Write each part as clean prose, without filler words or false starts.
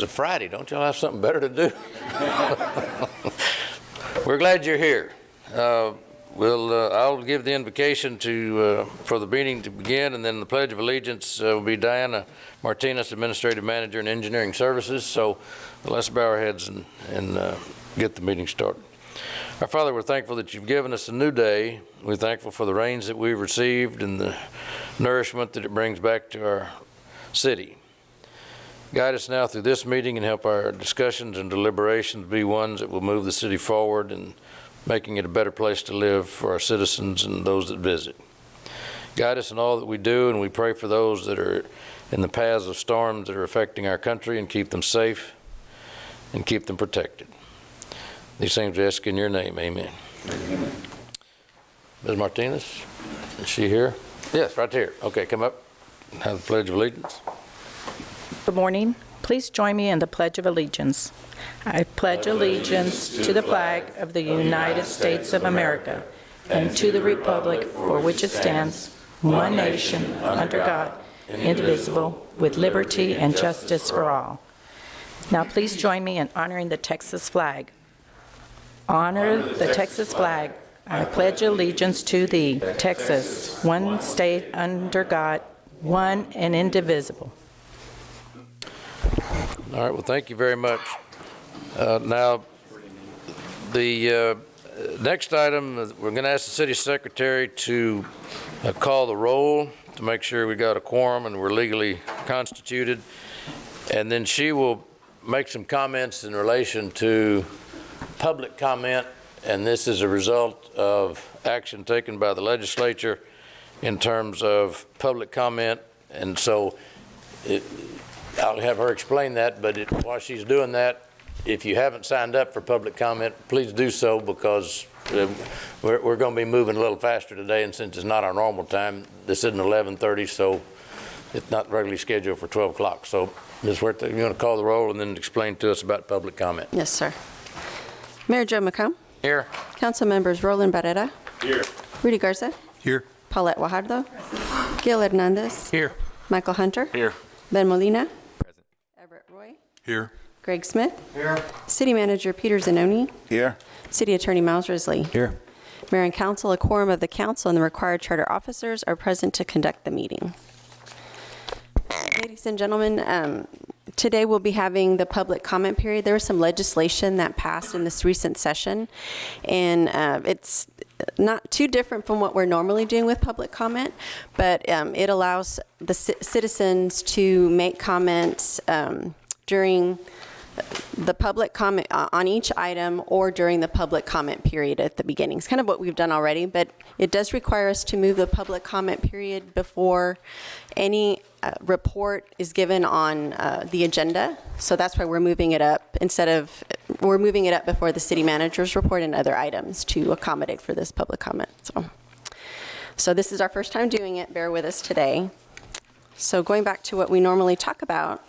a Friday. Don't y'all have something better to do? We're glad you're here. I'll give the invocation for the meeting to begin, and then the Pledge of Allegiance will be Diana Martinez, Administrative Manager in Engineering Services. So let's bow our heads and get the meeting started. Our Father, we're thankful that you've given us a new day. We're thankful for the rains that we've received and the nourishment that it brings back to our city. Guide us now through this meeting and help our discussions and deliberations be ones that will move the city forward and making it a better place to live for our citizens and those that visit. Guide us in all that we do, and we pray for those that are in the paths of storms that are affecting our country, and keep them safe and keep them protected. These things we ask in your name, amen. Amen. Ms. Martinez, is she here? Yes, right here. Okay, come up and have the Pledge of Allegiance. Good morning. Please join me in the Pledge of Allegiance. I pledge allegiance to the flag of the United States of America and to the republic for which it stands, one nation, under God, indivisible, with liberty and justice for all. Now please join me in honoring the Texas flag. Honor the Texas flag. I pledge allegiance to thee, Texas, one state under God, one and indivisible. All right, well, thank you very much. Now, the next item, we're going to ask the city secretary to call the roll to make sure we got a quorum and we're legally constituted. And then she will make some comments in relation to public comment, and this is a result of action taken by the legislature in terms of public comment. And so I'll have her explain that, but while she's doing that, if you haven't signed up for public comment, please do so, because we're going to be moving a little faster today, and since it's not our normal time, this isn't 11:30, so it's not regularly scheduled for 12 o'clock. So, Ms. Huerta, you want to call the roll and then explain to us about public comment? Yes, sir. Mayor Joe McComb. Here. Council members Roland Barrera. Here. Rudy Garza. Here. Paulette Guajardo. Gil Hernandez. Here. Michael Hunter. Here. Ben Molina. Present. Everett Roy. Here. Greg Smith. Here. City Manager Peter Zanoni. Here. City Attorney Miles Risley. Here. Mayor and Council, a quorum of the council and the required charter officers are present to conduct the meeting. Ladies and gentlemen, today we'll be having the public comment period. There was some legislation that passed in this recent session, and it's not too different from what we're normally doing with public comment, but it allows the citizens to make comments during the public comment on each item or during the public comment period at the beginning. It's kind of what we've done already, but it does require us to move the public comment period before any report is given on the agenda. So that's why we're moving it up we're moving it up before the city manager's report and other items to accommodate for this public comment. So this is our first time doing it. Bear with us today. So going back to what we normally talk about,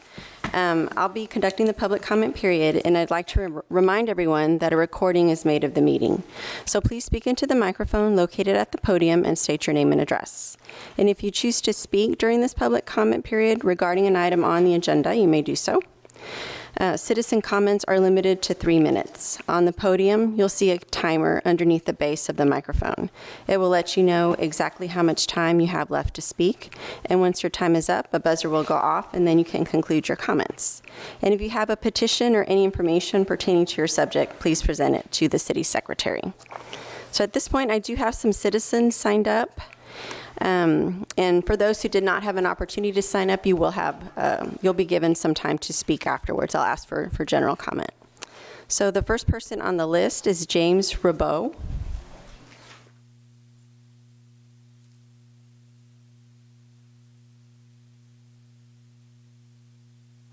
I'll be conducting the public comment period, and I'd like to remind everyone that a recording is made of the meeting. So please speak into the microphone located at the podium and state your name and address. And if you choose to speak during this public comment period regarding an item on the agenda, you may do so. Citizen comments are limited to 3 minutes. On the podium, you'll see a timer underneath the base of the microphone. It will let you know exactly how much time you have left to speak. And once your time is up, a buzzer will go off, and then you can conclude your comments. And if you have a petition or any information pertaining to your subject, please present it to the city secretary. So at this point, I do have some citizens signed up. And for those who did not have an opportunity to sign up, you'll be given some time to speak afterwards. I'll ask for general comment. So the first person on the list is James Rabeau.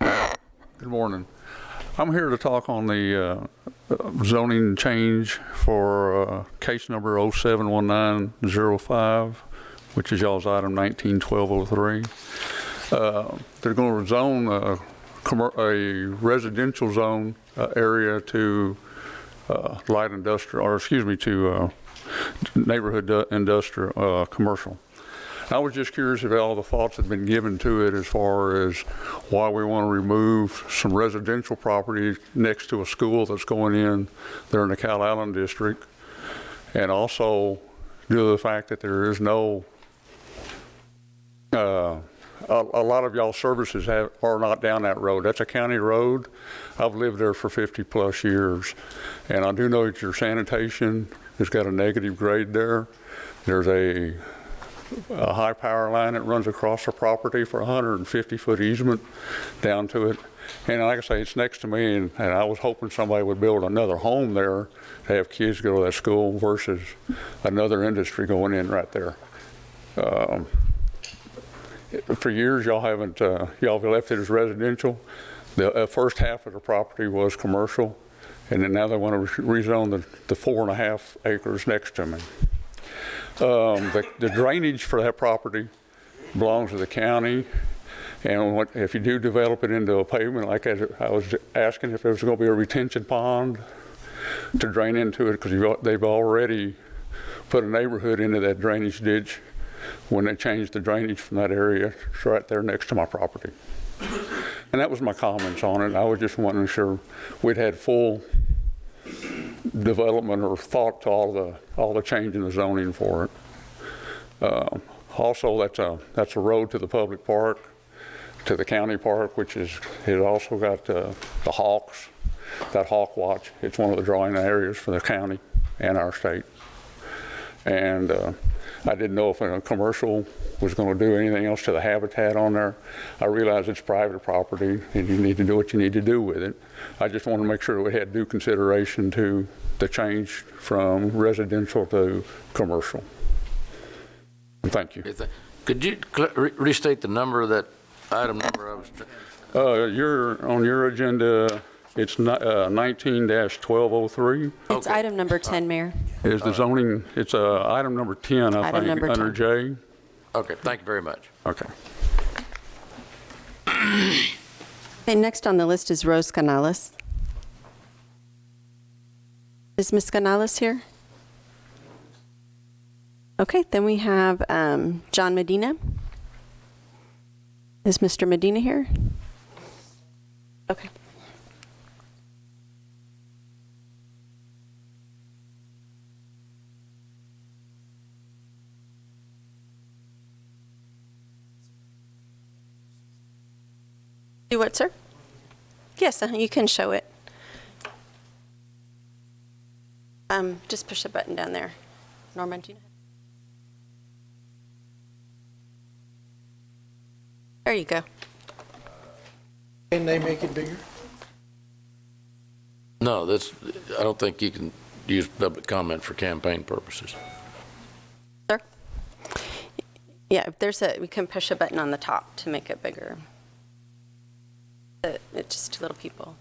Good morning. I'm here to talk on the zoning change for case number 071905, which is y'all's item 191203. They're going to zone a residential zone area to light industrial, or excuse me, to neighborhood industrial commercial. I was just curious if all the thoughts had been given to it as far as why we want to remove some residential property next to a school that's going in there in the Calallen district, and also due to the fact that there is no, a lot of y'all services are not down that road. That's a county road. I've lived there for 50 plus years, and I do know that your sanitation has got a negative grade there. There's a high power line that runs across the property for a 150-foot easement down to it. And like I say, it's next to me, and I was hoping somebody would build another home there to have kids go to that school versus another industry going in right there. For years, y'all haven't, y'all have left it as residential. The first half of the property was commercial, and then now they want to rezone the 4.5 acres next to me. The drainage for that property belongs to the county, and if you do develop it into a pavement, like I was asking if there was going to be a retention pond to drain into it, because they've already put a neighborhood into that drainage ditch when they changed the drainage from that area. It's right there next to my property. And that was my comments on it. I was just wanting to ensure we'd had full development or thought to all the change in the zoning for it. Also, that's a road to the public park, to the county park, which it also got the hawks, that hawk watch. It's one of the drawing areas for the county and our state. And I didn't know if a commercial was going to do anything else to the habitat on there. I realize it's private property and you need to do what you need to do with it. I just want to make sure we had due consideration to the change from residential to commercial. Thank you. Could you restate the number of that item number I was? You're on your agenda. It's 19-1203. It's item number 10, Mayor. Is the zoning? It's item number 10, I think, number 10. under J. Okay, thank you very much. Okay. Okay, next on the list is Rose Canales. Is Ms. Canales here? Okay, then we have John Medina. Is Mr. Medina here? Okay. Do what, sir? Yes, you can show it. Just push the button down there. Norma, do you know? There you go. Can they make it bigger? No, I don't think you can use public comment for campaign purposes. Sir? Yeah, we can push a button on the top to make it bigger. It's just little people.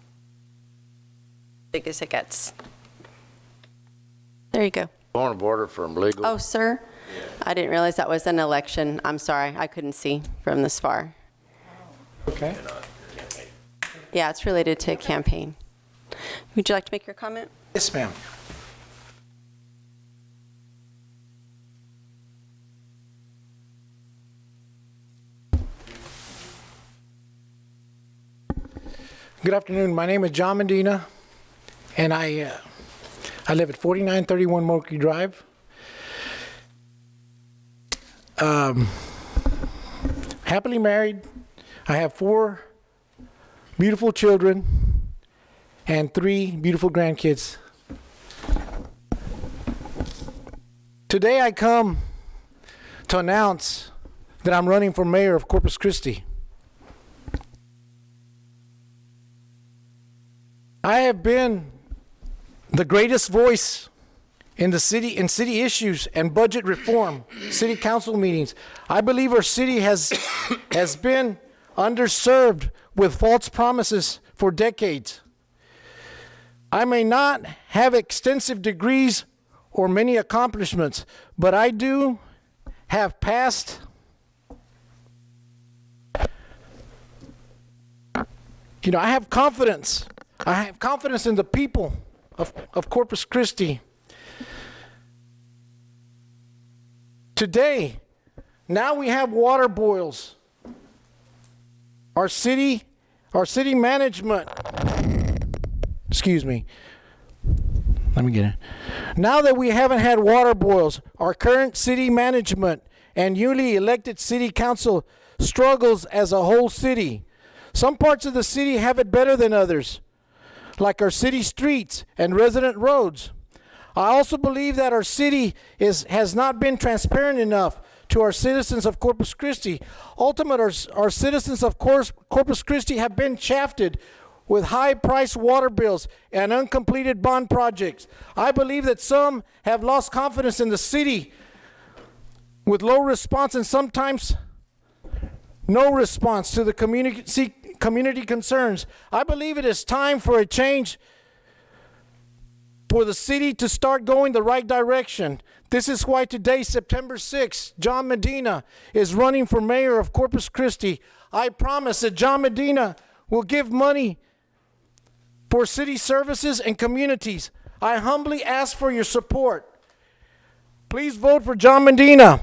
Big as it gets. There you go. Point of order from legal. Oh, sir? I didn't realize that was an election. I'm sorry. I couldn't see from this far. Okay. Yeah, it's related to a campaign. Would you like to make your comment? Yes, ma'am. Good afternoon. My name is John Medina, and I live at 4931 Moultrie Drive. Happily married. I have 4 beautiful children and 3 beautiful grandkids. Today I come to announce that I'm running for mayor of Corpus Christi. I have been the greatest voice in city issues and budget reform, city council meetings. I believe our city has been underserved with false promises for decades. I may not have extensive degrees or many accomplishments, but I do have passed I have confidence. I have confidence in the people of Corpus Christi. Today, Now we have water boils. Our city management, excuse me, let me get it. Now that we haven't had water boils, our current city management and newly elected city council struggles as a whole city. Some parts of the city have it better than others, like our city streets and resident roads. I also believe that our city has not been transparent enough to our citizens of Corpus Christi. Ultimately, our citizens of Corpus Christi have been shafted with high-priced water bills and uncompleted bond projects. I believe that some have lost confidence in the city with low response and sometimes no response to the community concerns. I believe it is time for a change, for the city to start going the right direction. This is why today, September 6th, John Medina is running for mayor of Corpus Christi. I promise that John Medina will give money for city services and communities. I humbly ask for your support. Please vote for John Medina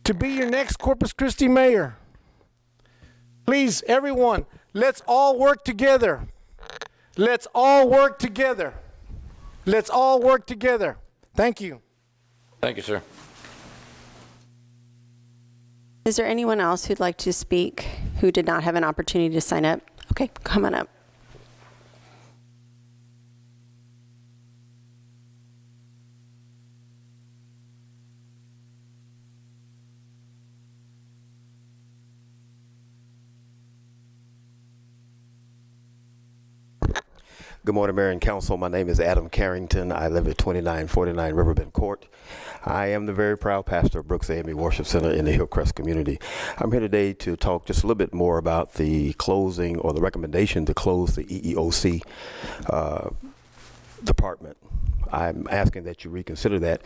to be your next Corpus Christi mayor. Please, everyone, let's all work together. Let's all work together. Let's all work together. Thank you. Thank you, sir. Is there anyone else who'd like to speak who did not have an opportunity to sign up? Okay, come on up. Good morning, Mayor and Council. My name is Adam Carrington. I live at 2949 Riverbend Court. I am the very proud pastor of Brooks AME Worship Center in the Hillcrest community. I'm here today to talk just a little bit more about the closing or the recommendation to close the EEOC department. I'm asking that you reconsider that,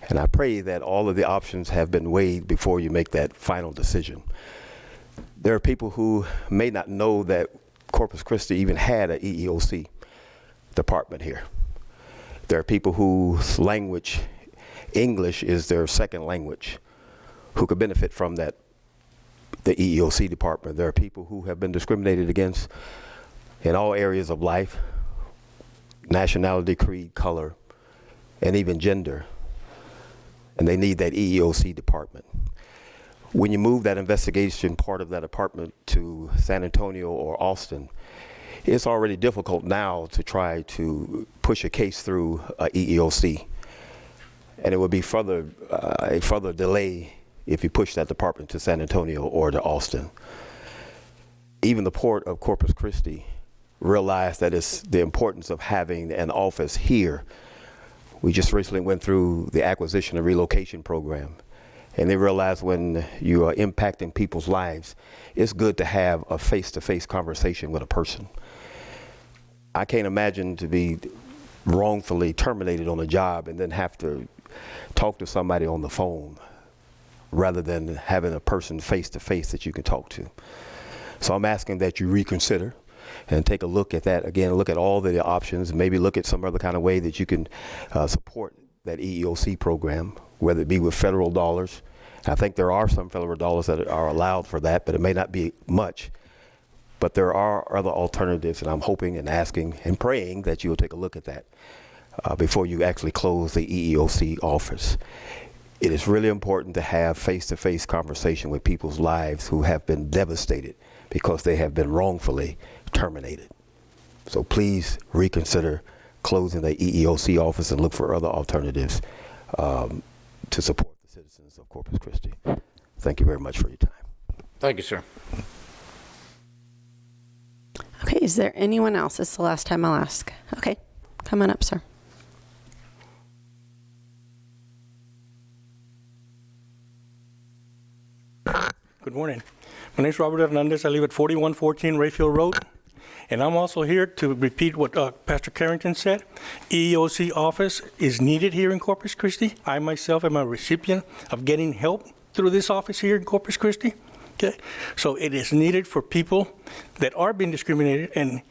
and I pray that all of the options have been weighed before you make that final decision. There are people who may not know that Corpus Christi even had an EEOC department here. There are people whose language, English, is their second language, who could benefit from that, the EEOC department. There are people who have been discriminated against in all areas of life, nationality, creed, color, and even gender, and they need that EEOC department. When you move that investigation part of that department to San Antonio or Austin, it's already difficult now to try to push a case through a EEOC. And it would be a further delay if you push that department to San Antonio or to Austin. Even the Port of Corpus Christi realized that it's the importance of having an office here. We just recently went through the acquisition and relocation program. And they realize when you are impacting people's lives, it's good to have a face-to-face conversation with a person. I can't imagine to be wrongfully terminated on a job and then have to talk to somebody on the phone rather than having a person face-to-face that you can talk to. So I'm asking that you reconsider and take a look at that again, look at all the options, maybe look at some other kind of way that you can support that EEOC program, whether it be with federal dollars. I think there are some federal dollars that are allowed for that, but it may not be much. But there are other alternatives, and I'm hoping and asking and praying that you will take a look at that before you actually close the EEOC office. It is really important to have face-to-face conversation with people's lives who have been devastated because they have been wrongfully terminated. So please reconsider closing the EEOC office and look for other alternatives to support the citizens of Corpus Christi. Thank you very much for your time. Thank you, sir. Okay, is there anyone else? It's the last time I'll ask. Okay, come on up, sir. Good morning. My name is Robert Hernandez. I live at 4114 Rayfield Road. And I'm also here to repeat what Pastor Carrington said. EEOC office is needed here in Corpus Christi. I myself am a recipient of getting help through this office here in Corpus Christi. Okay, so it is needed for people that are being discriminated, and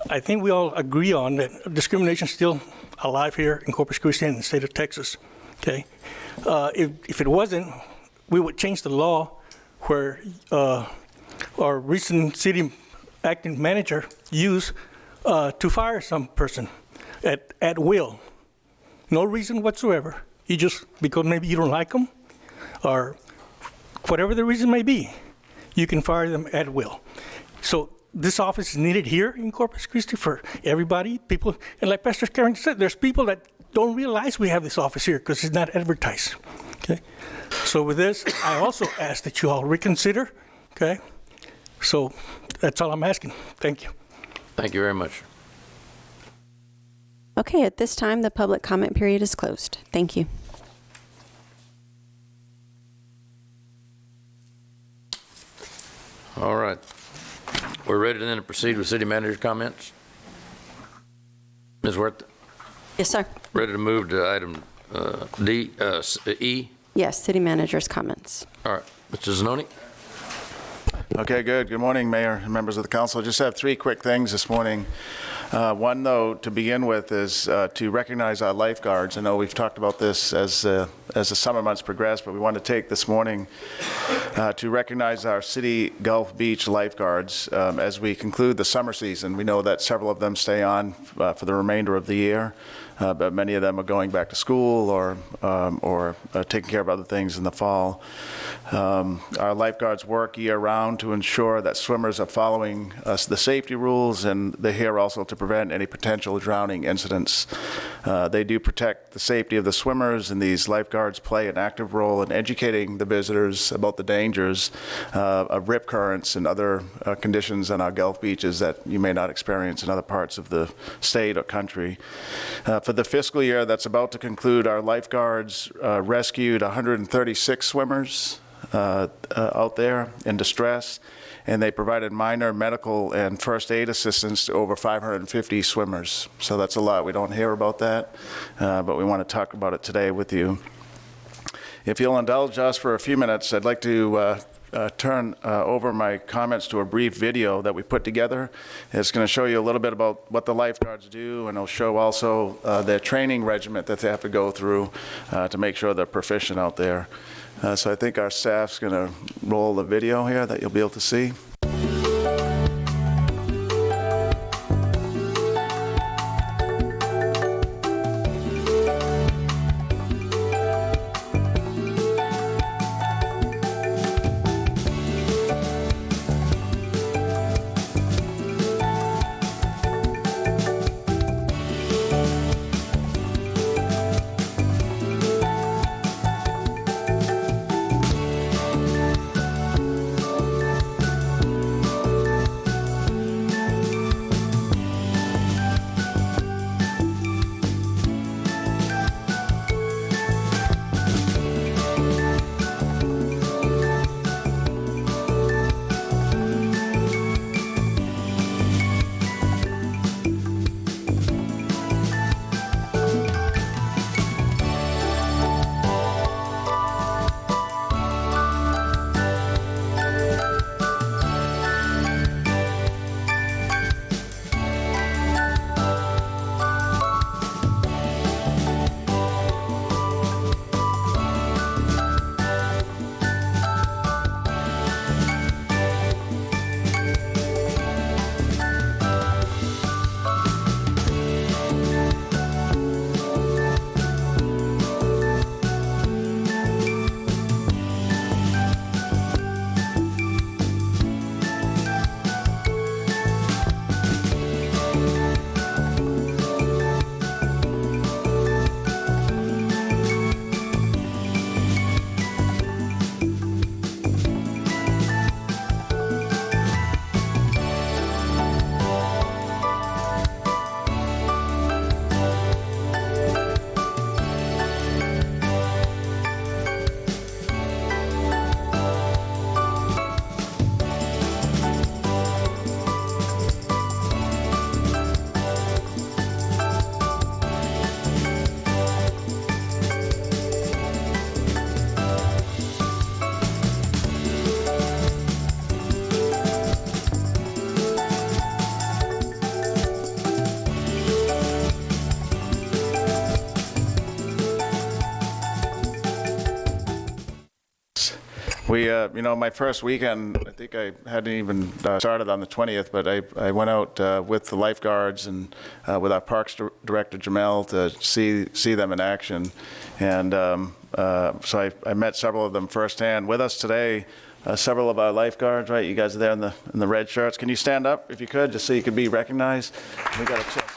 I think we all agree on that discrimination is still alive here in Corpus Christi and the state of Texas. Okay, if it wasn't, we would change the law where our recent city acting manager used to fire some person at will. No reason whatsoever. You just, because maybe you don't like them, or whatever the reason may be, you can fire them at will. So this office is needed here in Corpus Christi for everybody, people, and like Pastor Karen said, there's people that don't realize we have this office here because it's not advertised, okay? So with this, I also ask that you all reconsider, okay? So that's all I'm asking. Thank you. Thank you very much. Okay, at this time, the public comment period is closed. Thank you. All right. We're ready then to proceed with city manager's comments. Ms. Huerta, Yes, sir. ready to move to item E? Yes, city manager's comments. All right. Mr. Zanoni? Okay, good. Good morning, Mayor and members of the council. I just have three quick things this morning. One, though, to begin with, is to recognize our lifeguards. I know we've talked about this as the summer months progress, but we want to take this morning to recognize our city Gulf Beach lifeguards as we conclude the summer season. We know that several of them stay on for the remainder of the year, but many of them are going back to school or taking care of other things in the fall. Our lifeguards work year-round to ensure that swimmers are following the safety rules, and they're here also to prevent any potential drowning incidents. They do protect the safety of the swimmers, and these lifeguards play an active role in educating the visitors about the dangers of rip currents and other conditions on our Gulf beaches that you may not experience in other parts of the state or country. For the fiscal year that's about to conclude, our lifeguards rescued 136 swimmers out there in distress, and they provided minor medical and first aid assistance to over 550 swimmers. So that's a lot. We don't hear about that, but we want to talk about it today with you. If you'll indulge us for a few minutes, I'd like to turn over my comments to a brief video that we put together. It's going to show you a little bit about what the lifeguards do, and it'll show also their training regiment that they have to go through to make sure they're proficient out there. So I think our staff's going to roll the video here that you'll be able to see. We, you know, my first weekend, I think I hadn't even started on the 20th, but I went out with the lifeguards and with our Parks Director, Jamel, to see them in action. And so I met several of them firsthand. With us today, several of our lifeguards, right? You guys are there in the red shirts. Can you stand up if you could, just so you could be recognized? We got a chance.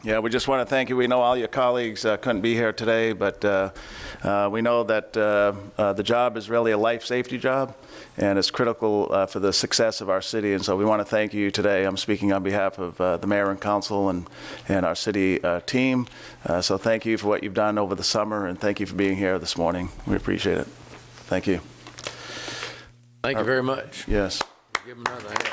Yeah, we just want to thank you. We know all your colleagues couldn't be here today, but we know that the job is really a life safety job, and it's critical for the success of our city. And so we want to thank you today. I'm speaking on behalf of the mayor and council and our city team. So thank you for what you've done over the summer, and thank you for being here this morning. We appreciate it. Thank you. Thank you very much. Yes. Give them another hand.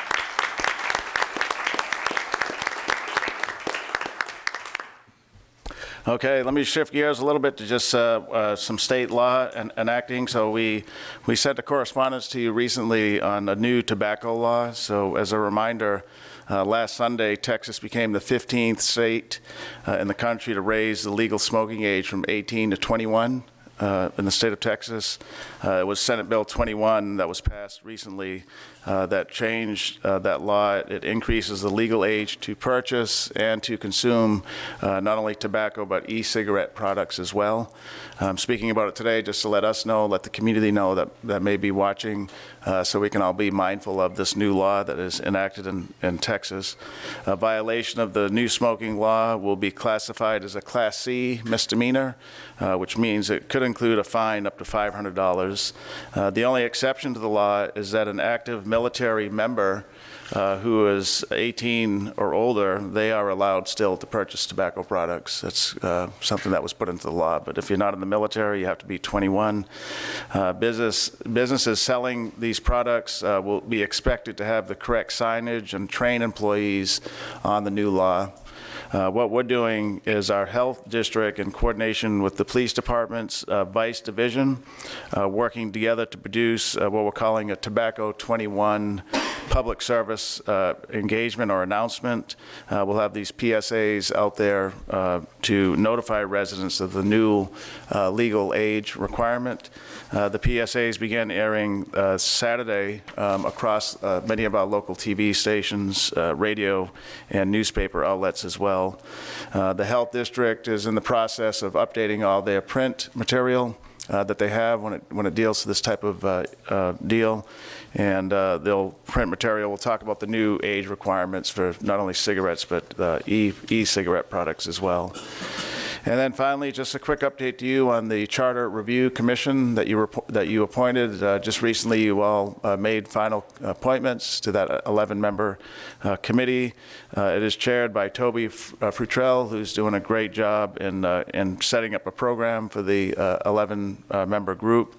Okay, let me shift gears a little bit to just some state law enacting. So we sent a correspondence to you recently on a new tobacco law. So as a reminder, last Sunday, Texas became the 15th state in the country to raise the legal smoking age from 18 to 21. In the state of Texas. It was Senate Bill 21 that was passed recently that changed that law. It increases the legal age to purchase and to consume not only tobacco but e-cigarette products as well. I'm speaking about it today just to let us know, let the community know that may be watching, so we can all be mindful of this new law that is enacted in Texas. A violation of the new smoking law will be classified as a Class C misdemeanor, which means it could include a fine up to $500. The only exception to the law is that an active military member who is 18 or older, they are allowed still to purchase tobacco products. That's something that was put into the law. But if you're not in the military, you have to be 21. Businesses selling these products will be expected to have the correct signage and train employees on the new law. What we're doing is our health district, in coordination with the police department's Vice Division, working together to produce what we're calling a Tobacco 21 public service engagement or announcement. We'll have these PSAs out there to notify residents of the new legal age requirement. The PSAs began airing Saturday across many of our local TV stations, radio, and newspaper outlets as well. The Health District is in the process of updating all their print material that they have when it deals to this type of deal. And they'll print material. We'll talk about the new age requirements for not only cigarettes, but e-cigarette products as well. And then finally, just a quick update to you on the Charter Review Commission that you appointed. Just recently, you all made final appointments to that 11-member committee. It is chaired by Toby Frutrell, who's doing a great job in setting up a program for the 11-member group.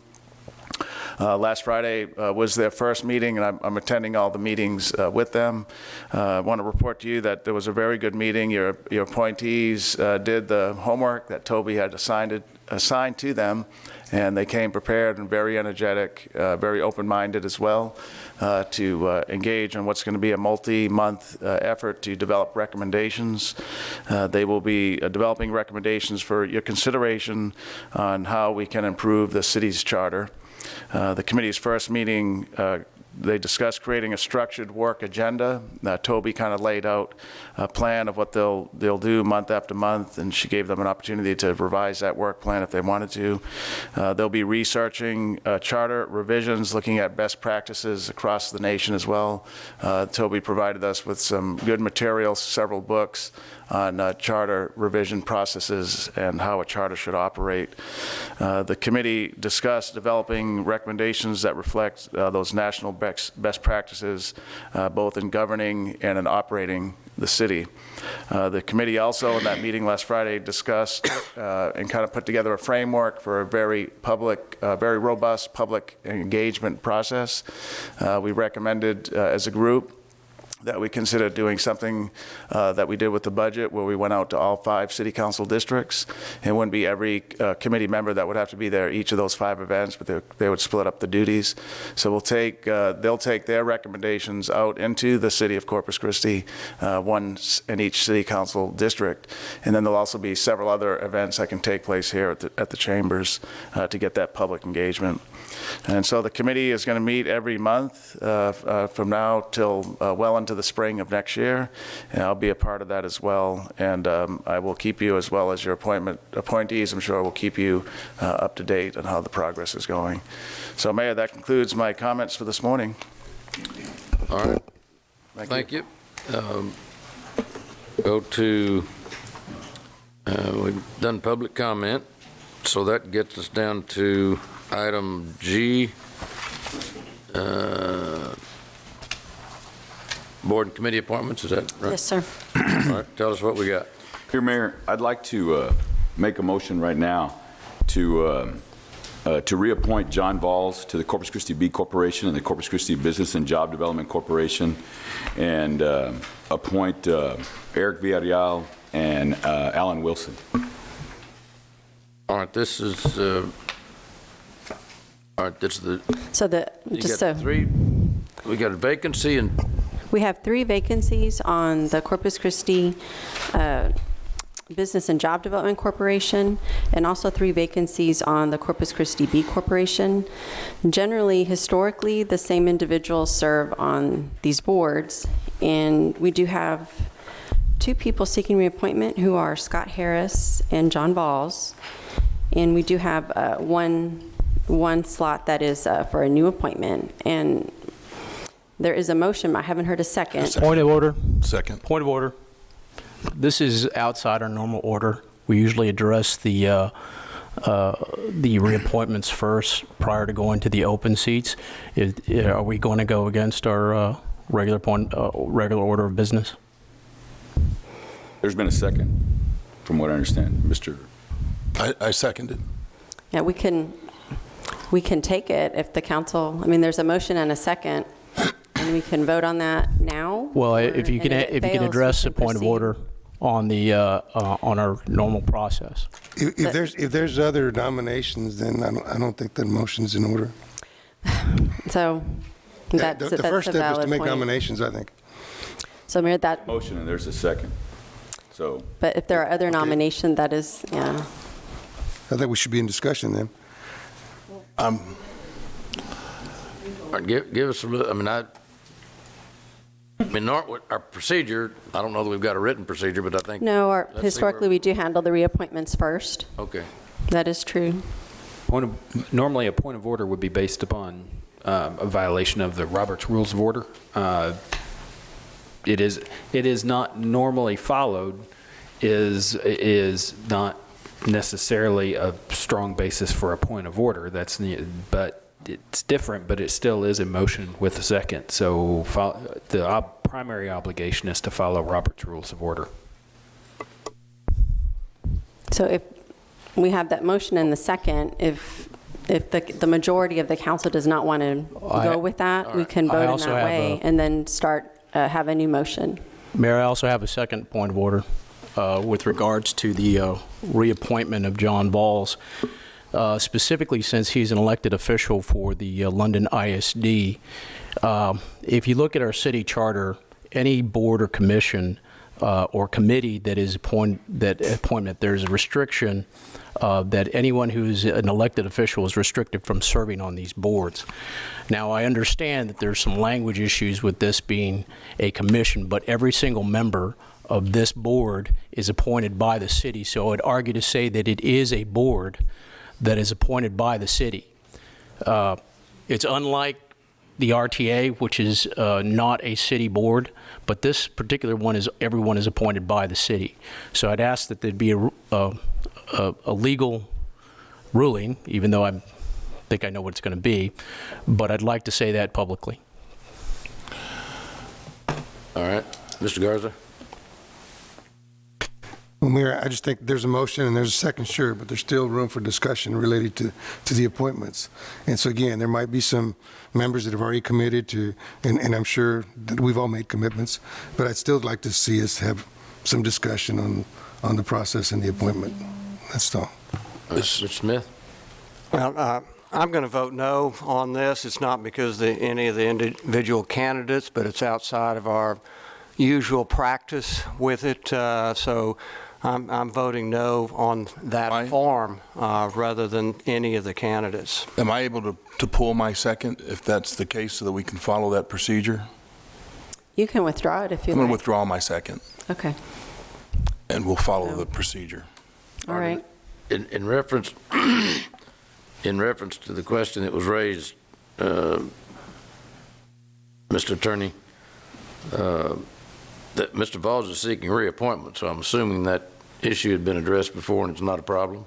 Last Friday was their first meeting, and I'm attending all the meetings with them. I want to report to you that there was a very good meeting. Your appointees did the homework that Toby had assigned to them, and they came prepared and very energetic, very open-minded as well, to engage in what's going to be a multi-month effort to develop recommendations. They will be developing recommendations for your consideration on how we can improve the city's charter. The committee's first meeting, they discussed creating a structured work agenda. Toby kind of laid out a plan of what they'll do month after month, and she gave them an opportunity to revise that work plan if they wanted to. They'll be researching charter revisions, looking at best practices across the nation as well. Toby provided us with some good materials, several books on charter revision processes and how a charter should operate. The committee discussed developing recommendations that reflect those national best practices, both in governing and in operating the city. The committee also, in that meeting last Friday, discussed and kind of put together a framework for a very robust public engagement process. We recommended as a group that we consider doing something that we did with the budget, where we went out to all 5 city council districts. It wouldn't be every committee member that would have to be there each of those 5 events, but they would split up the duties. So they'll take their recommendations out into the city of Corpus Christi, one in each city council district, and then there'll also be several other events that can take place here at the chambers to get that public engagement. And so the committee is going to meet every month from now till well into the spring of next year, and I'll be a part of that as well. And I will keep you, as well as your appointees, I'm sure, will keep you up to date on how the progress is going. So, Mayor, that concludes my comments for this morning. All right. Thank you. Go to, we've done public comment, so that gets us down to item G, board and committee appointments, is that right? Yes, sir. All right, tell us what we got. Here, Mayor, I'd like to make a motion right now to reappoint John Valls to the Corpus Christi Bee Corporation and the Corpus Christi Business and Job Development Corporation, and appoint Eric Villarreal and Alan Wilson. All right, this is, all right, this is the, So we got a vacancy, and we have 3 vacancies on the Corpus Christi Business and Job Development Corporation, and also 3 vacancies on the Corpus Christi Bee Corporation. Generally, historically, the same individuals serve on these boards, and we do have 2 people seeking reappointment who are Scott Harris and John Valls, and we do have one slot that is for a new appointment, and there is a motion. I haven't heard a second. Point of order. Second. Point of order. This is outside our normal order. We usually address the reappointments first prior to going to the open seats. Are we going to go against our regular order of business? There's been a second, from what I understand. Mr. I seconded. Yeah, we can take it if the council, I mean, there's a motion and a second, and we can vote on that now. Well, if you can address the point of order on the on our normal process. If there's other nominations, then I don't think the motion's in order. So that's the first a step is valid to make point. nominations, I think. So Mayor, that, Motion, and there's a second. So but if there are other nominations, that is, yeah. I think we should be in discussion then. all right, give us a little, I mean, our procedure, I don't know that we've got a written procedure, but I think. No, let's see historically, we do handle the reappointments first. Okay. That is true. Normally, a point of order would be based upon a violation of the Robert's Rules of Order. It is not normally followed, is not necessarily a strong basis for a point of order. But it's different, but it still is a motion with a second. So the primary obligation is to follow Robert's Rules of Order. So if we have that motion and the second, if the majority of the council does not want to go with that, we can vote in that way and then have a new motion. Mayor, I also have a second point of order with regards to the reappointment of John Valls, specifically since he's an elected official for the London ISD. If you look at our city charter, any board or commission or committee that is appointment, there's a restriction that anyone who's an elected official is restricted from serving on these boards. Now, I understand that there's some language issues with this being a commission, but every single member of this board is appointed by the city. So I'd argue to say that it is a board that is appointed by the city. It's unlike the RTA, which is not a city board, but this particular one is everyone is appointed by the city. So I'd ask that there'd be a legal ruling, even though I think I know what it's going to be, but I'd like to say that publicly. All right, Mr. Garza. Well, Mayor, I just think there's a motion and there's a second, sure, but there's still room for discussion related to the appointments. And so again, there might be some members that have already committed to, and I'm sure that we've all made commitments, but I'd still like to see us have some discussion on the process and the appointment. That's all. Mr. Smith? Well, I'm going to vote no on this. It's not because any of the individual candidates, but it's outside of our usual practice with it. So I'm voting no on that form rather than any of the candidates. Am I able to pull my second if that's the case so that we can follow that procedure? You can withdraw it if you I'm going to like. withdraw my second, Okay, and we'll follow the procedure. all right. In reference, in reference to the question that was raised, Mr. Attorney, that Mr. Valls is seeking reappointment, so I'm assuming that issue had been addressed before and it's not a problem?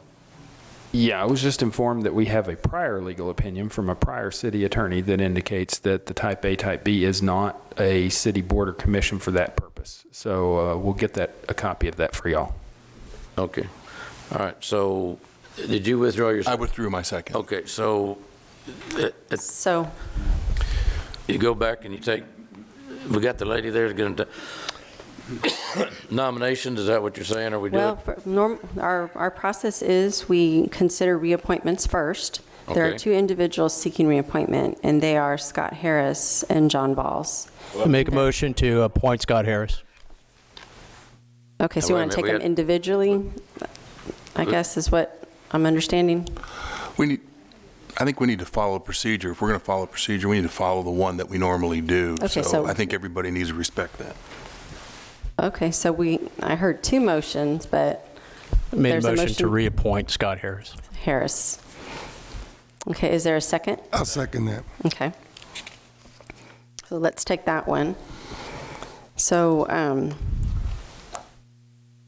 Yeah, I was just informed that we have a prior legal opinion from a prior city attorney that indicates that the Type A, Type B is not a city board or commission for that purpose. So we'll get a copy of that for y'all. Okay. All right. So did you withdraw your I withdrew my second. Okay. So So, you go back and you take, we got the lady there going to nominations. Is that what you're saying? Or we do well, our process is we consider reappointments first. There are Okay. two individuals seeking reappointment, and they are Scott Harris and John Valls. Make a motion to appoint Scott Harris. Okay, so Now, you wait a want to take minute, them individually, I guess is what I'm understanding? I think we need to follow a procedure. If we're going to follow a procedure, we need to follow the one that we normally do. Okay, so- I think everybody needs to respect that. Okay, so I heard two motions, but Made a there's a motion to motion. reappoint Scott Harris. Harris. Okay, is there a second? I'll second that. Okay. So let's take that one. So,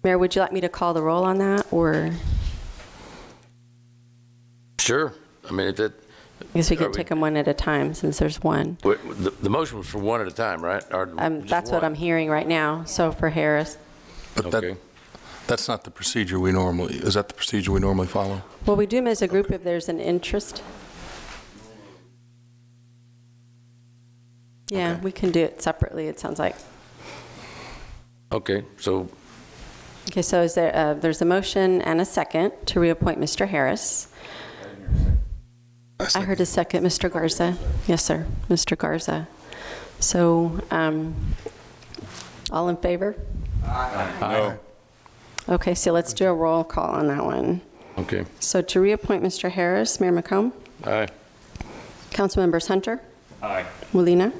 Mayor, would you like me to call the roll on that, or Sure. I mean, if it, I guess we Are can take them one at a time since there's one? the motion was for one at a time, right? Or just That's what one? I'm hearing right now, so for Harris. But Okay. that's not the procedure we normally, is that the procedure we normally follow? Well, we do them as a group if there's an interest. Yeah, Okay. we can do it separately, it sounds like. Okay. So Okay, so is there, there's a motion and a second to reappoint Mr. Harris. I heard a second, Mr. Garza. Yes, sir, Mr. Garza. So, all in favor? No. Okay, so let's do a roll call on that one. okay. So to reappoint Mr. Harris, Mayor McComb, Aye. Councilmembers Hunter, Aye. Molina,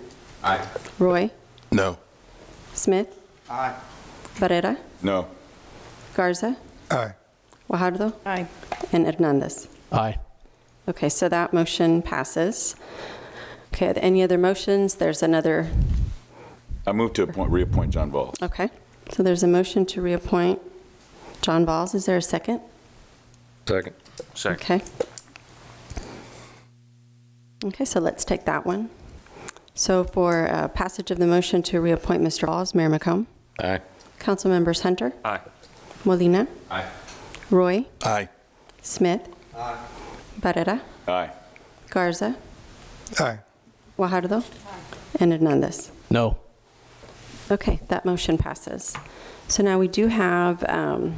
Aye. Roy, No. Smith, Aye. Barrera, No. Garza, Aye. Guajardo, Aye. and Hernandez. Aye. Okay, so that motion passes. Okay, any other motions? There's another, I move to reappoint John Valls. okay. So there's a motion to reappoint John Valls. Is there a second? Second. Okay. Okay, so let's take that one. So for passage of the motion to reappoint Mr. Valls, Mayor McComb, Aye. Councilmembers Hunter, Aye. Molina, Aye. Roy, Aye. Smith, Barrera, Aye. Garza, Aye. Guajardo, and Hernandez. No. Okay, that motion passes. So now we do have, and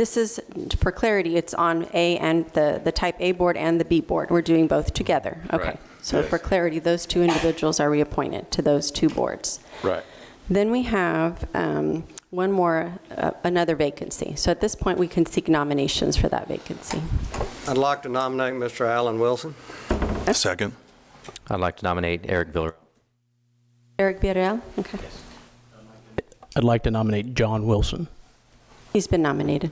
this is, for clarity, it's on A and the Type A board and the B board. We're doing both together. Okay. Right. So for clarity, those two individuals are reappointed to those two boards. Right. Then we have one more, another vacancy. So at this point, we can seek nominations for that vacancy. I'd like to nominate Mr. Alan Wilson. Second. I'd like to nominate Eric Villarreal. Eric Villarreal? Okay. I'd like to nominate John Wilson. He's been nominated.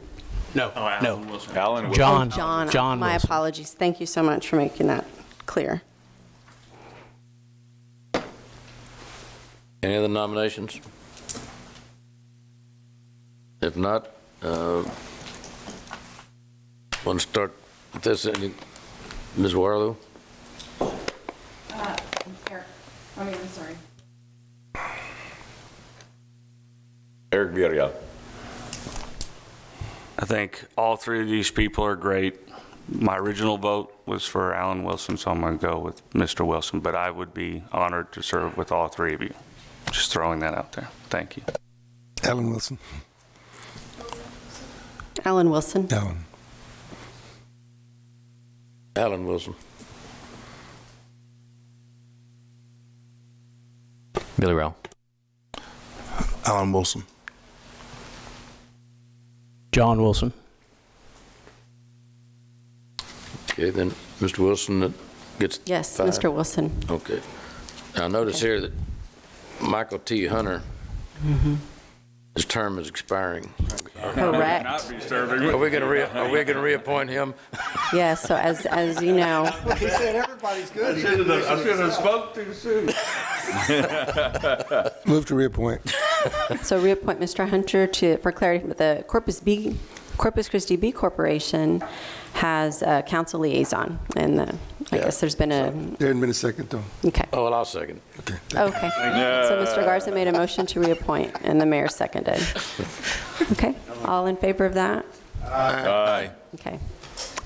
No. No. Alan Wilson. John. John, my Wilson. apologies. Thank you so much for making that clear. Any other nominations? If not, want to start with this? Ms. Warlow? I'm sorry. Eric Villarreal. I think all three of these people are great. My original vote was for Alan Wilson, so I'm going to go with Mr. Wilson, but I would be honored to serve with all three of you. Just throwing that out there. Thank you. Alan Wilson. Alan Wilson. Alan. Alan Wilson. Billy Rowe. Alan Wilson. John Wilson. Okay, then Mr. Wilson that gets Yes, 5. Mr. Wilson. Okay. Now notice here that Michael T. Hunter, his term is expiring. Correct. Are we going to reappoint him? Yes, so as you know, He said everybody's good. I should have spoke too soon. Move to reappoint. so reappoint Mr. Hunter for clarity, the Corpus Christi B Corporation has a council liaison, and I guess there's been a... There hadn't been a second, though. Okay. Oh, well, I'll second. Okay. Okay. So Mr. Garza made a motion to reappoint, and the mayor seconded. Okay. All in favor of that? Aye. Okay.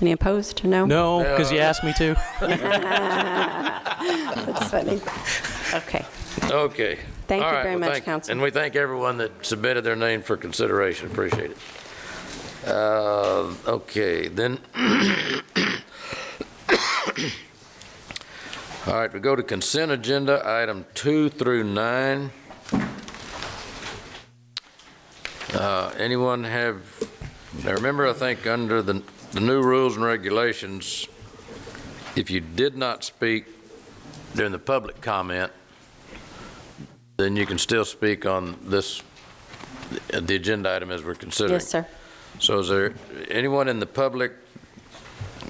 Any opposed? No? No, because you asked me to. That's funny. Okay. Okay. Thank All you right, very well, much, Council. And we thank everyone that submitted their name for consideration. Appreciate it. Okay, then. All right, we go to consent agenda, item 2 through 9. Anyone have, now remember, I think under the new rules and regulations, if you did not speak during the public comment, then you can still speak on this, the agenda item as we're considering. Yes, sir. So is there anyone in the public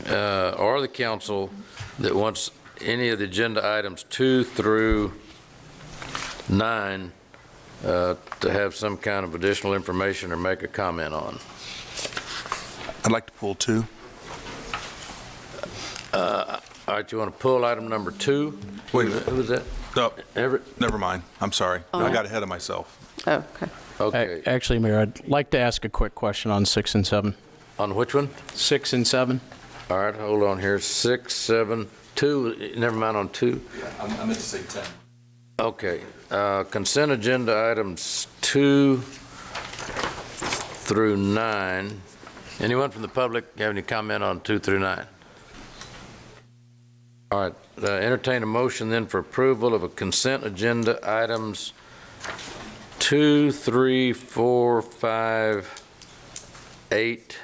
or the council that wants any of the agenda items 2 through 9 to have some kind of additional information or make a comment on? I'd like to pull 2. All right, you want to pull item number 2? Wait a minute. Who was that? No, Everett? never mind. I'm sorry. Oh. I got ahead of myself. Oh, okay. Okay. Actually, Mayor, I'd like to ask a quick question on 6 and 7. On which one? 6 and 7. All right, hold on here. 6, 7, 2, never mind on 2. I meant to say 10. Okay, consent agenda items 2 through 9. Anyone from the public have any comment on 2 through 9? All right, entertain a motion then for approval of a consent agenda items 2, 3, 4, 5, 8,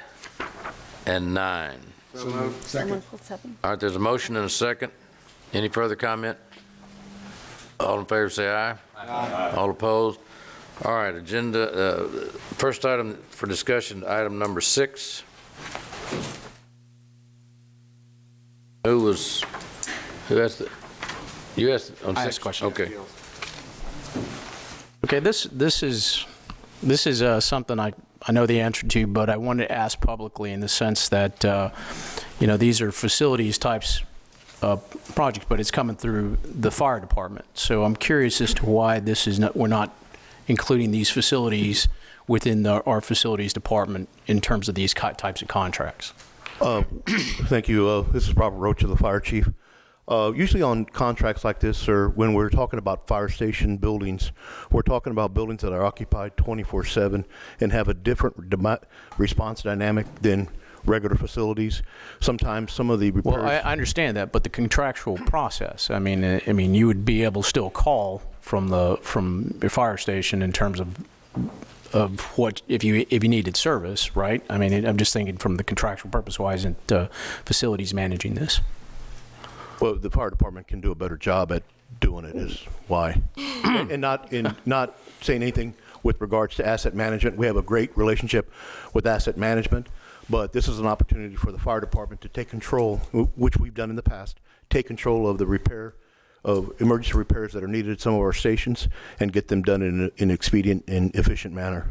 and 9. Second. All right, there's a motion and a second. Any further comment? All in favor say aye. Aye. All opposed? All right, agenda, first item for discussion, item number 6. Who asked it? You asked it on 6? I asked a question. Okay. Okay, this is something I know the answer to, but I wanted to ask publicly in the sense that, these are facilities types projects, but it's coming through the fire department. So I'm curious as to why we're not including these facilities within our facilities department in terms of these types of contracts. Thank you. This is Robert Rocha, the fire chief. Usually on contracts like this, or when we're talking about fire station buildings, we're talking about buildings that are occupied 24/7 and have a different response dynamic than regular facilities. Sometimes some of the repairs... Well, I understand that, but the contractual process, I mean, you would be able to still call from your fire station in terms of what, if you needed service, right? I mean, I'm just thinking from the contractual purpose, why isn't facilities managing this? Well, the fire department can do a better job at doing it is why. and not saying anything with regards to asset management. We have a great relationship with asset management, but this is an opportunity for the fire department to take control, which we've done in the past, take control of the repair of emergency repairs that are needed at some of our stations and get them done in an expedient and efficient manner.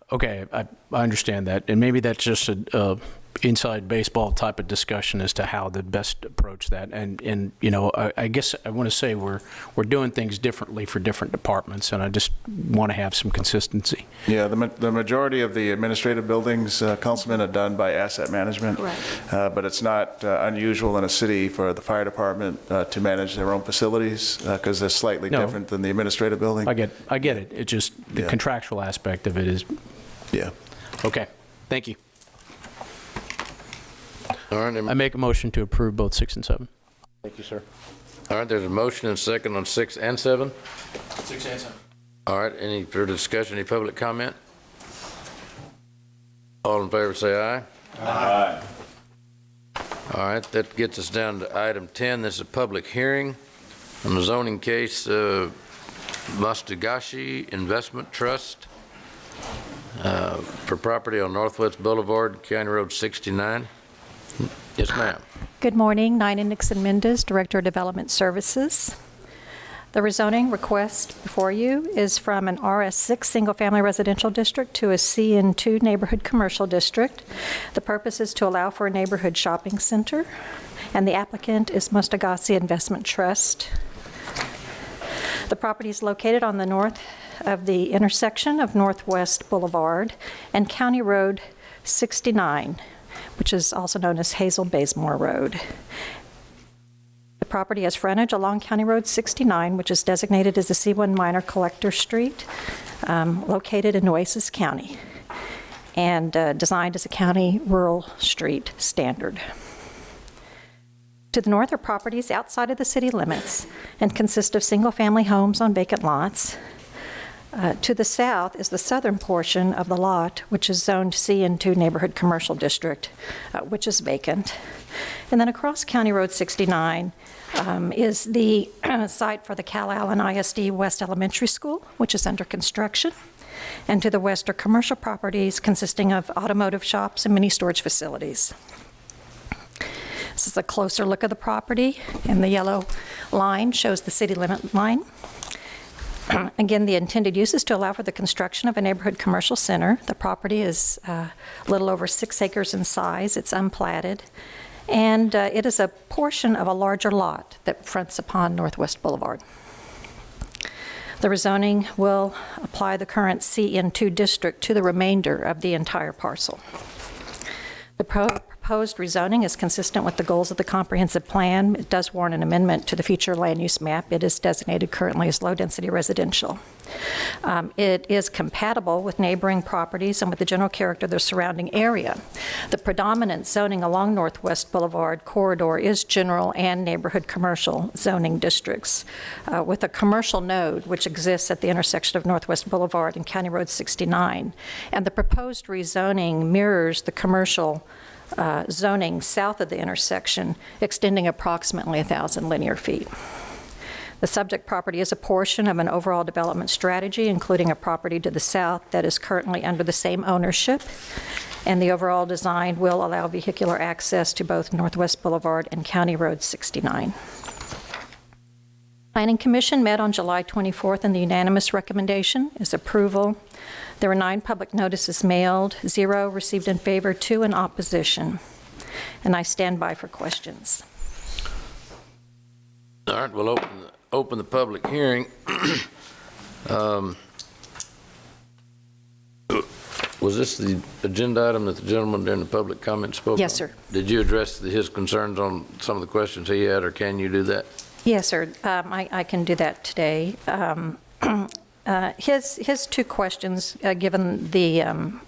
Okay, I understand that, and maybe that's just inside baseball type of discussion as to how to best approach that. And you know, I guess I want to say we're doing things differently for different departments, and I just want to have some consistency. Yeah, the majority of the administrative buildings, Councilman, are done by asset management. Right. But it's not unusual in a city for the fire department to manage their own facilities because they're slightly No. different than the administrative building. I get it. It just, the Yeah. contractual aspect of it is, Yeah. okay, thank you. All right, I make a motion to approve both 6 and 7. thank you, sir. All right, there's a motion and second on 6 and 7. 6 and 7. All right, any further discussion, any public comment? All in favor, say aye. Aye. All right, that gets us down to item 10. This is a public hearing on the zoning case of Mastagashi Investment Trust for property on Northwest Boulevard, County Road 69. Yes, ma'am. Good morning, Nina Nixon Mendez, Director of Development Services. The rezoning request before you is from an RS6 single-family residential district to a CN2 neighborhood commercial district. The purpose is to allow for a neighborhood shopping center, and the applicant is Mastagashi Investment Trust. The property is located on the north of the intersection of Northwest Boulevard and County Road 69, which is also known as Hazel Bazemore Road. The property has frontage along County Road 69, which is designated as a C1 minor collector street, located in Nueces County, and designed as a county rural street standard. To the north are properties outside of the city limits and consist of single-family homes on vacant lots. To the south is the southern portion of the lot, which is zoned CN2 Neighborhood Commercial District, which is vacant. And then across County Road 69 is the site for the Cal Allen ISD West Elementary School, which is under construction. And to the west are commercial properties consisting of automotive shops and mini storage facilities. This is a closer look of the property, and the yellow line shows the city limit line. Again, the intended use is to allow for the construction of a neighborhood commercial center. The property is a little over 6 acres in size. It's unplatted, and it is a portion of a larger lot that fronts upon Northwest Boulevard. The rezoning will apply the current CN2 district to the remainder of the entire parcel. The proposed rezoning is consistent with the goals of the comprehensive plan. It does warrant an amendment to the future land use map. It is designated currently as low-density residential. It is compatible with neighboring properties and with the general character of the surrounding area. The predominant zoning along Northwest Boulevard corridor is general and neighborhood commercial zoning districts, with a commercial node which exists at the intersection of Northwest Boulevard and County Road 69. And the proposed rezoning mirrors the commercial zoning south of the intersection, extending approximately 1,000 linear feet. The subject property is a portion of an overall development strategy, including a property to the south that is currently under the same ownership, and the overall design will allow vehicular access to both Northwest Boulevard and County Road 69. Planning Commission met on July 24th, and the unanimous recommendation is approval. There were 9 public notices mailed, 0 received in favor, 2 in opposition. And I stand by for questions. All right, we'll open the public hearing. Was this the agenda item that the gentleman during the public comment spoke Yes, on? sir. Did you address his concerns on some of the questions he had, or can you do that? Yes, sir. I can do that today. His 2 questions, given the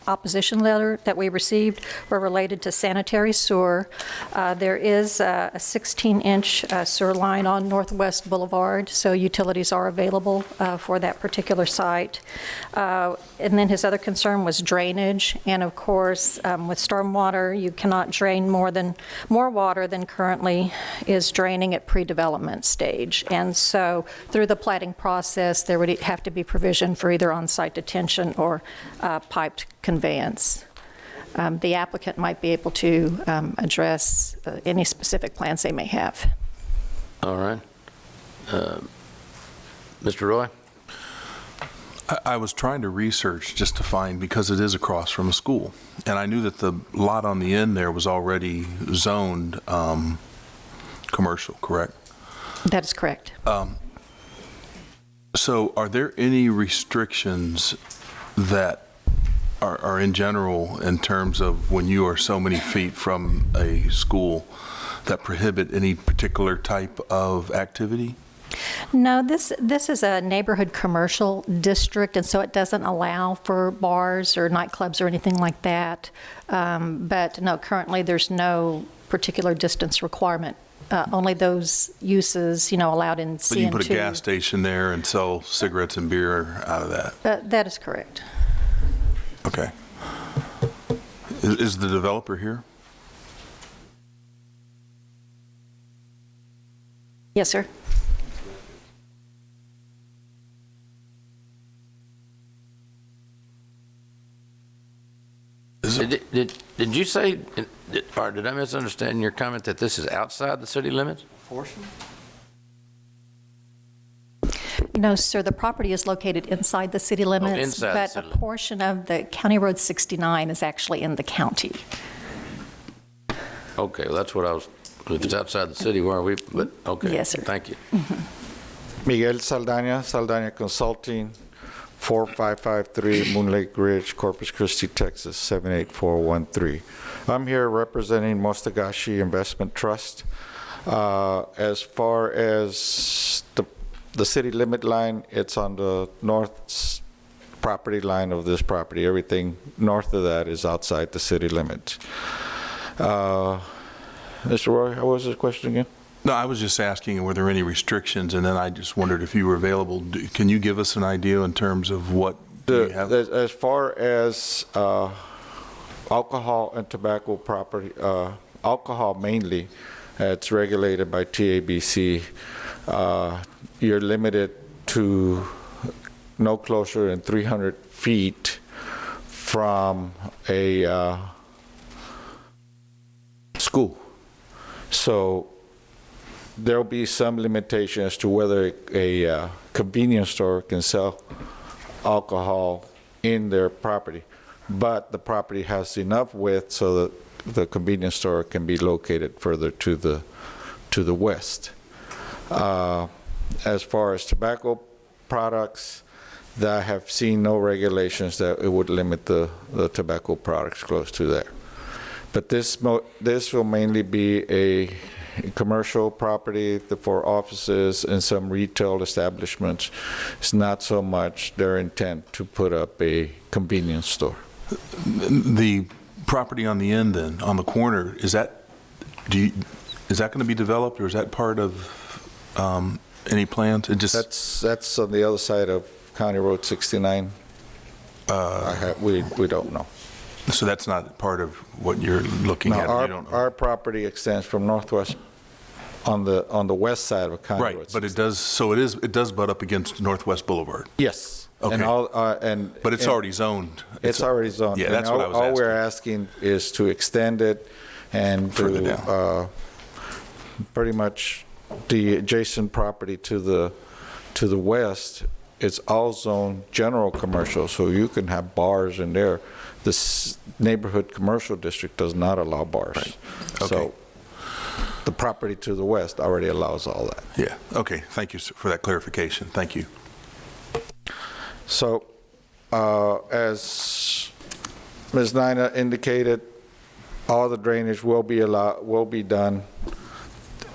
opposition letter that we received, were related to sanitary sewer. There is a 16-inch sewer line on Northwest Boulevard, so utilities are available for that particular site. And then his other concern was drainage, and of course, with stormwater, you cannot drain more water than currently is draining at pre-development stage. And so, through the platting process, there would have to be provision for either on-site detention or piped conveyance. The applicant might be able to address any specific plans they may have. All right. Mr. Roy? I was trying to research just to find, because it is across from a school, and I knew that the lot on the end there was already zoned commercial, correct? That is correct. So are there any restrictions that are in general in terms of when you are so many feet from a school that prohibit any particular type of activity? No, this is a neighborhood commercial district, and so it doesn't allow for bars or nightclubs or anything like that. But no, currently there's no particular distance requirement. Only those uses, allowed in CN2. But you can put a gas station there and sell cigarettes and beer out of that? That is correct. Okay. Is the developer here? Yes, sir. Did you say, or did I misunderstand your comment that this is outside the city limits? Portion? No, sir, the property is located inside the city limits, inside the but city a limits. portion of the County Road 69 is actually in the county. Okay, well, that's what I was, if it's outside the city, where are we? But, okay. Yes, sir. Thank you. Miguel Saldaña, Saldaña Consulting, 4553 Moon Lake Ridge, Corpus Christi, Texas, 78413. I'm here representing Mostagashi Investment Trust. As far as the city limit line, it's on the north property line of this property. Everything north of that is outside the city limits. Mr. Roy, what was the question again? No, I was just asking, were there any restrictions? And then I just wondered if you were available. Can you give us an idea in terms of what you have? As far as alcohol and tobacco property, alcohol mainly, it's regulated by TABC. You're limited to no closer than 300 feet from a school. So there'll be some limitation as to whether a convenience store can sell alcohol in their property. But the property has enough width so that the convenience store can be located further to the west. As far as tobacco products, I have seen no regulations that it would limit the tobacco products close to there. But this will mainly be a commercial property for offices and some retail establishments. It's not so much their intent to put up a convenience store. The property on the end then, on the corner, is that going to be developed, or is that part of any plans? It just That's on the other side of County Road 69. We don't know. So that's not part of what you're looking at? You don't know. Our property extends from northwest on the west side of County Road. Right, but it does butt up against Northwest Boulevard. Yes. Okay. But it's already zoned. It's already zoned. Yeah, that's what I was all asking. we're asking is to extend it and Further to down. pretty much the adjacent property to the west. It's all zoned general commercial, so you can have bars in there. This neighborhood commercial district does not allow bars. Right. Okay. So the property to the west already allows all that. Yeah, okay, thank you for that clarification. Thank you. So, as Ms. Nina indicated, all the drainage will be done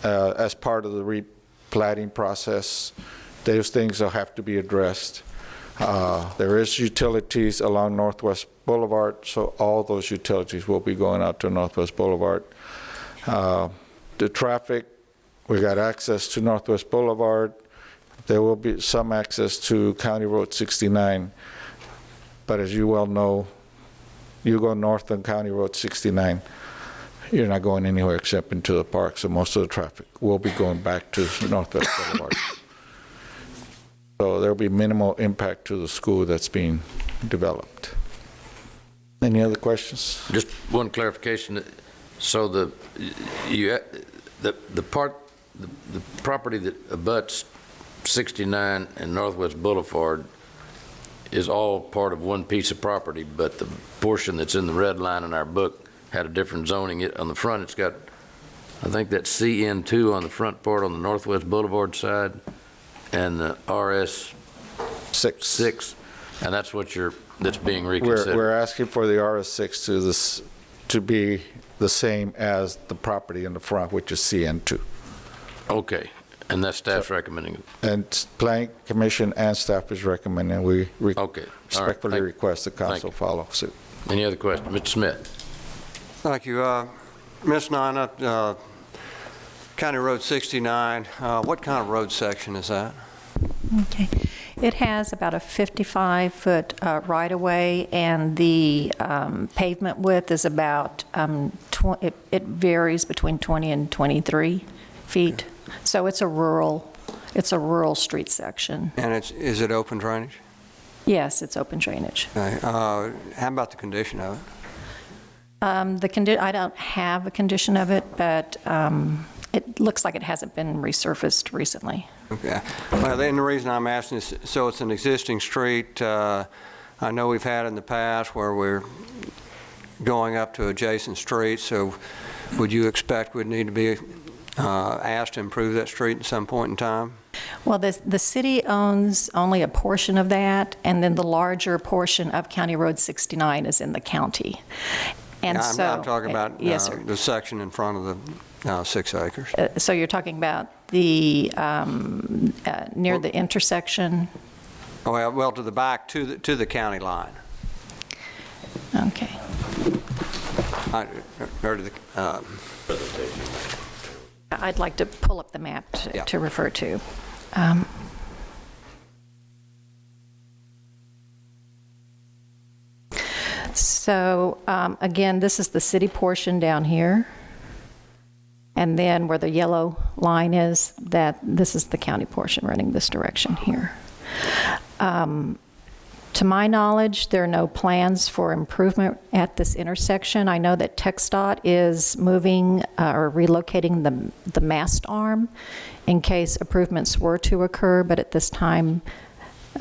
as part of the replatting process. Those things will have to be addressed. There is utilities along Northwest Boulevard, so all those utilities will be going out to Northwest Boulevard. The traffic, we got access to Northwest Boulevard. There will be some access to County Road 69, but as you well know, you go north on County Road 69, you're not going anywhere except into the park, so most of the traffic will be going back to Northwest Boulevard. So there'll be minimal impact to the school that's being developed. Any other questions? Just one clarification. So the property that abuts 69 and Northwest Boulevard is all part of one piece of property, but the portion that's in the red line in our book had a different zoning. On the front, it's got, I think that's CN2 on the front part on the Northwest Boulevard side, and the RS 6, and that's what that's being reconsidered. We're asking for the RS6 to be the same as the property in the front, which is CN2. Okay, and that's staff's recommending. And Planning Commission and staff is recommending we Okay. respectfully request the council Thank you. follow suit. Any other questions? Mr. Smith? Thank you. Ms. Nina, County Road 69, what kind of road section is that? Okay. It has about a 55-foot right-of-way, and the pavement width is about, it varies between 20 and 23 feet. So it's a rural street section. And is it open drainage? Yes, it's open drainage. Okay. How about the condition of it? I don't have a condition of it, but it looks like it hasn't been resurfaced recently. Okay. Well, then the reason I'm asking is, so it's an existing street. I know we've had in the past where we're going up to adjacent streets, so would you expect we'd need to be asked to improve that street at some point in time? Well, the city owns only a portion of that, and then the larger portion of County Road 69 is in the county. And I'm talking about yes, sir. the section in front of the 6 acres. So you're talking about the near the intersection? Well, to the back, to the county line. Okay. Or to the, I'd like to pull up the map to refer to. So again, this is the city portion down here. And then where the yellow line is, this is the county portion running this direction here. To my knowledge, there are no plans for improvement at this intersection. I know that TxDOT is moving or relocating the mast arm in case improvements were to occur, but at this time,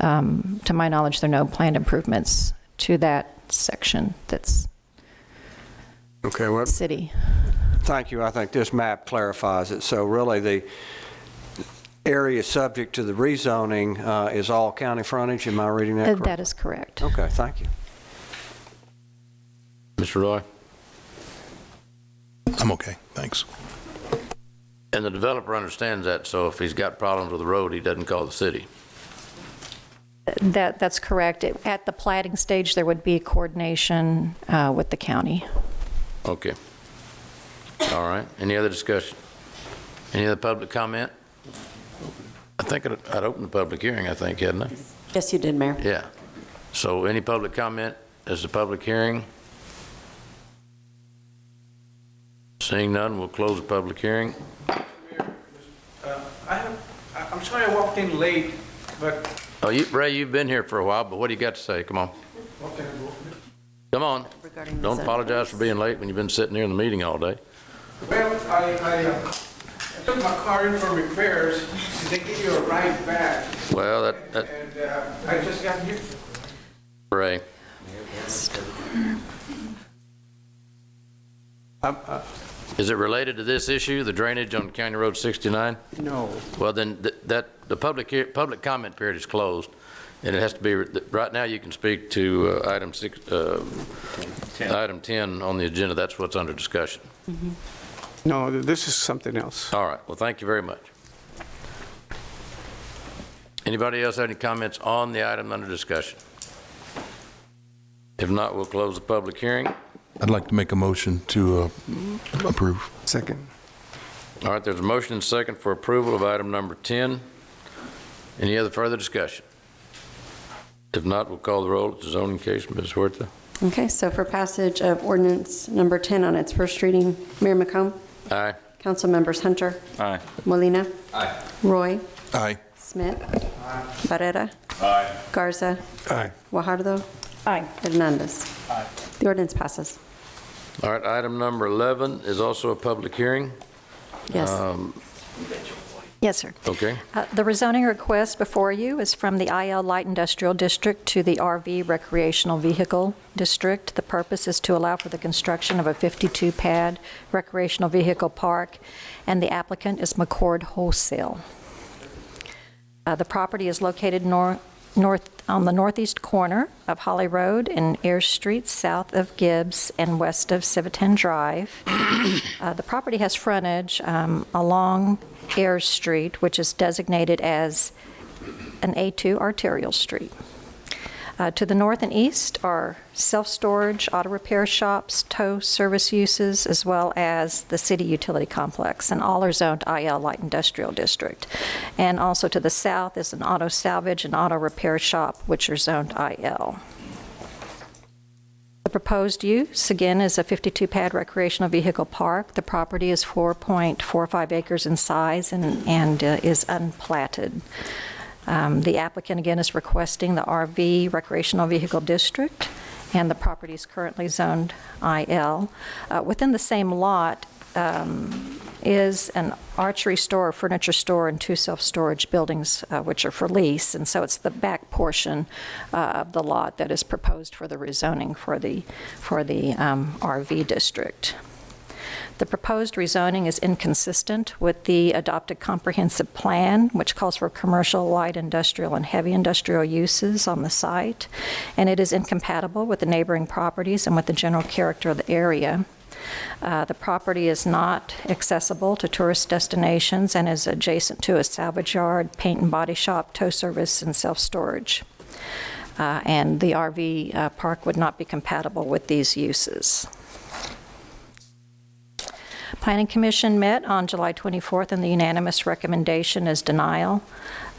to my knowledge, there are no planned improvements to that section that's city. Thank you. I think this map clarifies it. So really, the area subject to the rezoning is all county frontage. Am I reading that correctly? That is correct. Okay, thank you. Mr. Roy? I'm okay, thanks. And the developer understands that, so if he's got problems with the road, he doesn't call the city. That's correct. At the platting stage, there would be coordination with the county. Okay. All right. Any other discussion? Any other public comment? I think I'd open the public hearing, I think, hadn't I? Yes, you did, Mayor. Yeah. So any public comment as the public hearing? Seeing none, we'll close the public hearing. I'm sorry I walked in late, but... Oh, Ray, you've been here for a while, but what do you got to say? Come on. Come on. Don't apologize for being late when you've been sitting here in the meeting all day. Well, I took my car in for repairs, and they give you a ride back. Well, And I just got here. Ray. Is it related to this issue, the drainage on County Road 69? No. Well, then the public comment period is closed, and it has to be, right now you can speak to item 10 on the agenda. That's what's under discussion. No, this is something else. All right. Well, thank you very much. Anybody else have any comments on the item under discussion? If not, we'll close the public hearing. I'd like to make a motion to approve. Second. All right, there's a motion and second for approval of item number 10. Any other further discussion? If not, we'll call the roll. It's a zoning case. Ms. Huerta? Okay, so for passage of ordinance number 10 on its first reading, Mayor McComb? Aye. Council members Hunter? Aye. Molina? Aye. Roy? Aye. Smith? Barrera? Aye. Garza? Aye. Guajardo? Aye. Hernandez? Aye. The ordinance passes. All right, item number 11 is also a public hearing. Yes. Yes, sir. Okay. The rezoning request before you is from the IL Light Industrial District to the RV Recreational Vehicle District. The purpose is to allow for the construction of a 52-pad recreational vehicle park, and the applicant is McCord Wholesale. The property is located north on the northeast corner of Holly Road and Ayers Street, south of Gibbs and west of Civitan Drive. The property has frontage along Ayers Street, which is designated as an A2 arterial street. To the north and east are self-storage, auto repair shops, tow service uses, as well as the city utility complex, and all are zoned IL Light Industrial District. And also to the south is an auto salvage and auto repair shop, which are zoned IL. The proposed use, again, is a 52-pad recreational vehicle park. The property is 4.45 acres in size and is unplatted. The applicant, again, is requesting the RV Recreational Vehicle District, and the property is currently zoned IL. Within the same lot is an archery store, furniture store, and 2 self-storage buildings, which are for lease, and so it's the back portion of the lot that is proposed for the rezoning for the RV district. The proposed rezoning is inconsistent with the adopted comprehensive plan, which calls for commercial, light industrial, and heavy industrial uses on the site, and it is incompatible with the neighboring properties and with the general character of the area. The property is not accessible to tourist destinations and is adjacent to a salvage yard, paint and body shop, tow service, and self-storage. And the RV park would not be compatible with these uses. Planning Commission met on July 24th, and the unanimous recommendation is denial.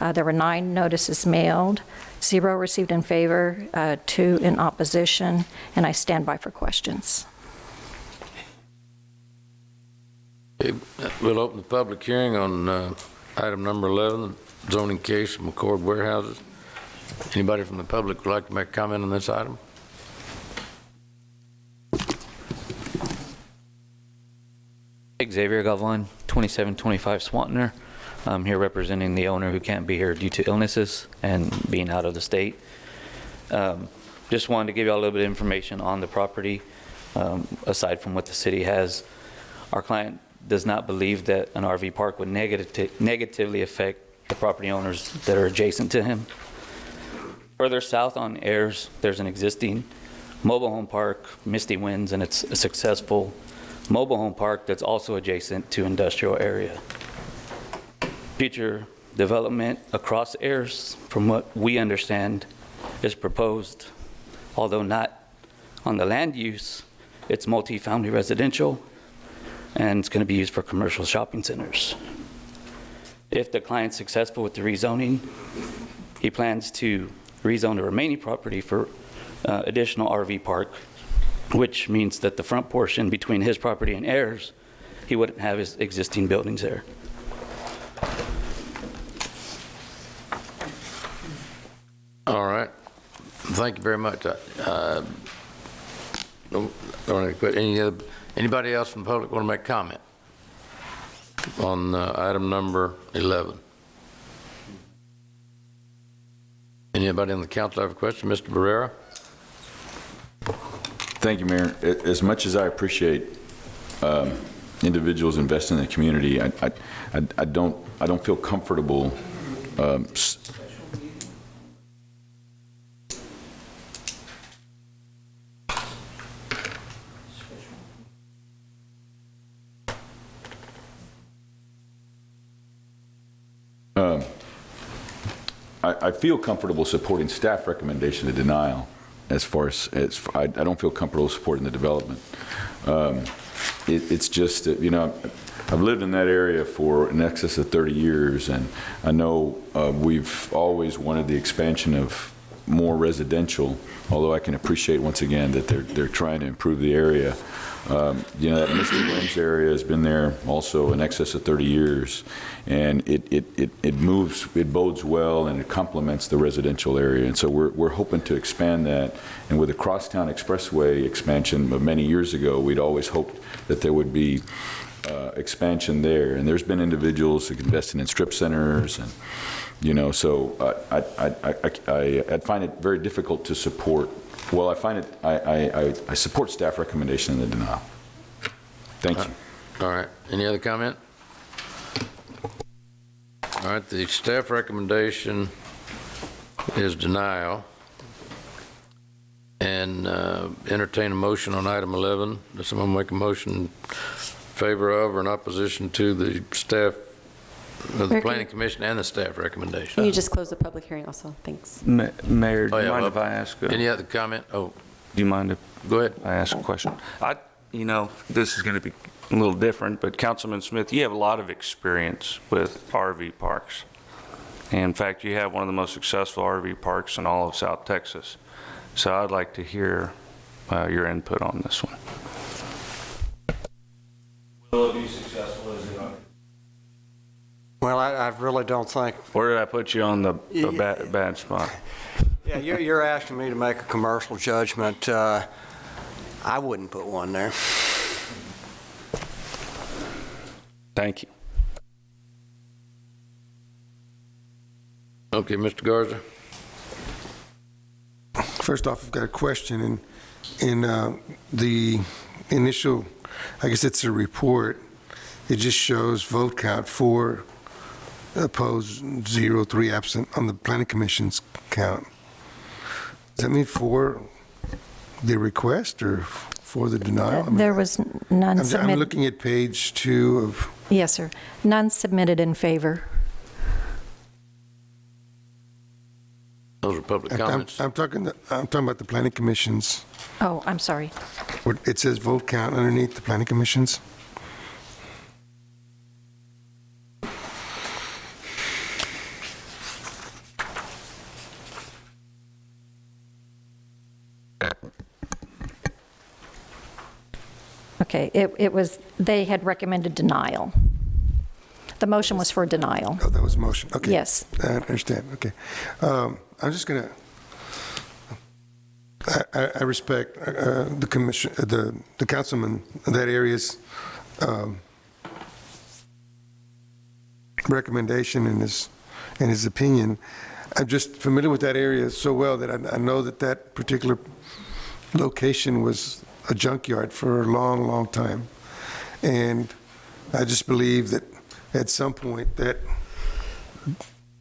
There were 9 notices mailed, 0 received in favor, 2 in opposition, and I stand by for questions. Okay, we'll open the public hearing on item number 11, the zoning case of McCord Warehouses. Anybody from the public would like to make a comment on this item? Xavier Gavlan, 2725 Swantner. I'm here representing the owner who can't be here due to illnesses and being out of the state. Just wanted to give you all a little bit of information on the property, aside from what the city has. Our client does not believe that an RV park would negatively affect the property owners that are adjacent to him. Further south on Ayers, there's an existing mobile home park, Misty Winds, and it's a successful mobile home park that's also adjacent to industrial area. Future development across Ayers, from what we understand, is proposed, although not on the land use. It's multifamily residential, and it's going to be used for commercial shopping centers. If the client's successful with the rezoning, he plans to rezone the remaining property for additional RV park, which means that the front portion between his property and Ayers, he wouldn't have his existing buildings there. All right. Thank you very much. Anybody else from the public want to make a comment on item number 11? Anybody in the council have a question? Mr. Barrera? Thank you, Mayor. As much as I appreciate individuals investing in the community, I don't feel comfortable I feel comfortable supporting staff recommendation of denial. As far as I don't feel comfortable supporting the development. It's just that, you know, I've lived in that area for in excess of 30 years, and I know we've always wanted the expansion of more residential, although I can appreciate once again that they're trying to improve the area. You know, that Misty Winds area has been there also in excess of 30 years, and it bodes well and it complements the residential area. And so we're hoping to expand that. And with the Crosstown Expressway expansion of many years ago, we'd always hoped that there would be expansion there. And there's been individuals who invested in strip centers and, you know, so I'd find it very difficult to support. Well, I support staff recommendation in the denial. Thank you. All right. Any other comment? All right. The staff recommendation is denial. And entertain a motion on item 11. Does someone make a motion in favor of or in opposition to the staff, the Planning Commission and the staff recommendation? Can you just close the public hearing also? Thanks. Mayor, do Oh, you yeah, mind well, if I ask? Any other comment? Oh, Do you mind if go ahead. I ask a question? You know, this is going to be a little different, but Councilman Smith, you have a lot of experience with RV parks. In fact, you have one of the most successful RV parks in all of South Texas. So I'd like to hear your input on this one. Will it be successful as it? Well, I really don't think. Where did I put you on the bad spot? Yeah, you're asking me to make a commercial judgment. I wouldn't put one there. Thank you. Okay, Mr. Garza. First off, I've got a question. In the initial, I guess it's a report, it just shows vote count 4 opposed, 0, 3 absent on the Planning Commission's count. Does that mean for the request or for the denial? I mean, There was none I'm submitted. looking at page 2 of, Yes, sir. None submitted in favor. Those are public comments. I'm talking about the Planning Commission's, Oh, I'm sorry. where it says vote count underneath the Planning Commission's. Okay, it was, they had recommended denial. The motion was for denial. Oh, that was motion, okay. Yes. I understand, okay. I'm just gonna, I respect the commission, the councilman, that area's recommendation and his opinion. I'm just familiar with that area so well that I know that that particular location was a junkyard for a long, long time. And I just believe that at some point that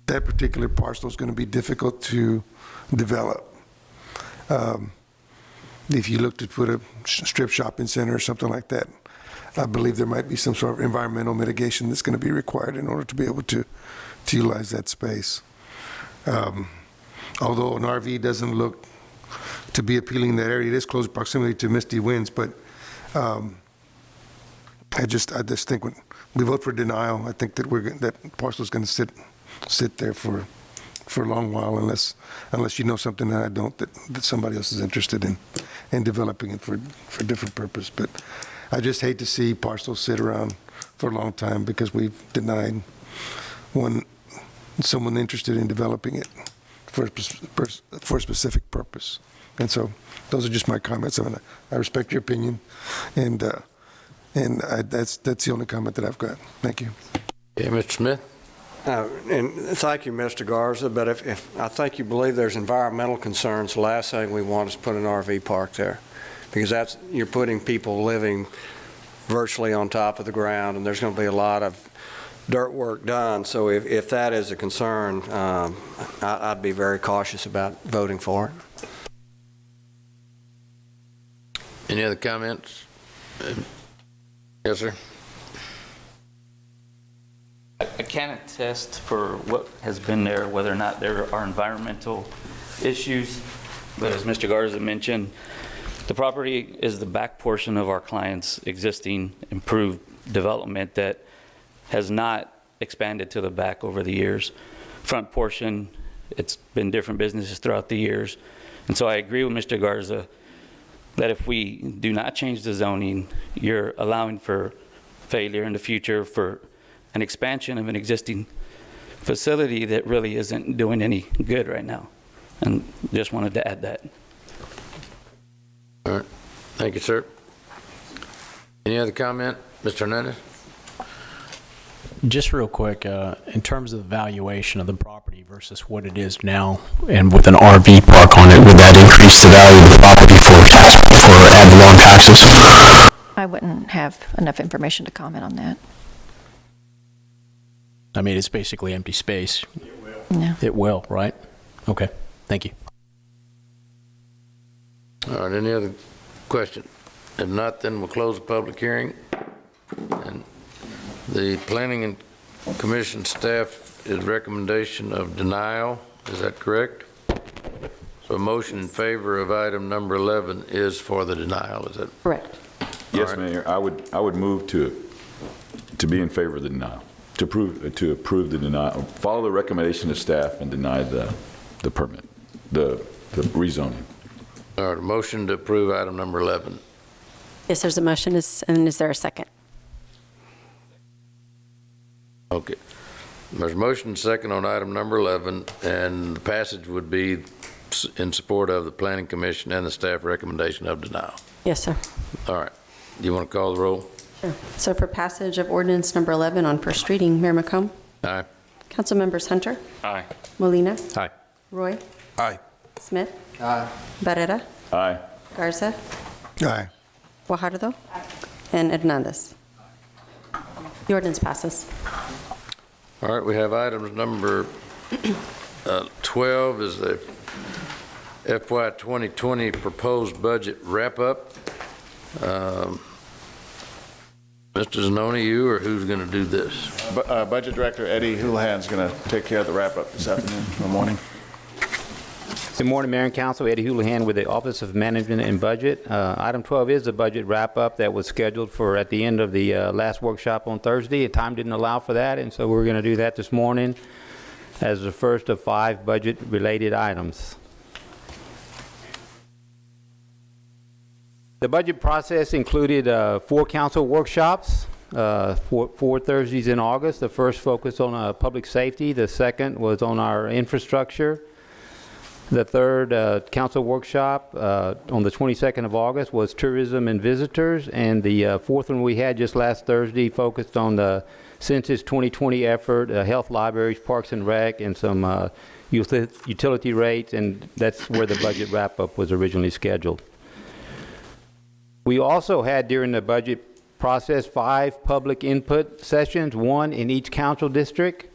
particular parcel is going to be difficult to develop. If you look to put a strip shopping center or something like that, I believe there might be some sort of environmental mitigation that's going to be required in order to be able to utilize that space. Although an RV doesn't look to be appealing in that area, it is close proximity to Misty Winds, but I just think when we vote for denial, I think that that parcel is going to sit there for a long while unless you know something that I don't, that somebody else is interested in developing it for a different purpose. But I just hate to see parcels sit around for a long time because we've denied someone interested in developing it for a specific purpose. And so those are just my comments. I respect your opinion, and that's the only comment that I've got. Thank you. Yeah, Mr. Smith? And thank you, Mr. Garza, but if I think you believe there's environmental concerns, the last thing we want is put an RV park there, because you're putting people living virtually on top of the ground, and there's going to be a lot of dirt work done. So if that is a concern, I'd be very cautious about voting for it. Any other comments? Yes, sir. I can't attest for what has been there, whether or not there are environmental issues, but as Mr. Garza mentioned, the property is the back portion of our client's existing improved development that has not expanded to the back over the years. Front portion, it's been different businesses throughout the years. And so I agree with Mr. Garza that if we do not change the zoning, you're allowing for failure in the future for an expansion of an existing facility that really isn't doing any good right now. And just wanted to add that. All right. Thank you, sir. Any other comment? Mr. Hernandez? Just real quick, in terms of the valuation of the property versus what it is now, and with an RV park on it, would that increase the value of the property for ad valorem taxes? I wouldn't have enough information to comment on that. I mean, it's basically empty space. No. It will, right? Okay, thank you. All right, any other question? If not, then we'll close the public hearing. And the Planning and Commission staff is recommendation of denial. Is that correct? So a motion in favor of item number 11 is for the denial. Is that Correct. Yes, Mayor, I would move to be in favor of the denial, to approve the denial, follow the recommendation of staff and deny the permit, the rezoning. All right, a motion to approve item number 11. Yes, there's a motion, and is there a second? Okay. There's a motion and second on item number 11, and the passage would be in support of the Planning Commission and the staff recommendation of denial. Yes, sir. All right. Do you want to call the roll? Sure. So for passage of ordinance number 11 on first reading, Mayor McComb? Aye. Council members Hunter? Aye. Molina? Aye. Roy? Aye. Smith? Aye. Barrera? Aye. Garza? Aye. Guajardo? And Hernandez. The ordinance passes. All right, we have items number 12 is the FY 2020 proposed budget wrap-up. Mr. Zanoni, you or who's going to do this? Budget Director Eddie Houlihan's going to take care of the wrap-up this afternoon or morning. Good morning, Mayor and Council. Eddie Houlihan with the Office of Management and Budget. Item 12 is the budget wrap-up that was scheduled for at the end of the last workshop on Thursday. Time didn't allow for that, and so we're going to do that this morning as the first of 5 budget-related items. The budget process included 4 council workshops, 4 Thursdays in August. The first focused on public safety. The second was on our infrastructure. The third council workshop on the 22nd of August was tourism and visitors, and the fourth one we had just last Thursday focused on the Census 2020 effort, health, libraries, parks and rec, and some utility rates, and that's where the budget wrap-up was originally scheduled. We also had during the budget process 5 public input sessions, 1 in each council district.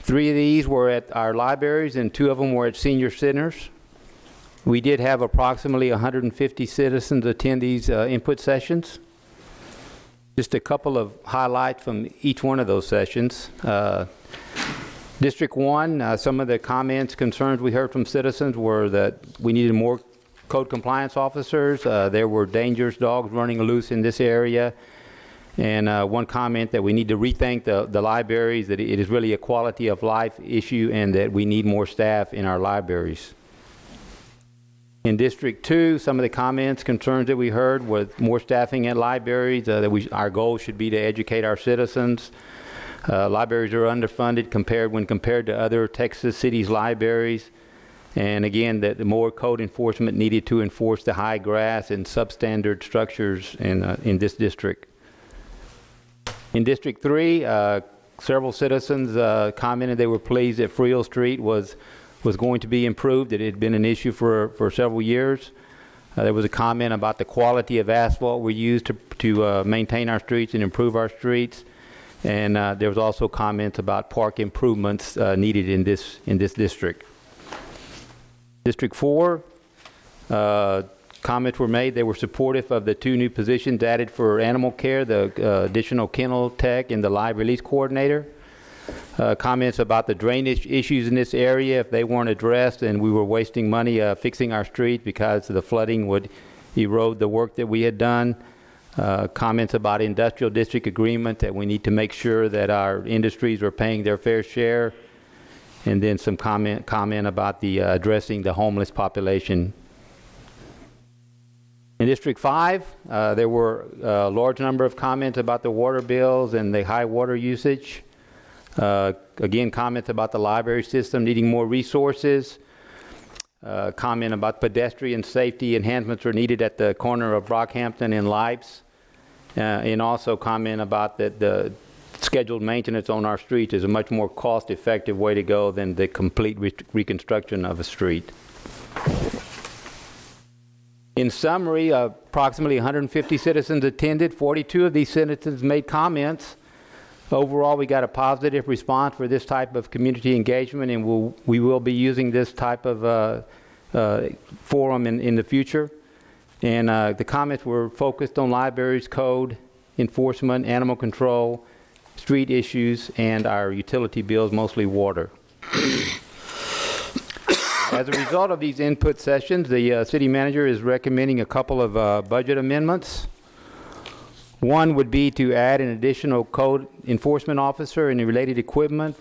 3 of these were at our libraries and 2 of them were at senior centers. We did have approximately 150 citizens attend these input sessions. Just a couple of highlights from each one of those sessions. District 1, some of the comments, concerns we heard from citizens were that we needed more code compliance officers. There were dangerous dogs running loose in this area. And one comment that we need to rethink the libraries, that it is really a quality of life issue and that we need more staff in our libraries. In District 2, some of the comments, concerns that we heard was more staffing at libraries, that our goal should be to educate our citizens. Libraries are underfunded when compared to other Texas cities' libraries. And again, that more code enforcement needed to enforce the high grass and substandard structures in this district. In District 3, several citizens commented they were pleased that Friel Street was going to be improved. It had been an issue for several years. There was a comment about the quality of asphalt we use to maintain our streets and improve our streets. And there was also comments about park improvements needed in this district. District 4, comments were made. They were supportive of the 2 new positions added for animal care, the additional kennel tech and the live release coordinator. Comments about the drainage issues in this area, if they weren't addressed, and we were wasting money fixing our street because the flooding would erode the work that we had done. Comments about industrial district agreement, that we need to make sure that our industries are paying their fair share. And then some comment about the addressing the homeless population. In District 5, there were a large number of comments about the water bills and the high water usage. Again, comments about the library system needing more resources. Comment about pedestrian safety enhancements are needed at the corner of Brockhampton and Lipes. And also comment about the scheduled maintenance on our streets is a much more cost-effective way to go than the complete reconstruction of a street. In summary, approximately 150 citizens attended. 42 of these citizens made comments. Overall, we got a positive response for this type of community engagement, and we will be using this type of forum in the future. And the comments were focused on libraries, code, enforcement, animal control, street issues, and our utility bills, mostly water. As a result of these input sessions, the city manager is recommending a couple of budget amendments. One would be to add an additional code enforcement officer and related equipment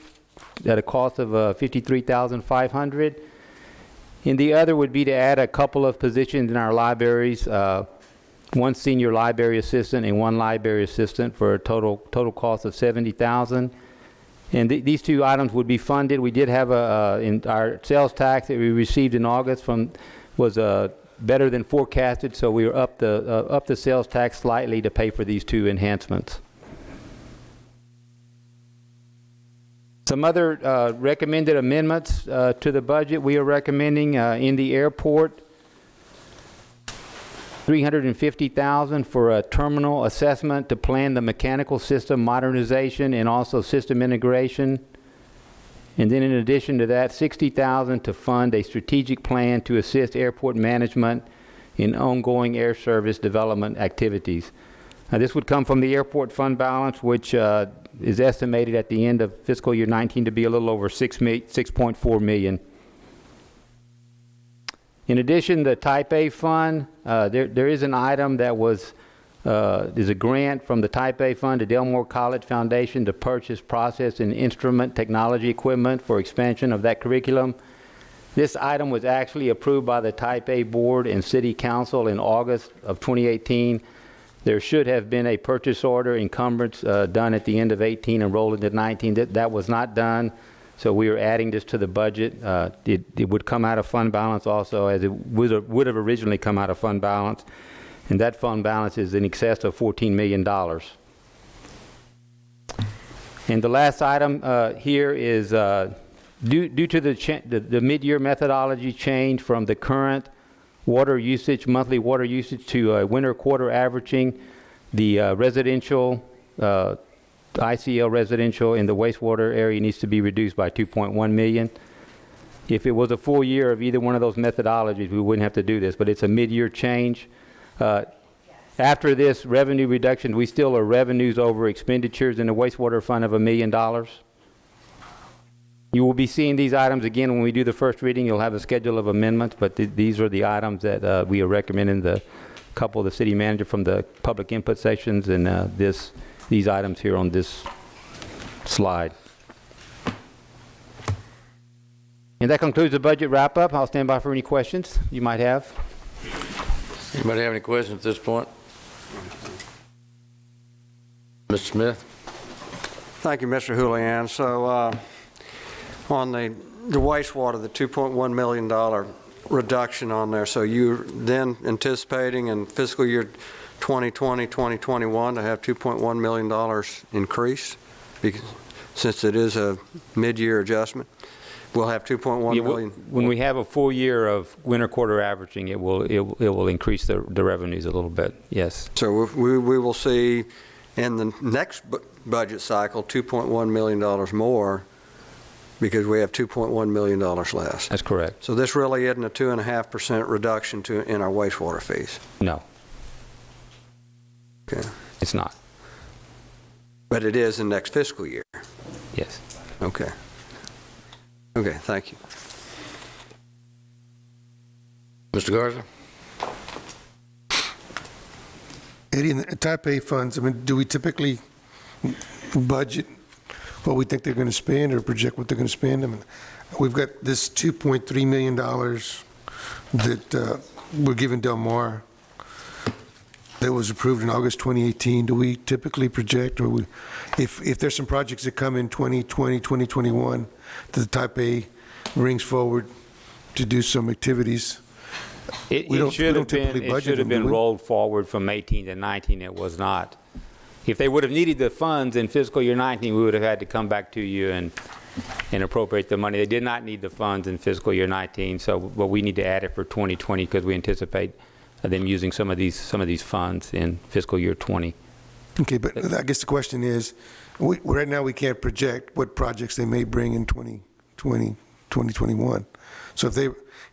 at a cost of $53,500. And the other would be to add a couple of positions in our libraries, one senior library assistant and one library assistant for a total cost of $70,000. And these two items would be funded. We did have in our sales tax that we received in August was better than forecasted, so we were up the sales tax slightly to pay for these two enhancements. Some other recommended amendments to the budget we are recommending in the airport. $350,000 for a terminal assessment to plan the mechanical system modernization and also system integration. And then in addition to that, $60,000 to fund a strategic plan to assist airport management in ongoing air service development activities. Now, this would come from the airport fund balance, which is estimated at the end of fiscal year 19 to be a little over $6.4 million. In addition, the Type A fund, there is an item that is a grant from the Type A fund to Delmore College Foundation to purchase process and instrument technology equipment for expansion of that curriculum. This item was actually approved by the Type A board and city council in August of 2018. There should have been a purchase order encumbrance done at the end of 18 and rolled into 19. That was not done. So we are adding this to the budget. It would come out of fund balance also, as it would have originally come out of fund balance. And that fund balance is in excess of $14 million. And the last item here is due to the mid-year methodology change from the current water usage, monthly water usage, to winter quarter averaging, the residential ICL residential in the wastewater area needs to be reduced by $2.1 million. If it was a full year of either one of those methodologies, we wouldn't have to do this, but it's a mid-year change. After this revenue reduction, we still are revenues over expenditures in the wastewater fund of $1 million. You will be seeing these items again when we do the first reading. You'll have a schedule of amendments, but these are the items that we are recommending the couple of the city manager from the public input sections and these items here on this slide. And that concludes the budget wrap-up. I'll stand by for any questions you might have. Anybody have any questions at this point? Mr. Smith? Thank you, Mr. Julian. So on the wastewater, the $2.1 million reduction on there, so you're then anticipating in fiscal year 2020, 2021 to have $2.1 million increase, because since it is a mid-year adjustment. We'll have $2.1 million. When we have a full year of winter quarter averaging, it will increase the revenues a little bit, yes. So we will see in the next budget cycle $2.1 million more, because we have $2.1 million less. That's correct. So this really isn't a 2.5% reduction in our wastewater fees? No. Okay. It's not. But it is in next fiscal year? Yes. Okay. Okay, thank you. Mr. Garza? Eddie, in the Type A funds, I mean, do we typically budget what we think they're going to spend or project what they're going to spend? I mean, we've got this $2.3 million that we're giving Del Mar that was approved in August 2018. Do we typically project, or if there's some projects that come in 2020, 2021, that the Type A brings forward to do some activities? It should have been rolled forward from 18 to 19. It was not. if they would have needed the funds in fiscal year 19, we would have had to come back to you and appropriate the money. They did not need the funds in fiscal year 19, but we need to add it for 2020 because we anticipate them using some of these funds in fiscal year 20. Okay, but I guess the question is, right now we can't project what projects they may bring in 2020, 2021. So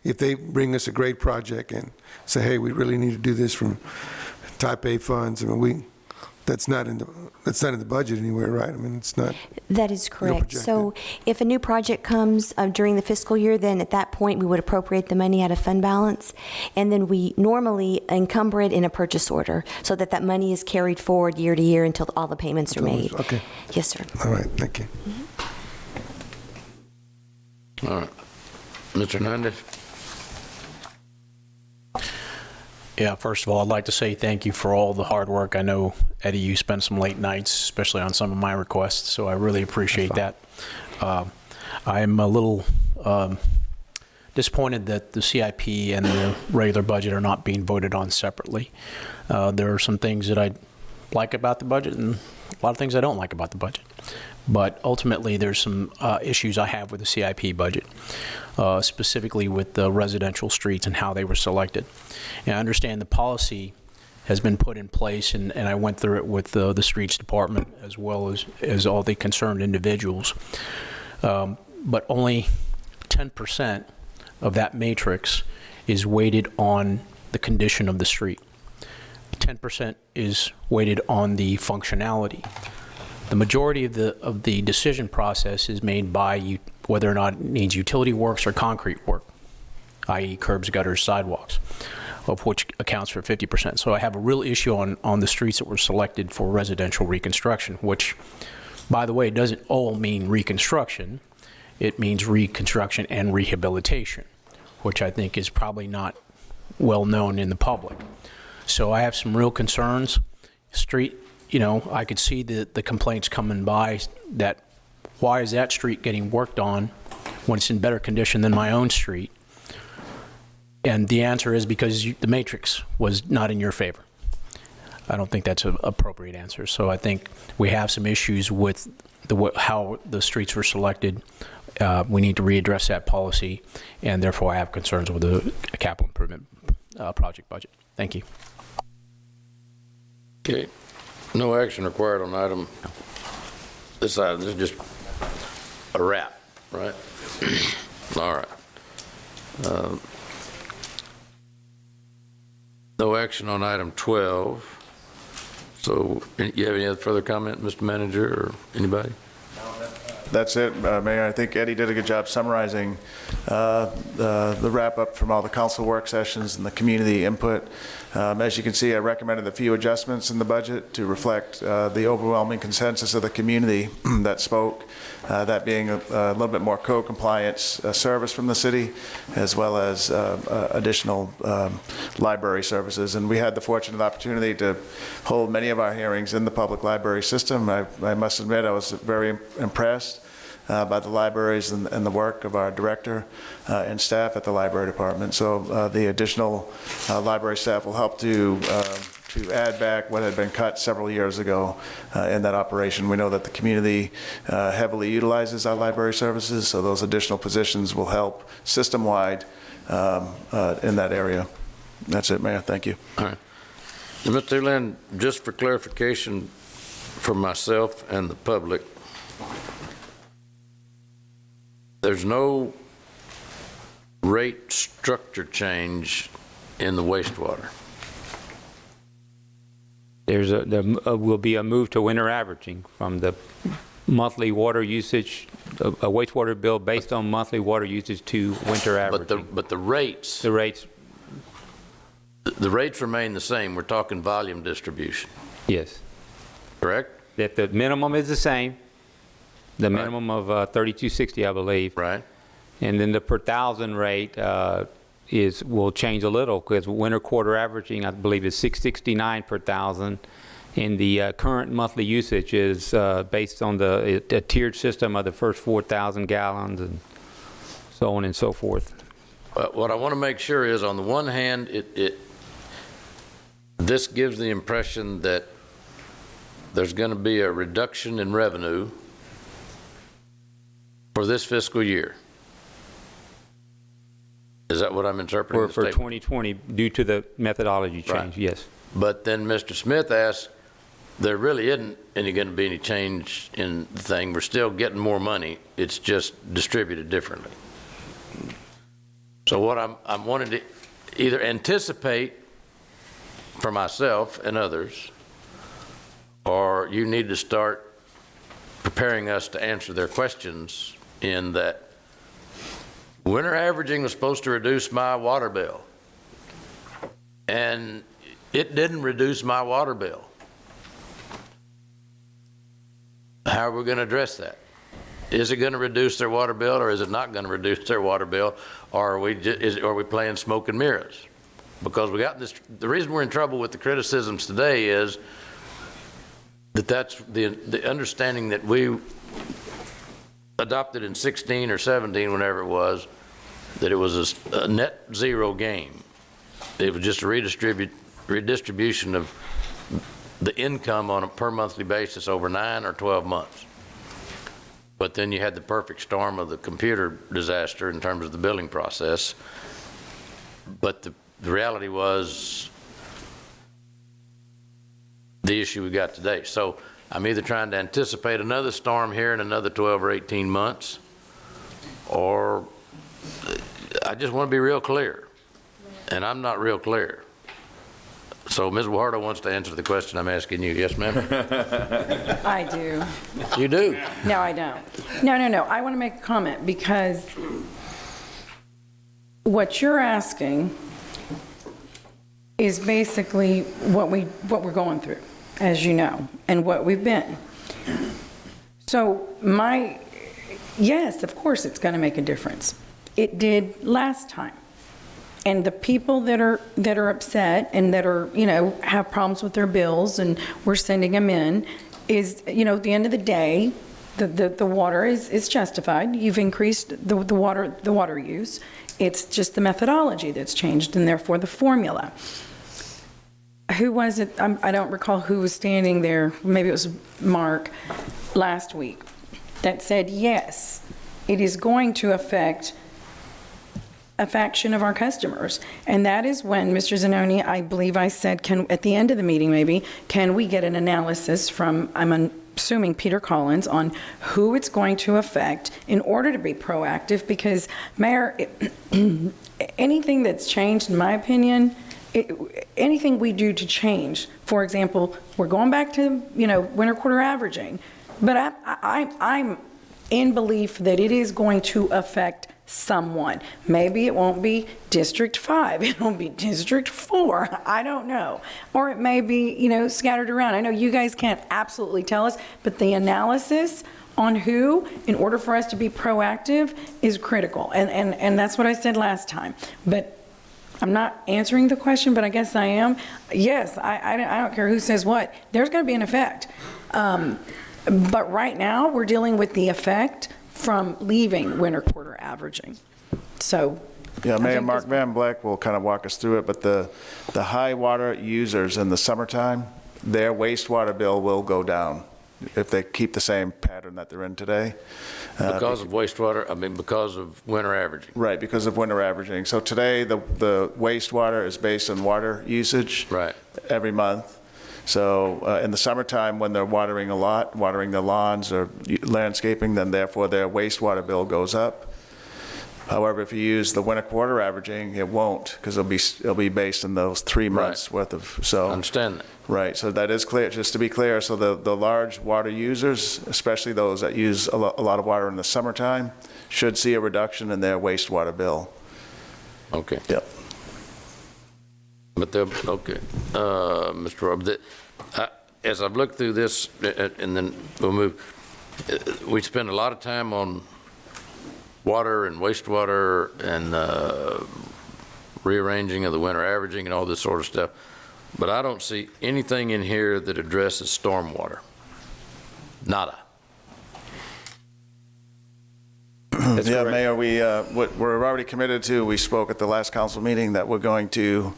if they bring us a great project and say, hey, we really need to do this from Type A funds, I mean, that's not in the budget anywhere, right? I mean, it's not. That is correct. So if a new project comes during the fiscal year, then at that point we would appropriate the money out of fund balance, and then we normally encumber it in a purchase order so that that money is carried forward year to year until all the payments are made. Okay. Yes, sir. All right, thank you. All right. Mr. Hernandez? Yeah, first of all, I'd like to say thank you for all the hard work. I know, Eddie, you spent some late nights, especially on some of my requests, so I really appreciate that. I'm a little disappointed that the CIP and the regular budget are not being voted on separately. There are some things that I like about the budget and a lot of things I don't like about the budget. But ultimately, there's some issues I have with the CIP budget, specifically with the residential streets and how they were selected. And I understand the policy has been put in place, and I went through it with the streets department as well as all the concerned individuals. But only 10% of that matrix is weighted on the condition of the street. 10% is weighted on the functionality. The majority of the decision process is made by whether or not it needs utility works or concrete work, i.e. curbs, gutters, sidewalks, of which accounts for 50%. So I have a real issue on the streets that were selected for residential reconstruction, which, by the way, doesn't all mean reconstruction. It means reconstruction and rehabilitation, which I think is probably not well known in the public. So I have some real concerns. I could see the complaints coming by that why is that street getting worked on when it's in better condition than my own street? And the answer is because the matrix was not in your favor. I don't think that's an appropriate answer. So I think we have some issues with how the streets were selected. We need to readdress that policy, and therefore I have concerns with the capital improvement project budget. Thank you. Okay. No action required on item. This item, this is just a wrap, right? All right. No action on item 12. So, you have any other further comment, Mr. Manager, or anybody? That's it, Mayor. I think Eddie did a good job summarizing the wrap-up from all the council work sessions and the community input. As you can see, I recommended a few adjustments in the budget to reflect the overwhelming consensus of the community that spoke, that being a little bit more code compliance service from the city, as well as additional library services. And we had the fortunate opportunity to hold many of our hearings in the public library system. I must admit I was very impressed by the libraries and the work of our director and staff at the library department. So the additional library staff will help to add back what had been cut several years ago in that operation. We know that the community heavily utilizes our library services, so those additional positions will help system-wide in that area. That's it, Mayor. Thank you. All right. And Mr. Lynn, just for clarification for myself and the public, there's no rate structure change in the wastewater. There will be a move to winter averaging from the monthly water usage, a wastewater bill based on monthly water usage to winter averaging. But the rates. The rates. The rates remain the same. We're talking volume distribution. Yes. Correct? That the minimum is the same. The minimum of 3260, I believe. Right. And then the per thousand rate will change a little because winter quarter averaging, I believe, is 669 per thousand. And the current monthly usage is based on the tiered system of the first 4,000 gallons and so on and so forth. What I want to make sure is, on the one hand, this gives the impression that there's going to be a reduction in revenue for this fiscal year. Is that what I'm interpreting? For 2020, due to the methodology change, yes. But then Mr. Smith asked, there really isn't going to be any change in the thing. We're still getting more money. It's just distributed differently. So what I'm wanting to either anticipate for myself and others, or you need to start preparing us to answer their questions in that winter averaging was supposed to reduce my water bill, and it didn't reduce my water bill. How are we going to address that? Is it going to reduce their water bill, or is it not going to reduce their water bill, or are we playing smoke and mirrors? Because we got this. The reason we're in trouble with the criticisms today is that that's the understanding that we adopted in 16 or 17, whenever it was, that it was a net zero game. It was just a redistribution of the income on a per monthly basis over 9 or 12 months. But then you had the perfect storm of the computer disaster in terms of the billing process. But the reality was the issue we got today. So I'm either trying to anticipate another storm here in another 12 or 18 months, or I just want to be real clear, and I'm not real clear. So Ms. Guajardo wants to answer the question I'm asking you. Yes, ma'am? I do. You do? No, I don't. No. I want to make a comment because what you're asking is basically what we're going through, as you know, and what we've been. So yes, of course it's going to make a difference. It did last time. And the people that are upset and that are, have problems with their bills and we're sending them in is, at the end of the day, the water is justified. You've increased the water use. It's just the methodology that's changed and therefore the formula. Who was it? I don't recall who was standing there. Maybe it was Mark last week that said, yes, it is going to affect a faction of our customers. And that is when, Mr. Zanoni, I believe I said, at the end of the meeting maybe, can we get an analysis from, I'm assuming Peter Collins, on who it's going to affect in order to be proactive? Because, Mayor, anything that's changed, in my opinion, anything we do to change, for example, we're going back to, winter quarter averaging, but I'm in belief that it is going to affect someone. Maybe it won't be District 5, it won't be District 4, I don't know. Or it may be, scattered around. I know you guys can't absolutely tell us, but the analysis on who, in order for us to be proactive, is critical. And that's what I said last time. But I'm not answering the question, but I guess I am. Yes, I don't care who says what. There's going to be an effect. But right now, we're dealing with the effect from leaving winter quarter averaging. So. Yeah, Mayor Mark Van Black will kind of walk us through it, but the high water users in the summertime, their wastewater bill will go down if they keep the same pattern that they're in today. Because of wastewater, because of winter averaging. Right, because of winter averaging. So today, the wastewater is based on water usage. Right. Every month. So in the summertime, when they're watering a lot, watering their lawns or landscaping, then therefore their wastewater bill goes up. However, if you use the winter quarter averaging, it won't, because it'll be based on those 3 months worth of. So I understand that. Right. So that is clear. Just to be clear, so the large water users, especially those that use a lot of water in the summertime, should see a reduction in their wastewater bill. Okay. Yep. But okay, Mr. Rob, as I've looked through this, and then we'll move, we spend a lot of time on water and wastewater and rearranging of the winter averaging and all this sort of stuff, but I don't see anything in here that addresses stormwater. Nada. Yeah, Mayor, what we're already committed to, we spoke at the last council meeting that we're going to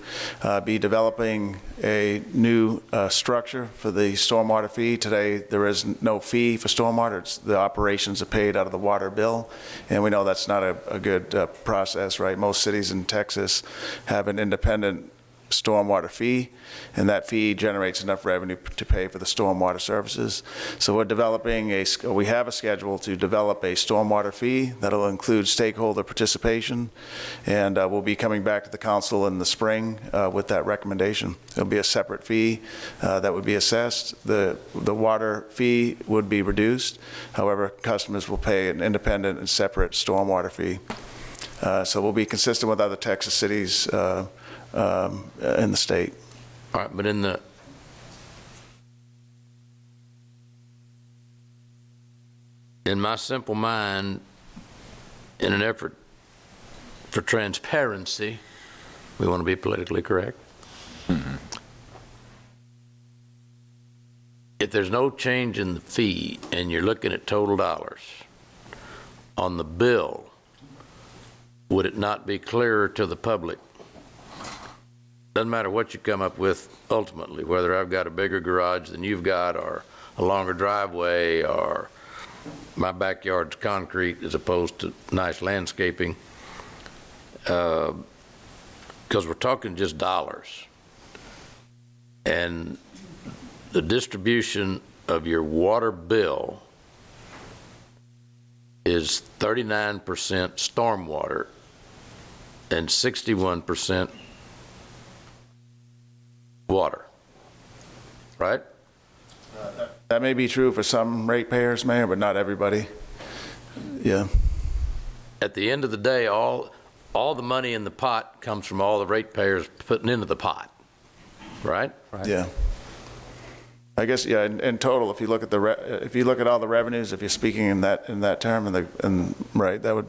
be developing a new structure for the stormwater fee. Today, there is no fee for stormwater. The operations are paid out of the water bill, and we know that's not a good process, right? Most cities in Texas have an independent stormwater fee, and that fee generates enough revenue to pay for the stormwater services. So we're developing we have a schedule to develop a stormwater fee that'll include stakeholder participation, and we'll be coming back to the council in the spring with that recommendation. It'll be a separate fee that would be assessed. The water fee would be reduced. However, customers will pay an independent and separate stormwater fee. So we'll be consistent with other Texas cities in the state. All right, but in my simple mind, in an effort for transparency, we want to be politically correct. If there's no change in the fee and you're looking at total dollars on the bill, would it not be clearer to the public? Doesn't matter what you come up with ultimately, whether I've got a bigger garage than you've got, or a longer driveway, or my backyard's concrete as opposed to nice landscaping, because we're talking just dollars. And the distribution of your water bill is 39% stormwater and 61% water, right? That may be true for some ratepayers, Mayor, but not everybody. Yeah. At the end of the day, all the money in the pot comes from all the ratepayers putting into the pot, right? Yeah. I guess, yeah, in total, if you look at if you look at all the revenues, if you're speaking in that term, and right, that would.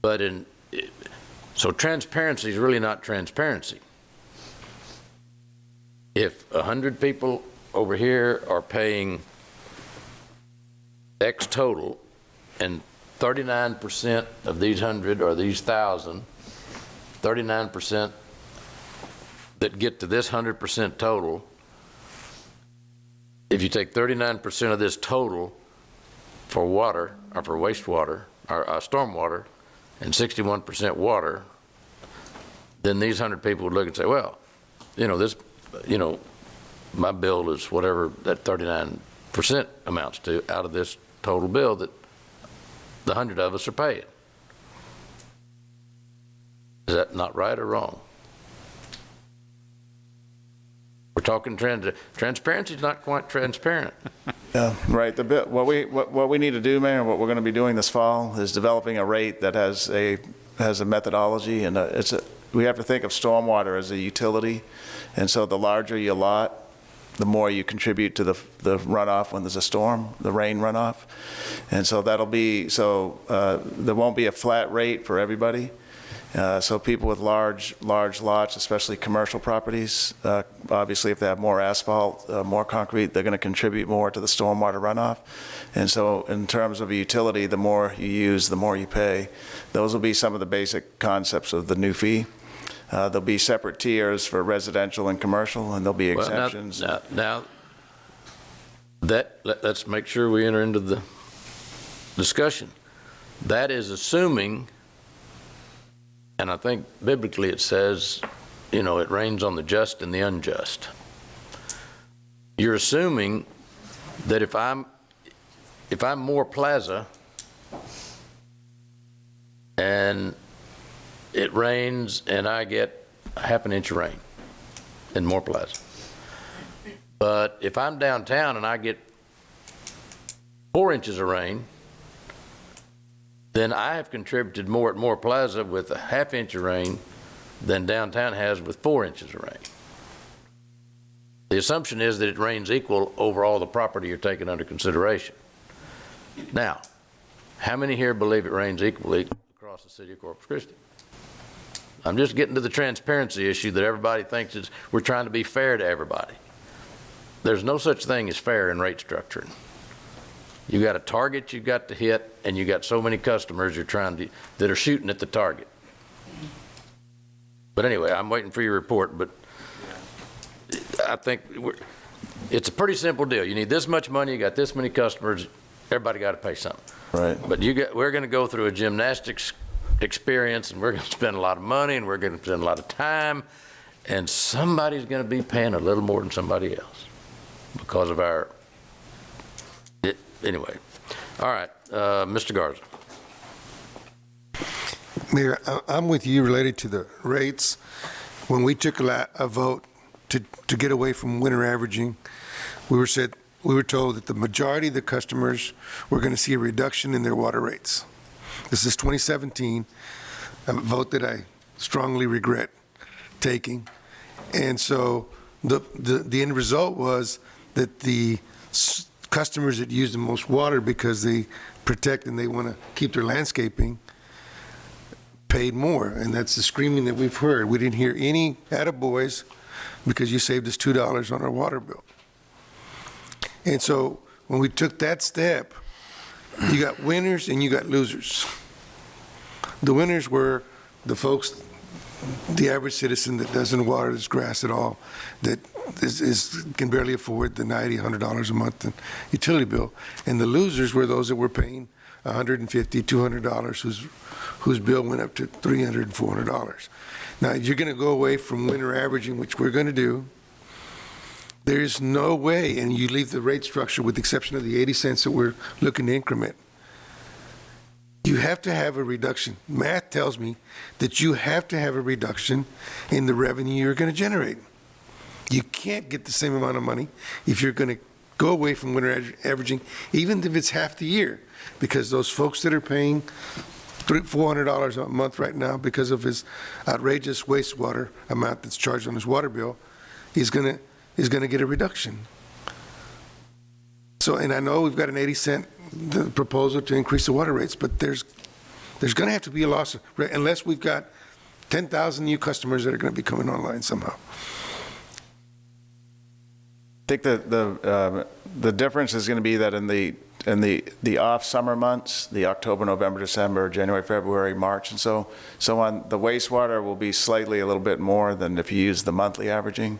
But so transparency is really not transparency. If 100 people over here are paying X total, and 39% of these 100 or these 1,000, 39% that get to this 100% total, if you take 39% of this total for water, or for wastewater, or stormwater, and 61% water, then these 100 people would look and say, well, my bill is whatever that 39% amounts to out of this total bill that the 100 of us are paying. Is that not right or wrong? We're talking transparency is not quite transparent. Yeah, right. The bill, what we need to do, Mayor, what we're going to be doing this fall is developing a rate that has a methodology, and we have to think of stormwater as a utility, and so the larger your lot, the more you contribute to the runoff when there's a storm, the rain runoff, and so that'll be there won't be a flat rate for everybody. So people with large lots, especially commercial properties, obviously if they have more asphalt, more concrete, they're going to contribute more to the stormwater runoff. And so in terms of a utility, the more you use, the more you pay. Those will be some of the basic concepts of the new fee. There'll be separate tiers for residential and commercial, and there'll be exceptions. Well, now let's make sure we enter into the discussion. That is assuming, and I think biblically it says, it rains on the just and the unjust. You're assuming that if I'm Moore Plaza and it rains and I get a half an inch of rain in Moore Plaza, but if I'm downtown and I get 4 inches of rain, then I have contributed more at Moore Plaza with a half inch of rain than downtown has with 4 inches of rain. The assumption is that it rains equal over all the property you're taking under consideration. Now, how many here believe it rains equally across the city of Corpus Christi? I'm just getting to the transparency issue that everybody thinks we're trying to be fair to everybody. There's no such thing as fair in rate structuring. You got a target you've got to hit, and you got so many customers that are shooting at the target. But anyway, I'm waiting for your report, but I think it's a pretty simple deal. You need this much money, you got this many customers, everybody got to pay something. Right. But we're going to go through a gymnastics experience, and we're going to spend a lot of money, and we're going to spend a lot of time, and somebody's going to be paying a little more than somebody else because of anyway. All right, Mr. Garza. Mayor, I'm with you related to the rates. When we took a vote to get away from winter averaging, we were told that the majority of the customers were going to see a reduction in their water rates. This is 2017, a vote that I strongly regret taking. And so the end result was that the customers that use the most water because they protect and they want to keep their landscaping paid more, and that's the screaming that we've heard. We didn't hear any attaboys because you saved us $2 on our water bill. And so when we took that step, you got winners and you got losers. The winners were the folks, the average citizen that doesn't water this grass at all, that can barely afford the $90, $100 a month in utility bill. And the losers were those that were paying $150, $200, whose bill went up to $300 and $400. Now, you're going to go away from winter averaging, which we're going to do. There's no way, and you leave the rate structure with the exception of the 80 cents that we're looking to increment. You have to have a reduction. Math tells me that you have to have a reduction in the revenue you're going to generate. You can't get the same amount of money if you're going to go away from winter averaging, even if it's half the year, because those folks that are paying $400 a month right now because of his outrageous wastewater amount that's charged on his water bill is going to get a reduction. So, and I know we've got an 80-cent proposal to increase the water rates, but there's going to have to be a loss unless we've got 10,000 new customers that are going to be coming online somehow. I think that the difference is going to be that in the off summer months, the October, November, December, January, February, March, and so on, the wastewater will be slightly a little bit more than if you use the monthly averaging.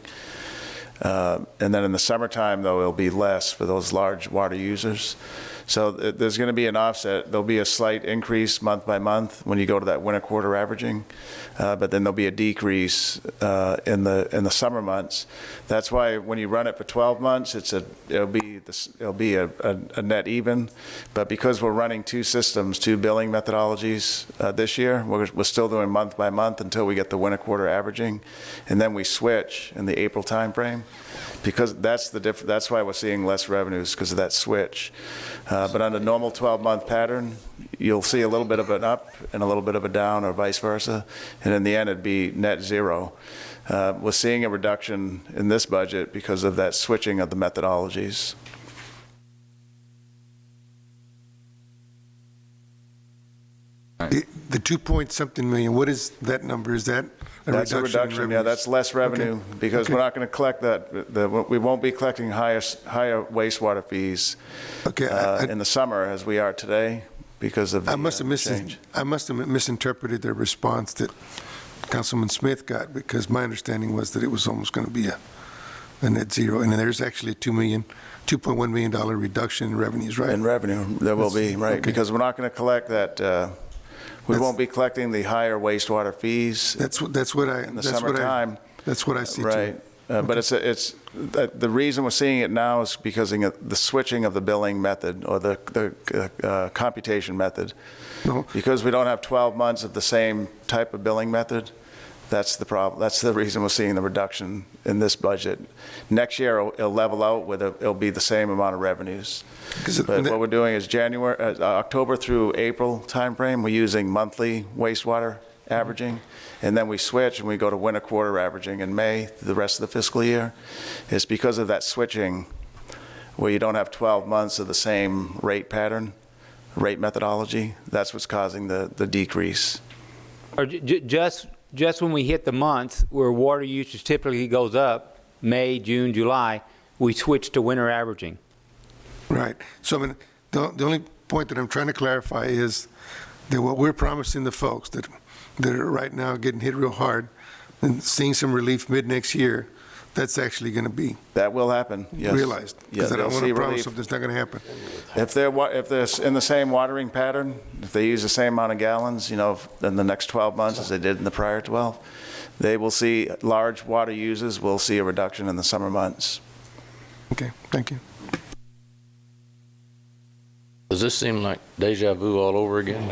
And then in the summertime, though, it'll be less for those large water users. So there's going to be an offset. There'll be a slight increase month by month when you go to that winter quarter averaging, but then there'll be a decrease in the summer months. That's why when you run it for 12 months, it'll be a net even. But because we're running two systems, two billing methodologies this year, we're still doing month by month until we get the winter quarter averaging, and then we switch in the April timeframe. Because that's why we're seeing less revenues, because of that switch. But on a normal 12-month pattern, you'll see a little bit of an up and a little bit of a down, or vice versa, and in the end, it'd be net zero. We're seeing a reduction in this budget because of that switching of the methodologies. The 2-point-something million, what is that number? Is that That's a reduction, yeah, that's less revenue, because we're not going to collect that, we won't be collecting higher wastewater fees in the summer as we are today because of the change. I must have misinterpreted the response that Councilman Smith got, because my understanding was that it was almost going to be a net zero, and then there's actually a $2.1 million reduction in revenues, right? In revenue, there will be, right, because we're not going to collect that. We won't be collecting the higher wastewater fees. That's what I in the summertime. That's what I see right. too. But it's the reason we're seeing it now is because of the switching of the billing method, or the computation method. No. Because we don't have 12 months of the same type of billing method. That's the problem. That's the reason we're seeing the reduction in this budget. Next year, it'll level out with it'll be the same amount of revenues. But what we're doing is October through April timeframe, we're using monthly wastewater averaging, and then we switch and we go to winter quarter averaging in May through the rest of the fiscal year. It's because of that switching where you don't have 12 months of the same rate pattern, rate methodology. That's what's causing the decrease. Or just when we hit the month where water usage typically goes up, May, June, July, we switch to winter averaging. Right. So I mean, The only point that I'm trying to clarify is that what we're promising the folks that are right now getting hit real hard and seeing some relief mid-next year, that's actually going to be That will happen, yes. realized. Because I they'll don't want see to promise relief. something that's not going to happen. If they're in the same watering pattern, if they use the same amount of gallons, in the next 12 months as they did in the prior 12, they will see large water users will see a reduction in the summer months. Okay, thank you. Does this seem like deja vu all over again?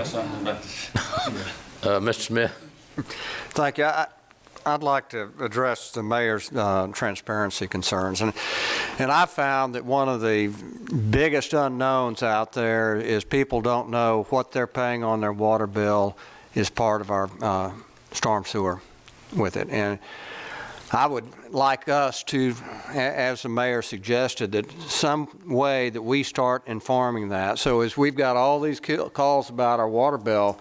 Mr. Smith? Thank you. I'd like to address the mayor's transparency concerns. And I found that one of the biggest unknowns out there is people don't know what they're paying on their water bill is part of our storm sewer with it. And I would like us to, as the mayor suggested, that some way that we start informing that. So as we've got all these calls about our water bill,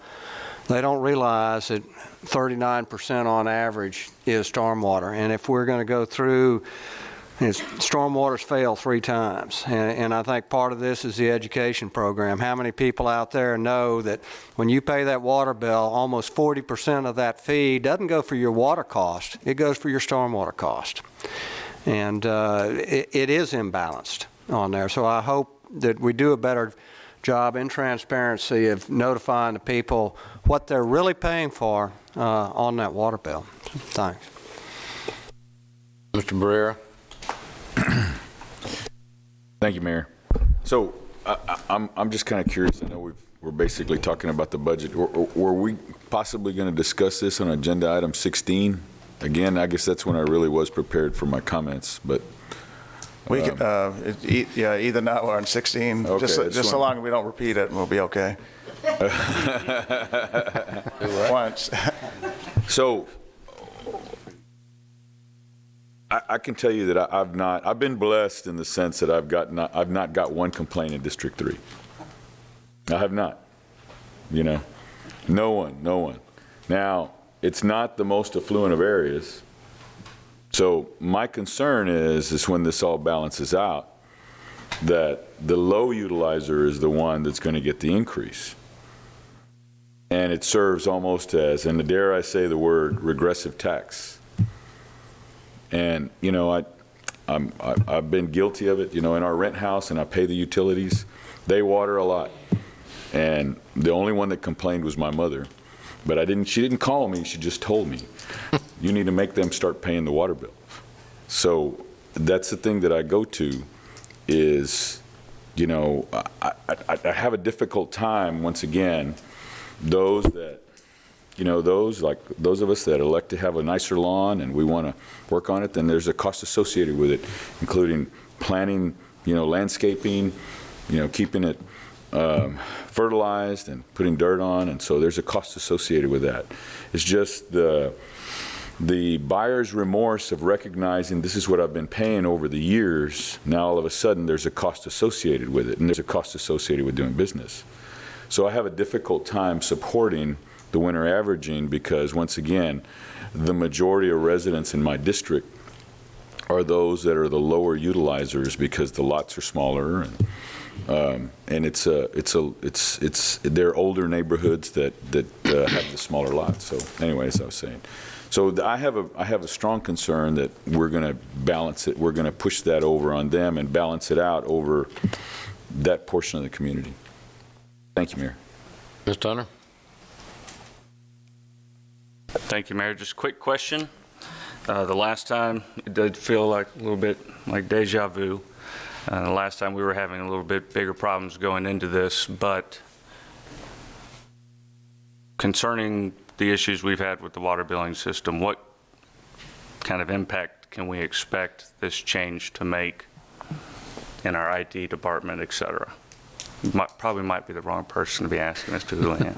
they don't realize that 39% on average is stormwater. And if we're going to go through, stormwater's failed 3 times. And I think part of this is the education program. How many people out there know that when you pay that water bill, almost 40% of that fee doesn't go for your water cost, it goes for your stormwater cost. And it is imbalanced on there. So I hope that we do a better job in transparency of notifying the people what they're really paying for on that water bill. Thanks. Mr. Barrera? Thank you, Mayor. So I'm just kind of curious. I know we're basically talking about the budget. Were we possibly going to discuss this on agenda item 16? Again, I guess that's when I really was prepared for my comments, but. We can, either now or on 16. Okay, just so long as we don't repeat it, we'll be okay. Once. So I can tell you that I've been blessed in the sense that I've not got one complaint in District 3. I have not. No one. Now, it's not the most affluent of areas. So my concern is when this all balances out, that the low utilizer is the one that's going to get the increase. And it serves almost as, and dare I say the word, regressive tax. And, I've been guilty of it, in our rent house, and I pay the utilities. They water a lot. And the only one that complained was my mother. But she didn't call me, she just told me, you need to make them start paying the water bill. So that's the thing that I go to is, I have a difficult time, once again, those of us that elect to have a nicer lawn and we want to work on it, then there's a cost associated with it, including planting, landscaping, keeping it fertilized and putting dirt on, and so there's a cost associated with that. It's just the buyer's remorse of recognizing this is what I've been paying over the years. Now all of a sudden there's a cost associated with it, and there's a cost associated with doing business. So I have a difficult time supporting the winter averaging because, once again, the majority of residents in my district are those that are the lower utilizers because the lots are smaller, and they're older neighborhoods that have the smaller lots. So anyway, as I was saying, so I have a strong concern that we're going to balance it. We're going to push that over on them and balance it out over that portion of the community. Thank you, Mayor. Ms. Turner? Thank you, Mayor. Just a quick question. The last time, it did feel like a little bit like deja vu. The last time we were having a little bit bigger problems going into this, but concerning the issues we've had with the water billing system, what kind of impact can we expect this change to make in our IT department, et cetera? Probably might be the wrong person to be asking, Mr. Houlihan.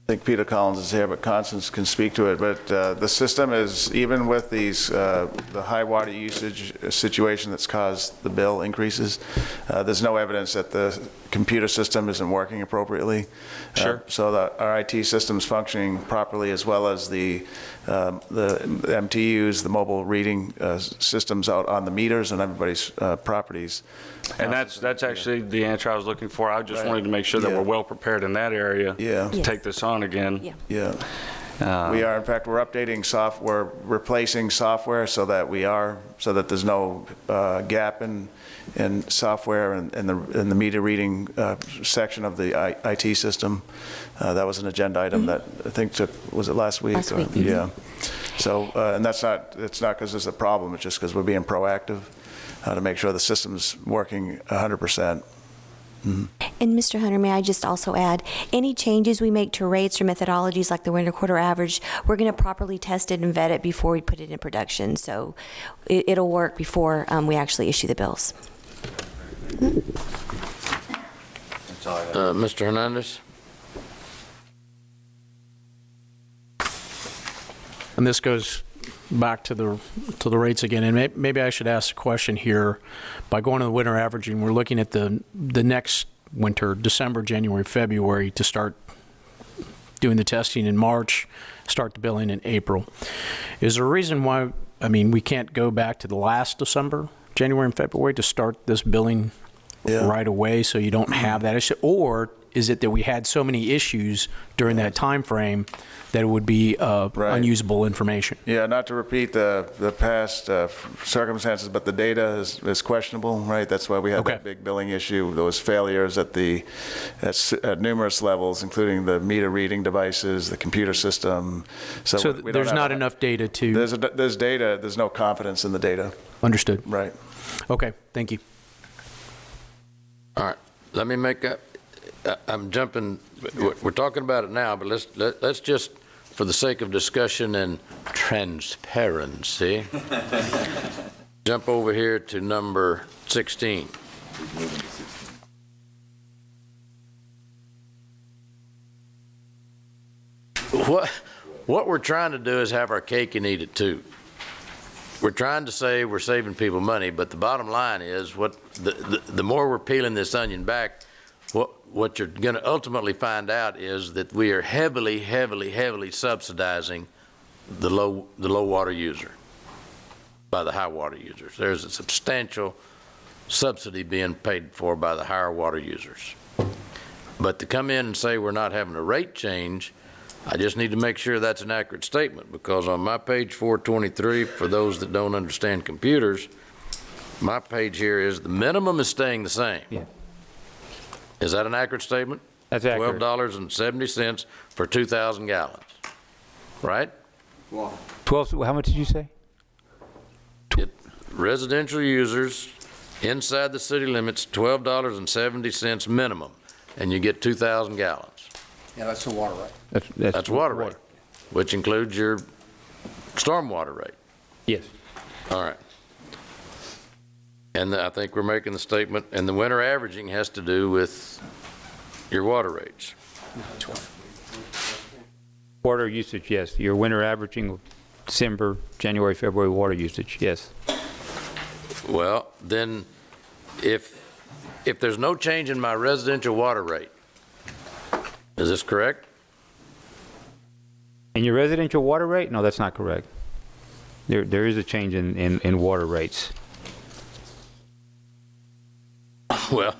I think Peter Collins is here, but Constance can speak to it. But the system is, even with these, the high water usage situation that's caused the bill increases, there's no evidence that the computer system isn't working appropriately. Sure. So that our IT system's functioning properly, as well as the MTUs, the mobile reading systems out on the meters and everybody's properties. And that's actually the answer I was looking for. I just wanted to make sure that Yeah. we're well prepared in that area Yeah. to take this on again. Yeah. We are, in fact, we're updating software, replacing software so that there's no gap in software and in the meter reading section of the IT system. That was an agenda item that I think was it last week? Last week. Yeah. So, and it's not because there's a problem, it's just because we're being proactive to make sure the system's working 100%. And Mr. Hunter, may I just also add, any changes we make to rates or methodologies like the winter quarter average, we're going to properly test it and vet it before we put it in production. So it'll work before we actually issue the bills. Mr. Hernandez? And this goes back to the rates again, and maybe I should ask a question here. By going to the winter averaging, we're looking at the next winter, December, January, February, to start doing the testing in March, start the billing in April. Is there a reason why, we can't go back to the last December, January and February to start this billing right away so you don't have that issue? Or is it that we had so many issues during that time frame that it would be unusable information? Yeah, not to repeat the past circumstances, but the data is questionable, right? That's why we had that big billing issue, those failures at numerous levels, including the meter reading devices, the computer system. So there's not enough data to... There's data, there's no confidence in the data. Understood. Right. Okay, thank you. All right, let me make a... I'm jumping, we're talking about it now, but let's just, for the sake of discussion and transparency, jump over here to number 16. What we're trying to do is have our cake and eat it too. We're trying to say we're saving people money, but the bottom line is the more we're peeling this onion back, what you're going to ultimately find out is that we are heavily subsidizing the low water user by the high water users. There's a substantial subsidy being paid for by the higher water users. But to come in and say we're not having a rate change, I just need to make sure that's an accurate statement, because on my page 423, for those that don't understand computers, my page here is the minimum is staying the same. Yeah. Is that an accurate statement? That's accurate. $12.70 for 2,000 gallons, right? 12, how much did you say? Residential users inside the city limits, $12.70 minimum, and you get 2,000 gallons. Yeah, that's the water rate. That's water rate, which includes your stormwater rate. Yes. All right. And I think we're making the statement, and the winter averaging has to do with your water rates. Water usage, yes. Your winter averaging December, January, February water usage, yes. Well, then, if there's no change in my residential water rate, is this correct? In your residential water rate? No, that's not correct. There is a change in water rates. Well,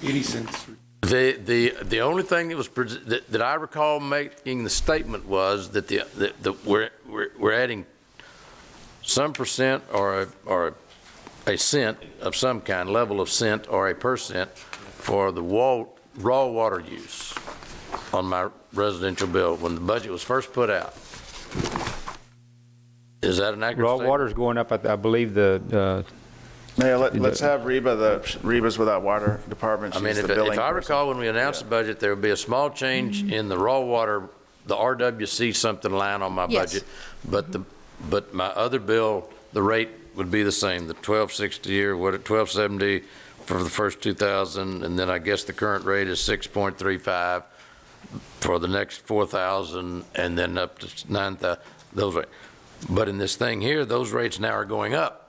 80 cents. The only thing that was that I recall making the statement was that we're adding some percent or a cent of some kind, level of cent or a percent for the raw water use on my residential bill when the budget was first put out. Is that an accurate Raw statement? water is going up, I believe the... Mayor, let's have Reba's Without Water Department. I mean, She's the billing if I person. recall, when we announced the budget, there would be a small change in the raw water, the RWC something line on my budget, but my other bill, the rate would be the same, the $12.60 or what, $12.70 for the first 2,000, and then I guess the current rate is 6.35 for the next 4,000, and then up to 9,000. Those rates. But in this thing here, those rates now are going up.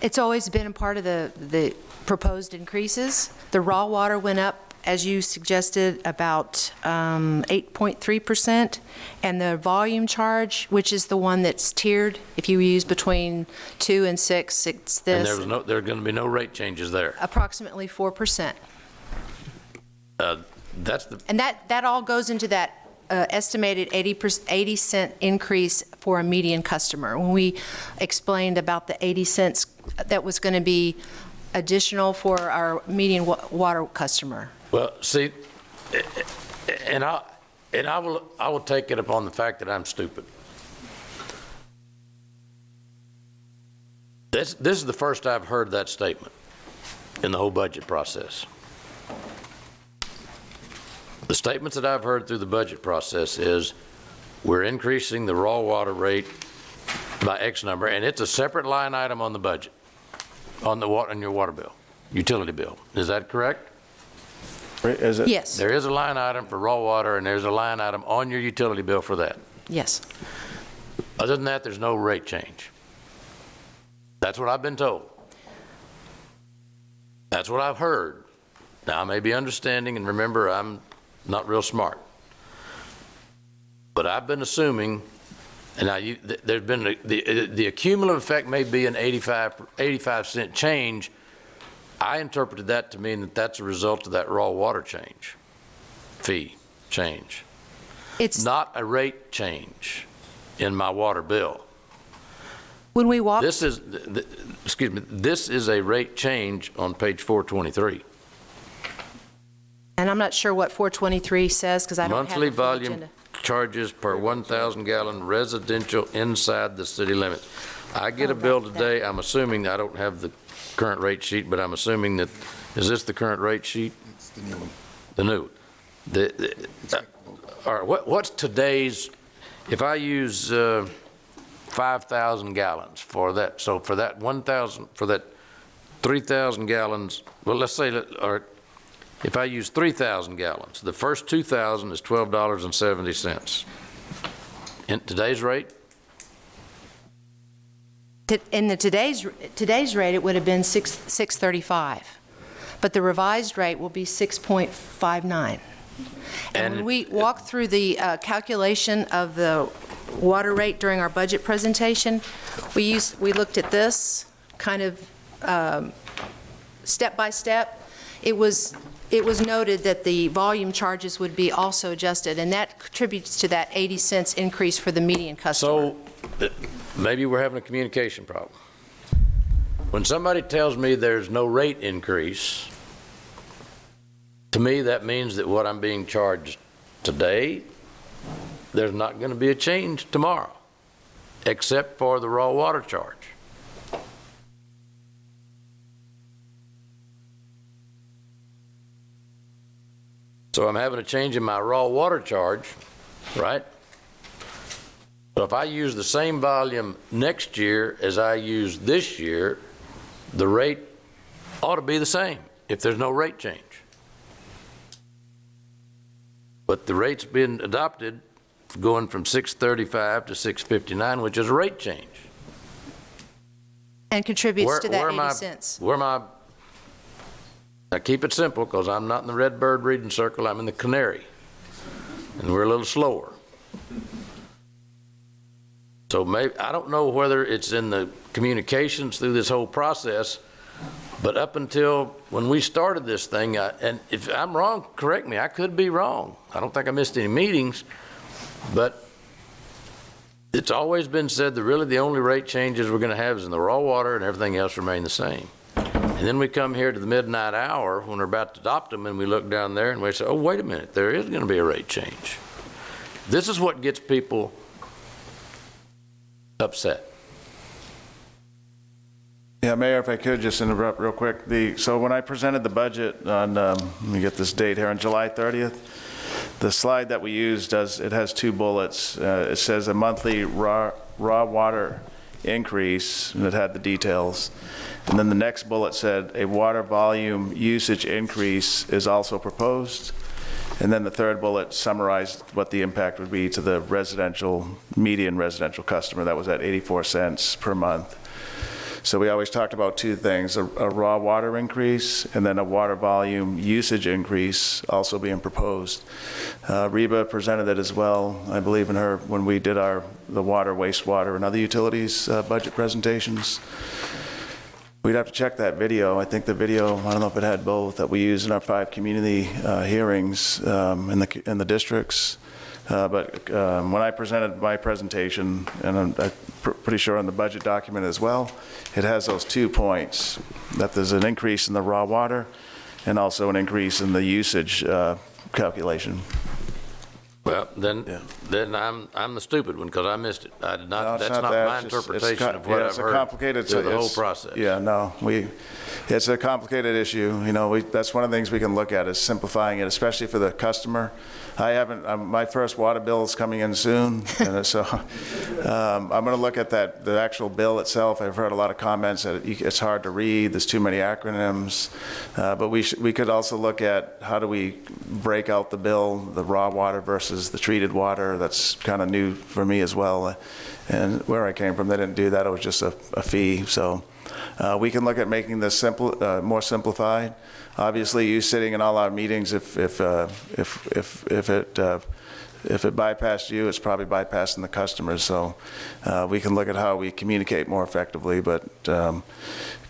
It's always been a part of the proposed increases. The raw water went up as you suggested, about 8.3%, and the volume charge, which is the one that's tiered, if you use between 2 and 6, it's this. And there are going to be no rate changes there. Approximately 4%. That's the, And that all goes into that estimated 80 cent increase for a median customer. When we explained about the 80 cents that was going to be additional for our median water customer. well, see, and I will take it upon the fact that I'm stupid. This is the first I've heard that statement in the whole budget process. The statements that I've heard through the budget process is we're increasing the raw water rate by X number, and it's a separate line item on the budget, on your water bill, utility bill. Is that correct? Is it? Yes. There is a line item for raw water, and there's a line item on your utility bill for that. Yes. Other than that, there's no rate change. That's what I've been told. That's what I've heard. Now, I may be understanding, and remember, I'm not real smart. But I've been assuming, and there's been the cumulative effect may be an 85 cent change. I interpreted that to mean that that's a result of that raw water fee change. It's not a rate change in my water bill. When we walk. This is, excuse me, this is a rate change on page 423. And I'm not sure what 423 says because I don't have Monthly the full volume agenda. charges per 1,000 gallon residential inside the city limits. I get a bill today, I'm assuming, I don't have the current rate sheet, but I'm assuming that, is this the current rate sheet? It's the new one. The new. All right, what's today's, if I use 5,000 gallons for that, so for that 1,000, for that 3,000 gallons, well, let's say, or if I use 3,000 gallons, the first 2,000 is $12.70. In today's rate? In the today's rate, it would have been $6.35, but the revised rate will be $6.59. And when we walk through the calculation of the water rate during our budget presentation, we looked at this kind of step by step. It was noted that the volume charges would be also adjusted, and that contributes to that 80 cents increase for the median customer. So maybe we're having a communication problem. When somebody tells me there's no rate increase, to me that means that what I'm being charged today, there's not going to be a change tomorrow, except for the raw water charge. So I'm having a change in my raw water charge, right? So if I use the same volume next year as I use this year, the rate ought to be the same if there's no rate change. But the rate's been adopted going from $6.35 to $6.59, which is a rate change. And contributes to that 80 cents. Now keep it simple, because I'm not in the red bird reading circle, I'm in the canary. And we're a little slower. So maybe, I don't know whether it's in the communications through this whole process, but up until when we started this thing, and if I'm wrong, correct me, I could be wrong. I don't think I missed any meetings, but it's always been said that really the only rate changes we're going to have is in the raw water, and everything else remain the same. And then we come here to the midnight hour when we're about to adopt them, and we look down there and we say, oh, wait a minute, there is going to be a rate change. This is what gets people upset. Yeah, Mayor, if I could just interrupt real quick. So when I presented the budget on, let me get this date here, on July 30th, the slide that we used it has two bullets. It says a monthly raw water increase, and it had the details. And then the next bullet said a water volume usage increase is also proposed. And then the third bullet summarized what the impact would be to the median residential customer. That was at 84 cents per month. So we always talked about two things, a raw water increase and then a water volume usage increase also being proposed. Reba presented it as well, I believe, in her, when we did the water, wastewater, and other utilities budget presentations. We'd have to check that video. I think the video, I don't know if it had both, that we used in our 5 community hearings in the districts. But when I presented my presentation, and I'm pretty sure on the budget document as well, it has those 2 points, that there's an increase in the raw water and also an increase in the usage calculation. Well, then I'm the stupid one, because I missed it. I did not, No, it's that's not that. my It's just- interpretation of what I've it's a heard complicated, through the whole it's- process. Yeah, no, it's a complicated issue. You know, that's one of the things we can look at, is simplifying it, especially for the customer. My first water bill is coming in soon, and so I'm going to look at the actual bill itself. I've heard a lot of comments that it's hard to read, there's too many acronyms, but we could also look at how do we break out the bill, the raw water versus the treated water. That's kind of new for me as well, and where I came from, they didn't do that. It was just a fee. So we can look at making this more simplified. Obviously, you sitting in all our meetings, if it bypassed you, it's probably bypassing the customers. So we can look at how we communicate more effectively, but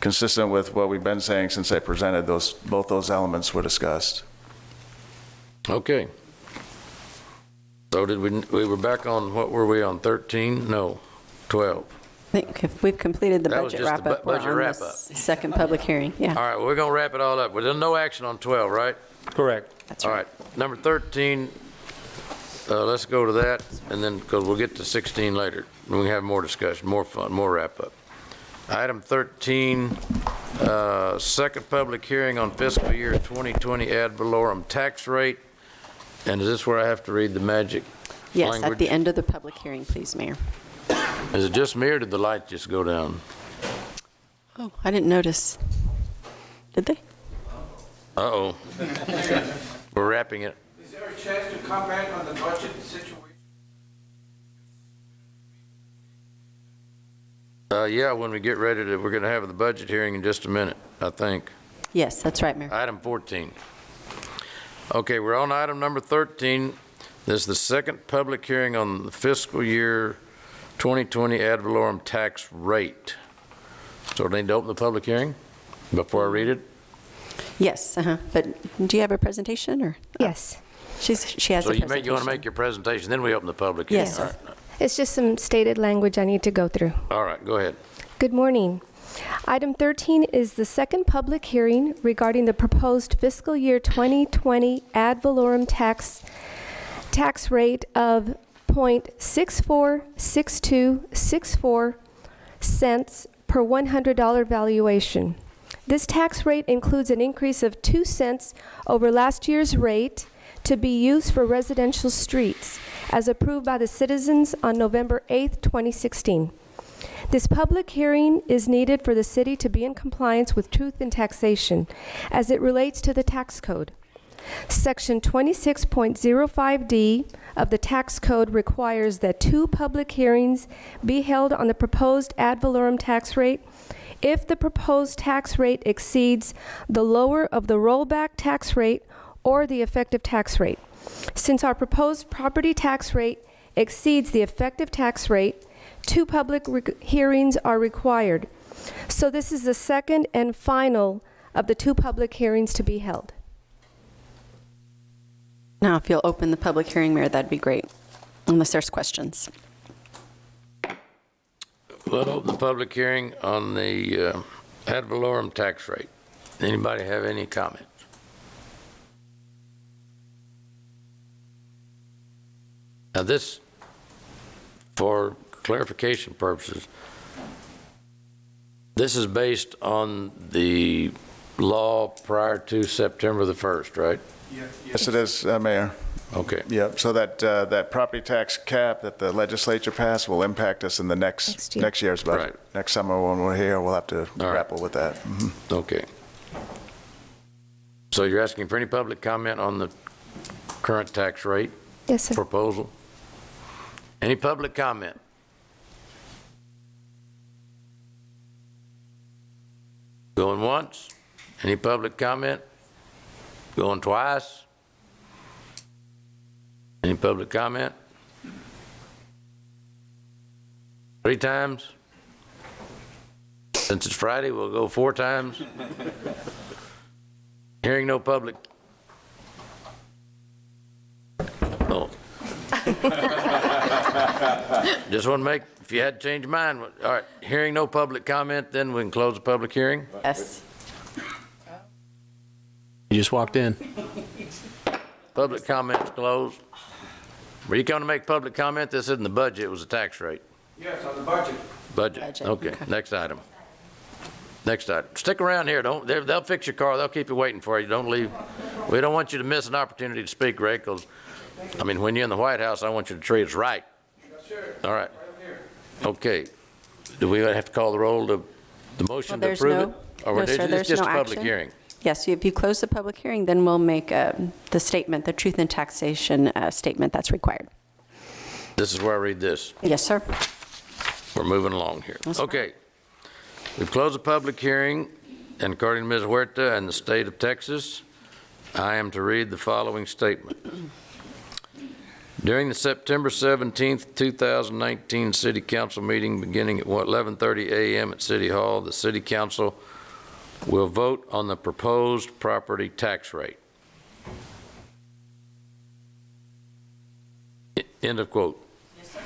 consistent with what we've been saying since I presented, both those elements were discussed. Okay. So we were back on, what were we on, 13? No, 12. I think if we've completed the That was budget just the wrap-up, we're budget on the wrap-up. second public hearing, yeah. All right, well, we're going to wrap it all up. Well, there's no action on 12, right? Correct. That's All right. right, number 13, let's go to that, and then, because we'll get to 16 later. We can have more discussion, more fun, more wrap-up. Item 13, second public hearing on fiscal year 2020 ad valorem tax rate. And is this where I have to read the magic Yes, language? at the end of the public hearing, please, Mayor. Is it just me, or did the light just go down? Oh, I didn't notice. Did they? Uh-oh. We're wrapping it. Is there a chance to comment on the budget situation? Yeah, when we get ready to, we're going to have the budget hearing in just a minute, I think. Yes, that's right, Mayor. Item 14. Okay, we're on item number 13. This is the second public hearing on the fiscal year 2020 ad valorem tax rate. So do I need to open the public hearing before I read it? Yes, but do you have a presentation, or? Yes. She has So a presentation. you want to make your presentation, then we open the public hearing? Yes. All right. It's just some stated language I need to go through. All right, go ahead. Good morning. Item 13 is the second public hearing regarding the proposed fiscal year 2020 ad valorem tax rate of 0.646264 cents per $100 valuation. This tax rate includes an increase of 2 cents over last year's rate to be used for residential streets, as approved by the citizens on November 8, 2016. This public hearing is needed for the city to be in compliance with truth in taxation as it relates to the tax code. Section 26.05D of the tax code requires that 2 public hearings be held on the proposed ad valorem tax rate if the proposed tax rate exceeds the lower of the rollback tax rate or the effective tax rate. Since our proposed property tax rate exceeds the effective tax rate, 2 public hearings are required. So this is the second and final of the 2 public hearings to be held. Now, if you'll open the public hearing, Mayor, that'd be great, unless there's questions. We'll open the public hearing on the ad valorem tax rate. Anybody have any comments? Now this, for clarification purposes, this is based on the law prior to September the 1st, right? Yes, it is, Mayor. Okay. Yeah, so that property tax cap that the legislature passed will impact us in the next year's budget. Right. Next summer when we're here, we'll have to grapple with that. Mhm. Okay. So you're asking for any public comment on the current tax rate? Yes, sir. Proposal? Any public comment? Going once? Any public comment? Going twice? Any public comment? 3 times? Since it's Friday, we'll go 4 times. Hearing no public. Oh. Just want to make, if you had to change your mind. All right, hearing no public comment, then we can close the public hearing. Yes. You just walked in. Public comments closed. Were you going to make public comment? This isn't the budget, it was the tax rate. Yes, on the budget. Budget, okay. Next item. Next item. Stick around here, they'll fix your car, they'll keep you waiting for you, don't leave. We don't want you to miss an opportunity to speak, Ray, because, I mean, when you're in the White House, I want you to treat us right. Yes, sir. All right. Okay. Do we have to call the roll to the motion to approve it? Or No, sir, it's there's just no a public action. hearing? Yes, if you close the public hearing, then we'll make the statement, the truth in taxation statement that's required. This is where I read this. Yes, sir. We're moving along here. That's fine. Okay. We've closed the public hearing, and according to Ms. Huerta and the state of Texas, I am to read the following statement. During the September 17th, 2019 City Council meeting beginning at 11:30 a.m. at City Hall, the City Council will vote on the proposed property tax rate. End of quote.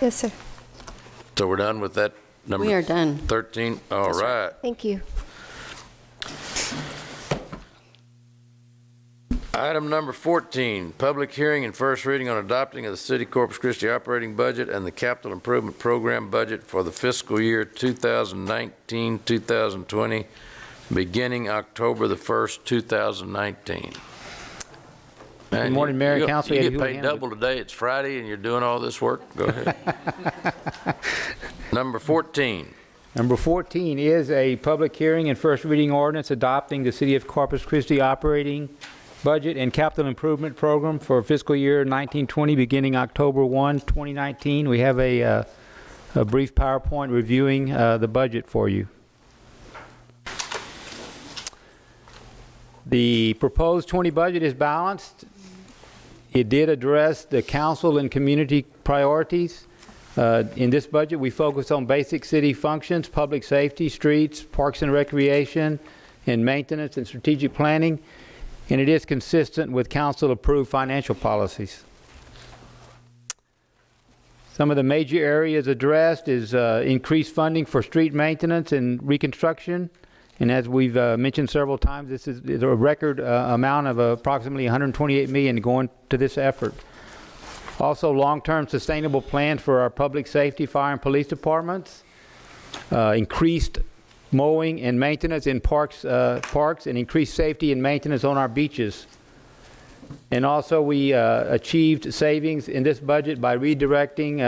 Yes, sir. So we're done with that number? We are done. 13, all right. Thank you. Item number 14, public hearing and first reading on adopting of the City Corpus Christi operating budget and the capital improvement program budget for the fiscal year 2019-2020, beginning October the 1st, 2019. Good morning, Mayor and Council. You Eddie get paid Houlihan. double today. It's Friday and you're doing all this work? Go ahead. Number 14. Number 14 is a public hearing and first reading ordinance adopting the City of Corpus Christi operating budget and capital improvement program for fiscal year 1920 beginning October 1, 2019. We have a brief PowerPoint reviewing the budget for you. The proposed 20 budget is balanced. It did address the council and community priorities. In this budget, we focus on basic city functions, public safety, streets, parks and recreation, and maintenance and strategic planning, and it is consistent with council-approved financial policies. Some of the major areas addressed is increased funding for street maintenance and reconstruction, and as we've mentioned several times, this is a record amount of approximately $128 million going to this effort. Also, long-term sustainable plans for our public safety, fire, and police departments. Increased mowing and maintenance in parks, and increased safety and maintenance on our beaches. And also, we achieved savings in this budget by redirecting,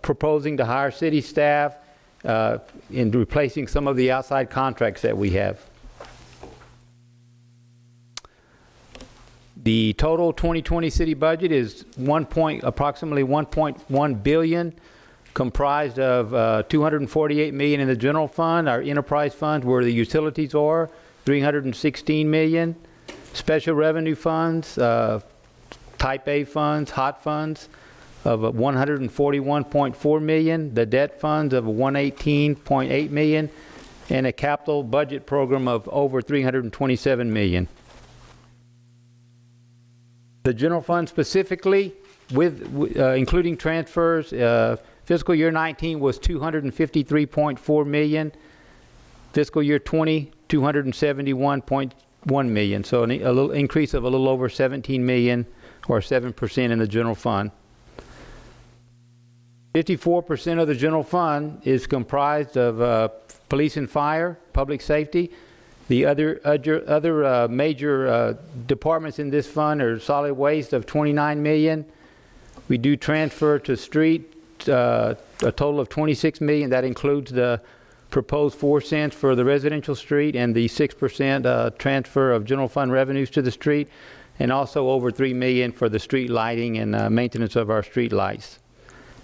proposing to hire city staff, and replacing some of the outside contracts that we have. The total 2020 city budget is approximately $1.1 billion, comprised of $248 million in the general fund, our enterprise funds where the utilities are, $316 million, special revenue funds, type A funds, hot funds of $141.4 million, the debt funds of $118.8 million, and a capital budget program of over $327 million. The general fund specifically, including transfers, fiscal year 19 was $253.4 million. Fiscal year 20, $271.1 million. So a little increase of a little over $17 million, or 7% in the general fund. 54% of the general fund is comprised of police and fire, public safety. The other major departments in this fund are solid waste of $29 million. We do transfer to street a total of $26 million. That includes the proposed 4 cents for the residential street and the 6% transfer of general fund revenues to the street, and also over $3 million for the street lighting and maintenance of our street lights.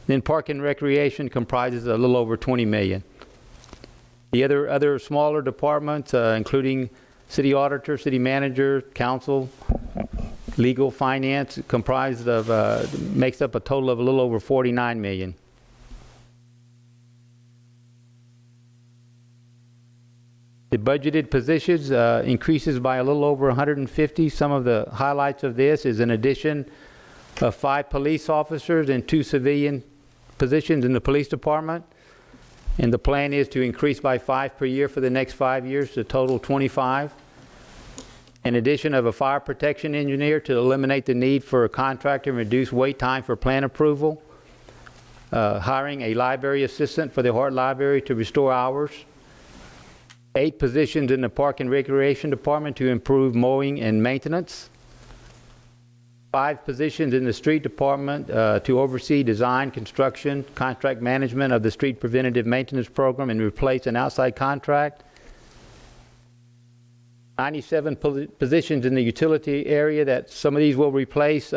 Then park and recreation comprises a little over $20 million. The other smaller departments, including city auditor, city manager, council, legal, finance, comprised of, makes up a total of a little over 49 million. The budgeted positions increases by a little over 150. Some of the highlights of this is an addition of 5 police officers and 2 civilian positions in the police department. And the plan is to increase by 5 per year for the next 5 years to total 25. An addition of a fire protection engineer to eliminate the need for a contractor and reduce wait time for plan approval. Hiring a library assistant for the Hart Library to restore hours. 8 positions in the Park and Recreation Department to improve mowing and maintenance. 5 positions in the Street Department to oversee design, construction, contract management of the street preventative maintenance program and replace an outside contract. 97 positions in the utility area that some of these will replace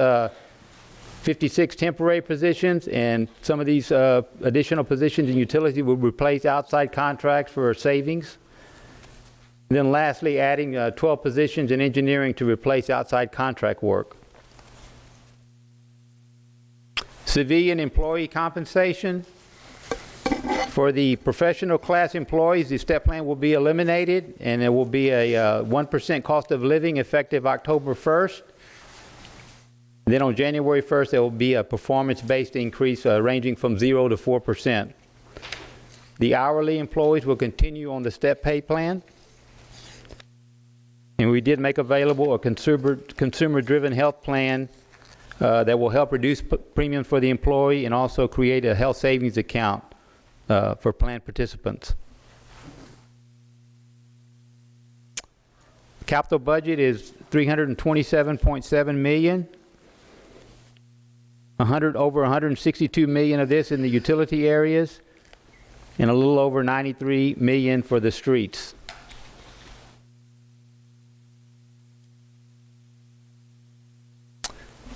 56 temporary positions, and some of these additional positions in utility will replace outside contracts for savings. And then lastly, adding 12 positions in engineering to replace outside contract work. Civilian employee compensation. For the professional class employees, the step plan will be eliminated, and there will be a 1% cost of living effective October 1st. And then on January 1st, there will be a performance-based increase ranging from 0 to 4%. The hourly employees will continue on the step pay plan. And we did make available a consumer-driven health plan that will help reduce premiums for the employee and also create a health savings account for plan participants. Capital budget is $327.7 million. Over $162 million of this in the utility areas, and a little over $93 million for the streets.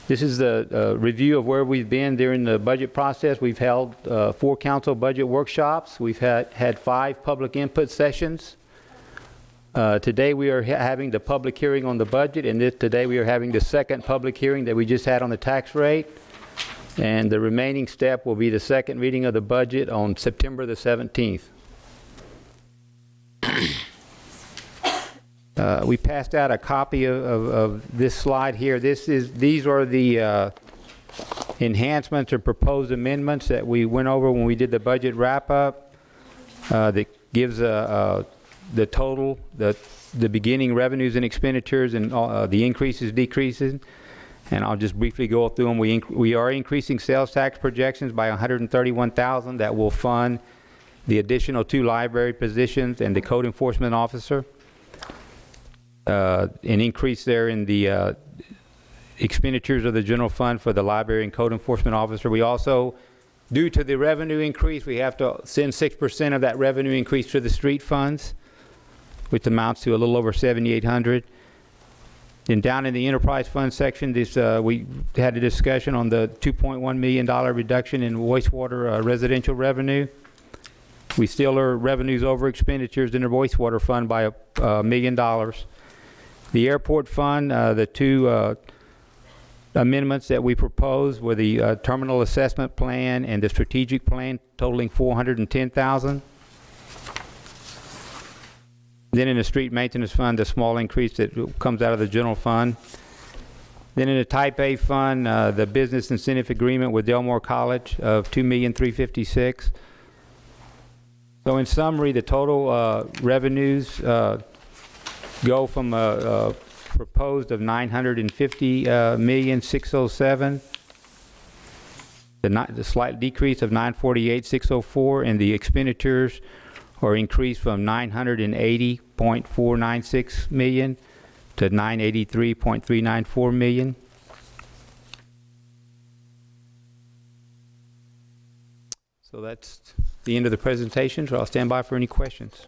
This is the review of where we've been during the budget process. We've held 4 council budget workshops. We've had 5 public input sessions. Today we are having the public hearing on the budget, and today we are having the second public hearing that we just had on the tax rate. And the remaining step will be the second reading of the budget on September the 17th. We passed out a copy of this slide here. These are the enhancements or proposed amendments that we went over when we did the budget wrap-up. That gives the total, the beginning revenues and expenditures, and the increases, decreases. And I'll just briefly go through them. We are increasing sales tax projections by $131,000. That will fund the additional 2 library positions and the code enforcement officer. An increase there in the expenditures of the general fund for the library and code enforcement officer. We also, due to the revenue increase, we have to send 6% of that revenue increase to the street funds, which amounts to a little over $7,800. Then down in the enterprise fund section, we had a discussion on the $2.1 million reduction in wastewater residential revenue. We still are revenues over expenditures in the wastewater fund by $1 million. The airport fund, the 2 amendments that we proposed were the terminal assessment plan and the strategic plan, totaling $410,000. Then in the street maintenance fund, the small increase that comes out of the general fund. Then in the type A fund, the business incentive agreement with Delmore College of $2,356,000. So in summary, the total revenues go from a proposed of $950,607,000, the slight decrease of $948,604, and the expenditures are increased from $980.496 million to $983.394 million. So that's the end of the presentation, so I'll stand by for any questions.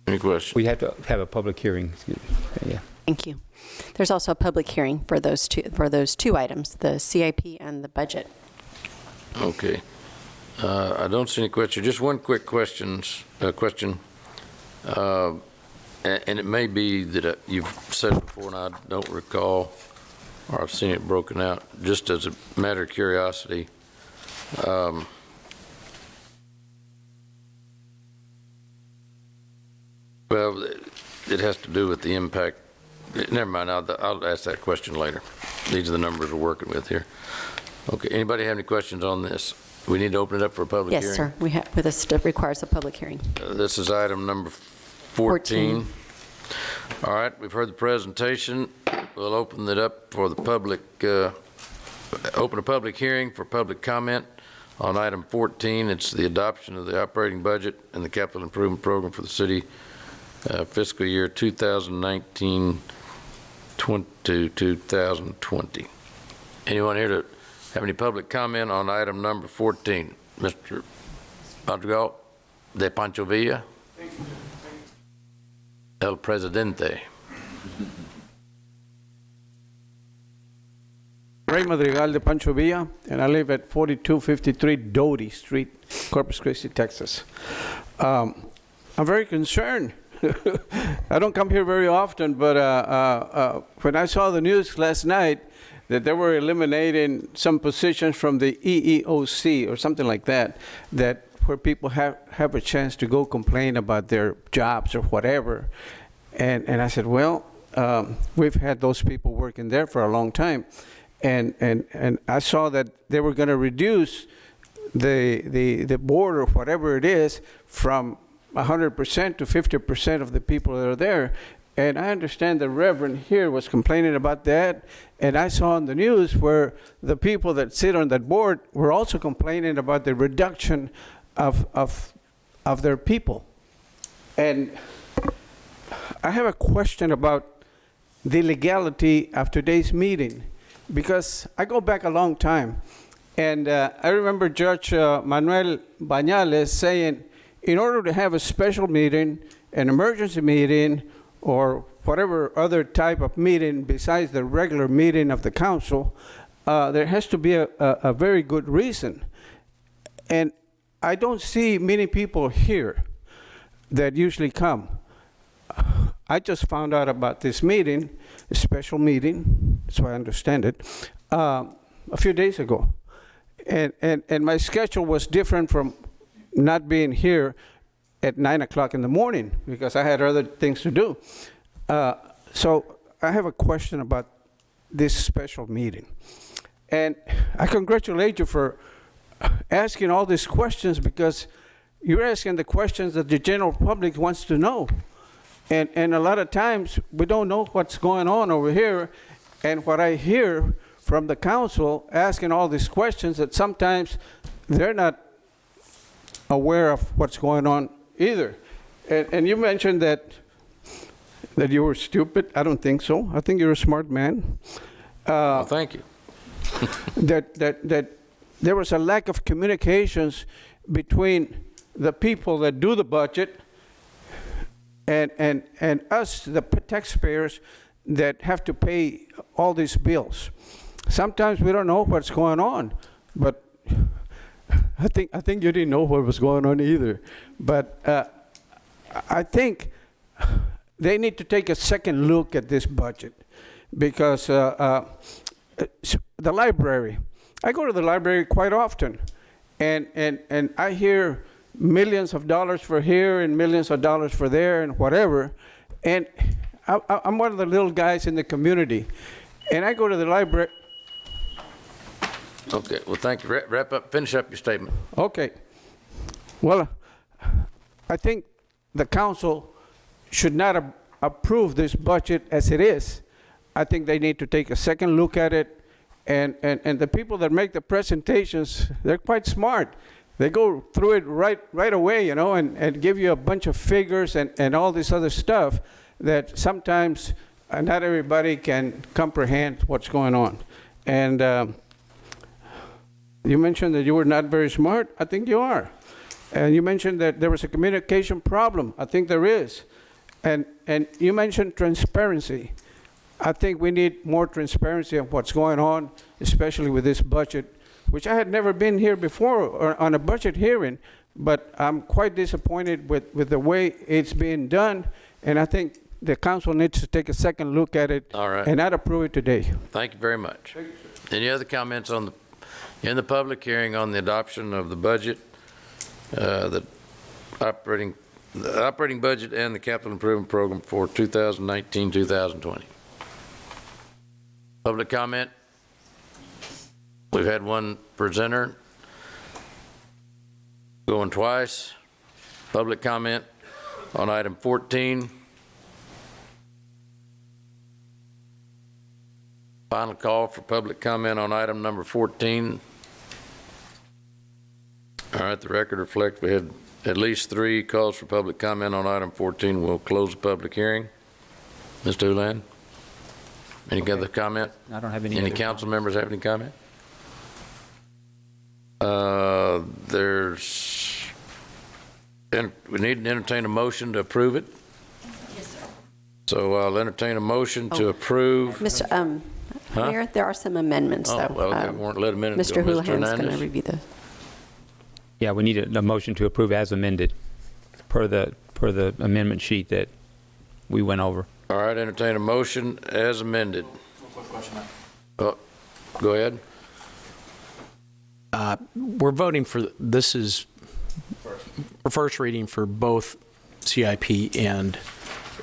Any questions? We have to have a public hearing. Yeah. Thank you. There's also a public hearing for those two items, the CIP and the budget. Okay. I don't see any question. Just one quick question. And it may be that you've said it before and I don't recall, or I've seen it broken out, just as a matter of curiosity. Well, it has to do with the impact. Never mind, I'll ask that question later. These are the numbers we're working with here. Okay, anybody have any questions on this? We need to open it up for a public hearing? Yes, sir. We have, this requires a public hearing. This is item number 14. All right, we've heard the presentation. We'll open it up for the public, open a public hearing for public comment on item 14. It's the adoption of the operating budget and the capital improvement program for the city fiscal year 2019 to 2020. Anyone here to have any public comment on item number 14? Mr. Madrigal de Pancho Villa? El Presidente. Ray Madrigal de Pancho Villa, and I live at 4253 Doty Street, Corpus Christi, Texas. I'm very concerned. I don't come here very often, but when I saw the news last night that they were eliminating some positions from the EEOC or something like that, where people have a chance to go complain about their jobs or whatever. And I said, well, we've had those people working there for a long time. And I saw that they were going to reduce the board or whatever it is from 100% to 50% of the people that are there. And I understand the Reverend here was complaining about that. And I saw on the news where the people that sit on that board were also complaining about the reduction of their people. And I have a question about the legality of today's meeting, because I go back a long time. And I remember Judge Manuel Bañales saying, in order to have a special meeting, an emergency meeting, or whatever other type of meeting besides the regular meeting of the council, there has to be a very good reason. And I don't see many people here that usually come. I just found out about this meeting, a special meeting, so I understand it, a few days ago. And my schedule was different from not being here at 9 o'clock in the morning because I had other things to do. So I have a question about this special meeting. And I congratulate you for asking all these questions, because you're asking the questions that the general public wants to know. And a lot of times we don't know what's going on over here. And what I hear from the council asking all these questions, that sometimes they're not aware of what's going on either. And you mentioned that you were stupid. I don't think so. I think you're a smart man. Well, thank you. that there was a lack of communications between the people that do the budget and us, the taxpayers, that have to pay all these bills. Sometimes we don't know what's going on, but I think you didn't know what was going on either. But I think they need to take a second look at this budget, because the library, I go to the library quite often, and I hear millions of dollars for here and millions of dollars for there and whatever. And I'm one of the little guys in the community, and I go to the library. Okay, well, thank you. Wrap up, finish up your statement. Okay. Well, I think the council should not approve this budget as it is. I think they need to take a second look at it. And the people that make the presentations, they're quite smart. They go through it right away, you know, and give you a bunch of figures and all this other stuff that sometimes not everybody can comprehend what's going on. And you mentioned that you were not very smart. I think you are. And you mentioned that there was a communication problem. I think there is. And you mentioned transparency. I think we need more transparency of what's going on, especially with this budget, which I had never been here before on a budget hearing, but I'm quite disappointed with the way it's being done, and I think the council needs to take a second look at it. All right. And not approve it today. Thank you very much. Any other comments in the public hearing on the adoption of the budget, the operating budget and the capital improvement program for 2019-2020? Public comment? We've had one presenter going twice. Public comment on item 14. Final call for public comment on item number 14. All right, the record reflects we had at least 3 calls for public comment on item 14. We'll close the public hearing. Mr. Ulan, any other comment? I don't have any. Any council members have any comment? We need to entertain a motion to approve it. Yes, sir. So I'll entertain a motion to approve. Mr. Mayor, there are some amendments, though. Well, they weren't let a minute ago. Mr. Houlihan's going to Hernandez? review those. Yeah, we need a motion to approve as amended per the amendment sheet that we went over. All right, entertain a motion as amended. Oh, go ahead. We're voting for, this is for first reading for both CIP and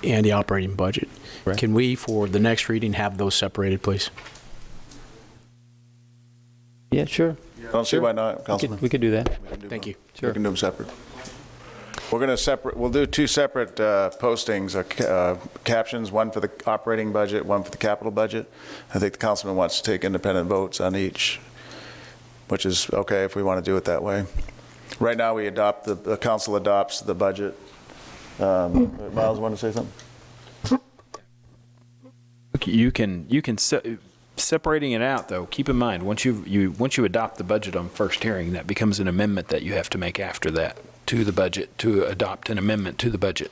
the operating budget. Right. Can we, for the next reading, have those separated, please? Yeah, sure. Don't see why not, Councilman. We could do that. Thank you. We can do them separate. We're going to we'll do 2 separate postings, captions, one for the operating budget, one for the capital budget. I think the councilman wants to take independent votes on each, which is okay if we want to do it that way. Right now, we adopt, the council adopts the budget. Miles, want to say something? You can separating it out, though. Keep in mind, once you adopt the budget on first hearing, that becomes an amendment that you have to make after that to the budget, to adopt an amendment to the budget.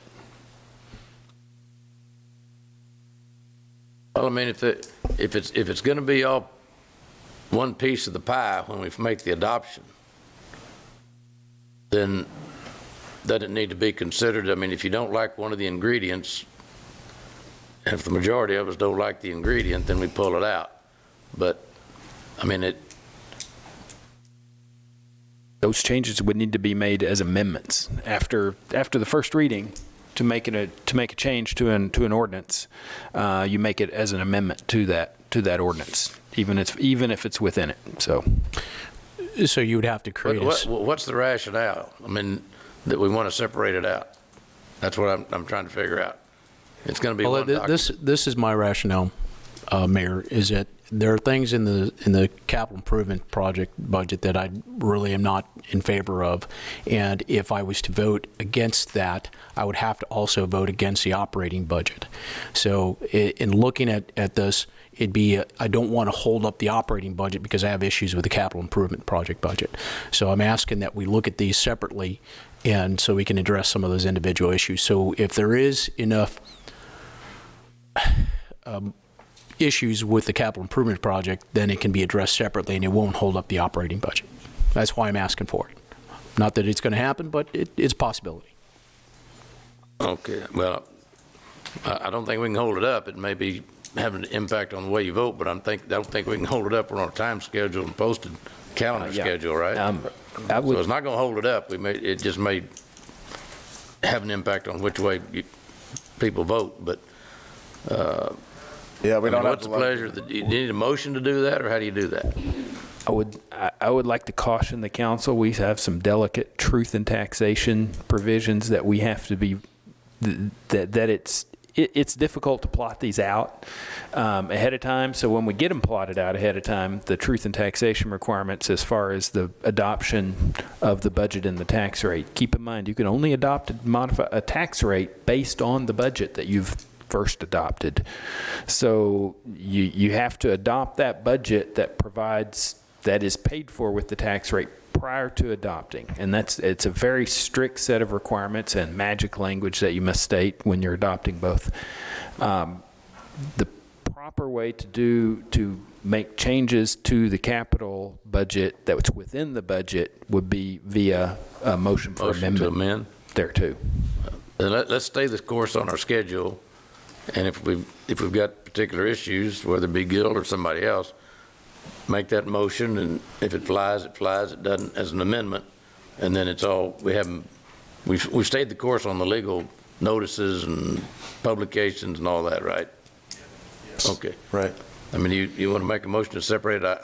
Well, I mean, if it's going to be all one piece of the pie when we make the adoption, then doesn't it need to be considered? I mean, if you don't like one of the ingredients, and if the majority of us don't like the ingredient, then we pull it out. But, I mean, Those changes would need to be made as amendments after the first reading to make a change to an ordinance. You make it as an amendment to that ordinance, even if it's within it. So you would have to create what's the rationale? I mean, that we want to separate it out. That's what I'm trying to figure out. It's going to be one document. This is my rationale, Mayor, is that there are things in the capital improvement project budget that I really am not in favor of, and if I was to vote against that, I would have to also vote against the operating budget. So in looking at this, it'd be I don't want to hold up the operating budget because I have issues with the capital improvement project budget. So I'm asking that we look at these separately, and so we can address some of those individual issues. So if there is enough issues with the capital improvement project, then it can be addressed separately and it won't hold up the operating budget. That's why I'm asking for it. Not that it's going to happen, but it's a possibility. Okay, well, I don't think we can hold it up. It may be having an impact on the way you vote, but I don't think we can hold it up. We're on a time schedule and posted calendar schedule, right? So it's not going to hold it up. It just may have an impact on which way people vote, but yeah, we don't have what's the pleasure? Do you need a motion to do that, or how do you do that? I would like to caution the council. We have some delicate truth in taxation provisions that we have to be that it's difficult to plot these out ahead of time. So when we get them plotted out ahead of time, the truth in taxation requirements as far as the adoption of the budget and the tax rate, keep in mind you can only adopt and modify a tax rate based on the budget that you've first adopted. So you have to adopt that budget that is paid for with the tax rate prior to adopting. And it's a very strict set of requirements and magic language that you must state when you're adopting both. The proper way to make changes to the capital budget that's within the budget would be via a motion for amendment. To amend? There too. Let's stay the course on our schedule, and if we've got particular issues, whether it be Gil or somebody else, make that motion, and if it flies, it flies. It doesn't, as an amendment, and then it's all, we've stayed the course on the legal notices and publications and all that, right? Okay. Right. I mean, you want to make a motion to separate it?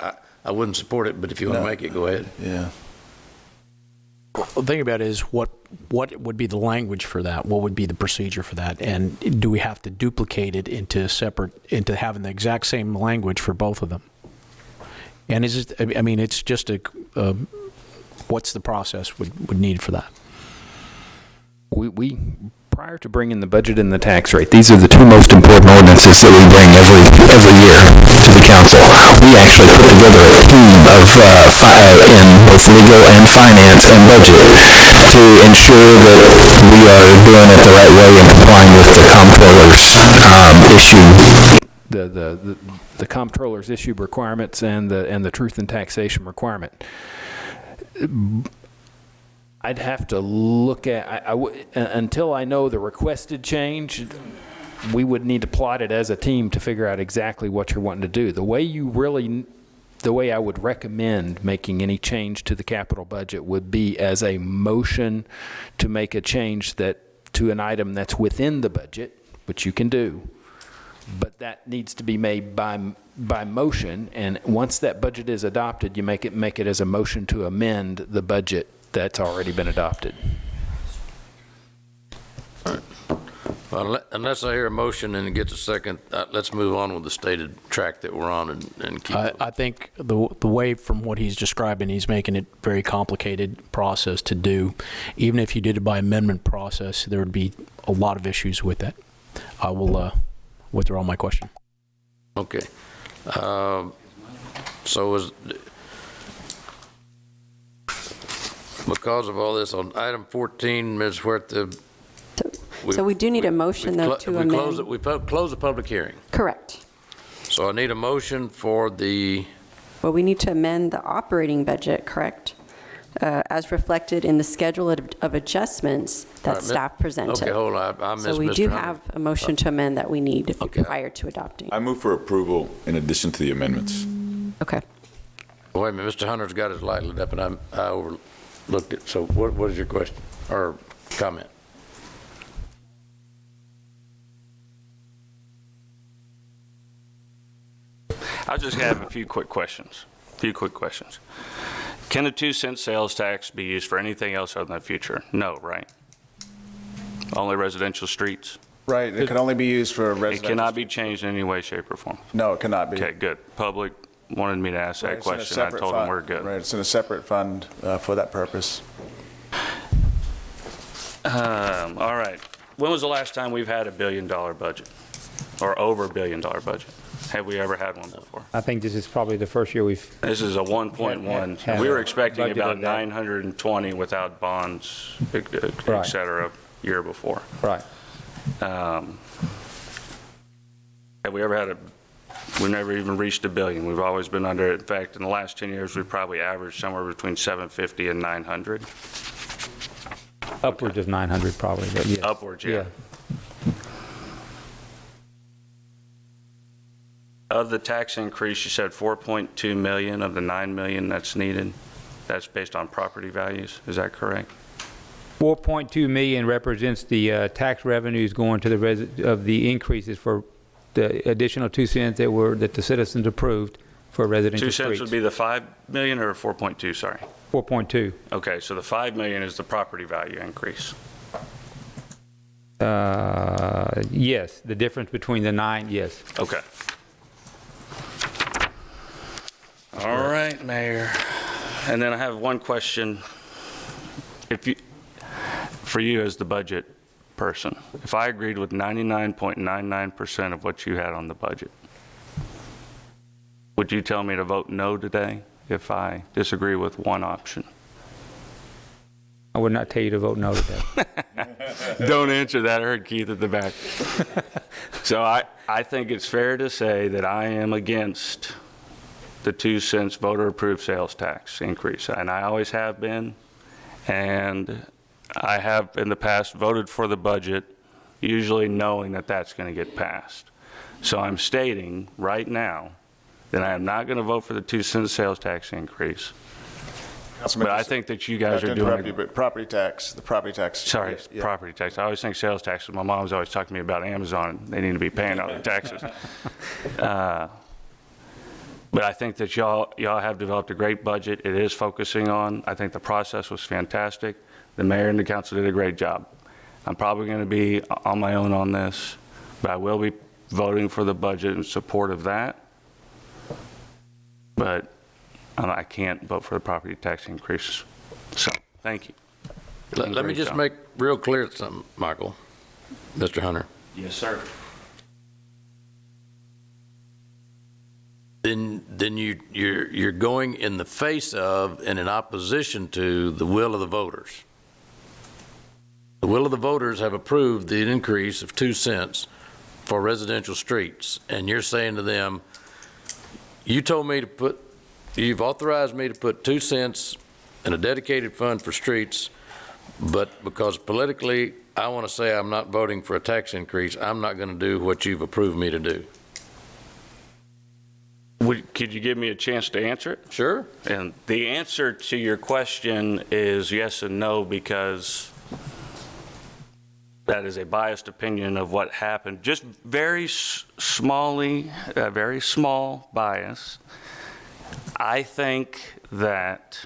I wouldn't support it, but if you want to make it, go ahead. Yeah. The thing about it is what would be the language for that? What would be the procedure for that? And do we have to duplicate it into having the exact same language for both of them? And is it, I mean, it's just what's the process would need for that? We prior to bringing the budget and the tax rate, these are the two most important ordinances that we bring every year to the council. We actually put together a team of in both legal and finance and budget to ensure that we are doing it the right way and complying with the comptroller's the comptroller's issue requirements and the truth in taxation requirement. I'd have to look at, until I know the requested change, we would need to plot it as a team to figure out exactly what you're wanting to do. The way I would recommend making any change to the capital budget would be as a motion to make a change to an item that's within the budget, which you can do, but that needs to be made by motion, and once that budget is adopted, you make it as a motion to amend the budget that's already been adopted. All right. Well, unless I hear a motion and it gets a second, let's move on with the stated track that we're on and keep it. I think the way from what he's describing, he's making it very complicated process to do. Even if you did it by amendment process, there would be a lot of issues with that. I will withdraw my question. Okay. So because of all this, on item 14, Ms. Huerta, So we do need a motion, though, to amend. We close the public hearing. Correct. So I need a motion for the... Well, we need to amend the operating budget, correct? As reflected in the schedule of adjustments that staff presented. Okay, hold on. I missed Mr. So we do Hunter. have a motion to amend that we need prior to adopting. I move for approval in addition to the amendments. Okay. Wait a minute, Mr. Hunter's got his light lit up, and I overlooked it. So what is your question or comment? I just have a few quick questions. Can a 2-cent sales tax be used for anything else other than the future? No, right? Only residential streets? Right, it can only be used for It residential. cannot be changed in any way, shape, or form? No, it cannot be. Okay, good. Public wanted me to ask that It's in a question. I separate told them fund. we're good. Right, it's in a separate fund for that purpose. All right. When was the last time we've had $1 billion budget or over $1 billion budget? Have we ever had one before? I think this is probably the first year we've... This is a 1.1. Have We were expecting budgeted about that. 920 without bonds, et Right. cetera, year before. Right. Have we ever had we've never even reached $1 billion. We've always been under it. In fact, in the last 10 years, we've probably averaged somewhere between 750 and 900. Upwards of 900 probably, but yeah. Upwards, yeah. Of the tax increase, you said 4.2 million of the 9 million that's needed. That's based on property values. Is that correct? 4.2 million represents the tax revenues going to the increases for the additional 2 cents that the citizens approved for residential 2 streets. cents would be the 5 million or 4.2, sorry? 4.2. Okay, so the 5 million is the property value increase. Yes, the difference between the 9, yes. Okay. All right, Mayor. And then I have one question. For you as the budget person, if I agreed with 99.99% of what you had on the budget, would you tell me to vote no today if I disagree with one option? I would not tell you to vote no today. Don't answer that. I heard Keith at the back. So I think it's fair to say that I am against the 2 cents voter-approved sales tax increase, and I always have been, and I have in the past voted for the budget, usually knowing that that's going to get passed. So I'm stating right now that I am not going to vote for the 2 cents sales tax increase. But I think that you guys are doing you, but property tax, the property tax. Sorry, Yeah. property tax. I always think sales taxes. My mom's always talking to me about Amazon. They need to be paying all the taxes. But I think that y'all have developed a great budget. It is focusing on. I think the process was fantastic. The mayor and the council did a great job. I'm probably going to be on my own on this, but I will be voting for the budget in support of that. But I can't vote for the property tax increase. So, thank you. Let me just make real clear something, Michael, Mr. Hunter. Yes, sir. Then you're going in the face of and in opposition to the will of the voters. The will of the voters have approved the increase of 2 cents for residential streets, and you're saying to them, you've authorized me to put 2 cents in a dedicated fund for streets, but because politically I want to say I'm not voting for a tax increase, I'm not going to do what you've approved me to do. Could you give me a chance to answer it? Sure. And the answer to your question is yes and no, because that is a biased opinion of what happened. Just very very small bias. I think that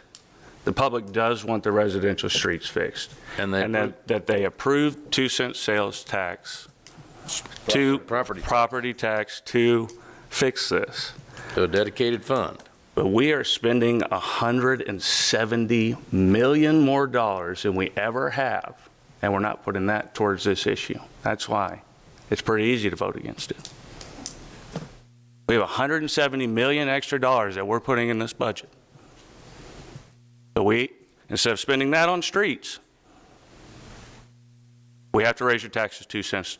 the public does want the residential streets fixed. And that they approved 2 cent sales tax to property tax to fix this. To a dedicated fund. But we are spending $170 million more than we ever have, and we're not putting that towards this issue. That's why it's pretty easy to vote against it. We have $170 million extra that we're putting in this budget. But instead of spending that on streets, we have to raise your taxes 2 cents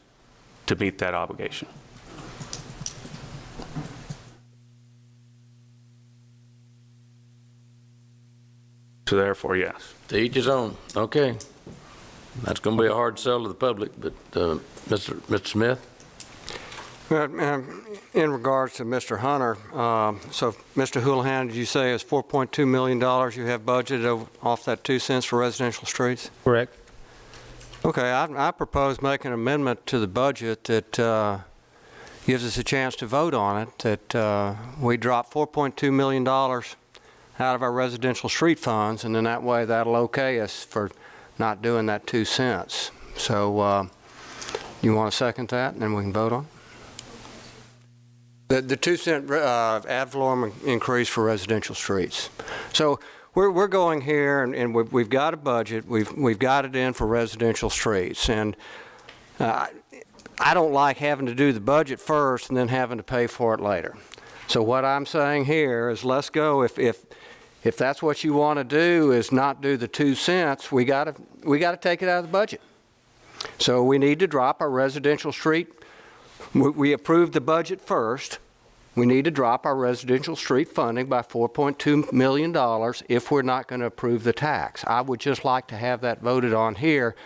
to meet that obligation. So therefore, yes. To each his own. Okay. That's going to be a hard sell to the public, but Mr. Smith? In regards to Mr. Hunter, so Mr. Houlihan, did you say it's $4.2 million you have budgeted off that 2 cents for residential streets? Correct. Okay, I propose making an amendment to the budget that gives us a chance to vote on it, that we drop $4.2 million out of our residential street funds, and then that way that'll okay us for not doing that 2 cents. So you want to second that, and then we can vote on it? The 2 cent ad valorem increase for residential streets. So we're going here, and we've got a budget. We've got it in for residential streets, and I don't like having to do the budget first and then having to pay for it later. So what I'm saying here is let's go. If that's what you want to do, is not do the 2 cents, we got to take it out of the budget. So we need to drop our residential street. We approved the budget first. We need to drop our residential street funding by $4.2 million if we're not going to approve the tax. I would just like to have that voted on here.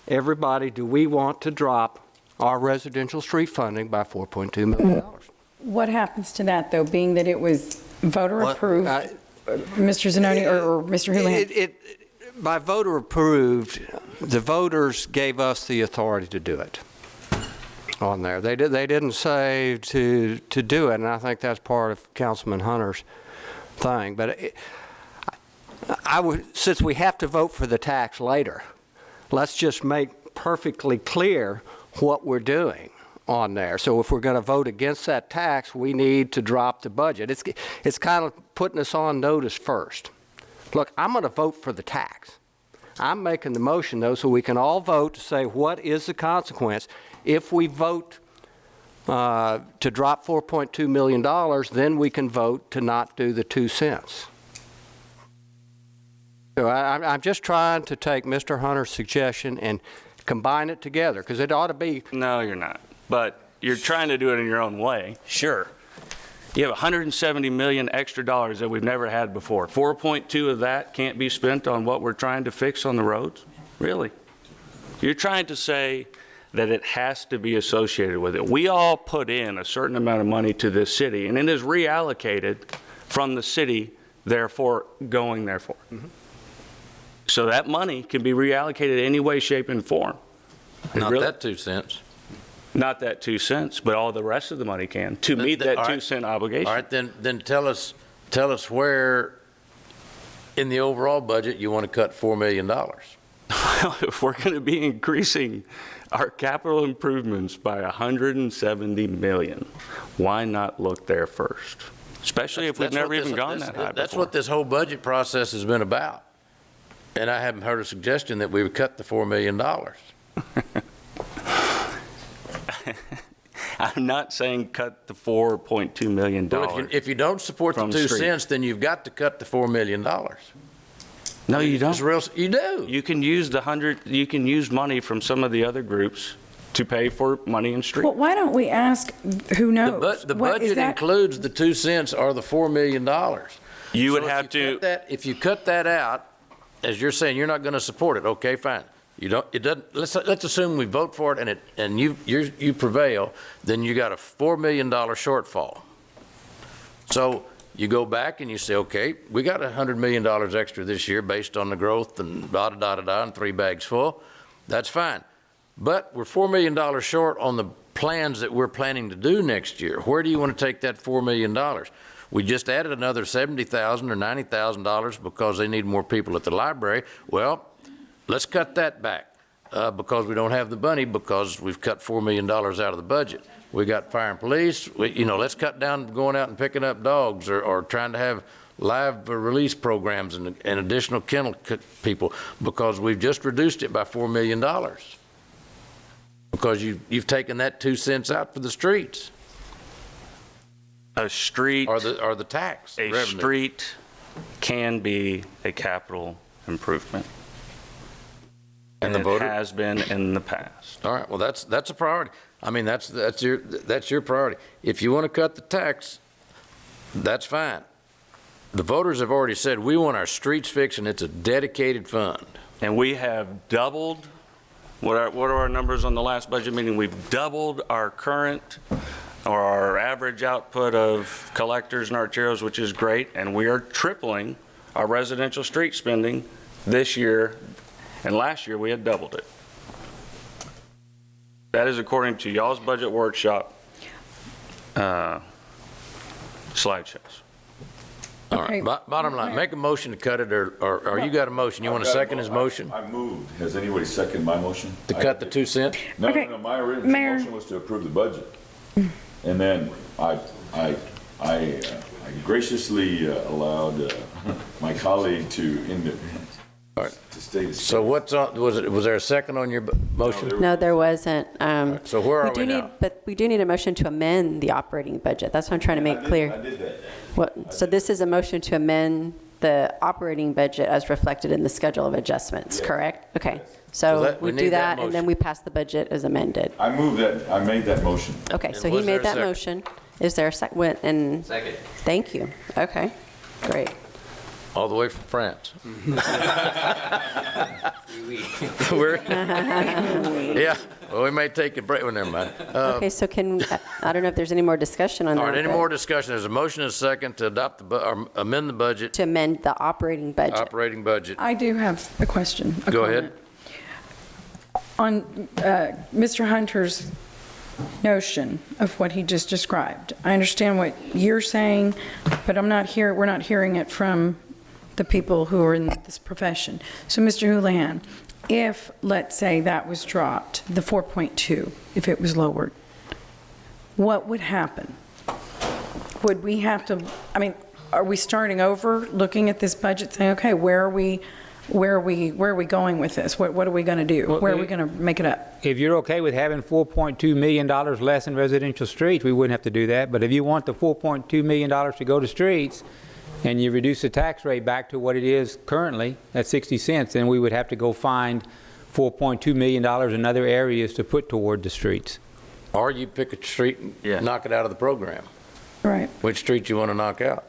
Everybody, do we want to drop our residential street funding by $4.2 million? What happens to that, though, being that it was voter approved? Mr. Zanoni or Mr. Houlihan? By voter approved, the voters gave us the authority to do it on there. They didn't say to do it, and I think that's part of Councilman Hunter's thing. But since we have to vote for the tax later, let's just make perfectly clear what we're doing on there. So if we're going to vote against that tax, we need to drop the budget. It's kind of putting us on notice first. Look, I'm going to vote for the tax. I'm making the motion, though, so we can all vote to say what is the consequence. If we vote to drop $4.2 million, then we can vote to not do the 2 cents. So I'm just trying to take Mr. Hunter's suggestion and combine it together, because it ought to be. No, you're not. But you're trying to do it in your own way, sure. You have 170 million extra dollars that we've never had before. 4.2 of that can't be spent on what we're trying to fix on the roads? Really? You're trying to say that it has to be associated with it. We all put in a certain amount of money to this city, and it is reallocated from the city, therefore going therefore. So that money can be reallocated any way, shape, and form. Not that 2 cents. Not that 2 cents, but all the rest of the money can, to meet that 2-cent obligation. All right, then tell us where in the overall budget you want to cut $4 million. If we're going to be increasing our capital improvements by 170 million, why not look there first? Especially if we've never even gone that high That's before. what this whole budget process has been about. And I haven't heard a suggestion that we would cut the $4 million. I'm not saying cut the $4.2 million. Well, if you don't support the 2 cents, then you've got to cut the $4 million. No, you don't. You do. You can use you can use money from some of the other groups to pay for money in street. Well, why don't we ask, who knows? The What is budget that? includes the 2 cents or the $4 million. You would have to. If you cut that out, as you're saying, you're not going to support it. Okay, fine. You don't. It doesn't. Let's assume we vote for it and you prevail. Then you got a $4 million shortfall. So you go back and you say, okay, we got $100 million extra this year based on the growth and and 3 bags full. That's fine. But we're $4 million short on the plans that we're planning to do next year. Where do you want to take that $4 million? We just added another $70,000 or $90,000 because they need more people at the library. Well, let's cut that back because we don't have the money because we've cut $4 million out of the budget. We got fire and police. Let's cut down going out and picking up dogs or trying to have live release programs and additional kennel people because we've just reduced it by $4 million because you've taken that 2 cents out for the streets. A street or the tax revenue. Street can be a capital improvement. And it has been in the past. All right, well, that's a priority. I mean, that's your priority. If you want to cut the tax, that's fine. The voters have already said we want our streets fixed, and it's a dedicated fund. And we have doubled. What are our numbers on the last budget meeting? We've doubled our current or our average output of collectors and arterials, which is great, and we are tripling our residential street spending this year. And last year, we had doubled it. That is according to y'all's budget workshop slideshows. All right, bottom line, make a motion to cut it, or you got a motion. You want to second his motion? I moved. Has anybody seconded my motion? To cut the 2 cents? No, my original motion was to approve the budget. And then I graciously allowed my colleague to state. So what's on? Was there a second on your motion? No, there wasn't. So where are we now? But we do need a motion to amend the operating budget. That's what I'm trying to make clear. I did that. So this is a motion to amend the operating budget as reflected in the schedule of adjustments, correct? Okay. So we do that, and then we pass the budget as amended. I moved that. I made that motion. Okay, so he made that motion. Is there a second? Second. Thank you. Okay, great. All the way from France. Yeah, well, we may take a break. Well, never mind. Okay, so I don't know if there's any more discussion on that. All right, any more discussion? There's a motion and a second to adopt or amend the budget. To amend the operating budget. Operating budget. I do have a question. Go ahead. On Mr. Hunter's notion of what he just described, I understand what you're saying, but we're not hearing it from the people who are in this profession. So, Mr. Houlihan, if, let's say, that was dropped, the 4.2, if it was lowered, what would happen? Would we have to, are we starting over, looking at this budget, saying, okay, where are we going with this? What are we going to do? Well, where are we going to make it up? If you're okay with having $4.2 million less in residential streets, we wouldn't have to do that. But if you want the $4.2 million to go to streets, and you reduce the tax rate back to what it is currently at 60 cents, then we would have to go find $4.2 million in other areas to put toward the streets. Or you pick a street and knock it out of the program. Right. Which street you want to knock out?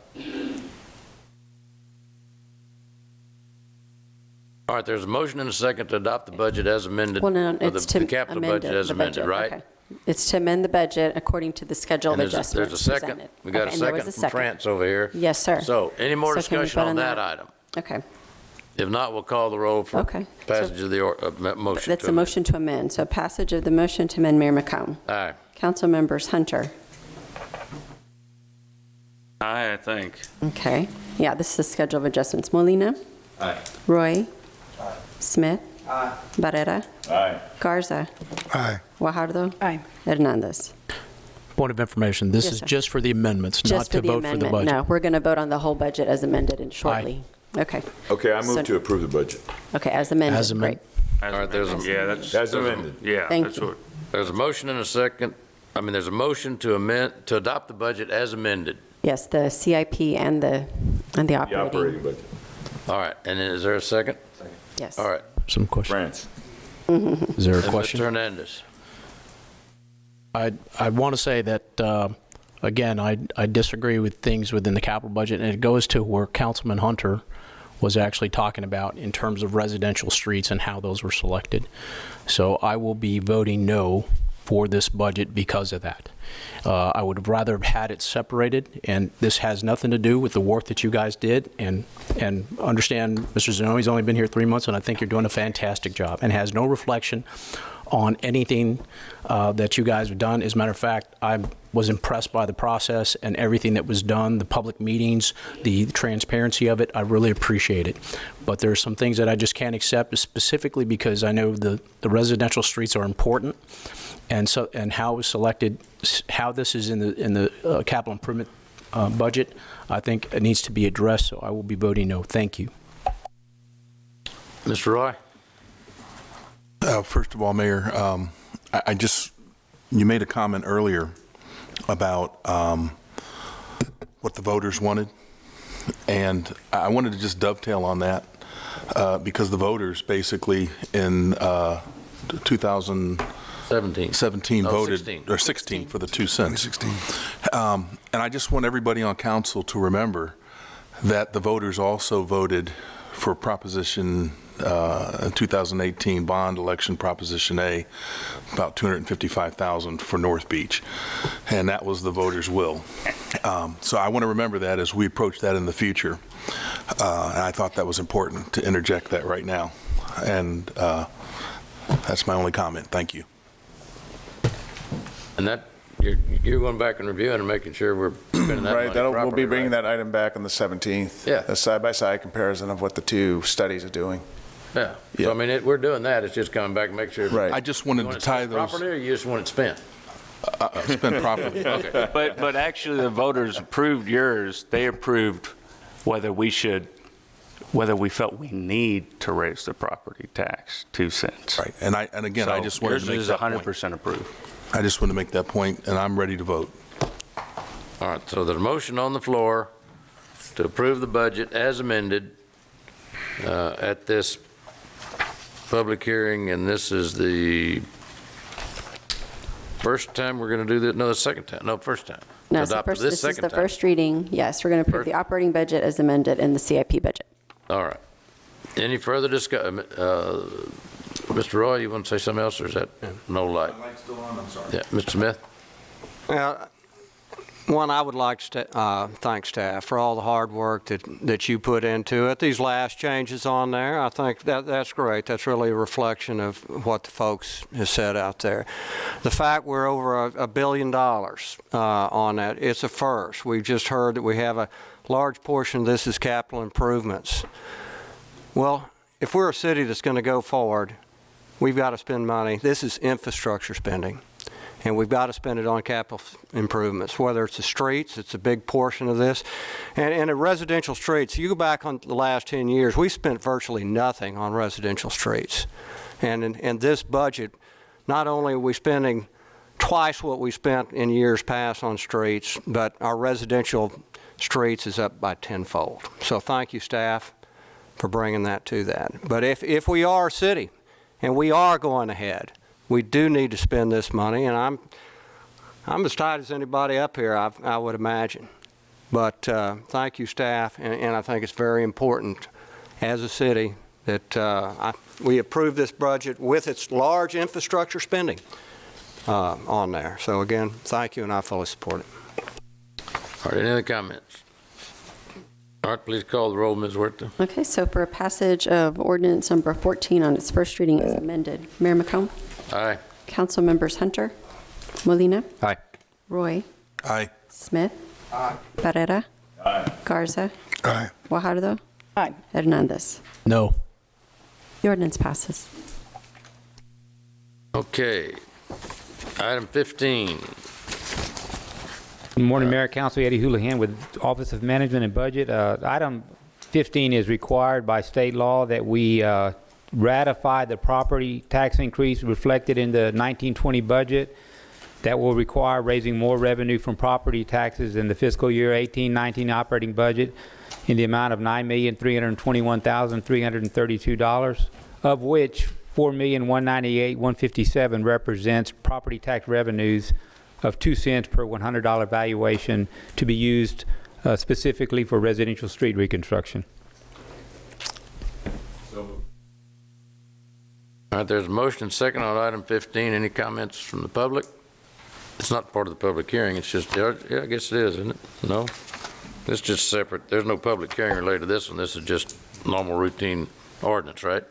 All right, there's a motion and a second to adopt the budget as amended. Well, no, or it's to the capital amend budget it, as the amended, budget. right? Okay. It's to amend the budget according to the schedule of And adjustments there's a second. presented. We got Okay, a and there was second from second. France over here. Yes, sir. So, any more So can we discussion vote on on that that? item? Okay. If not, we'll call the roll for Okay. passage of the motion. That's to a amend. motion to amend. So passage of the motion to amend, Mayor McComb. Aye. Council members Hunter. I think. Okay. Yeah, this is the schedule of adjustments. Molina. Aye. Roy. Smith. Barrera. Aye. Garza. Aye. Guajardo. Aye. Hernandez. Point of information, this Yes, is sir. just for the amendments, not Just to for the vote for the amendment. budget. No, we're going to vote on the whole budget as amended and shortly. Okay. Okay, I So- move to approve the budget. Okay, as amended. As amended. Great. All right, there's a, Yeah, that's. As amended. Yeah, Thank that's you. what. there's a motion and a second. There's a motion to amend, to adopt the budget as amended. Yes, the CIP and the The operating. operating budget. All right, and is there a second? Yes. All right. Some question. France. Is there a And question? Mr. Hernandez. I want to say that, again, I disagree with things within the capital budget, and it goes to where Councilman Hunter was actually talking about in terms of residential streets and how those were selected. So I will be voting no for this budget because of that. I would have rather have had it separated, and this has nothing to do with the work that you guys did, and understand Mr. Zanoi's only been here 3 months, and I think you're doing a fantastic job, and has no reflection on anything that you guys have done. As a matter of fact, I was impressed by the process and everything that was done, the public meetings, the transparency of it. I really appreciate it. But there are some things that I just can't accept, specifically because I know the residential streets are important, and how it was selected, how this is in the capital improvement budget, I think it needs to be addressed. So I will be voting no. Thank you. Mr. Roy? First of all, Mayor, you made a comment earlier about what the voters wanted, and I wanted to just dovetail on that because the voters basically in 2017 No, voted, 16. or 16 for the 2 cents. 2016. And I just want everybody on council to remember that the voters also voted for Proposition 2018 bond election, Proposition A, about $255,000 for North Beach, and that was the voters' will. So I want to remember that as we approach that in the future, and I thought that was important to interject that right now, and that's my only comment. Thank you. And that, you're going back and reviewing and making sure we're spending that money Right, properly, we'll be bringing right? that item back on the 17th. Yeah. A side-by-side comparison of what the two studies are doing. Yeah. Yeah. So, we're doing that. It's just coming back and make sure. Right. I just wanted You want to it tie spent those, properly, or you just want it spent? spent properly. Okay. But actually, the voters approved yours. They approved whether we felt we need to raise the property tax 2 cents. Right, and again, I just wanted to make Yours is that point. 100% approved. I just want to make that point, and I'm ready to vote. All right, so there's a motion on the floor to approve the budget as amended at this public hearing, and this is the first time we're going to do this, no, the second time, no, first time. No, it's the Adopt first, this this is second the time. first reading. Yes, we're going to approve the operating budget as amended and the CIP budget. All right. Any further discussion? Mr. Roy, you want to say something else, or is that no light? Light's still on, I'm sorry. Yeah, Mr. Smith? One, I would like to thank staff for all the hard work that you put into it. These last changes on there, I think that's great. That's really a reflection of what the folks have said out there. The fact we're over $1 billion on that, it's a first. We've just heard that we have a large portion of this is capital improvements. Well, if we're a city that's going to go forward, we've got to spend money. This is infrastructure spending. And we've got to spend it on capital improvements, whether it's the streets, it's a big portion of this. And the residential streets, you go back on the last 10 years, we spent virtually nothing on residential streets. And in this budget, not only are we spending twice what we spent in years past on streets, but our residential streets is up by tenfold. So thank you, staff, for bringing that to that. But if we are a city and we are going ahead, we do need to spend this money, and I'm as tight as anybody up here, I would imagine. But thank you, staff, and I think it's very important as a city that we approve this budget with its large infrastructure spending on there. So again, thank you, and I fully support it. All right, any other comments? All right, please call the roll, Ms. Huerta. Okay, so for passage of ordinance number 14 on its first reading as amended, Mayor McComb? Aye. Council members Hunter? Molina? Aye. Roy? Aye. Smith? Aye. Barrera? Aye. Garza? Aye. Guajardo? Aye. Hernandez. No. The ordinance passes. Okay. Item 15. Good morning, Mayor, Council. Eddie Houlihan with Office of Management and Budget. Item 15 is required by state law that we ratify the property tax increase reflected in the 1920 budget. That will require raising more revenue from property taxes in the fiscal year 18-19 operating budget in the amount of $9,321,332, of which $4,198,157 represents property tax revenues of 2 cents per $100 valuation to be used specifically for residential street reconstruction. All right, there's a motion and second on item 15. Any comments from the public? It's not part of the public hearing. It's just, yeah, I guess it is, isn't it? No? It's just separate. There's no public hearing related to this one. This is just normal routine ordinance, right?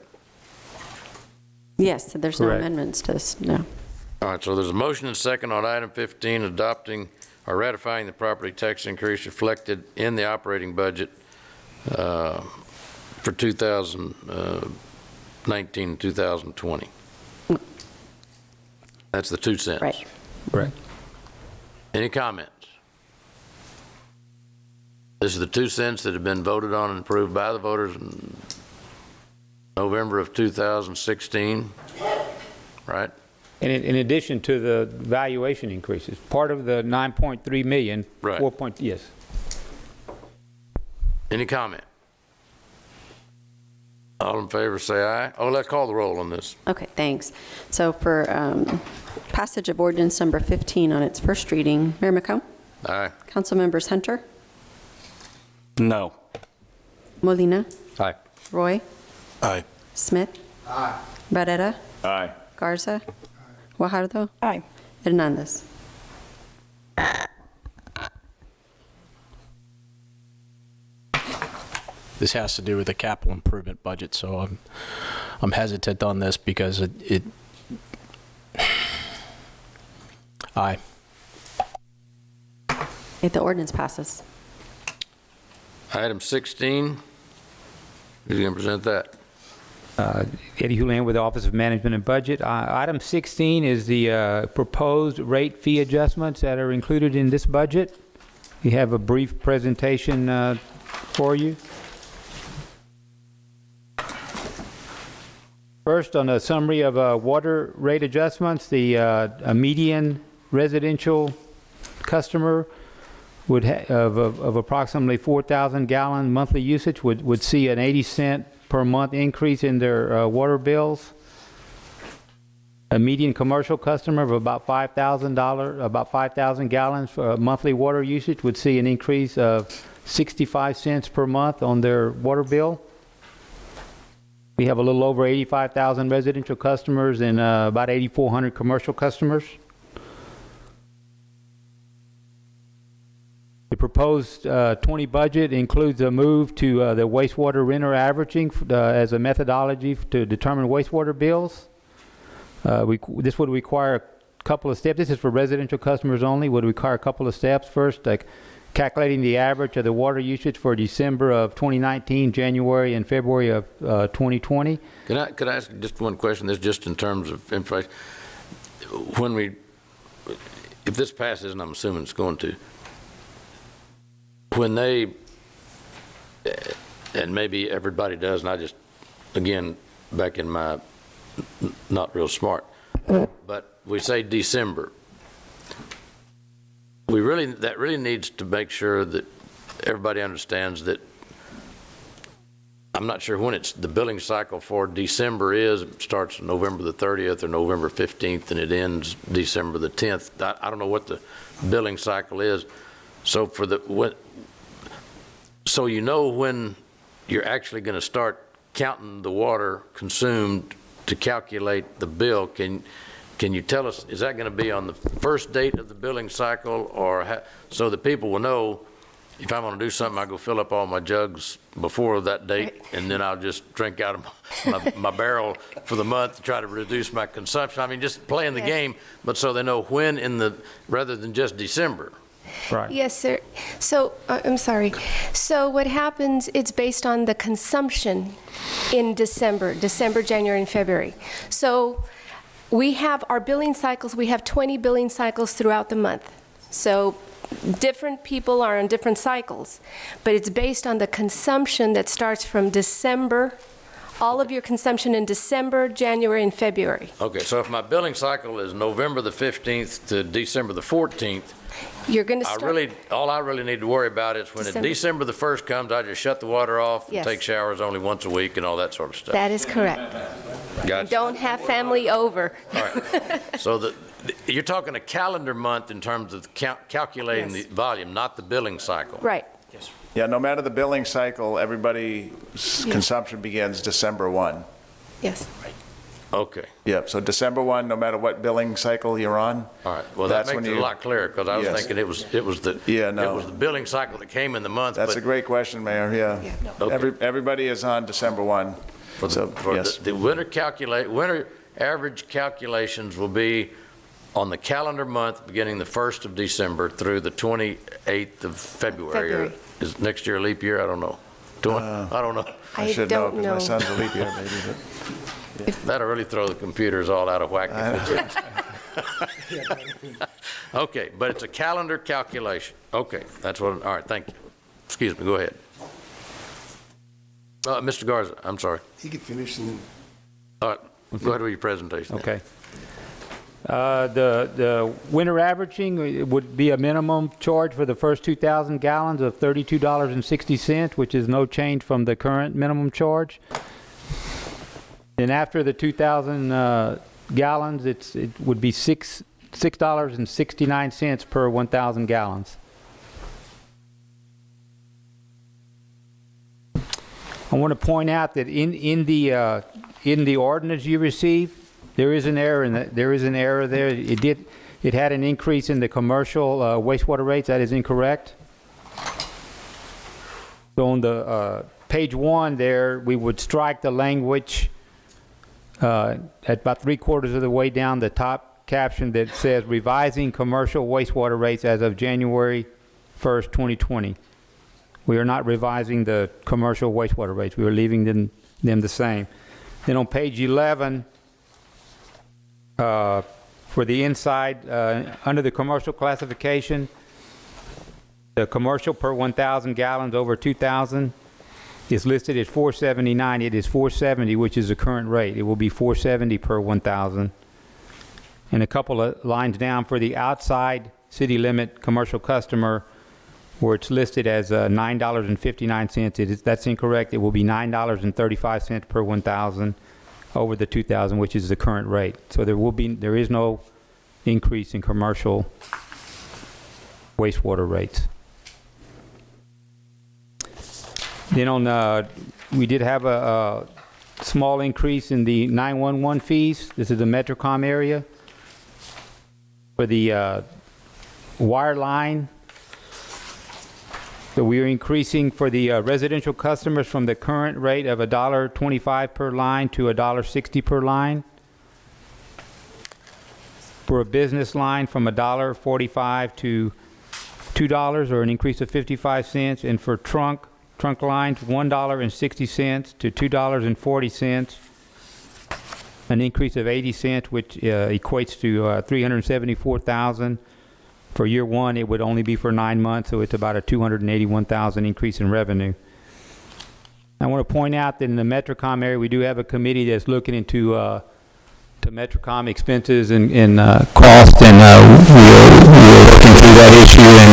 Yes, so there's no Correct. amendments to this, no. All right, so there's a motion and second on item 15, adopting or ratifying the property tax increase reflected in the operating budget for 2019 and 2020. That's the 2 cents. Right. Correct. Any comments? This is the 2 cents that have been voted on and approved by the voters in November of 2016, right? And in addition to the valuation increases, part of the 9.3 million, Right. 4 point, yes. Any comment? All in favor, say aye. Oh, let's call the roll on this. Okay, thanks. So for passage of ordinance number 15 on its first reading, Mayor McComb? Aye. Council members Hunter? No. Molina? Aye. Roy? Aye. Smith? Aye. Barrera? Aye. Garza? Guajardo? Aye. Hernandez. This has to do with the capital improvement budget, so I'm hesitant on this because it Aye. The ordinance passes. Item 16, who's going to present that? Eddie Houlihan with the Office of Management and Budget. Item 16 is the proposed rate fee adjustments that are included in this budget. We have a brief presentation for you. First, on a summary of water rate adjustments, a median residential customer would of approximately 4,000 gallon monthly usage would see an 80-cent per month increase in their water bills. A median commercial customer of about $5,000 gallons for monthly water usage would see an increase of 65 cents per month on their water bill. We have a little over 85,000 residential customers and about 8,400 commercial customers. The proposed 20 budget includes a move to the wastewater renter averaging as a methodology to determine wastewater bills. This would require a couple of steps. This is for residential customers only. Would require a couple of steps. First, like calculating the average of the water usage for December of 2019, January, and February of 2020. Could I ask just one question? This just in terms of information. If this passes, and I'm assuming it's going to, when they, and maybe everybody does, and I just, again, back in my not real smart, but we say December. That really needs to make sure that everybody understands that, I'm not sure when the billing cycle for December is. It starts November the 30th or November 15th, and it ends December the 10th. I don't know what the billing cycle is. So so you know when you're actually going to start counting the water consumed to calculate the bill. Can you tell us, is that going to be on the first date of the billing cycle, or so that people will know if I'm going to do something, I go fill up all my jugs before that date, and then I'll just drink out of my barrel for the month to try to reduce my consumption? I mean, just playing the game, but so they know when rather than just December. Right. Yes, sir. So, I'm sorry. So what happens, it's based on the consumption in December, January, and February. So we have our billing cycles, we have 20 billing cycles throughout the month. So different people are on different cycles, but it's based on the consumption that starts from December, all of your consumption in December, January, and February. Okay, so if my billing cycle is November the 15th to December the 14th, you're going to start. All I really need to worry about is when December the 1st comes, I just shut the water off and take showers only once a week and all that sort of stuff. That is correct. Gotcha. Don't have family over. All right. So you're talking a calendar month in terms of calculating the volume, not the billing cycle. Right. Yeah, no matter the billing cycle, everybody's consumption begins December 1. Yes. Okay. Yep, so December 1, no matter what billing cycle you're on. All right, well, that makes it a lot clearer, because I was thinking it was the billing cycle that came in the month. That's a great question, Mayor, yeah. Okay. Everybody is on December 1. The winter average calculations will be on the calendar month beginning the 1st of December through the 28th of February. Is next year a leap year? I don't know. I don't know. I should know, because my son's a leap year, maybe. But. That'll really throw the computers all out of whack. Okay, but it's a calendar calculation. Okay, that's what, all right, thank you. Excuse me, go ahead. Mr. Garza, I'm sorry. He could finish and then. All right, go ahead with your presentation. Okay. The winter averaging would be a minimum charge for the first 2,000 gallons of $32.60, which is no change from the current minimum charge. And after the 2,000 gallons, it would be $6.69 per 1,000 gallons. I want to point out that in the ordinance you received, there is an error in that. There is an error there. It had an increase in the commercial wastewater rates. That is incorrect. So on the page 1 there, we would strike the language at about 3/4 of the way down the top caption that says revising commercial wastewater rates as of January 1st, 2020. We are not revising the commercial wastewater rates. We are leaving them the same. Then on page 11, for the inside, under the commercial classification, the commercial per 1,000 gallons over 2,000 is listed at 479. It is 470, which is the current rate. It will be 470 per 1,000. And a couple of lines down for the outside city limit commercial customer, where it's listed as $9.59. That's incorrect. It will be $9.35 per 1,000 over the 2,000, which is the current rate. So there is no increase in commercial wastewater rates. Then we did have a small increase in the 911 fees. This is the Metrocom area. For the wire line, so we are increasing for the residential customers from the current rate of $1.25 per line to $1.60 per line. For a business line, from $1.45 to $2, or an increase of 55 cents. And for trunk lines, $1.60 to $2.40, an increase of 80 cents, which equates to $374,000. For year 1, it would only be for 9 months, so it's about a $281,000 increase in revenue. I want to point out that in the Metrocom area, we do have a committee that's looking into to Metrocom expenses and cost, and we're working through that issue, and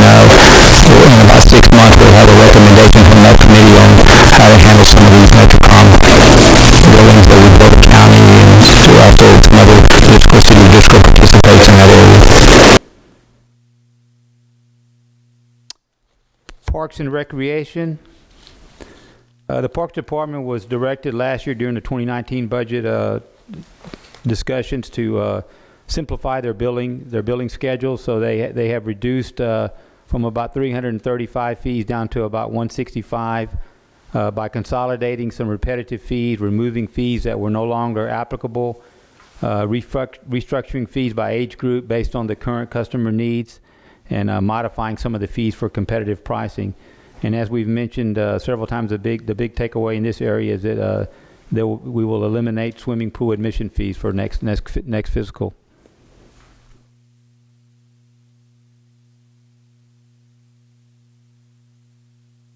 in about 6 months, we'll have a recommendation from that committee on how to handle some of these Metrocom Parks and Recreation. The Parks Department was directed last year during the 2019 budget discussions to simplify their billing schedule. So they have reduced from about 335 fees down to about 165 by consolidating some repetitive fees, removing fees that were no longer applicable, restructuring fees by age group based on the current customer needs, and modifying some of the fees for competitive pricing. And as we've mentioned several times, the big takeaway in this area is that we will eliminate swimming pool admission fees for next fiscal.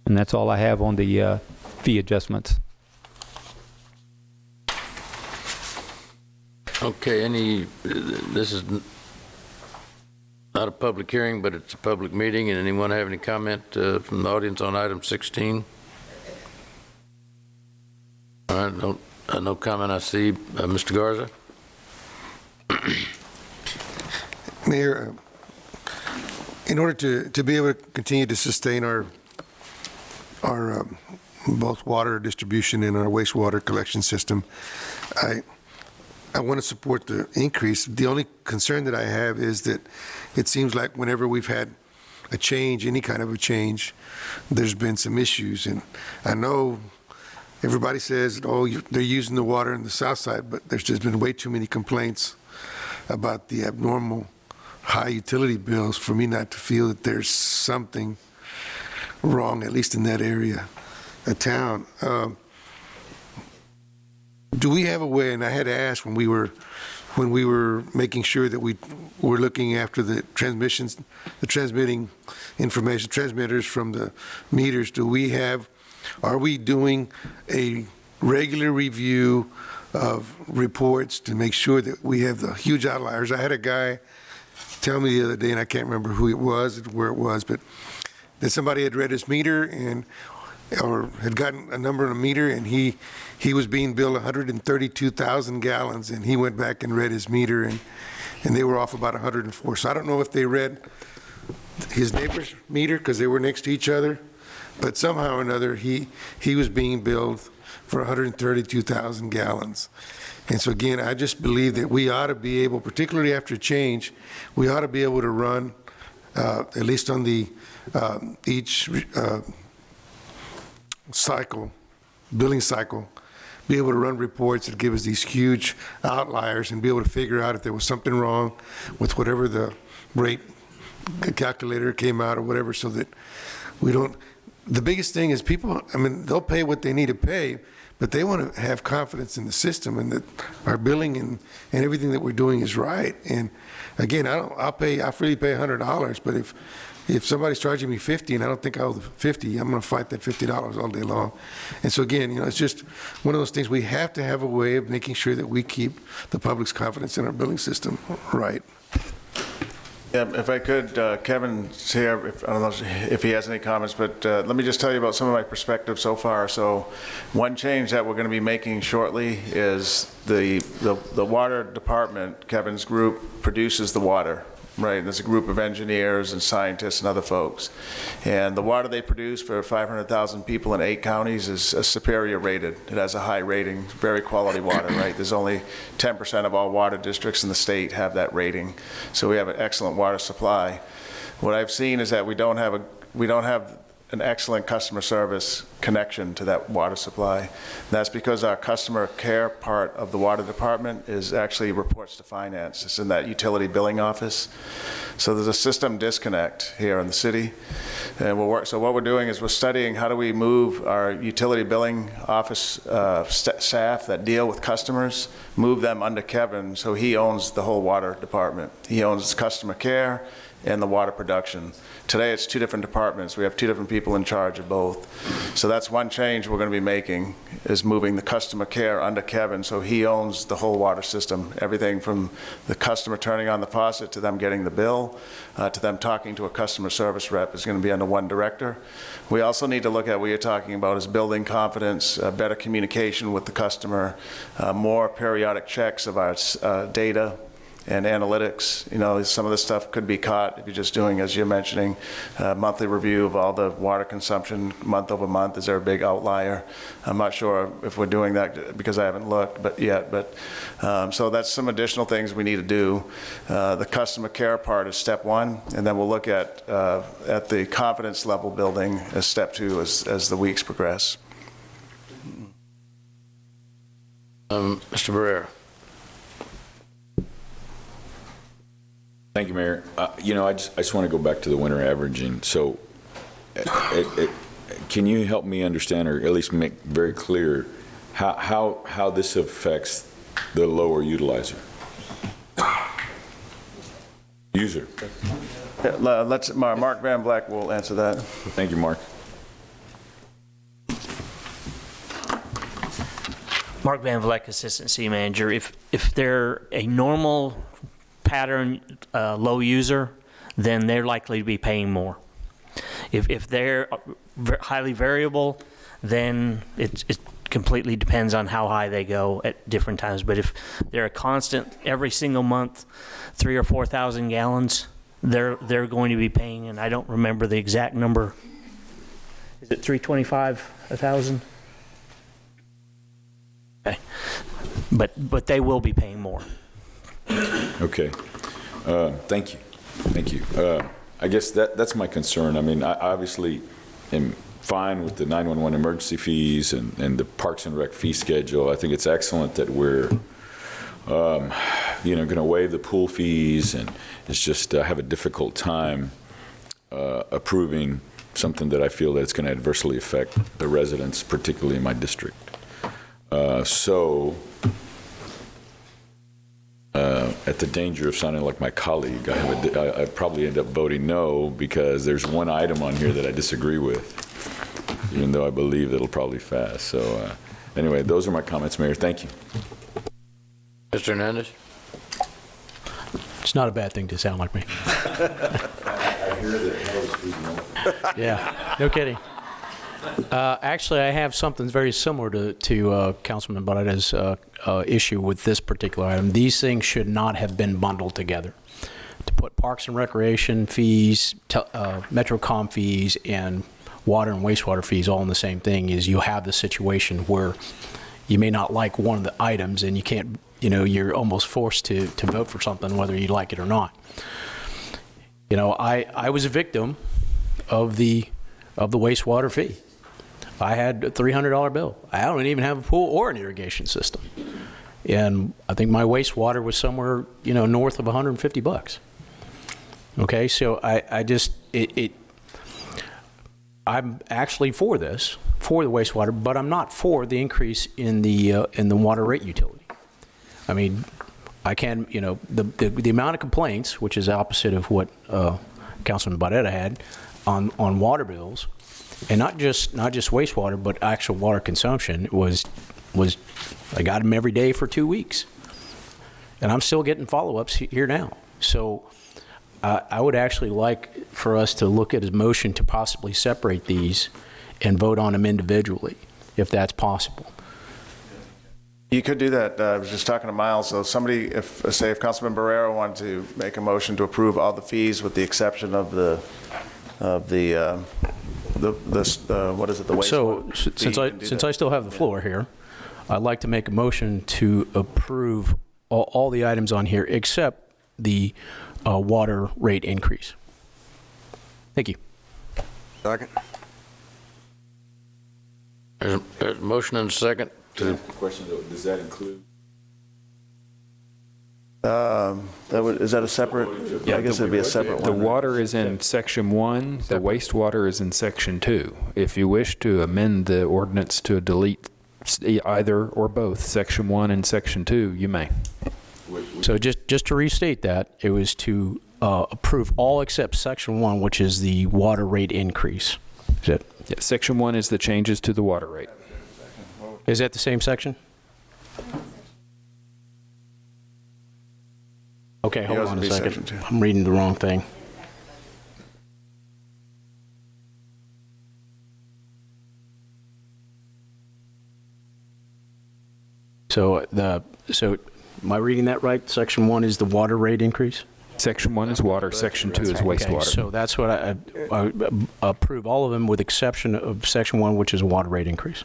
And that's all I have on the fee adjustments. Okay, this is not a public hearing, but it's a public meeting, and anyone have any comment from the audience on item 16? All right, no comment I see. Mr. Garza? Mayor, in order to be able to continue to sustain our both water distribution and our wastewater collection system, I want to support the increase. The only concern that I have is that it seems like whenever we've had a change, any kind of a change, there's been some issues. And I know everybody says, oh, they're using the water in the south side, but there's just been way too many complaints about the abnormal high utility bills for me not to feel that there's something wrong, at least in that area of town. Do we have a way, and I had to ask when we were making sure that we were looking after the transmitting information, transmitters from the meters, are we doing a regular review of reports to make sure that we have the huge outliers? I had a guy tell me the other day, and I can't remember who it was, where it was, but that somebody had read his meter or had gotten a number on a meter, and he was being billed 132,000 gallons, and he went back and read his meter, and they were off about 104. So I don't know if they read his neighbor's meter because they were next to each other, but somehow or another he was being billed for 132,000 gallons. And so again, I just believe that we ought to be able, particularly after change, we ought to be able to run, at least on the each billing cycle, be able to run reports that give us these huge outliers and be able to figure out if there was something wrong with whatever the rate calculator came out or whatever, so that we don't. The biggest thing is people, they'll pay what they need to pay, but they want to have confidence in the system and that our billing and everything that we're doing is right. And again, I'll freely pay $100, but if somebody's charging me $50 and I don't think I owe the $50, I'm going to fight that $50 all day long. And so again, it's just one of those things. We have to have a way of making sure that we keep the public's confidence in our billing system right. Yeah, if I could, Kevin's here. I don't know if he has any comments, but let me just tell you about some of my perspective so far. So one change that we're going to be making shortly is the water department, Kevin's group, produces the water. Right, there's a group of engineers and scientists and other folks. And the water they produce for 500,000 people in 8 counties is superior rated. It has a high rating, very quality water, right? There's only 10% of all water districts in the state have that rating. So we have an excellent water supply. What I've seen is that we don't have an excellent customer service connection to that water supply. And that's because our customer care part of the water department is actually reports to finance. It's in that utility billing office. So there's a system disconnect here in the city. And so what we're doing is we're studying how do we move our utility billing office staff that deal with customers, move them under Kevin so he owns the whole water department. He owns customer care and the water production. Today it's 2 different departments. We have 2 different people in charge of both. So that's one change we're going to be making, is moving the customer care under Kevin so he owns the whole water system. Everything from the customer turning on the faucet to them getting the bill, to them talking to a customer service rep is going to be under one director. We also need to look at what you're talking about is building confidence, better communication with the customer, more periodic checks of our data, and analytics. Some of this stuff could be caught if you're just doing, as you're mentioning, a monthly review of all the water consumption month over month. Is there a big outlier? I'm not sure if we're doing that because I haven't looked yet. So that's some additional things we need to do. The customer care part is step one, and then we'll look at the confidence level building as step two as the weeks progress. Mr. Barrera. Thank you, Mayor. I just want to go back to the winter averaging. So can you help me understand, or at least make very clear, how this affects the lower user? Let's Mark Van Vleck will answer that. Thank you, Mark. Mark Van Vleck, Assistant City Manager. If they're a normal pattern low user, then they're likely to be paying more. If they're highly variable, then it completely depends on how high they go at different times. But if they're a constant, every single month, 3,000 or 4,000 gallons, they're going to be paying, and I don't remember the exact number. Is it 325 a thousand? Okay. But they will be paying more. Okay. Thank you. I guess that's my concern. I mean, I obviously am fine with the 911 emergency fees and the Parks and Rec fee schedule. I think it's excellent that we're, going to waive the pool fees, and it's just I have a difficult time approving something that I feel that it's going to adversely affect the residents, particularly in my district. At the danger of sounding like my colleague, I probably end up voting no because there's one item on here that I disagree with, even though I believe that it'll probably pass. So anyway, those are my comments, Mayor. Thank you. Mr. Hernandez? It's not a bad thing to sound like me. I hear that. Yeah, no kidding. Actually, I have something very similar to Councilman Barrera's issue with this particular item. These things should not have been bundled together. To put Parks and Recreation fees, MetroCom fees, and water and wastewater fees all in the same thing is you have the situation where you may not like one of the items and you can't, you're almost forced to vote for something whether you like it or not. I was a victim of the wastewater fee. I had a $300 bill. I don't even have a pool or an irrigation system. And I think my wastewater was somewhere, north of $150. Okay, so I'm actually for the wastewater, but I'm not for the increase in the water rate utility. I mean, I can, the amount of complaints, which is opposite of what Councilman Barrera had on water bills, and not just wastewater, but actual water consumption was I got them every day for 2 weeks, and I'm still getting follow-ups here now. So I would actually like for us to look at a motion to possibly separate these and vote on them individually, if that's possible. You could do that. I was just talking to Miles. So somebody, if Councilman Barrera wanted to make a motion to approve all the fees with the exception of the what is it? The wastewater. So since I still have the floor here, I'd like to make a motion to approve all the items on here except the water rate increase. Thank you. Second. There's a motion and a second. Question though, does that include? Is that a separate? I guess it'd be a separate one. The water is in section 1, the wastewater is in section 2. If you wish to amend the ordinance to delete either or both section 1 and section 2, you may. So just to restate that, it was to approve all except section 1, which is the water rate increase. Is that? Yeah, section 1 is the changes to the water rate. Is that the same section? Okay, hold on a second. I'm reading the wrong thing. So Am I reading that right? Section 1 is the water rate increase? Section 1 is water, Section 2 is Okay, wastewater. so that's what I approve all of them with exception of Section 1, which is a water rate increase.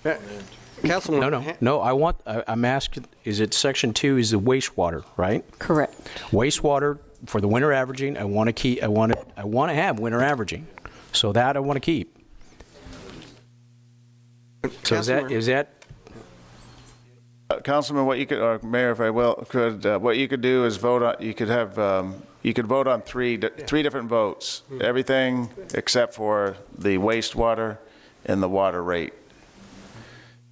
Councilman. No, I'm asking, is it Section 2 is the wastewater, right? Correct. Wastewater for the winter averaging, I want to have winter averaging. So that I want to keep. So is that Councilman, what you could, or Mayor, if I could, what you could do is vote on, you could have, you could vote on three different votes. Everything except for the wastewater and the water rate.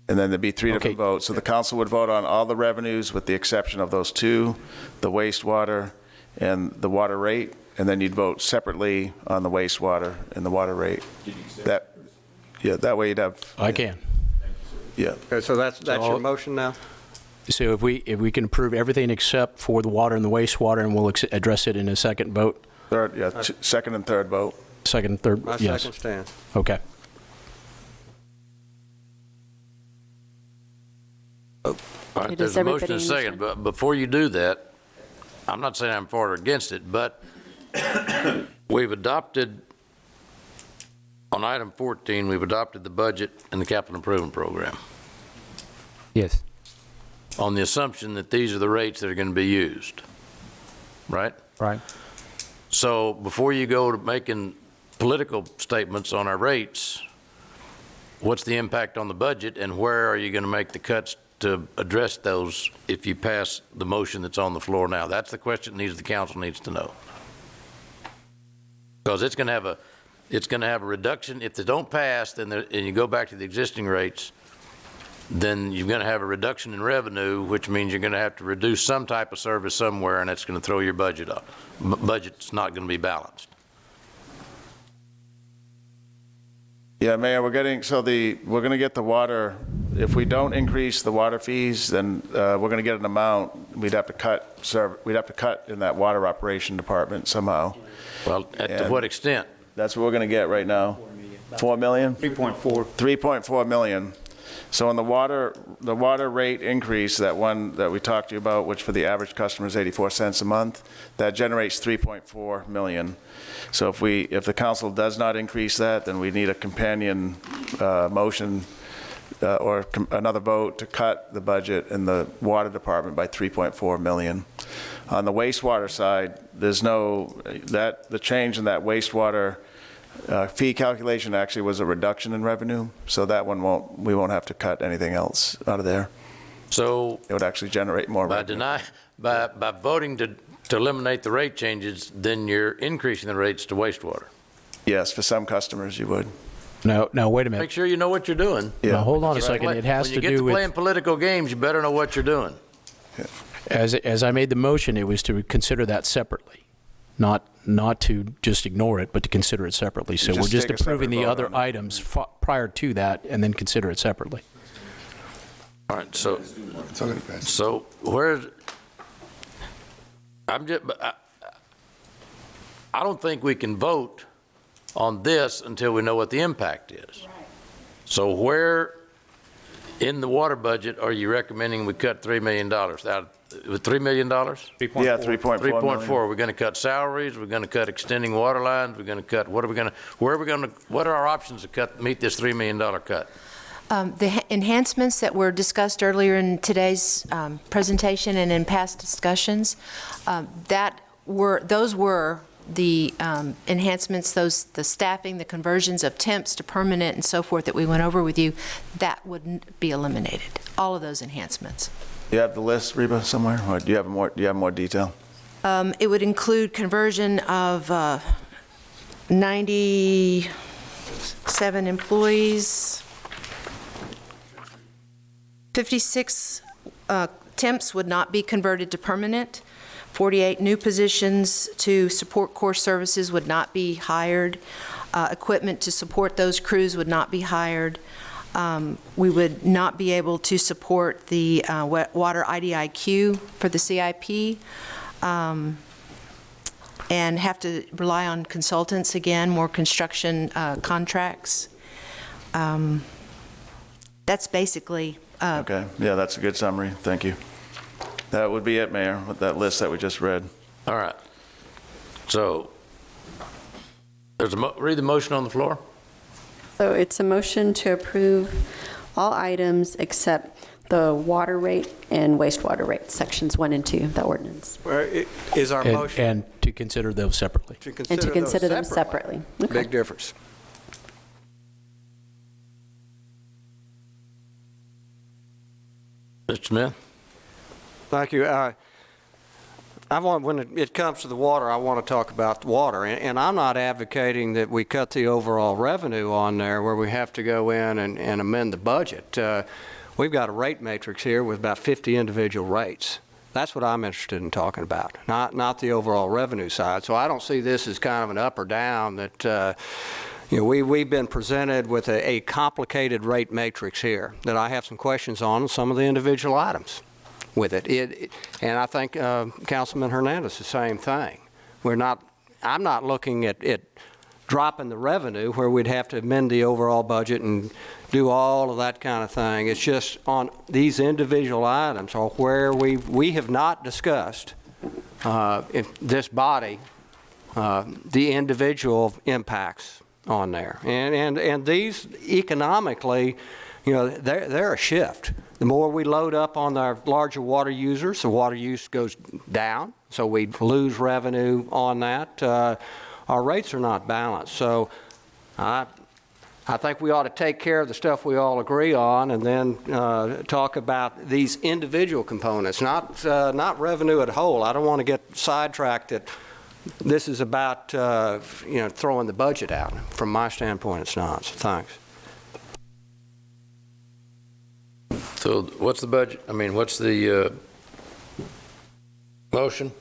And then there'd be three different votes. So the council would vote on all the revenues with the exception of those two, the wastewater and the water rate. And then you'd vote separately on the wastewater and the water rate. That way you'd have. I can. Yeah. Okay, so that's your motion now? So if we can approve everything except for the water and the wastewater, and we'll address it in a second vote? Third, yeah, second and third vote. Second and third, My yes. second stand. Okay. All right, there's a motion and a second, but before you do that, I'm not saying I'm for or against it, but we've adopted, on item 14, we've adopted the budget and the capital improvement program Yes. on the assumption that these are the rates that are going to be used, right? Right. So before you go to making political statements on our rates, what's the impact on the budget, and where are you going to make the cuts to address those if you pass the motion that's on the floor now? That's the question the council needs to know. Because it's going to have a reduction. If they don't pass, and you go back to the existing rates, then you're going to have a reduction in revenue, which means you're going to have to reduce some type of service somewhere, and that's going to throw your budget up. Budget's not going to be balanced. Yeah, Mayor, we're going to get the water, if we don't increase the water fees, then we're going to get an amount, we'd have to cut in that water operation department somehow. Well, to what extent? That's what we're going to get right now. 4 million? 3.4. 3.4 million. So on the water rate increase, that one that we talked to you about, which for the average customer is 84 cents a month, that generates 3.4 million. So if the council does not increase that, then we need a companion motion or another vote to cut the budget in the water department by 3.4 million. On the wastewater side, the change in that wastewater fee calculation actually was a reduction in revenue, so that one we won't have to cut anything else out of there. So it would actually generate more revenue. By voting to eliminate the rate changes, then you're increasing the rates to wastewater. Yes, for some customers you would. Now wait a minute. Make sure you know what you're doing. Yeah. Now, hold on a second. It has to do with. When you get to playing political games, you better know what you're doing. Yeah. As I made the motion, it was to consider that separately, not to just ignore it, but to consider it separately. So we're just approving the other items prior to that, and then consider it separately. All right. So where's I don't think we can vote on this until we know what the impact is. Right. So where in the water budget are you recommending we cut $3 million? $3 million? Yeah, 3.4 million. 3.4. We're going to cut salaries. We're going to cut extending water lines. We're going to cut, what are our options to meet this $3 million cut? The enhancements that were discussed earlier in today's presentation and in past discussions, those were the enhancements, the staffing, the conversions of temps to permanent and so forth that we went over with you, that would be eliminated. All of those enhancements. You have the list, Reba, somewhere? Or do you have more detail? It would include conversion of 97 employees. 56 temps would not be converted to permanent. 48 new positions to support core services would not be hired. Equipment to support those crews would not be hired. We would not be able to support the water IDIQ for the CIP and have to rely on consultants again, more construction contracts. That's basically. Okay, yeah, that's a good summary. Thank you. That would be it, Mayor, with that list that we just read. All right. So, there's read the motion on the floor. So it's a motion to approve all items except the water rate and wastewater rate, sections 1 and 2 of the ordinance. Is our motion And to consider those separately. to And to consider them those separately. Okay. Big difference. Mr. Smith? Thank you. When it comes to the water, I want to talk about water. And I'm not advocating that we cut the overall revenue on there where we have to go in and amend the budget. We've got a rate matrix here with about 50 individual rates. That's what I'm interested in talking about, not the overall revenue side. So I don't see this as kind of an up or down that, we've been presented with a complicated rate matrix here that I have some questions on some of the individual items with it. And I think Councilman Hernandez, the same thing. I'm not looking at dropping the revenue where we'd have to amend the overall budget and do all of that kind of thing. It's just on these individual items or where we have not discussed in this body the individual impacts on there. And these economically, they're a shift. The more we load up on our larger water users, the water use goes down, so we lose revenue on that. Our rates are not balanced. So I think we ought to take care of the stuff we all agree on and then talk about these individual components, not revenue at whole. I don't want to get sidetracked that this is about throwing the budget out. From my standpoint, it's not. So thanks. So what's the budget? What's the motion?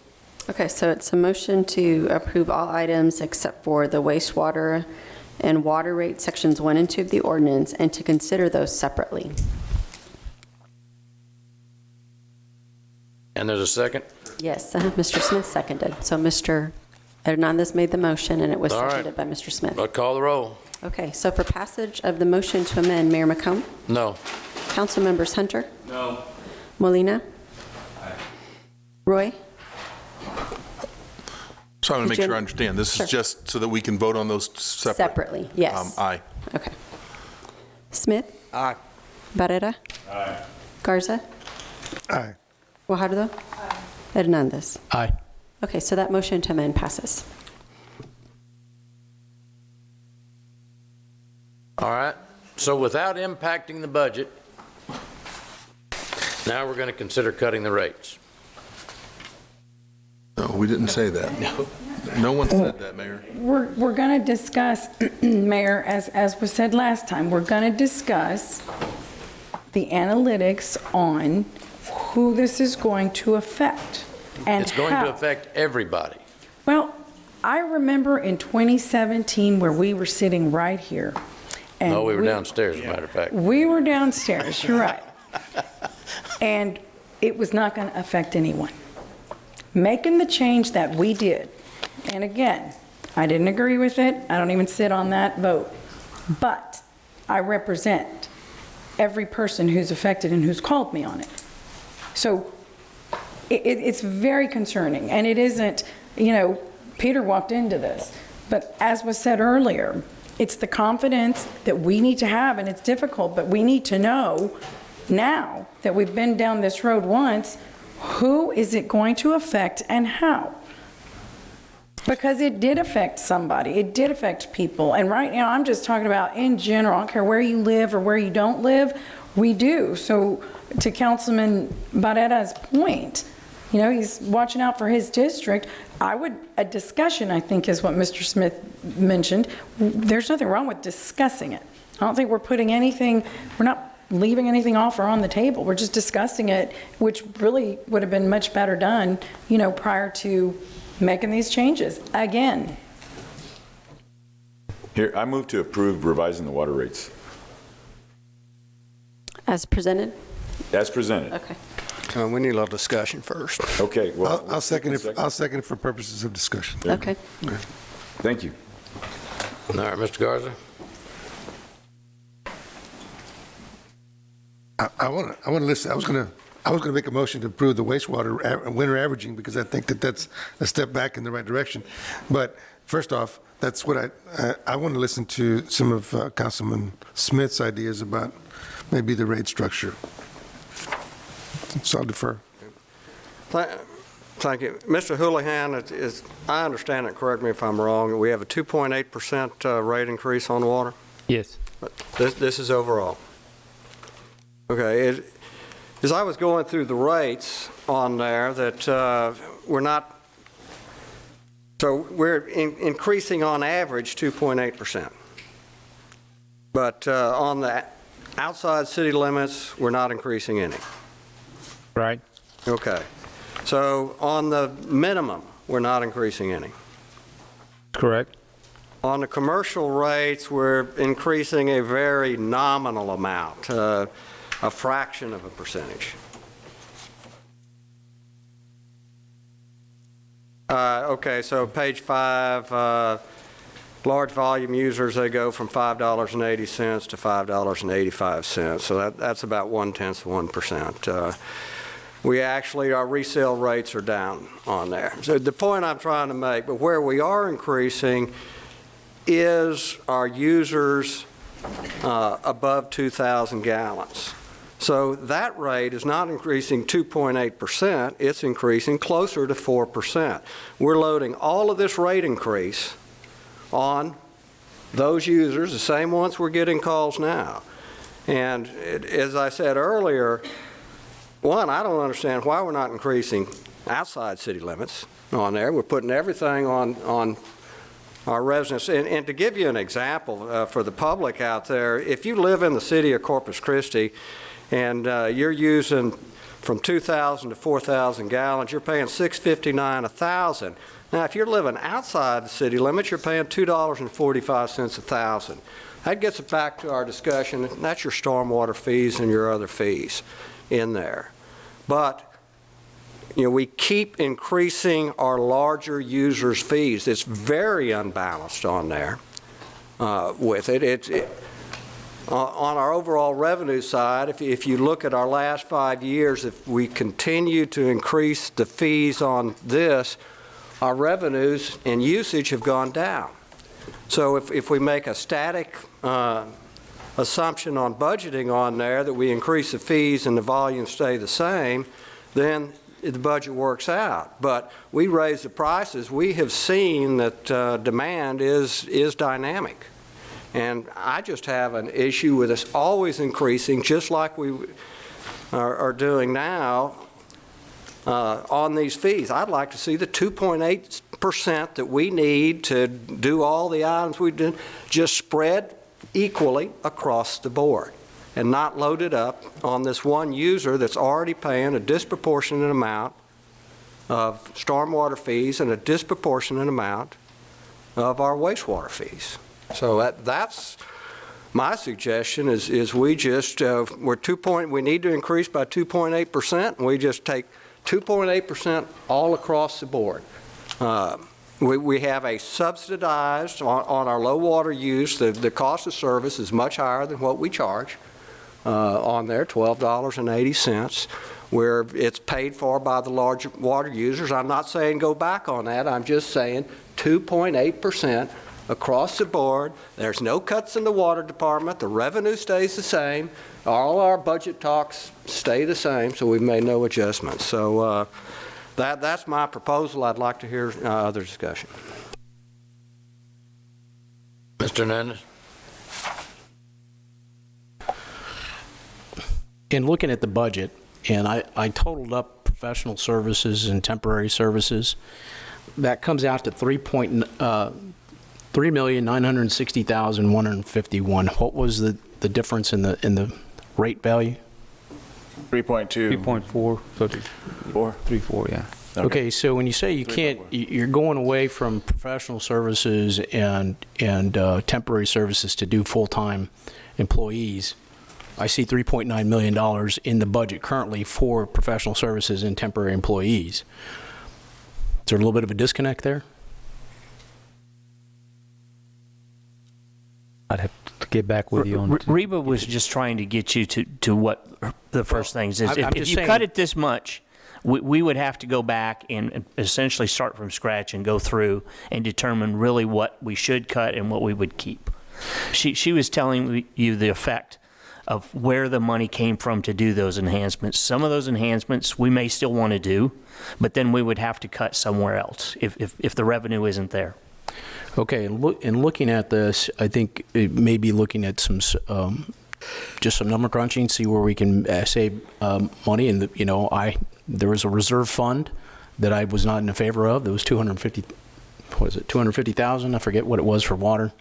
Okay, so it's a motion to approve all items except for the wastewater and water rate, sections 1 and 2 of the ordinance, and to consider those separately. And there's a second? Yes, Mr. Smith seconded. So Mr. Hernandez made the motion, and it was All right. seconded by Mr. Smith. I'll call the roll. Okay, so for passage of the motion to amend, Mayor McComb? No. Council members Hunter? No. Molina? Roy? So I want to make Did you- sure I understand. This Sure. is just so that we can vote on those Separately, yes. Aye. Okay. Smith? Aye. Barrera? Aye. Garza? Aye. Guajardo? Hernandez? Aye. Okay, so that motion to amend passes. All right. So without impacting the budget, now we're going to consider cutting the rates. No, we didn't say that. No one said that, Mayor. We're going to discuss, Mayor, as was said last time, we're going to discuss the analytics on who this is going to affect and It's going how. to affect everybody. Well, I remember in 2017 where we were sitting right here. And No, we were downstairs, as a matter of fact. We were downstairs, you're right. And it was not going to affect anyone. Making the change that we did, and again, I didn't agree with it, I don't even sit on that vote, but I represent every person who's affected and who's called me on it. So it's very concerning, and it isn't, Peter walked into this, but as was said earlier, it's the confidence that we need to have, and it's difficult, but we need to know now that we've been down this road once, who is it going to affect and how? Because it did affect somebody, it did affect people, and right now I'm just talking about in general, I don't care where you live or where you don't live, we do. So to Councilman Barrera's point, he's watching out for his district. A discussion, I think, is what Mr. Smith mentioned. There's nothing wrong with discussing it. I don't think we're not leaving anything off or on the table. We're just discussing it, which really would have been much better done, prior to making these changes. Again. Here, I move to approve revising the water rates. As presented? As presented. Okay. We need a little discussion first. Okay, well. I'll second it. I'll second it for purposes of discussion. Okay. Thank you. All right, Mr. Garza? I want to listen. I was going to I was going to make a motion to approve the wastewater winter averaging because I think that that's a step back in the right direction. But first off, that's what I want to listen to some of Councilman Smith's ideas about maybe the rate structure. So I'll defer. Thank you. Mr. Houlihan, I understand it, correct me if I'm wrong, we have a 2.8% rate increase on water? Yes. This is overall. Okay. As I was going through the rates on there that we're not, so we're increasing on average 2.8%. But on the outside city limits, we're not increasing any. Right. Okay. So on the minimum, we're not increasing any. Correct. On the commercial rates, we're increasing a very nominal amount, a fraction of a percentage. Okay, so page 5, large volume users, they go from $5.80 to $5.85. So that's about 0.1%. We actually, our resale rates are down on there. So the point I'm trying to make, but where we are increasing is our users above 2,000 gallons. So that rate is not increasing 2.8%, it's increasing closer to 4%. We're loading all of this rate increase on those users, the same ones we're getting calls now. And as I said earlier, one, I don't understand why we're not increasing outside city limits on there. We're putting everything on our residents. And to give you an example for the public out there, if you live in the city of Corpus Christi and you're using from 2,000 to 4,000 gallons, you're paying $6.59 a thousand. Now, if you're living outside the city limits, you're paying $2.45 a thousand. That gets us back to our discussion. That's your stormwater fees and your other fees in there. But, you know, we keep increasing our larger users' fees. It's very unbalanced on there with it. On our overall revenue side, if you look at our last 5 years, if we continue to increase the fees on this, our revenues and usage have gone down. So if we make a static assumption on budgeting on there that we increase the fees and the volumes stay the same, then the budget works out. But we raise the prices. We have seen that demand is dynamic. And I just have an issue with us always increasing, just like we are doing now on these fees. I'd like to see the 2.8% that we need to do all the items we did just spread equally across the board and not loaded up on this one user that's already paying a disproportionate amount of stormwater fees and a disproportionate amount of our wastewater fees. So that's my suggestion is we just, we need to increase by 2.8%, and we just take 2.8% all across the board. We have a subsidized, on our low water use, the cost of service is much higher than what we charge on there, $12.80, where it's paid for by the large water users. I'm not saying go back on that. I'm just saying 2.8% across the board. There's no cuts in the water department. The revenue stays the same. All our budget talks stay the same, so we've made no adjustments. So that's my proposal. I'd like to hear other discussion. Mr. Hernandez. In looking at the budget, and I totaled up professional services and temporary services, that comes out to $3,960,151. What was the difference in the rate value? 3.2. 3.4. So 3.4, yeah. Okay, so when you say you can't, you're going away from professional services and temporary services to do full-time employees. I see $3.9 million in the budget currently for professional services and temporary employees. Is there a little bit of a disconnect there? I'd have get back with you on. Reba was just trying to get you to what the first things is. If you cut it this much, we would have to go back and essentially start from scratch and go through and determine really what we should cut and what we would keep. She was telling you the effect of where the money came from to do those enhancements. Some of those enhancements we may still want to do, but then we would have to cut somewhere else if the revenue isn't there. Okay, and looking at this, I think it may be looking at some just some number crunching, see where we can save money. And there was a reserve fund that I was not in favor of. There was 250. What is it? 250,000. I forget what it was for water.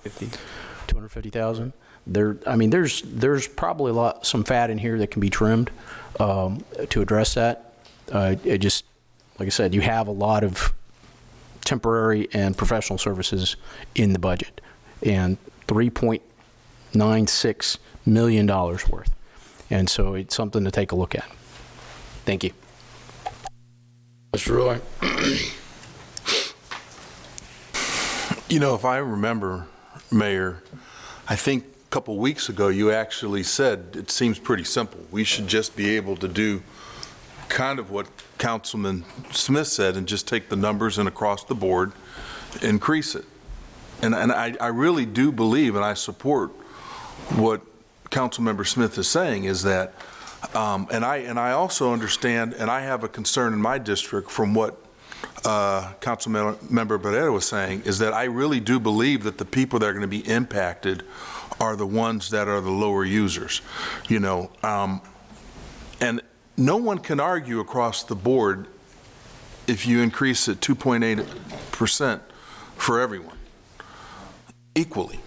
250,000. There's probably some fat in here that can be trimmed to address that. It just, like I said, you have a lot of temporary and professional services in the budget, and $3.96 million worth. And so it's something to take a look at. Thank you. Mr. Roy. If I remember, Mayor, I think a couple weeks ago you actually said it seems pretty simple. We should just be able to do kind of what Councilman Smith said and just take the numbers and across the board increase it. And I really do believe, and I support what Councilmember Smith is saying, is that and I also understand, and I have a concern in my district from what Councilmember Barrera was saying, is that I really do believe that the people that are going to be impacted are the ones that are the lower users, and no one can argue across the board if you increase it 2.8% for everyone, equally,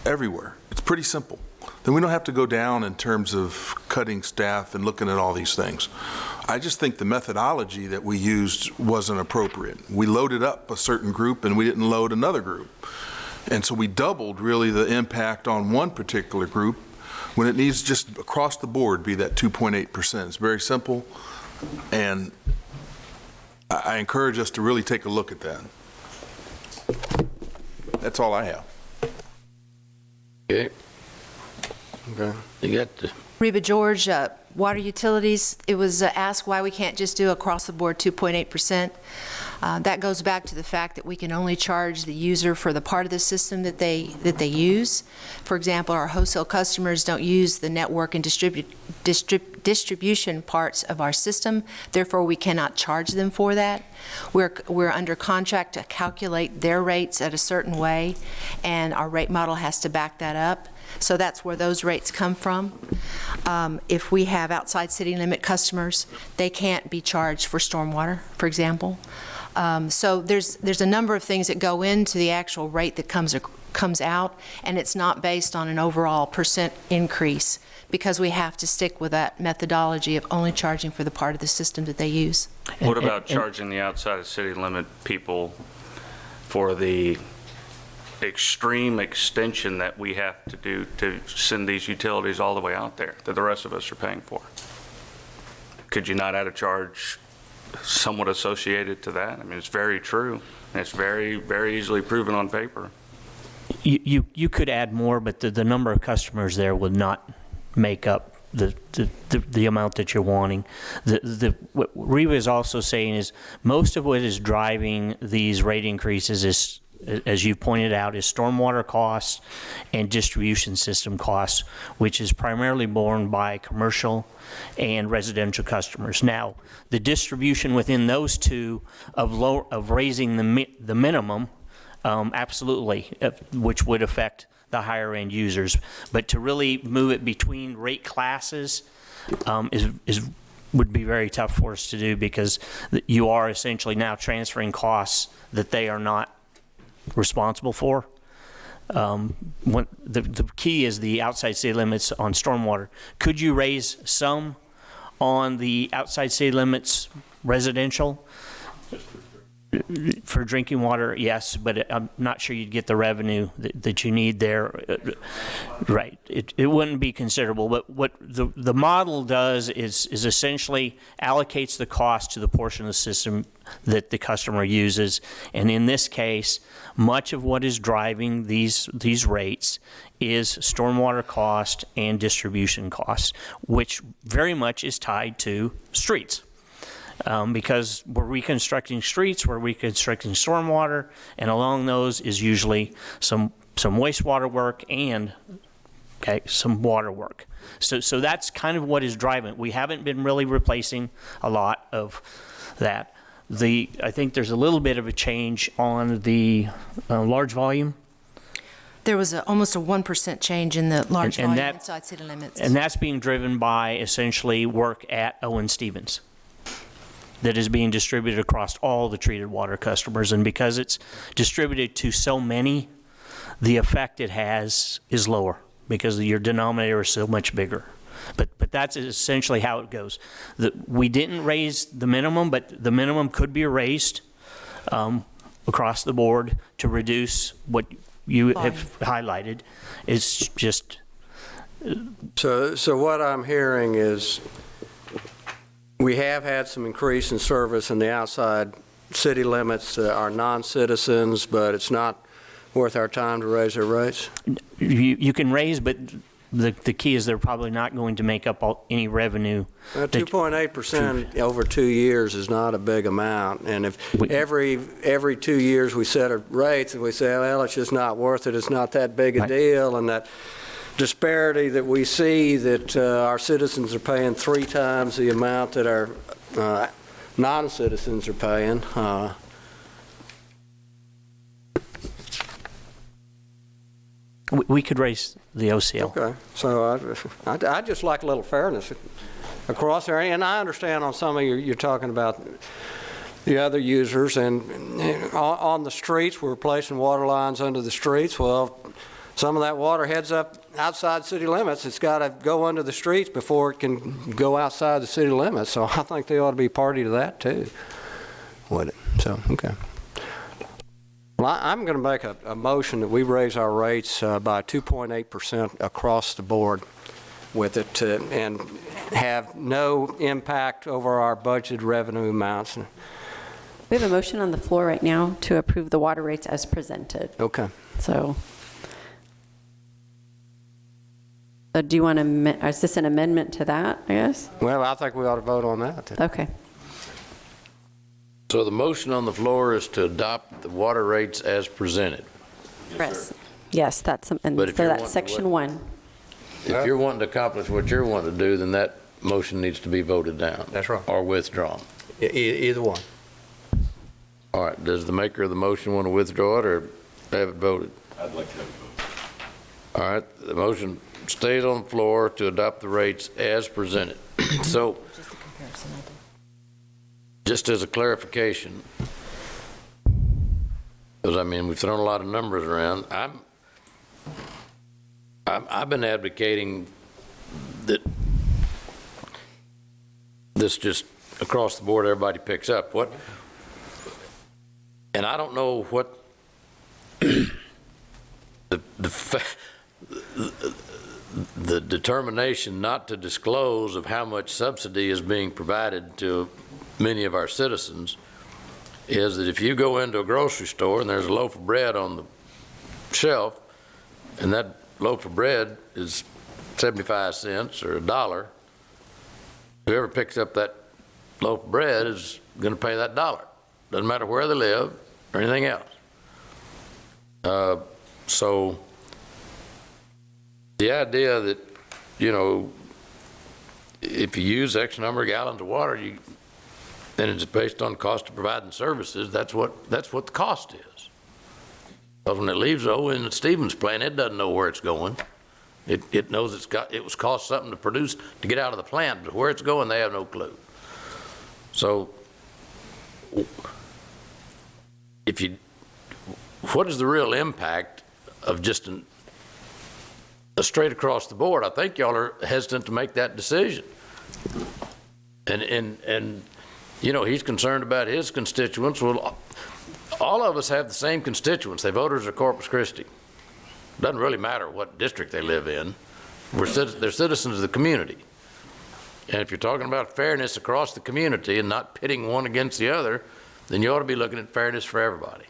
everywhere. It's pretty simple. Then we don't have to go down in terms of cutting staff and looking at all these things. I just think the methodology that we used wasn't appropriate. We loaded up a certain group and we didn't load another group. And so we doubled really the impact on one particular group when it needs just across the board be that 2.8%. It's very simple, and I encourage us to really take a look at that. That's all I have. Okay. You got the Reba George, water utilities, it was asked why we can't just do across the board 2.8%. That goes back to the fact that we can only charge the user for the part of the system that they use. For example, our wholesale customers don't use the network and distribution parts of our system. Therefore, we cannot charge them for that. We're under contract to calculate their rates at a certain way, and our rate model has to back that up. So that's where those rates come from. If we have outside city limit customers, they can't be charged for stormwater, for example. So there's a number of things that go into the actual rate that comes out, and it's not based on an overall percent increase, because we have to stick with that methodology of only charging for the part of the system that they use. What about charging the outside of city limit people for the extreme extension that we have to do to send these utilities all the way out there that the rest of us are paying for? Could you not add a charge somewhat associated to that? I mean, it's very true. It's very, very easily proven on paper. You could add more, but the number of customers there would not make up the amount that you're wanting. What Reba is also saying is most of what is driving these rate increases is, as you pointed out, is stormwater costs and distribution system costs, which is primarily borne by commercial and residential customers. Now, the distribution within those two of raising the minimum, absolutely, which would affect the higher end users. But to really move it between rate classes would be very tough for us to do, because you are essentially now transferring costs that they are not responsible for. The key is the outside city limits on stormwater. Could you raise some on the outside city limits residential? For drinking water, yes, but I'm not sure you'd get the revenue that you need there. Right, it wouldn't be considerable, but what the model does is essentially allocates the cost to the portion of the system that the customer uses, and in this case, much of what is driving these rates is stormwater cost and distribution costs, which very much is tied to streets. Because we're reconstructing streets, we're reconstructing stormwater, and along those is usually some wastewater work and some water work. So that's kind of what is driving it. We haven't been really replacing a lot of that. I think there's a little bit of a change on the large volume. There was almost a 1% change in the large And volume that- inside city limits. And that's being driven by essentially work at Owen Stevens that is being distributed across all the treated water customers. And because it's distributed to so many, the effect it has is lower because your denominator is so much bigger. But that's essentially how it goes. We didn't raise the minimum, but the minimum could be raised across the board to reduce what you have highlighted. It's just... So what I'm hearing is we have had some increase in service in the outside city limits to our non-citizens, but it's not worth our time to raise their rates? You can raise, but the key is they're probably not going to make up any revenue. 2.8% over 2 years is not a big amount, and if every 2 years we set our rates and we say, well, it's just not worth it, it's not that big a deal, and that disparity that we see that our citizens are paying 3 times the amount that our non-citizens are paying. We could raise the OCL. Okay, so I'd just like a little fairness across there, and I understand on some of you're talking about the other users, and on the streets, we're replacing water lines under the streets. Well, some of that water heads up outside city limits. It's got to go under the streets before it can go outside the city limits, so I think they ought to be party to that too. So, okay. Well, I'm going to make a motion that we raise our rates by 2.8% across the board with it and have no impact over our budgeted revenue amounts. We have a motion on the floor right now to approve the water rates as presented. Okay. So do you want to, is this an amendment to that, I guess? Well, I think we ought to vote on that. Okay. So the motion on the floor is to adopt the water rates as presented. Yes, that's, and But so if you're that's wanting section 1. If you're wanting to accomplish what you're wanting to do, then that motion needs to be voted down. That's right. Or withdrawn. Either one. All right, does the maker of the motion want to withdraw it or have it voted? I'd like to have it voted. All right, the motion stays on the floor to adopt the rates as presented. So, just as a clarification, because I mean, we've thrown a lot of numbers around, I've been advocating that this just across the board, everybody picks up. And I don't know what the determination not to disclose of how much subsidy is being provided to many of our citizens is that if you go into a grocery store and there's a loaf of bread on the shelf and that loaf of bread is 75 cents or $1, whoever picks up that loaf of bread is going to pay that $1. Doesn't matter where they live or anything else. So the idea that, you know, if you use X number of gallons of water, then it's based on cost of providing services. That's what the cost is. Because when it leaves Owen Stevens plant, it doesn't know where it's going. It knows it was cost something to produce to get out of the plant, but where it's going, they have no clue. So what is the real impact of just a straight across the board? I think y'all are hesitant to make that decision. And you know, he's concerned about his constituents. Well, all of us have the same constituents. They voters of Corpus Christi. Doesn't really matter what district they live in. They're citizens of the community. And if you're talking about fairness across the community and not pitting one against the other, then you ought to be looking at fairness for everybody.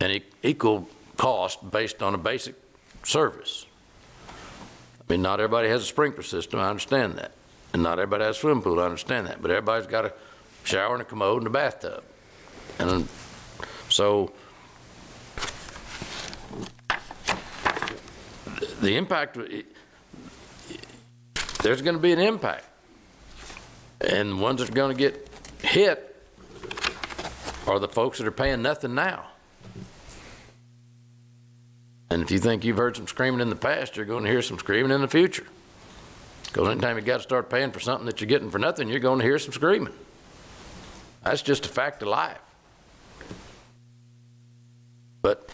And equal cost based on a basic service. I mean, not everybody has a sprinkler system, I understand that. And not everybody has a swimming pool, I understand that. But everybody's got a shower and a commode and a bathtub. And so the impact, there's going to be an impact. And the ones that are going to get hit are the folks that are paying nothing now. And if you think you've heard some screaming in the past, you're going to hear some screaming in the future. Because anytime you got to start paying for something that you're getting for nothing, you're going to hear some screaming. That's just a fact of life. But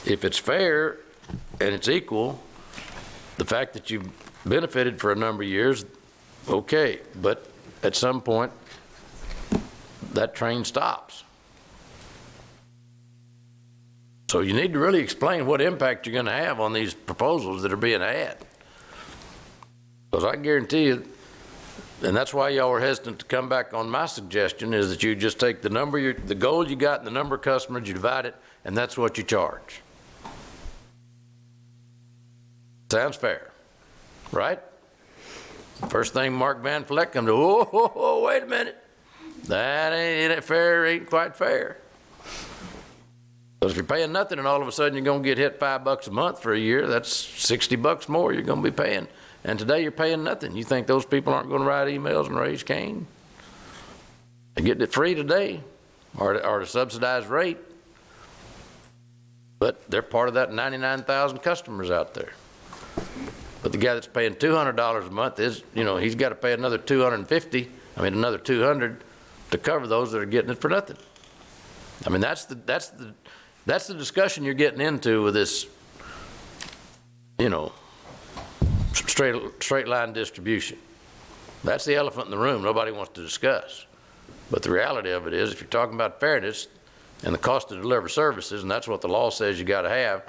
if it's fair and it's equal, the fact that you've benefited for a number of years, okay. But at some point, that train stops. So you need to really explain what impact you're going to have on these proposals that are being had. Because I guarantee you, and that's why y'all were hesitant to come back on my suggestion, is that you just take the number, the goal you got and the number of customers, you divide it, and that's what you charge. Sounds fair, right? First thing Mark Van Vleck comes to, oh, wait a minute. That ain't fair, ain't quite fair. Because if you're paying nothing and all of a sudden you're going to get hit $5 a month for a year, that's $60 more you're going to be paying. And today you're paying nothing. You think those people aren't going to write emails and raise Cain? They're getting it free today, or at a subsidized rate. But they're part of that 99,000 customers out there. But the guy that's paying $200 a month is, you know, he's got to pay another $200 to cover those that are getting it for nothing. I mean, that's the discussion you're getting into with this, you know, straight line distribution. That's the elephant in the room nobody wants to discuss. But the reality of it is, if you're talking about fairness and the cost to deliver services, and that's what the law says you got to have,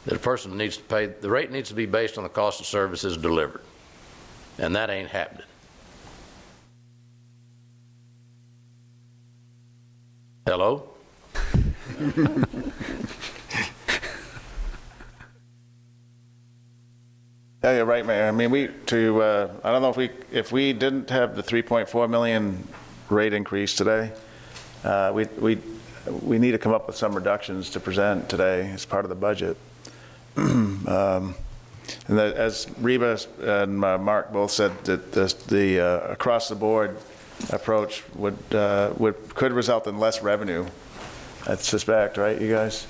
that a person needs to pay, the rate needs to be based on the cost of services delivered. And that ain't happening. Hello? Yeah, you're right, Mayor. I mean, I don't know if we didn't have the 3.4 million rate increase today, we need to come up with some reductions to present today as part of the budget. And that, as Reba and Mark both said, that the across the board approach could result in less revenue, I suspect, right, you guys?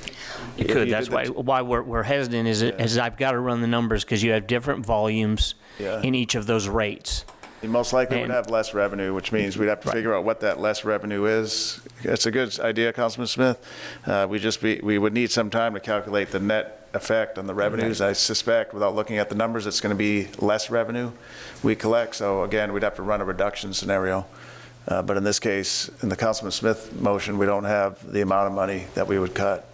It could. That's why we're hesitant is I've got to run the numbers, because you have different volumes in each of those rates. You most likely would have less revenue, which means we'd have to figure out what that less revenue is. It's a good idea, Councilman Smith. We would need some time to calculate the net effect on the revenues. I suspect, without looking at the numbers, it's going to be less revenue we collect. So again, we'd have to run a reduction scenario. But in this case, in the Councilman Smith motion, we don't have the amount of money that we would cut.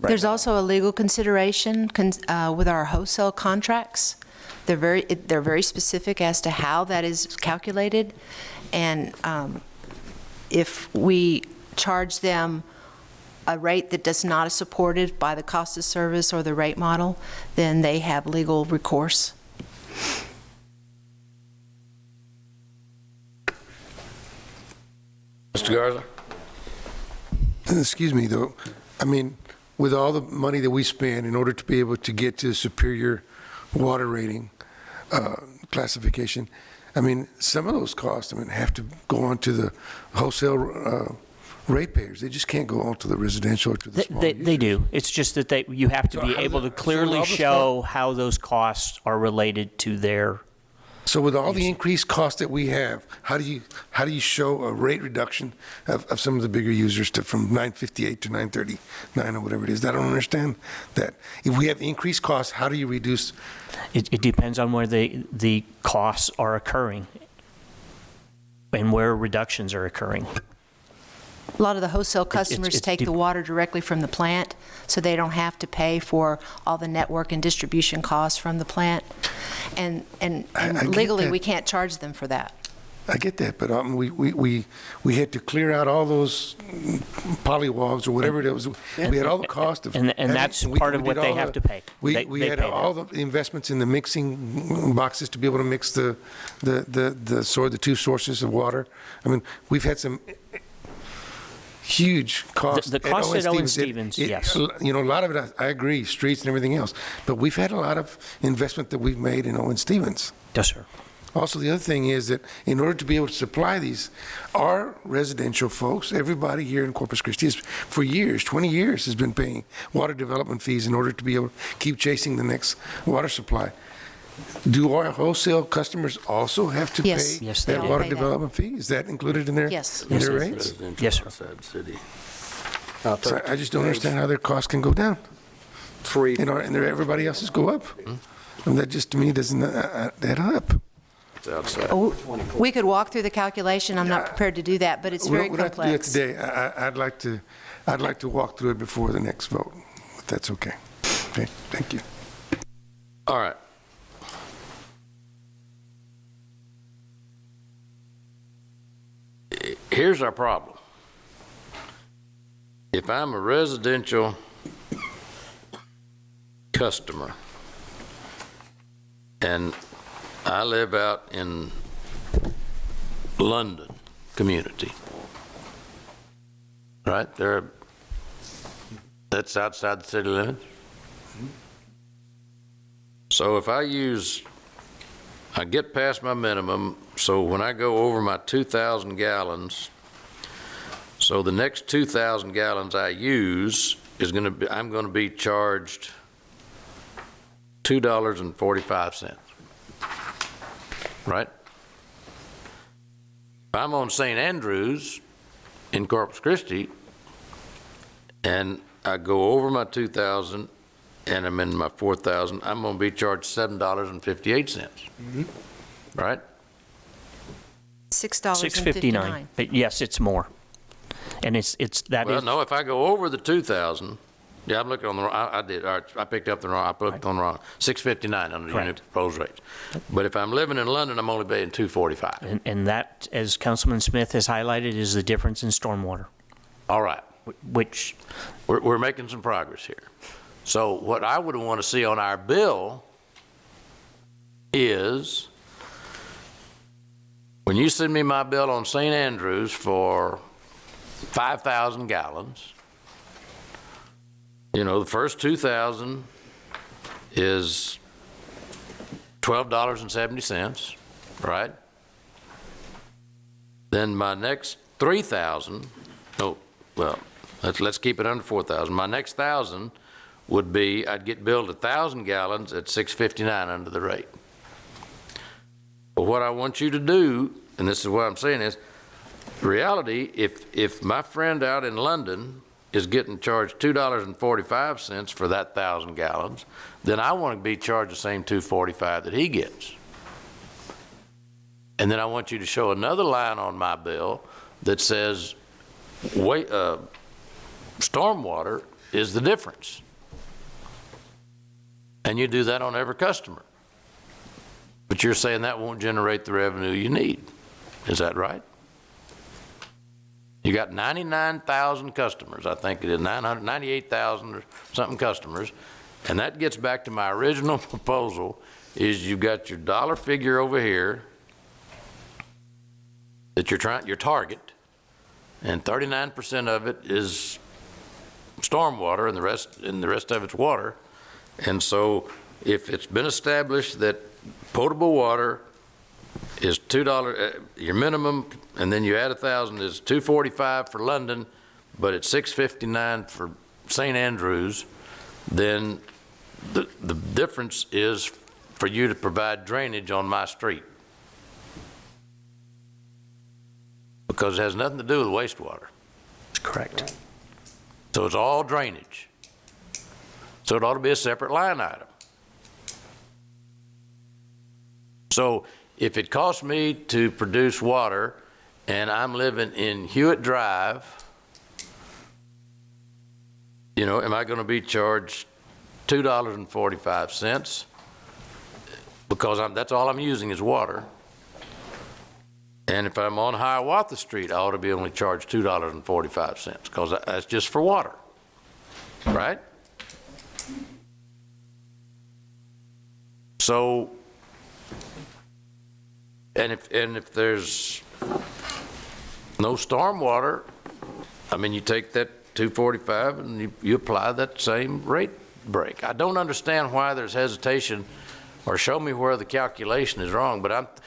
There's also a legal consideration with our wholesale contracts. They're very specific as to how that is calculated, and if we charge them a rate that does not is supported by the cost of service or the rate model, then they have legal recourse. Mr. Garza? Excuse me, though. I mean, with all the money that we spend in order to be able to get to superior water rating classification, I mean, some of those costs, have to go on to the wholesale ratepayers. They just can't go on to the residential or to the small They do. It's just that you have to be able to clearly show how those costs are related to their. So with all the increased costs that we have, how do you show a rate reduction of some of the bigger users from 958 to 939 or whatever it is? I don't understand that. If we have increased costs, how do you reduce? It depends on where the costs are occurring and where reductions are occurring. A lot of the wholesale customers take the water directly from the plant, so they don't have to pay for all the network and distribution costs from the plant. And legally, we can't charge them for that. I get that, but we had to clear out all those polywogs or whatever it was. We had all the cost of. And that's part of what they have to pay. We They had pay all that. the investments in the mixing boxes to be able to mix the two sources of water. I mean, we've had some huge costs. The cost at Owen Stevens, yes. You know, a lot of it, I agree, streets and everything else. But we've had a lot of investment that we've made in Owen Stevens. Yes, sir. Also, the other thing is that in order to be able to supply these, our residential folks, everybody here in Corpus Christi, for years, 20 years, has been paying water development fees in order to be able to keep chasing the next water supply. Do our wholesale customers also have to Yes. pay Yes, they that all water pay that. development fee? Is that included in their, Yes. in their rates? Yes, sir. So I just don't understand how their costs can go down. Free. And everybody else's go up. And that just, to me, doesn't add up. Oh, we could walk through the calculation. I'm not prepared to do that, but it's very We don't have to do it complex. today. I'd like to walk through it before the next vote, if that's okay. Okay, thank you. All right. Here's our problem. If I'm a residential customer and I live out in London community, right? That's outside the city limits. So if I get past my minimum, so when I go over my 2,000 gallons, so the next 2,000 gallons I use is going to be, I'm going to be charged $2.45, right? If I'm on St. Andrews in Corpus Christi and I go over my 2,000 and I'm in my 4,000, I'm going to be charged $7.58, right? $6.59. But yes, it's more. And Well, no, if I go over the 2,000, yeah, I'm looking on the wrong, I did, all right, I picked up the wrong, I looked on the wrong, $6.59 under the new proposed rates. But if I'm living in London, I'm only paying $2.45. And that, as Councilman Smith has highlighted, is the difference in stormwater. All right. Which we're making some progress here. So what I would want to see on our bill is when you send me my bill on St. Andrews for 5,000 gallons, you know, the first 2,000 is $12.70, right? Then my next 3,000, let's keep it under 4,000. My next 1,000 would be, I'd get billed 1,000 gallons at $6.59 under the rate. But what I want you to do, and this is what I'm saying is, reality, if my friend out in London is getting charged $2.45 for that 1,000 gallons, then I want to be charged the same $2.45 that he gets. And then I want you to show another line on my bill that says, stormwater is the difference. And you do that on every customer. But you're saying that won't generate the revenue you need. Is that right? You got 99,000 customers, I think it is 998,000 or something customers, and that gets back to my original proposal, is you've got your dollar figure over here that your target, and 39% of it is stormwater, and the rest of it's water. And so if it's been established that potable water is $2, your minimum, and then you add 1,000 is $2.45 for London, but it's $6.59 for St. Andrews, then the difference is for you to provide drainage on my street. Because it has nothing to do with wastewater. That's correct. So it's all drainage. So it ought to be a separate line item. So if it costs me to produce water and I'm living in Hewitt Drive, you know, am I going to be charged $2.45 because that's all I'm using is water? And if I'm on Hiawatha Street, I ought to be only charged $2.45, because that's just for water, right? So, and if there's no stormwater, I mean, you take that 245 and you apply that same rate break. I don't understand why there's hesitation, or show me where the calculation is wrong, but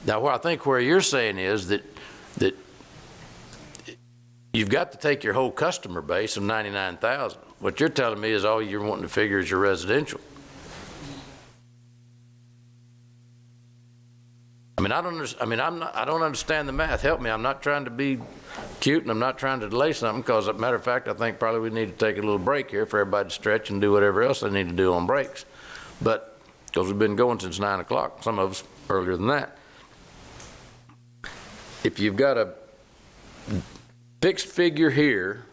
now I think where you're saying is that you've got to take your whole customer base of 99,000. What you're telling me is all you're wanting to figure is your residential. I mean, I don't understand the math. Help me. I'm not trying to be cute, and I'm not trying to delay something, because, as a matter of fact, I think probably we need to take a little break here for everybody to stretch and do whatever else they need to do on breaks. But, because we've been going since 9 o'clock, some of us earlier than that. If you've got a fixed figure here,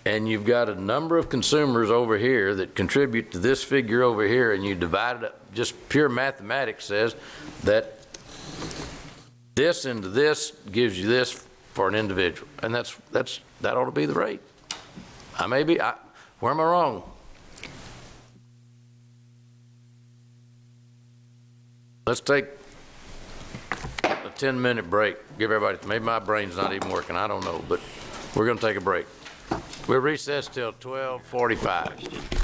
and you've got a number of consumers over here that contribute to this figure over here, and you divide it up, just pure mathematics says that this into this gives you this for an individual, and that ought to be the rate. Where am I wrong? Let's take a 10-minute break. Give everybody, maybe my brain's not even working, I don't know, but we're going to take a break. We'll recess till 12:45.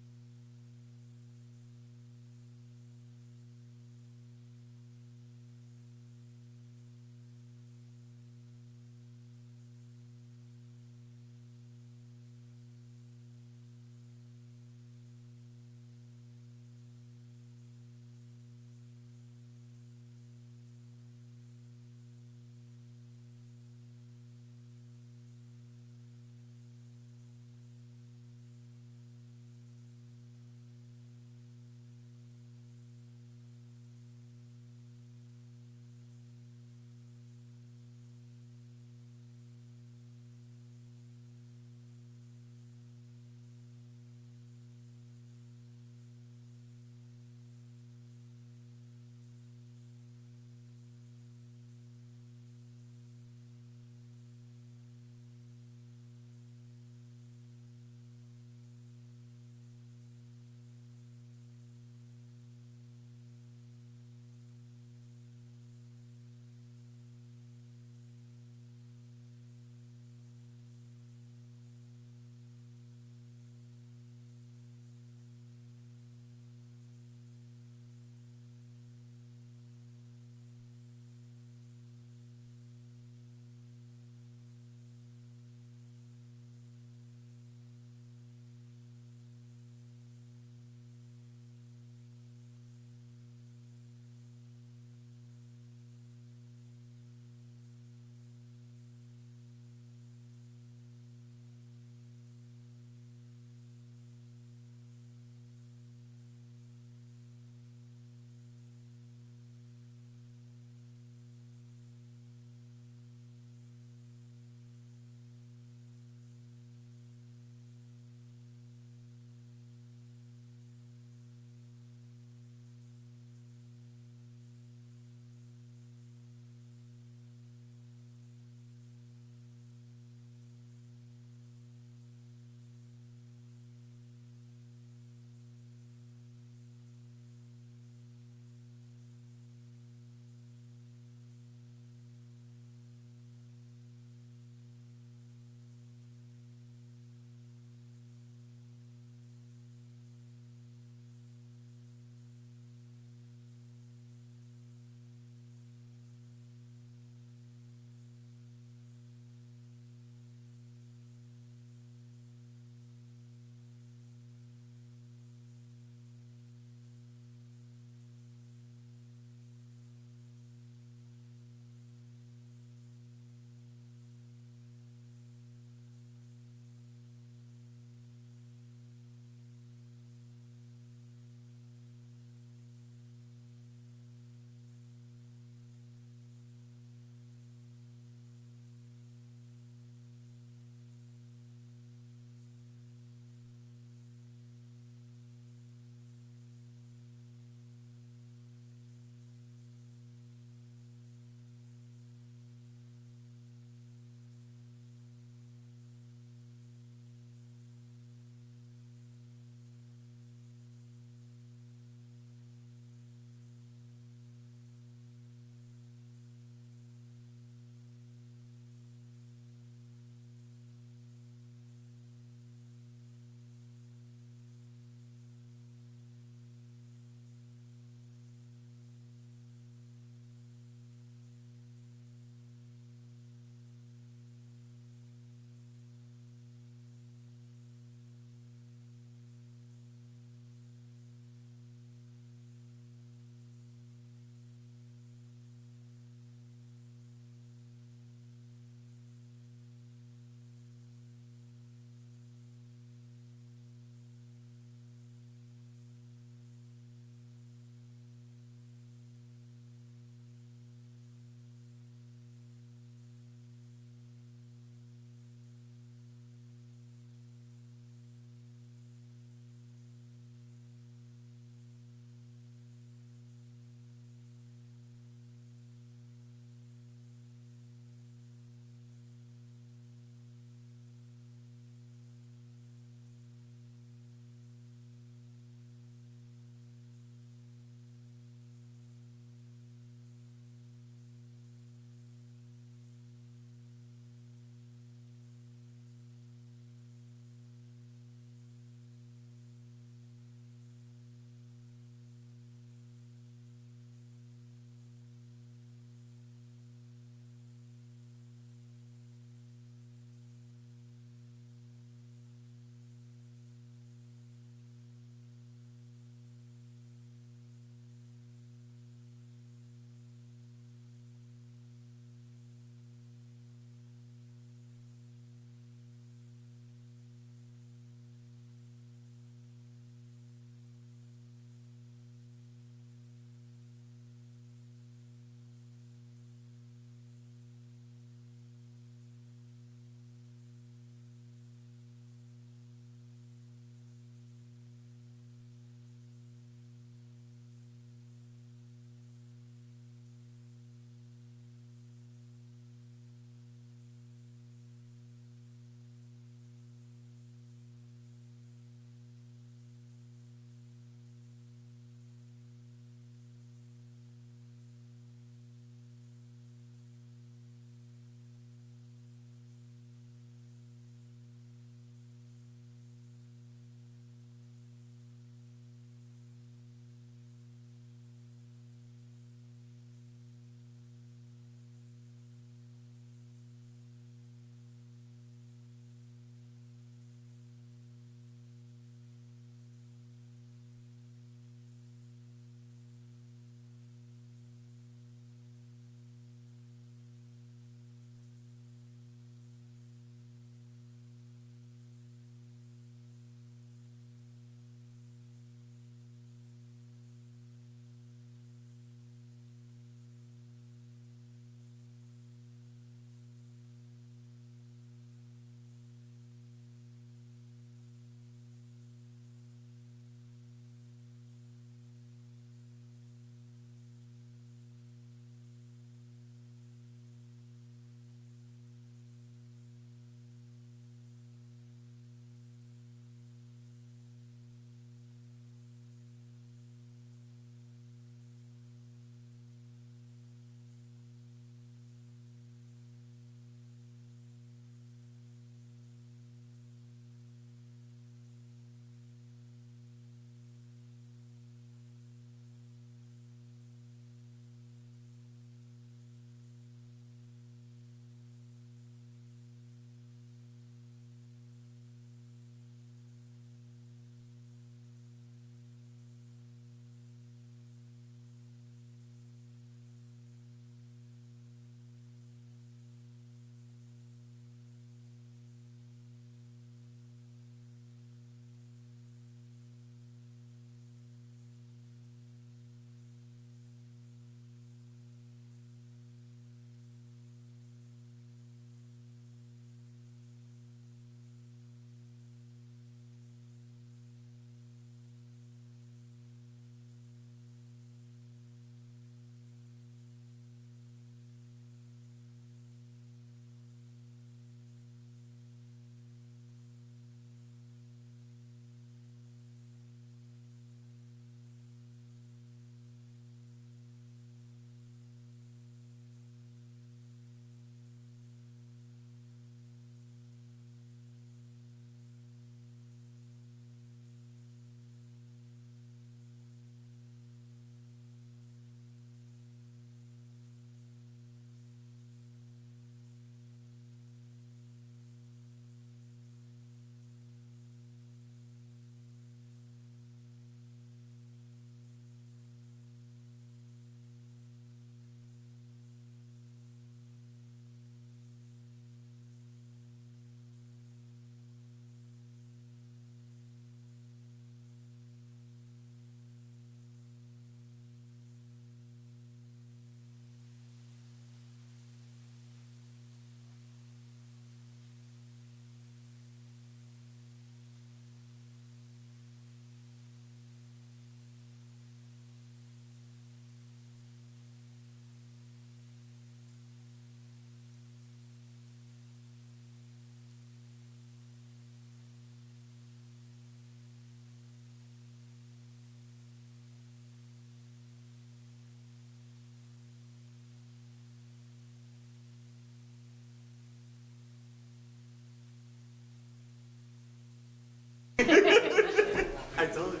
I told you.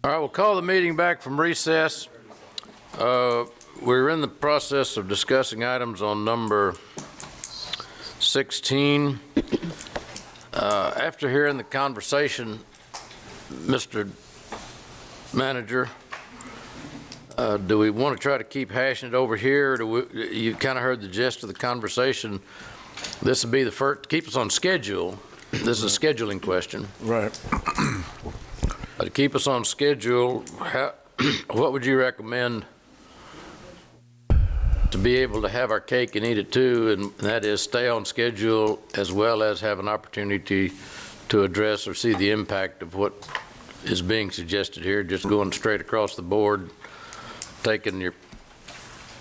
All right, we'll call the meeting back from recess. We're in the process of discussing items on number 16. After hearing the conversation, Mr. Manager, do we want to try to keep hashing it over here? Or you kind of heard the gist of the conversation. This would be the first, to keep us on schedule. This is a scheduling question. Right. To keep us on schedule, what would you recommend to be able to have our cake and eat it too, and that is stay on schedule as well as have an opportunity to address or see the impact of what is being suggested here, just going straight across the board, taking your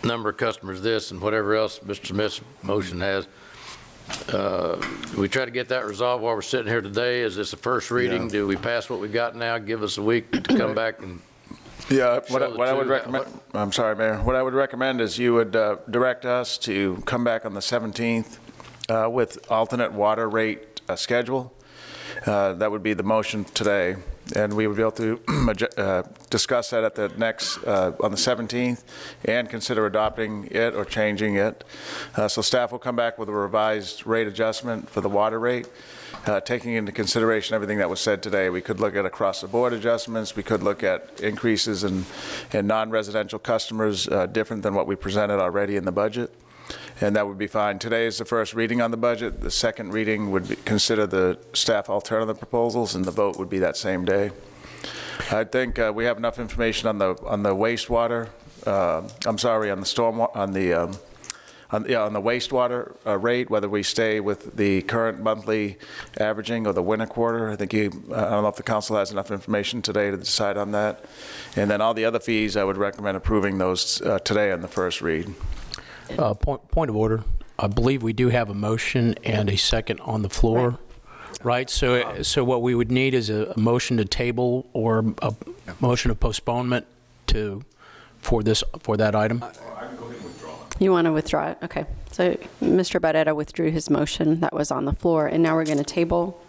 number of customers this and whatever else Mr. Smith's motion has. We try to get that resolved while we're sitting here today. Is this a first reading? Yeah. Do we pass what we got now? Give us a week to come back and Yeah, what I would recommend, I'm sorry, Mayor, what I would recommend is you would direct us to come back on the 17th with alternate water rate schedule. That would be the motion today, and we would be able to discuss that at the next, on the 17th, and consider adopting it or changing it. So staff will come back with a revised rate adjustment for the water rate. Taking into consideration everything that was said today, we could look at across-the-board adjustments. We could look at increases in non-residential customers different than what we presented already in the budget, and that would be fine. Today is the first reading on the budget. The second reading would be, consider the staff alternative proposals, and the vote would be that same day. I think we have enough information on the wastewater. I'm sorry, on the storm on the wastewater rate, whether we stay with the current monthly averaging or the winter quarter. I think I don't know if the council has enough information today to decide on that. And then all the other fees, I would recommend approving those today on the first read. Point of order. I believe we do have a motion and a second on the floor, right? So what we would need is a motion to table or a motion of postponement for that item. You want to withdraw it? Okay. So Mr. Barrera withdrew his motion that was on the floor, and now we're going to table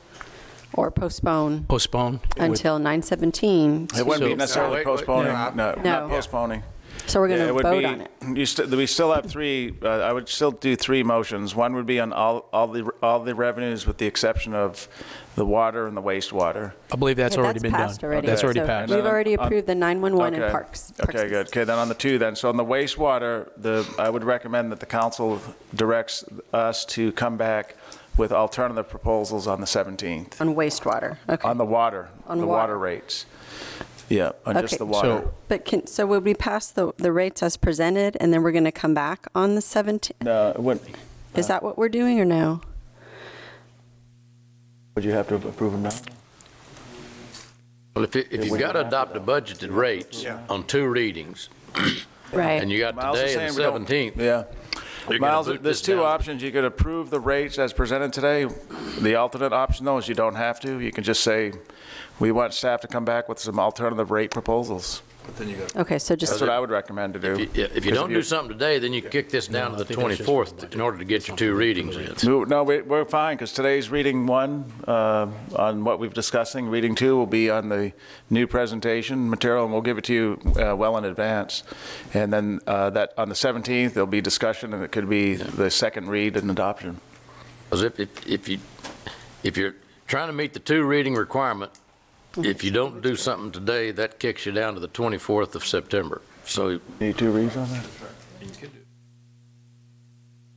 or postpone. Postpone. Until 9/17. It wouldn't be necessarily postponing. No, not postponing. So we're going to vote on it. We still have three. I would still do three motions. One would be on all the revenues, with the exception of the water and the wastewater. I believe that's already been done. Already. That's already So passed. We've already approved the 911 and parks. Okay, good. Okay, then on the two then. So on the wastewater, I would recommend that the council directs us to come back with alternative proposals on the 17th. On wastewater, okay. On the water, On the water rates. Yeah, on just the water. So would we pass the rates as presented, and then we're going to come back on the 17th? No, it wouldn't. Is that what we're doing, or no? Would you have to approve them now? Well, if you've got to adopt the budgeted rates on two readings, right, and you got today and the 17th. Yeah. Miles, there's two options. You could approve the rates as presented today. The alternate option, though, is you don't have to. You can just say, we want staff to come back with some alternative rate proposals. Okay, so just. That's what I would recommend to do. If you don't do something today, then you kick this down to the 24th in order to get your 2 readings in. No, we're fine, because today's reading 1 on what we've discussing. Reading 2 will be on the new presentation material, and we'll give it to you well in advance. And then that on the 17th, there'll be discussion, and it could be the second read and adoption. Because if you're trying to meet the 2 reading requirement, if you don't do something today, that kicks you down to the 24th of September. So need 2 reads on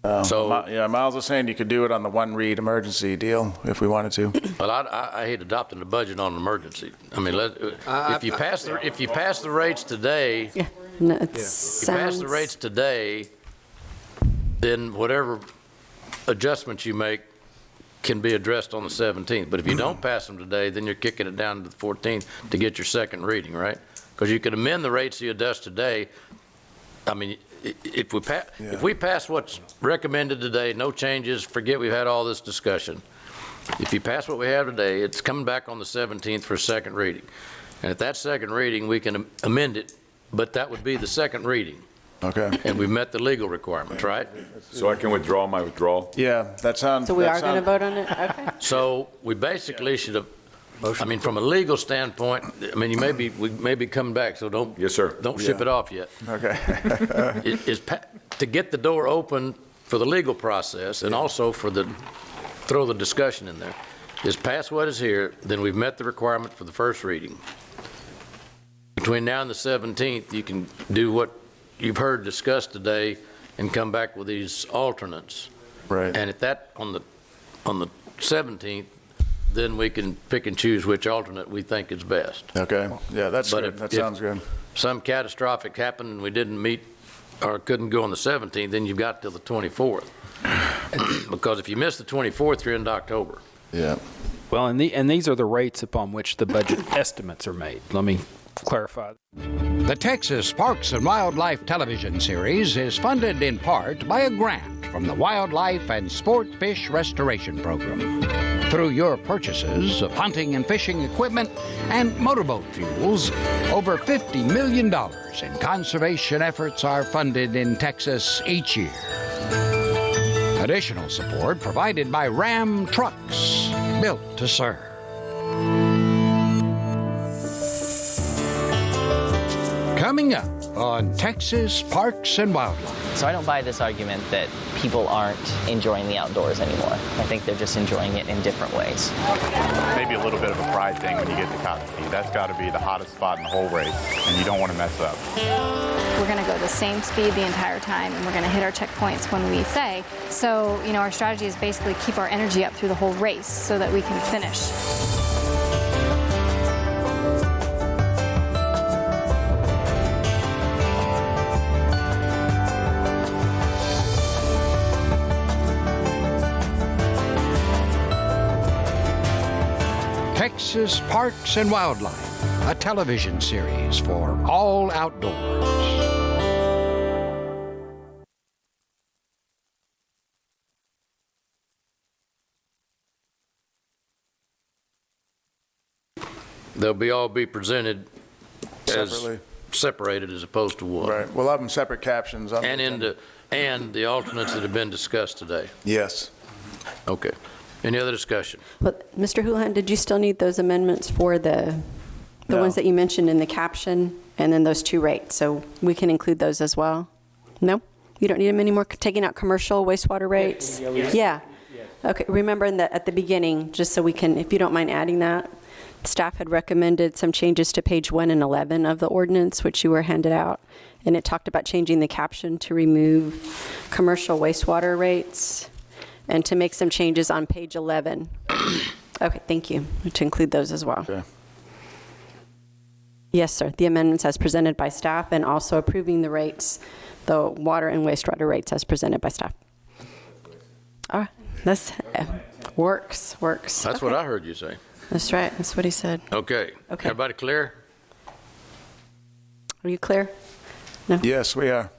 that? Yeah, Miles was saying you could do it on the 1 read emergency deal if we wanted to. Well, I hate adopting the budget on an emergency. I mean, if you pass the rates today, No, if you pass the rates today, then whatever adjustments you make can be addressed on the 17th. But if you don't pass them today, then you're kicking it down to the 14th to get your second reading, right? Because you could amend the rates you adjust today. I mean, if we pass what's recommended today, no changes, forget we've had all this discussion. If you pass what we have today, it's coming back on the 17th for a second reading. And at that second reading, we can amend it, but that would be the second reading. Okay. And we've met the legal requirements, right? So I can withdraw my withdrawal? Yeah, that sounds. So we are going to vote on it? Okay. So we basically should have, I mean, from a legal standpoint, I mean, we may be coming back, so don't. Yes, sir. Don't ship it off yet. Okay. To get the door open for the legal process and also throw the discussion in there, is pass what is here, then we've met the requirement for the first reading. Between now and the 17th, you can do what you've heard discussed today and come back with these alternates. Right. And at that, on the 17th, then we can pick and choose which alternate we think is best. Okay, yeah, that's But good. That sounds good. Some catastrophic happened and we didn't meet or couldn't go on the 17th, then you've got till the 24th. Because if you miss the 24th, you're into October. Yeah. Well, and these are the rates upon which the budget estimates are made. Let me clarify. The Texas Parks and Wildlife television series is funded in part by a grant from the Wildlife and Sport Fish Restoration Program. Through your purchases of hunting and fishing equipment and motorboat fuels, over $50 million in conservation efforts are funded in Texas each year. Additional support provided by Ram Trucks, built to serve. Coming up on Texas Parks and Wildlife. So I don't buy this argument that people aren't enjoying the outdoors anymore. I think they're just enjoying it in different ways. Maybe a little bit of a pride thing when you get to Cotton Speed. That's got to be the hottest spot in the whole race, and you don't want to mess up. We're going to go the same speed the entire time, and we're going to hit our checkpoints when we say. So, our strategy is basically keep our energy up through the whole race so that we can finish. Texas Parks and Wildlife, a television series for all outdoors. They'll all be presented Separately. separated as opposed to one. Right. We'll have them separate captions. And the alternates that have been discussed today. Yes. Okay. Any other discussion? But Mr. Houlihan, did you still need those amendments for the No. ones that you mentioned in the caption and then those 2 rates? So we can include those as well? No? You don't need them anymore? Taking out commercial wastewater rates? Yeah. Okay. Remember at the beginning, just so we can, if you don't mind adding that, staff had recommended some changes to page 1 and 11 of the ordinance, which you were handed out. And it talked about changing the caption to remove commercial wastewater rates and to make some changes on page 11. Okay, thank you. To include those as well. Okay. Yes, sir. The amendments as presented by staff and also approving the rates, the water and wastewater rates as presented by staff. All right, that's works. That's what I heard you say. That's right. That's what he said. Okay. Everybody clear? Are you clear? No? Yes, we are.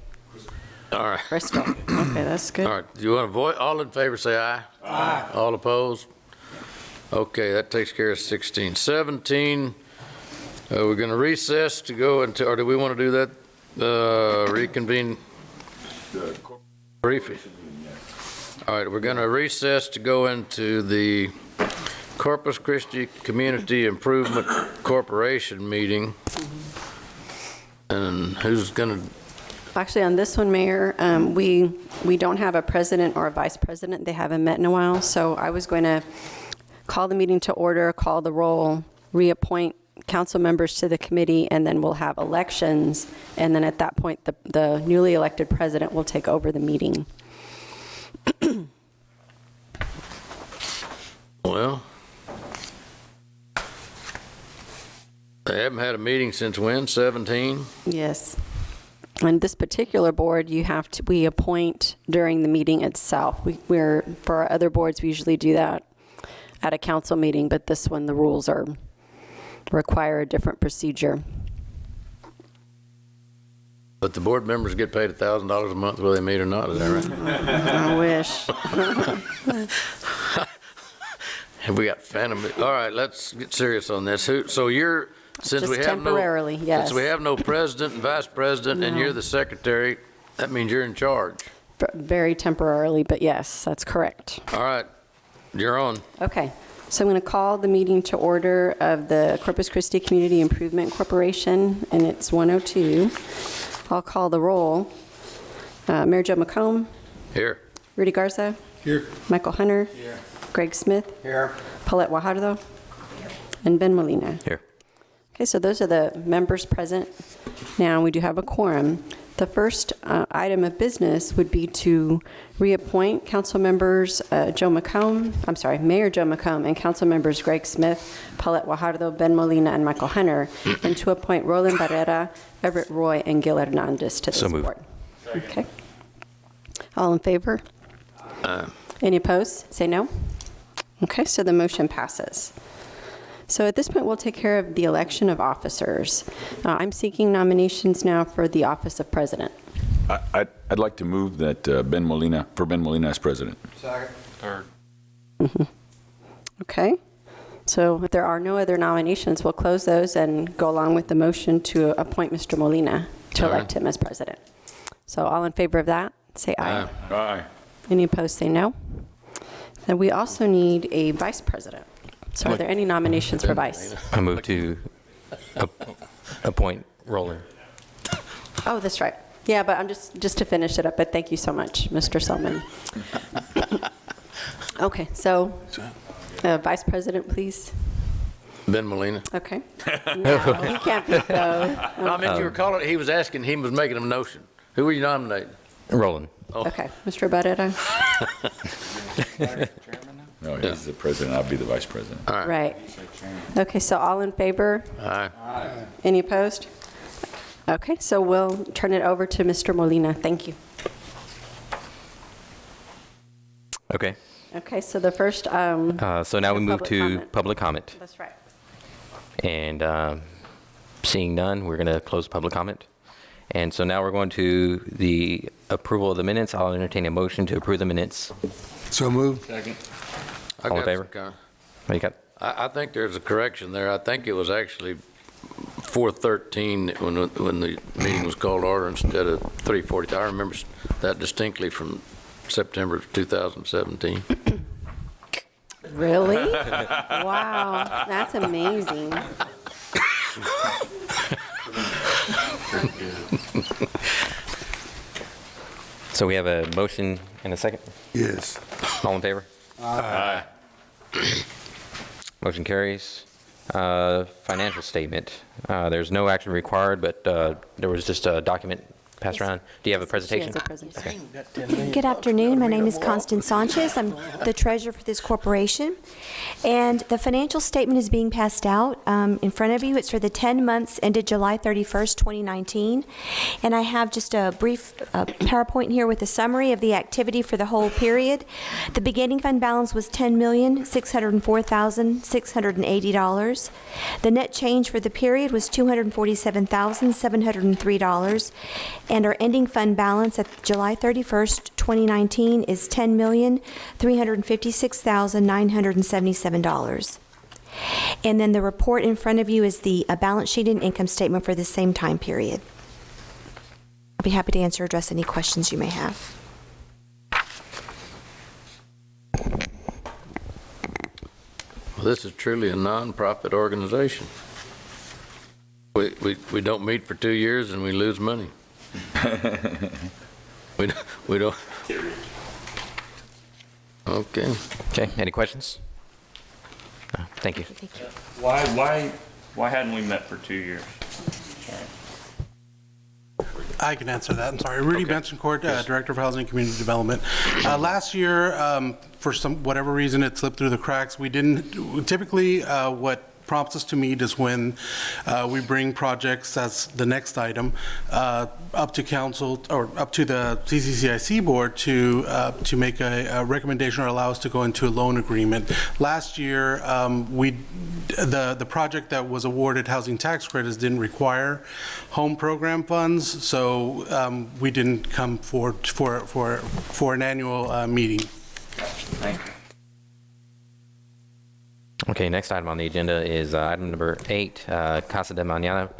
All right. Bristol. Okay, that's good. All right. Do you want to vote? All in favor, say aye. Aye. All opposed? Okay, that takes care of 16. 17, We're going to recess to go into, or do we want to do that, reconvene briefly? All right, we're going to recess to go into the Corpus Christi Community Improvement Corporation meeting. And who's going to? Actually, on this one, Mayor, we don't have a president or a vice president. They haven't met in a while. So I was going to call the meeting to order, call the roll, reappoint council members to the committee, and then we'll have elections. And then at that point, the newly elected president will take over the meeting. Well, they haven't had a meeting since when, 17? Yes. On this particular board, we appoint during the meeting itself. For our other boards, we usually do that at a council meeting, but this one, the rules require a different procedure. But the board members get paid $1,000 a month whether they meet or not, is that right? I wish. Have we got phantom? All right, let's get serious on this. So you're, since Just we have temporarily, yes. Since we have no president and vice president, and No. you're the secretary, that means you're in charge. Very temporarily, but yes, that's correct. All right, you're on. Okay, so I'm going to call the meeting to order of the Corpus Christi Community Improvement Corporation, and it's 1:02. I'll call the roll. Mayor Joe McComb. Here. Rudy Garza. Here. Michael Hunter. Here. Greg Smith. Here. Paulette Guajardo. And Ben Molina. Here. Okay, so those are the members present. Now, we do have a quorum. The first item of business would be to reappoint council members Mayor Joe McComb, and council members Greg Smith, Paulette Guajardo, Ben Molina, and Michael Hunter, and to appoint Roland Barrera, Everett Roy, and Gil Hernandez to this So moved. board. Okay. All in favor? Any opposed? Say no. Okay, so the motion passes. So at this point, we'll take care of the election of officers. I'm seeking nominations now for the office of president. I'd like to move that Ben Molina as president. Second. Third. Okay. So if there are no other nominations, we'll close those and go along with the motion to appoint Mr. Molina to All right. elect him as president. So all in favor of that, say aye. Aye. Any opposed, say no. Then we also need a vice president. So are there any nominations for vice? I move to appoint Roland. Oh, that's right. Yeah, but I'm just to finish it up, but thank you so much, Mr. Selman. Okay, so vice president, please. Ben Molina. Okay. No, he can't be so. No, I meant you were calling, he was asking, he was making a motion. Who were you nominating? Roland. Oh. Okay, Mr. Barrera. No, he's the president, I'll be the vice president. All right. Right. Okay, so all in favor? Aye. Any opposed? Okay, so we'll turn it over to Mr. Molina. Thank you. Okay. Okay, so the first. So now we move public to comment. public comment. That's right. And seeing none, we're going to close public comment. And so now we're going to the approval of the minutes. I'll entertain a motion to approve the minutes. So moved. Second. All in favor? What you got? I think there's a correction there. I think it was actually 4:13 when the meeting was called to order instead of 3:40. I remember that distinctly from September of 2017. Really? Wow, that's amazing. So we have a motion and a second? Yes. All in favor? Aye. Motion carries. Financial statement. There's no action required, but there was just a document passed around. Do you have a presentation? She has a presentation. Okay. Good afternoon. My name is Constance Sanchez. I'm the treasurer for this corporation. And the financial statement is being passed out in front of you. It's for the 10 months ended July 31st, 2019. And I have just a brief PowerPoint here with a summary of the activity for the whole period. The beginning fund balance was $10,604,680. The net change for the period was $247,703. And our ending fund balance at July 31st, 2019 is $10,356,977. And then the report in front of you is the balance sheet and income statement for the same time period. I'll be happy to answer or address any questions you may have. Well, this is truly a nonprofit organization. We don't meet for 2 years and we lose money. We don't. Okay. Okay, any questions? No, thank you. Why hadn't we met for 2 years? I can answer that. I'm sorry. Rudy Bensoncourt, Director of Housing and Community Development. Last year, for whatever reason, it slipped through the cracks. We didn't, typically what prompts us to meet is when we bring projects as the next item up to council or up to the CCCIC board to make a recommendation or allow us to go into a loan agreement. Last year, the project that was awarded housing tax credits didn't require home program funds, so we didn't come forward for an annual meeting. Thank you. Okay, next item on the agenda is item number 8, Casa de Mañana.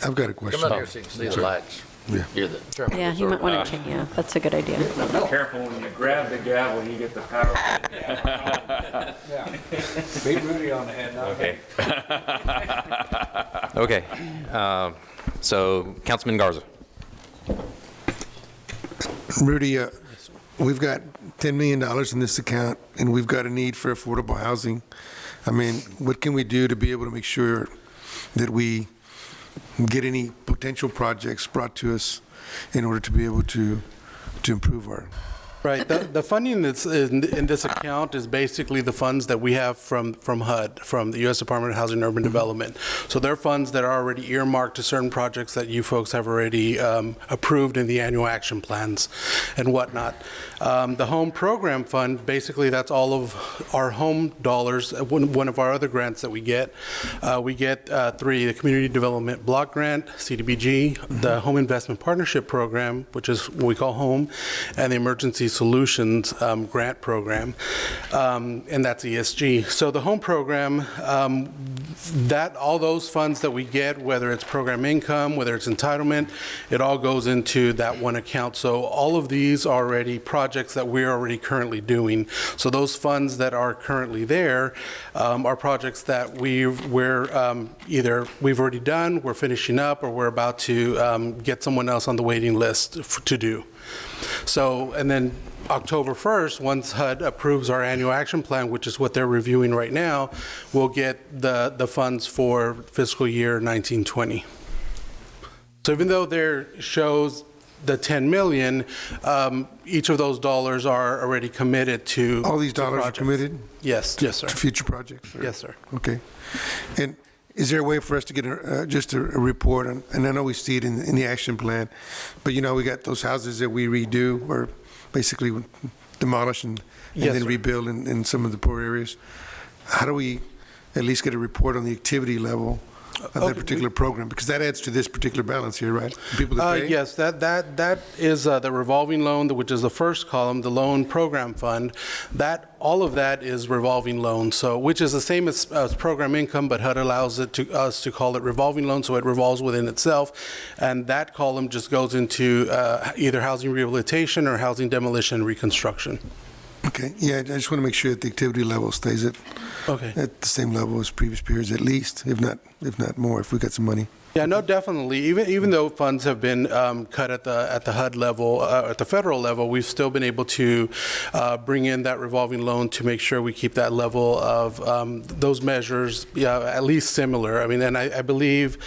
I've got a question. Come out here so you can see the lights. Yeah. You're the chairman. Yeah, you might want to check. Yeah, that's a good idea. Be careful when you grab the gavel, you get the power. Beat Rudy on the head now. Okay. Okay, so Councilman Garza. Rudy, we've got $10 million in this account, and we've got a need for affordable housing. I mean, what can we do to be able to make sure that we get any potential projects brought to us in order to be able to improve our... Right. The funding that's in this account is basically the funds that we have from HUD, from the U.S. Department of Housing and Urban Development. So they're funds that are already earmarked to certain projects that you folks have already approved in the annual action plans and whatnot. The Home Program Fund, basically that's all of our home dollars. One of our other grants that we get 3, the Community Development Block Grant, CDBG, the Home Investment Partnership Program, which is what we call HOME, and the Emergency Solutions grant program, and that's ESG. So the home program, that all those funds that we get, whether it's program income, whether it's entitlement, it all goes into that one account. So all of these are already projects that we're already currently doing. So those funds that are currently there are projects that either we've already done, we're finishing up, or we're about to get someone else on the waiting list to do. So, and then October 1st, once HUD approves our annual action plan, which is what they're reviewing right now, we'll get the funds for fiscal year 1920. So even though there shows the 10 million, each of those dollars are already committed to all these dollars are committed? Yes, yes, sir. To future projects? Yes, sir. Okay. And is there a way for us to get just a report on, and I know we see it in the action plan, but you know, we got those houses that we redo or basically demolish and Yes, then sir. rebuild in some of the poor areas. How do we at least get a report on the activity level of that particular program? Because that adds to this particular balance here, right? People that pay? Yes, that is the revolving loan, which is the first column, the loan program fund. All of that is revolving loan, so which is the same as program income, but HUD allows us to call it revolving loan, so it revolves within itself. And that column just goes into either housing rehabilitation or housing demolition and reconstruction. Okay, yeah, I just want to make sure that the activity level stays at the same level as previous periods, at least, if not more, if we got some money. Yeah, no, definitely. Even though funds have been cut at the HUD level, at the federal level, we've still been able to bring in that revolving loan to make sure we keep that level of those measures, at least similar. I mean, and I believe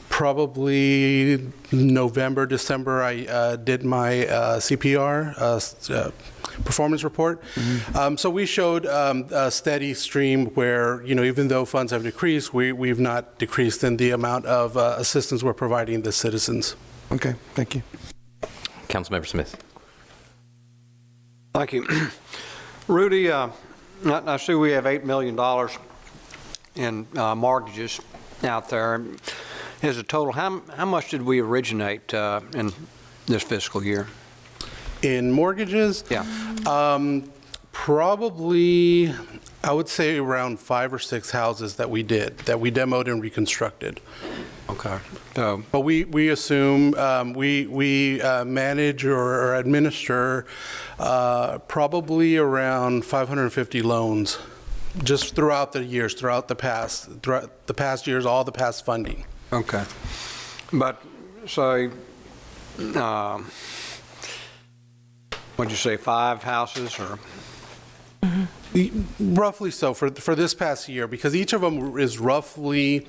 probably November, December, I did my CPR. Performance report. So we showed a steady stream where, even though funds have decreased, we've not decreased in the amount of assistance we're providing the citizens. Okay, thank you. Councilmember Smith. Thank you. Rudy, I see we have $8 million in mortgages out there. As a total, how much did we originate in this fiscal year? In mortgages? Yeah. Probably, I would say around 5 or 6 houses that we demoed and reconstructed. Okay. But we assume, we manage or administer probably around 550 loans just throughout the years, throughout the past years, all the past funding. Okay. But, so, what'd you say, 5 houses or? Roughly so for this past year, because each of them is roughly,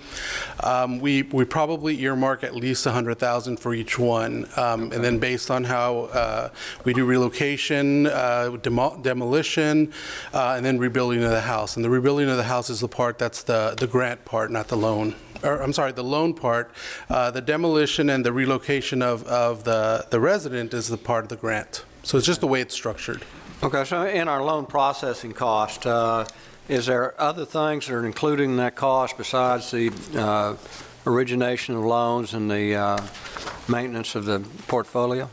we probably earmark at least $100,000 for each one, and then based on how we do relocation, demolition, and then rebuilding of the house. And the rebuilding of the house is the part that's the grant part, not the loan. Or, I'm sorry, the loan part. The demolition and the relocation of the resident is the part of the grant. So it's just the way it's structured. Okay, so in our loan processing cost, is there other things that are included in that cost besides the origination of loans and the maintenance of the portfolio?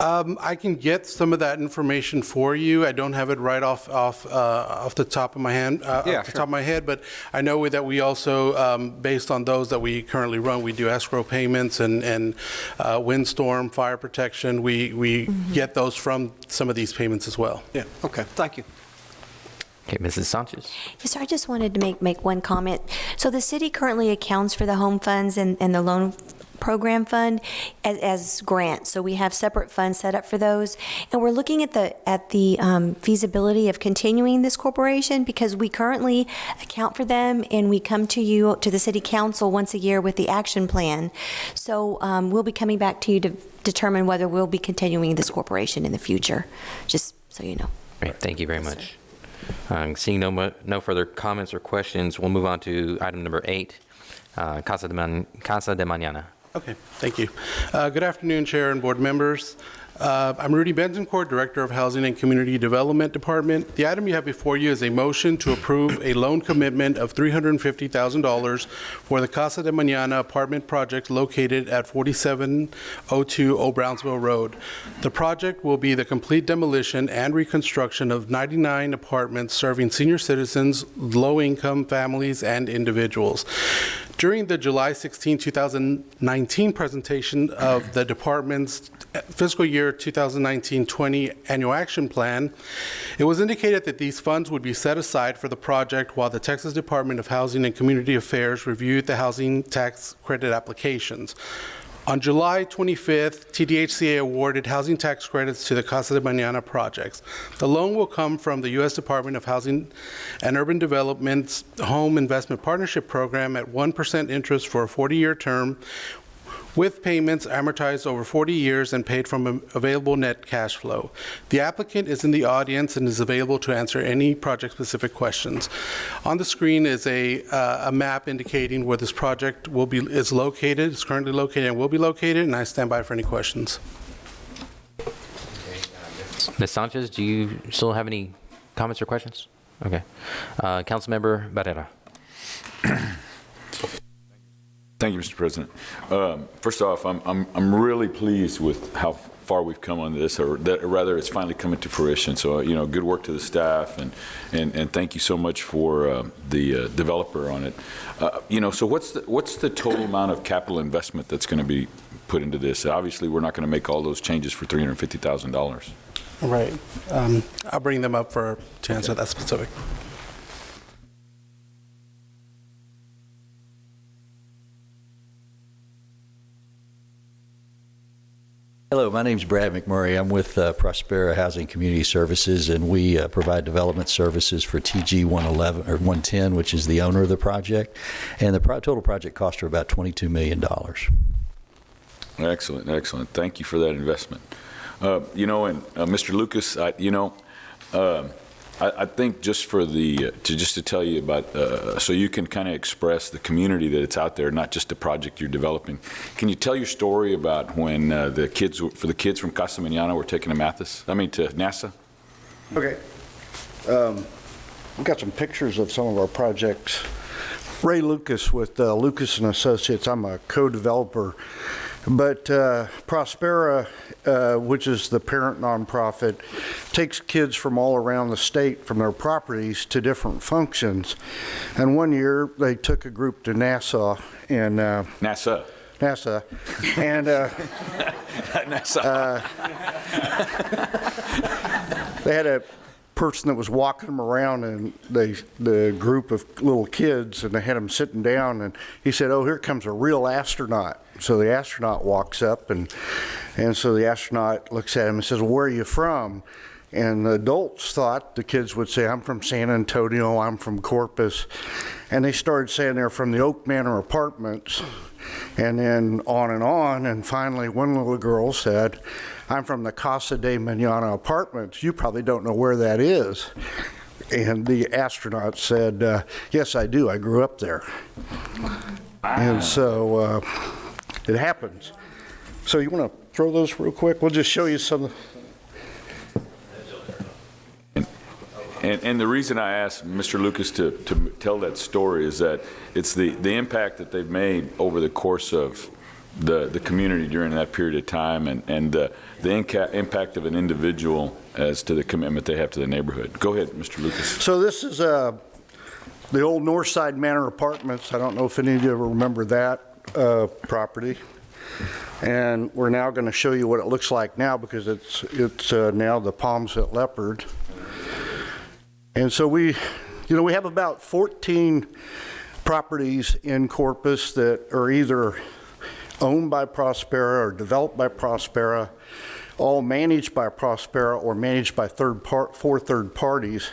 I can get some of that information for you. I don't have it right off the top of my hand, off the top of my head, but I know that we also, based on those that we currently run, we do escrow payments and windstorm, fire protection. We get those from some of these payments as well. Yeah. Okay. Thank you. Okay, Mrs. Sanchez. Yes, sir, I just wanted to make one comment. So the city currently accounts for the home funds and the loan program fund as grants. So we have separate funds set up for those, and we're looking at the feasibility of continuing this corporation because we currently account for them, and we come to the city council once a year with the action plan. So we'll be coming back to you to determine whether we'll be continuing this corporation in the future, just so you know. Great, thank you very much. Seeing no further comments or questions, we'll move on to item number 8, Casa de Mañana. Okay, thank you. Good afternoon, Chair and board members. I'm Rudy Bentoncourt, Director of Housing and Community Development Department. The item you have before you is a motion to approve a loan commitment of $350,000 for the Casa de Mañana apartment project located at 4702 Old Brownsville Road. The project will be the complete demolition and reconstruction of 99 apartments serving senior citizens, low-income families, and individuals. During the July 16, 2019 presentation of the department's fiscal year 2019-20 annual action plan, it was indicated that these funds would be set aside for the project while the Texas Department of Housing and Community Affairs reviewed the housing tax credit applications. On July 25th, TDHCA awarded housing tax credits to the Casa de Mañana projects. The loan will come from the U.S. Department of Housing and Urban Development's Home Investment Partnership Program at 1% interest for a 40-year term, with payments amortized over 40 years and paid from available net cash flow. The applicant is in the audience and is available to answer any project-specific questions. On the screen is a map indicating where this project is located, is currently located, and will be located, and I stand by for any questions. Ms. Sanchez, do you still have any comments or questions? Okay. Councilmember Barrera. Thank you, Mr. President. First off, I'm really pleased with how far we've come on this, or that, rather, it's finally coming to fruition. So, good work to the staff, and thank you so much for the developer on it. So what's the total amount of capital investment that's going to be put into this? Obviously, we're not going to make all those changes for $350,000. Right. I'll bring them up to answer that specific. Hello, my name is Brad McMurray. I'm with Prospera Housing Community Services, and we provide development services for TG 111 or 110, which is the owner of the project. And the total project costs are about $22 million. Excellent, excellent. Thank you for that investment. And Mr. Lucas, I think just for to tell you about, so you can kind of express the community that it's out there, not just the project you're developing. Can you tell your story about when the kids from Casa Mañana were taken to NASA? Okay. We've got some pictures of some of our projects. Ray Lucas with Lucas & Associates. I'm a co-developer But Prospera, which is the parent nonprofit, takes kids from all around the state from their properties to different functions. And one year they took a group to Nassau and NASA. And they had a person that was walking them around, and the group of little kids, and they had them sitting down, and he said, "Oh, here comes a real astronaut." So the astronaut walks up, and so the astronaut looks at him and says, "Well, where are you from?" And the adults thought the kids would say, "I'm from San Antonio, I'm from Corpus." And they started saying they're from the Oak Manor Apartments, and then on, and finally one little girl said, "I'm from the Casa de Manana Apartments. You probably don't know where that is." And the astronaut said, "Yes, I do. I grew up there." And so it happens. So you want to throw those real quick? We'll just show you some. And the reason I asked Mr. Lucas to tell that story is that it's the impact that they've made over the course of the community during that period of time, and the impact of an individual as to the commitment they have to the neighborhood. Go ahead, Mr. Lucas. So this is the old Northside Manor Apartments. I don't know if any of you ever remember that property. And we're now going to show you what it looks like now, because it's now the Palms at Leopard. And so we have about 14 properties in Corpus that are either owned by Prospera or developed by Prospera, all managed by Prospera or managed by four third parties.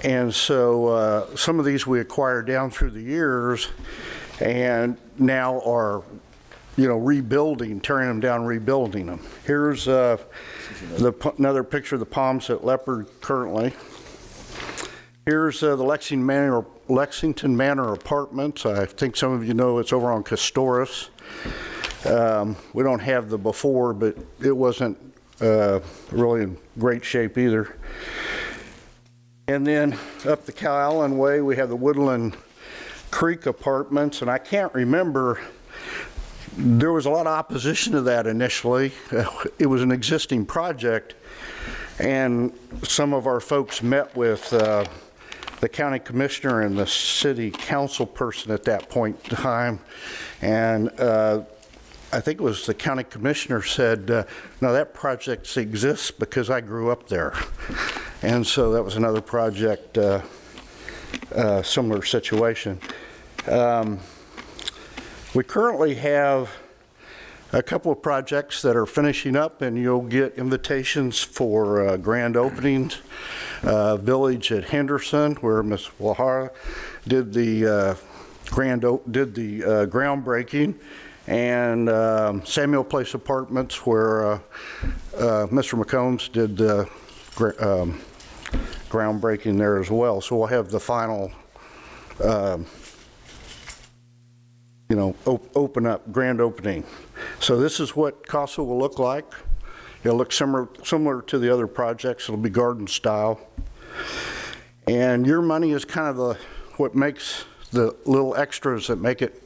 And so some of these we acquired down through the years and now are rebuilding, tearing them down, rebuilding them. Here's another picture of the Palms at Leopard currently. Here's the Lexington Manor Apartments. I think some of you know it's over on Castoris. We don't have the before, but it wasn't really in great shape either. And then up the Cal Allen Way, we have the Woodland Creek Apartments, and I can't remember, there was a lot of opposition to that initially. It was an existing project, and some of our folks met with the county commissioner and the city council person at that point in time, and I think it was the county commissioner said, "No, that project exists because I grew up there." And so that was another project, similar situation. We currently have a couple of projects that are finishing up, and you'll get invitations for grand openings. Village at Henderson, where Ms. Wahara did the groundbreaking, and Samuel Place Apartments, where Mr. McCombs did the groundbreaking there as well. So we'll have the final open up, grand opening. So this is what CASA will look like. It'll look similar to the other projects. It'll be garden style. And your money is kind of what makes the little extras that make it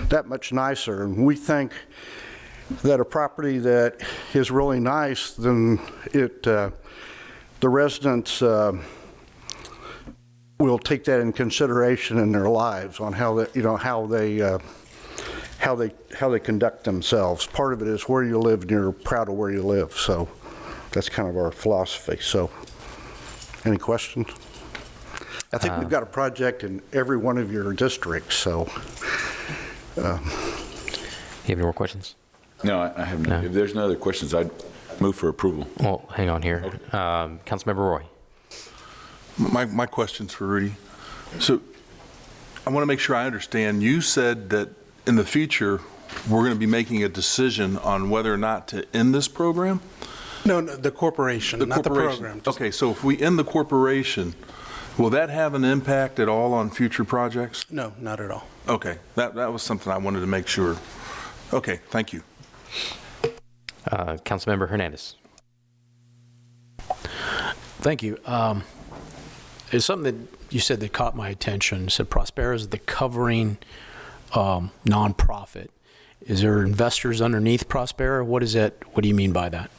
that much nicer. And we think that a property that is really nice, then the residents will take that in consideration in their lives on how they conduct themselves. Part of it is where you live, and you're proud of where you live. So that's kind of our philosophy. So, any questions? I think we've got a project in every one of your districts. So, you have any more questions? No, I have no. If there's no other questions, I'd move for approval. Well, hang on here. Okay. Councilmember Roy. My question's for Rudy. So I want to make sure I understand. You said that in the future, we're going to be making a decision on whether or not to end this program? No, the corporation, not the program. Okay, so if we end the corporation, will that have an impact at all on future projects? No, not at all. Okay, that was something I wanted to make sure. Okay, thank you. Councilmember Hernandez. Thank you. It's something that you said that caught my attention. You said Prospera is the covering nonprofit. Is there investors underneath Prospera? What is that? What do you mean by that?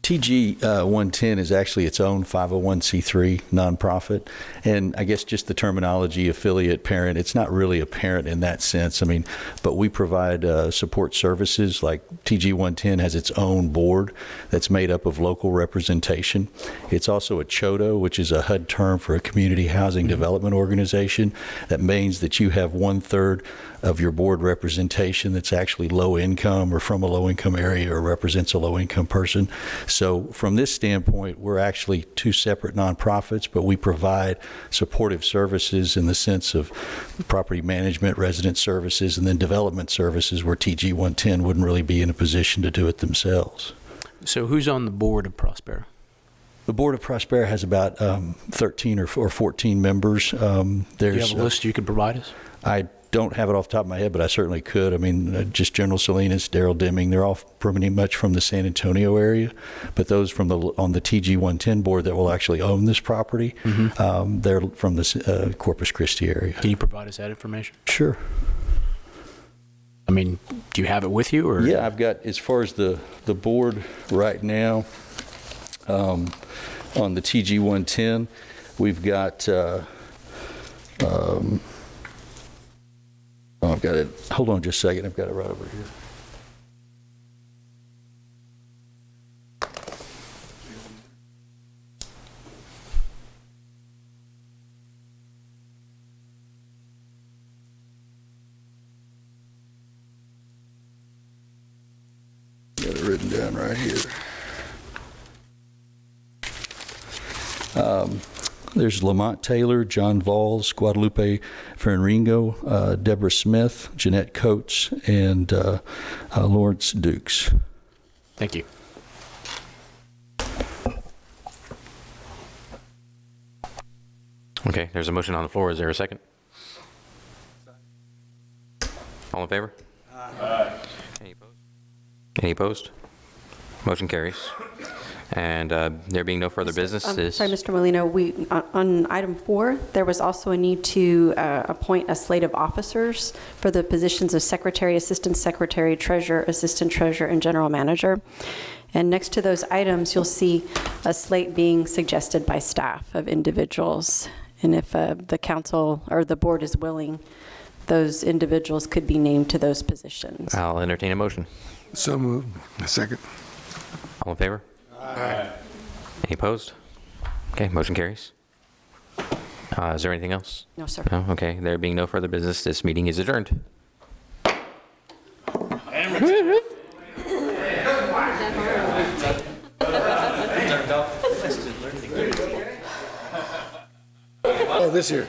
TG 110 is actually its own 501c3 nonprofit, and I guess just the terminology affiliate parent, it's not really a parent in that sense. I mean, but we provide support services. Like TG 110 has its own board that's made up of local representation. It's also a CHODO, which is a HUD term for a community housing development organization. That means that you have 1/3 of your board representation that's actually low income or from a low income area or represents a low income person. So from this standpoint, we're actually two separate nonprofits, but we provide supportive services in the sense of property management, resident services, and then development services where TG 110 wouldn't really be in a position to do it themselves. So who's on the board of Prospera? The board of Prospera has about 13 or 14 members. Do you have a list you could provide us? I don't have it off the top of my head, but I certainly could. I mean, just General Salinas, Daryl Deming, they're all pretty much from the San Antonio area, but those on the TG 110 board that will actually own this property, they're from the Corpus Christi area. Can you provide us that information? Sure. I mean, do you have it with you? Or? Yeah, I've got, as far as the board right now, on the TG 110, we've got, I've got it. Hold on just a second. I've got it right over here. Got it written down right here. There's Lamont Taylor, John Valls, Guadalupe Ferringo, Deborah Smith, Jeanette Coates, and Lawrence Dukes. Thank you. Okay, there's a motion on the floor. Is there a second? All in favor? Aye. Any opposed? Any opposed? Motion carries. And there being no further business Sorry, Mr. Molino, on item 4, there was also a need to appoint a slate of officers for the positions of secretary, assistant secretary, treasurer, assistant treasurer, and general manager. And next to those items, you'll see a slate being suggested by staff of individuals. And if the council or the board is willing, those individuals could be named to those positions. I'll entertain a motion. So moved. A second. All in favor? Aye. Any opposed? Okay, motion carries. Is there anything else? No, sir. No? Okay, there being no further business, this meeting is adjourned. Oh, this here.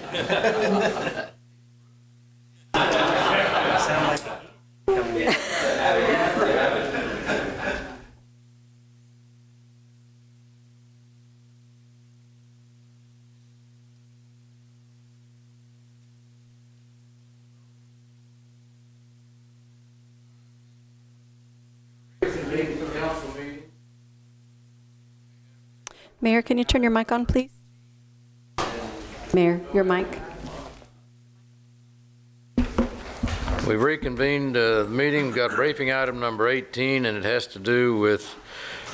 Mayor, can you turn your mic on, please? Mayor, your mic. We've reconvened the meeting. We've got briefing item number 18, and it has to do with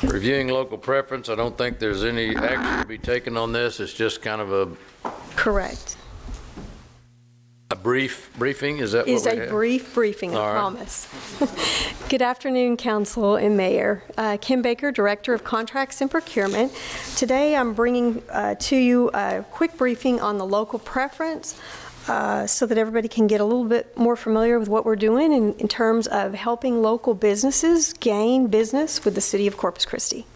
reviewing local preference. I don't think there's any action to be taken on this. It's just kind of a Correct. briefing. Is that what we have? Is a brief briefing, All I right. promise. Good afternoon, Council and Mayor. Kim Baker, Director of Contracts and Procurement. Today, I'm bringing to you a quick briefing on the local preference so that everybody can get a little bit more familiar with what we're doing in terms of helping local businesses gain business with the City of Corpus Christi.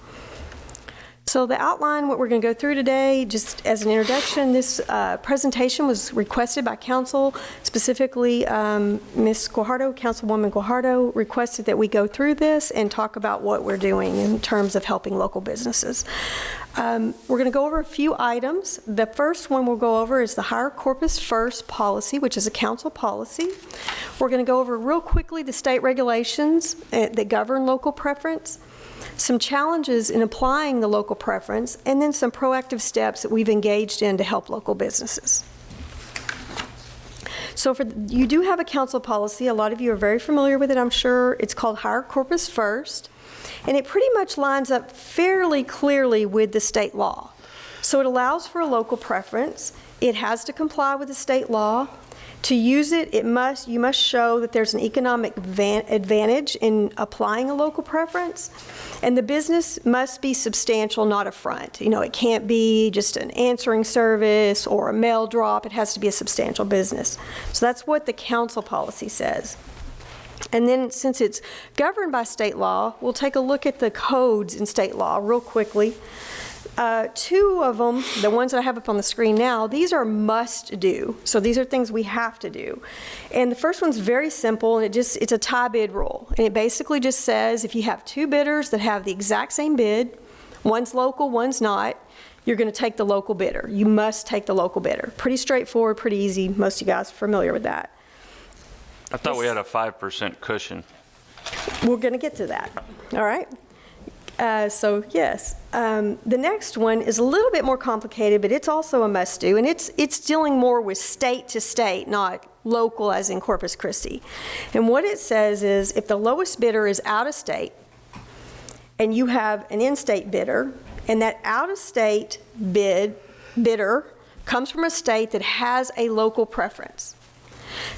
So the outline, what we're going to go through today, just as an introduction, this presentation was requested by Council, specifically Ms. Guajardo, Councilwoman Guajardo, requested that we go through this and talk about what we're doing in terms of helping local businesses. We're going to go over a few items. The first one we'll go over is the Hire Corpus First policy, which is a council policy. We're going to go over real quickly the state regulations that govern local preference, some challenges in applying the local preference, and then some proactive steps that we've engaged in to help local businesses. So you do have a council policy. A lot of you are very familiar with it, I'm sure. It's called Hire Corpus First, and it pretty much lines up fairly clearly with the state law. So it allows for a local preference. It has to comply with the state law. To use it, you must show that there's an economic advantage in applying a local preference, and the business must be substantial, not a front. You know, it can't be just an answering service or a mail drop. It has to be a substantial business. So that's what the council policy says. And then, since it's governed by state law, we'll take a look at the codes in state law real quickly. Two of them, the ones that I have up on the screen now, these are must do. So these are things we have to do. And the first one's very simple, and it's a tie bid rule. And it basically just says if you have two bidders that have the exact same bid, one's local, one's not, you're going to take the local bidder. You must take the local bidder. Pretty straightforward, pretty easy. Most of you guys are familiar with that. I thought we had a 5% cushion. We're going to get to that. All right. So yes, the next one is a little bit more complicated, but it's also a must-do, and it's dealing more with state to state, not local as in Corpus Christi. And what it says is if the lowest bidder is out of state, and you have an in-state bidder, and that out-of-state bidder comes from a state that has a local preference,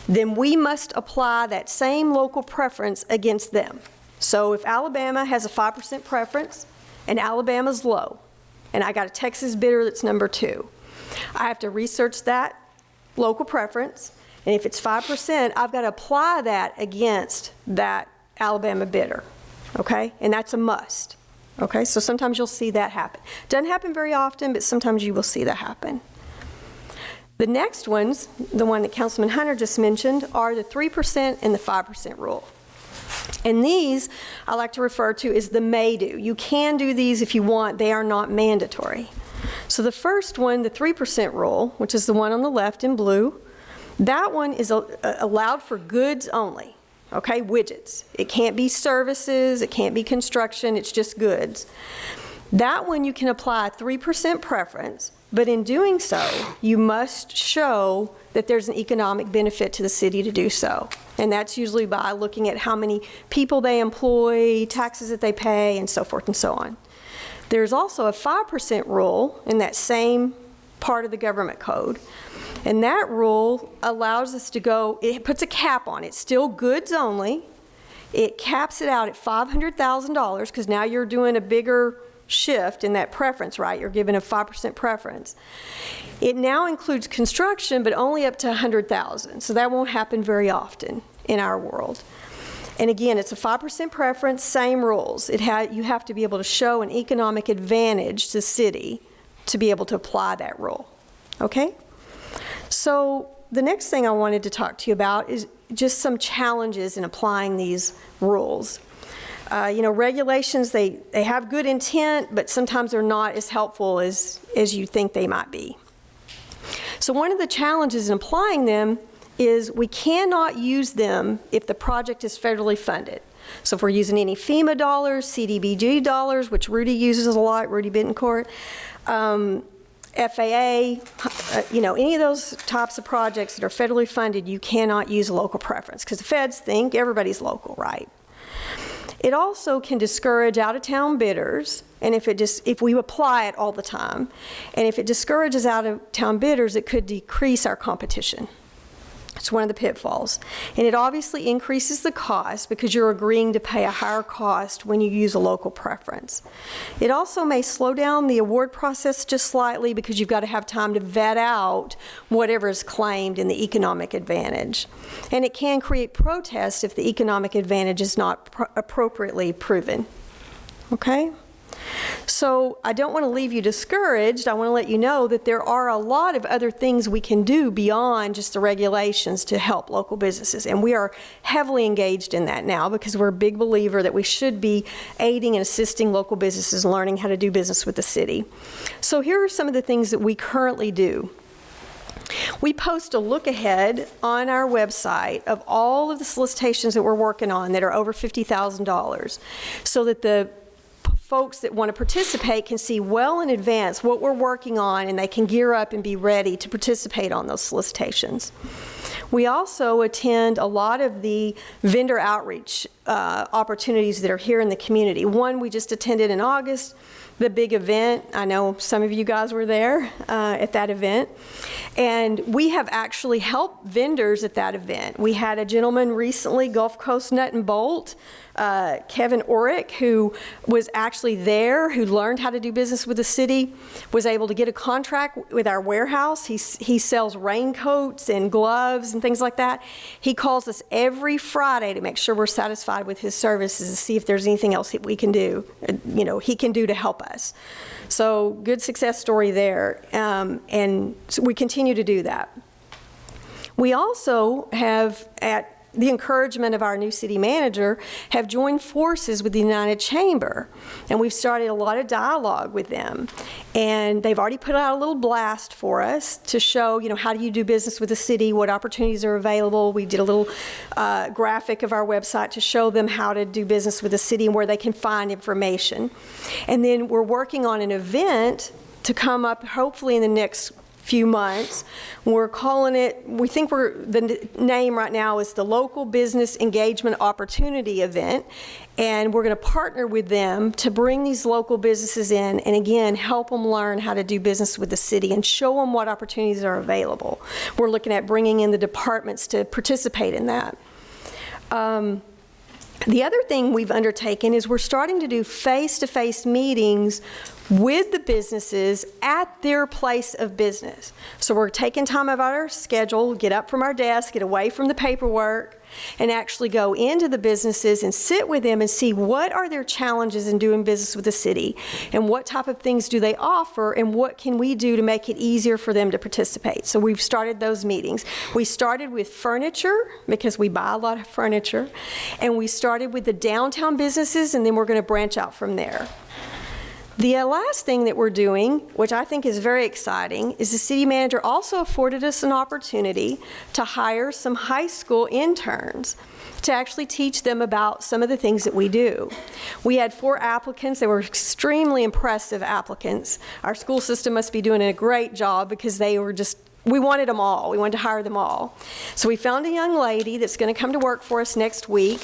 then we must apply that same local preference against them. So if Alabama has a 5% preference and Alabama's low, and I got a Texas bidder that's number 2, I have to research that local preference, and if it's 5%, I've got to apply that against that Alabama bidder, okay? And that's a must, okay? So sometimes you'll see that happen. Doesn't happen very often, but sometimes you will see that happen. The next ones, the one that Councilman Hunter just mentioned, are the 3% and the 5% rule. And these I like to refer to as the may do. You can do these if you want. They are not mandatory. So the first one, the 3% rule, which is the one on the left in blue, that one is allowed for goods only, okay, widgets. It can't be services, it can't be construction, it's just goods. That one you can apply a 3% preference, but in doing so, you must show that there's an economic benefit to the city to do so. And that's usually by looking at how many people they employ, taxes that they pay, and so forth and so on. There's also a 5% rule in that same part of the government code. And that rule allows us to go, it puts a cap on it. It's still goods only. It caps it out at $500,000 because now you're doing a bigger shift in that preference, right? You're given a 5% preference. It now includes construction, but only up to $100,000. So that won't happen very often in our world. And again, it's a 5% preference, same rules. You have to be able to show an economic advantage to the city to be able to apply that rule. Okay? So the next thing I wanted to talk to you about is just some challenges in applying these rules. You know, regulations, they have good intent, but sometimes they're not as helpful as you think they might be. So one of the challenges in applying them is we cannot use them if the project is federally funded. So if we're using any FEMA dollars, CDBG dollars, which Rudy uses a lot, Rudy Bittencourt, FAA, you know, any of those types of projects that are federally funded, you cannot use a local preference because the feds think everybody's local, right? It also can discourage out-of-town bidders, and if we apply it all the time, and if it discourages out-of-town bidders, it could decrease our competition. It's one of the pitfalls. And it obviously increases the cost because you're agreeing to pay a higher cost when you use a local preference. It also may slow down the award process just slightly because you've got to have time to vet out whatever is claimed in the economic advantage. And it can create protests if the economic advantage is not appropriately proven. Okay? So I don't want to leave you discouraged. I want to let you know that there are a lot of other things we can do beyond just the regulations to help local businesses. And we are heavily engaged in that now because we're a big believer that we should be aiding and assisting local businesses learning how to do business with the city. So here are some of the things that we currently do. We post a look ahead on our website of all of the solicitations that we're working on that are over $50,000 so that the folks that want to participate can see well in advance what we're working on and they can gear up and be ready to participate on those solicitations. We also attend a lot of the vendor outreach opportunities that are here in the community. One we just attended in August, the big event. I know some of you guys were there at that event. And we have actually helped vendors at that event. We had a gentleman recently, Gulf Coast Nut and Bolt, Kevin Orick, who was actually there, who learned how to do business with the city, was able to get a contract with our warehouse. He sells raincoats and gloves and things like that. He calls us every Friday to make sure we're satisfied with his services, to see if there's anything else that we can do, he can do to help us. So good success story there, and so we continue to do that. We also have, at the encouragement of our new city manager, have joined forces with the United Chamber, and we've started a lot of dialogue with them. And they've already put out a little blast for us to show, how do you do business with the city, what opportunities are available. We did a little graphic of our website to show them how to do business with the city and where they can find information. And then we're working on an event to come up hopefully in the next few months. We're calling it, the name right now is the Local Business Engagement Opportunity Event, and we're going to partner with them to bring these local businesses in and again help them learn how to do business with the city and show them what opportunities are available. We're looking at bringing in the departments to participate in that. The other thing we've undertaken is we're starting to do face-to-face meetings with the businesses at their place of business. So we're taking time out of our schedule, get up from our desk, get away from the paperwork, and actually go into the businesses and sit with them and see what are their challenges in doing business with the city, and what type of things do they offer, and what can we do to make it easier for them to participate. So we've started those meetings. We started with furniture, because we buy a lot of furniture, and we started with the downtown businesses, and then we're going to branch out from there. The last thing that we're doing, which I think is very exciting, is the city manager also afforded us an opportunity to hire some high school interns to actually teach them about some of the things that we do. We had 4 applicants. They were extremely impressive applicants. Our school system must be doing a great job, because they were just, we wanted them all. We wanted to hire them all. So we found a young lady that's going to come to work for us next week,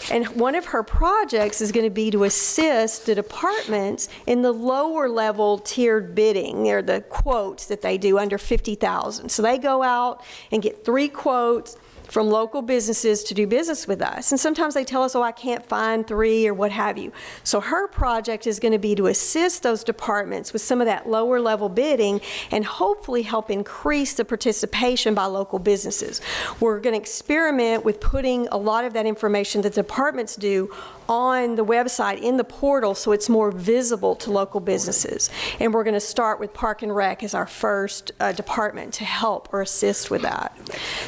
and one of her projects is going to be to assist the departments in the lower level tiered bidding. They're the quotes that they do under $50,000. So they go out and get 3 quotes from local businesses to do business with us. And sometimes they tell us, I can't find 3 or what have you. So her project is going to be to assist those departments with some of that lower level bidding and hopefully help increase the participation by local businesses. We're going to experiment with putting a lot of that information that the departments do on the website in the portal so it's more visible to local businesses. And we're going to start with Park and Rec as our first department to help or assist with that.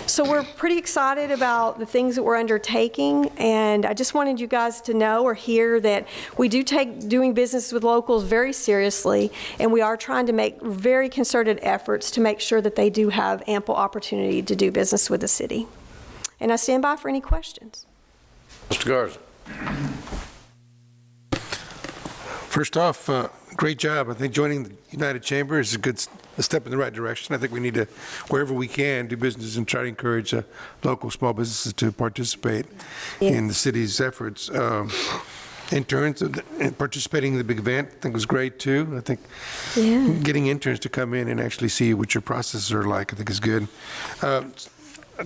So we're pretty excited about the things that we're undertaking, and I just wanted you guys to know or hear that we do take doing business with locals very seriously, and we are trying to make very concerted efforts to make sure that they do have ample opportunity to do business with the city. And I stand by for any questions. Mr. Garza. First off, great job. I think joining the United Chamber is a step in the right direction. I think we need to, wherever we can, do business and try to encourage local small businesses to participate in the city's efforts. Interns and participating in the big event, I think was great too. I think getting interns to come in and actually see what your processes are like, I think is good. I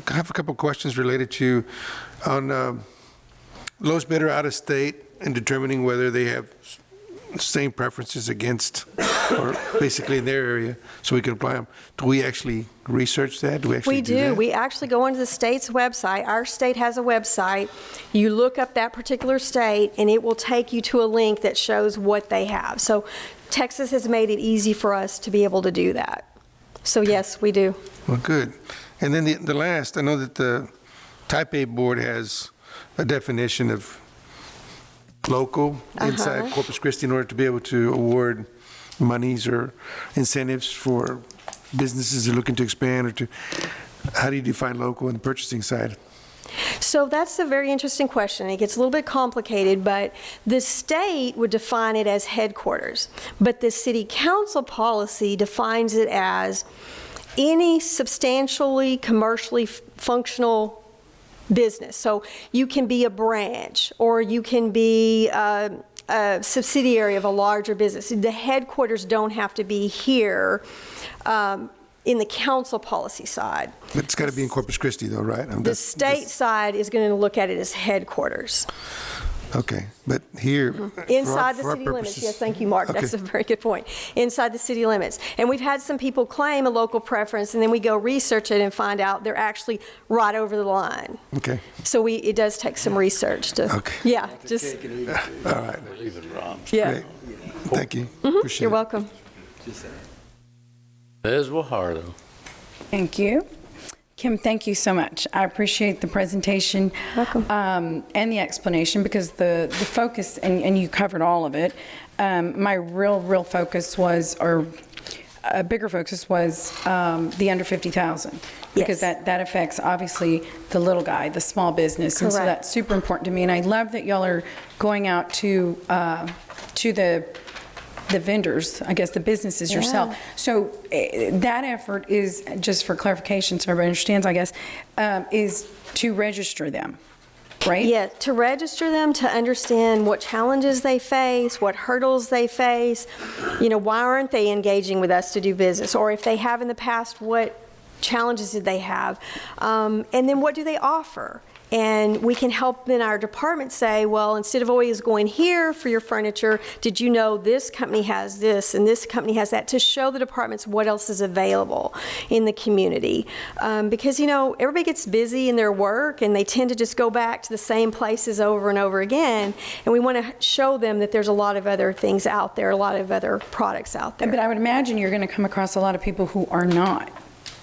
have a couple questions related to on lowest bidder out of state and determining whether they have same preferences against or basically in their area so we can apply them. Do we actually research that? Do we actually do that? We actually go onto the state's website. Our state has a website. You look up that particular state and it will take you to a link that shows what they have. So Texas has made it easy for us to be able to do that. So yes, we do. Well, good. And then the last, I know that the Type A board has a definition of local inside Corpus Christi in order to be able to award monies or incentives for businesses that are looking to expand or to, how do you define local on the purchasing side? So that's a very interesting question. It gets a little bit complicated, but the state would define it as headquarters, but the city council policy defines it as any substantially commercially functional business. So you can be a branch, or you can be a subsidiary of a larger business. The headquarters don't have to be here in the council policy side. But it's got to be in Corpus Christi, though, right? The state side is going to look at it as headquarters. Okay, but here... Inside the city limits, yes, thank you, Mark. Okay. That's a very good point. Inside the city limits. And we've had some people claim a local preference, and then we go research it and find out they're actually right over the line. Okay. So it does take some research to... Okay. Yeah, just... All right. Yeah. Great. Thank you. Appreciate You're it. welcome. Ms. Guajardo. Thank you. Kim, thank you so much. I appreciate the presentation and the explanation, because the focus, and you covered all of it, my real focus was, or a bigger focus was the under 50,000, because that affects obviously the little guy, the small business. And so Correct. that's super important to me. And I love that y'all are going out to the vendors, I guess the businesses yourself. So that effort is, just for clarification so everybody understands, I guess, is to register them, right? Yeah, to register them, to understand what challenges they face, what hurdles they face, why aren't they engaging with us to do business? Or if they have in the past, what challenges did they have? And then what do they offer? And we can help in our department say, well, instead of always going here for your furniture, did you know this company has this and this company has that, to show the departments what else is available in the community. Because, everybody gets busy in their work and they tend to just go back to the same places over and over again. And we want to show them that there's a lot of other things out there, a lot of other products out there. But I would imagine you're going to come across a lot of people who are not.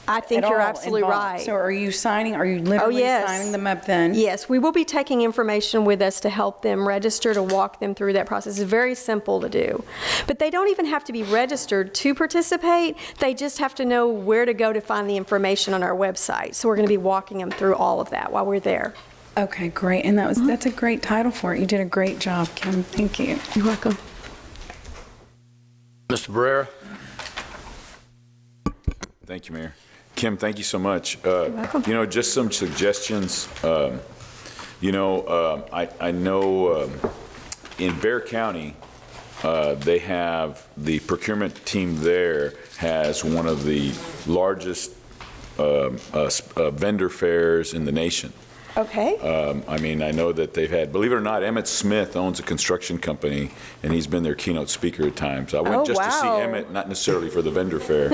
I think you're absolutely right. So are you literally signing them up then? Yes, we will be taking information with us to help them register, to walk them through that process. It's very simple to do. But they don't even have to be registered to participate. They just have to know where to go to find the information on our website. So we're going to be walking them through all of that while we're there. Okay, great. And that's a great title for it. You did a great job, Kim. Thank you. You're welcome. Mr. Barrera. Thank you, Mayor. Kim, thank you so much. Just some suggestions. I know in Bexar County, they have, the procurement team there has one of the largest vendor fairs in the nation. Okay. I know that they've had, believe it or not, Emmett Smith owns a construction company, and he's been their keynote speaker at times. I went to see Emmett, not necessarily for the vendor fair.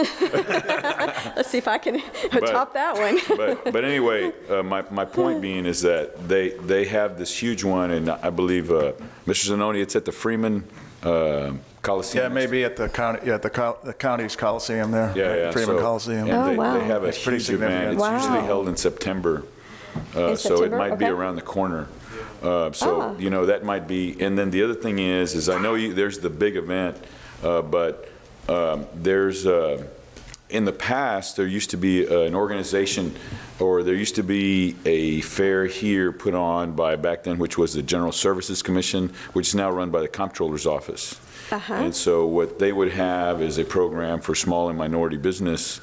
Let's see if I can top that one. but anyway, my point being is that they have this huge one, and I believe, Mr. Zanoni, it's at the Freeman Coliseum. Yeah, maybe at the county, the county's Coliseum there. Yeah. Freeman Coliseum. And they have a It's pretty huge event. significant. It's usually held in September. So it might be around the corner. That might be. And then the other thing is I know there's the big event, but there's, in the past, there used to be an organization, or there used to be a fair here put on by, back then, which was the General Services Commission, which is now run by the Comptroller's Office. And so what they would have is a program for small and minority business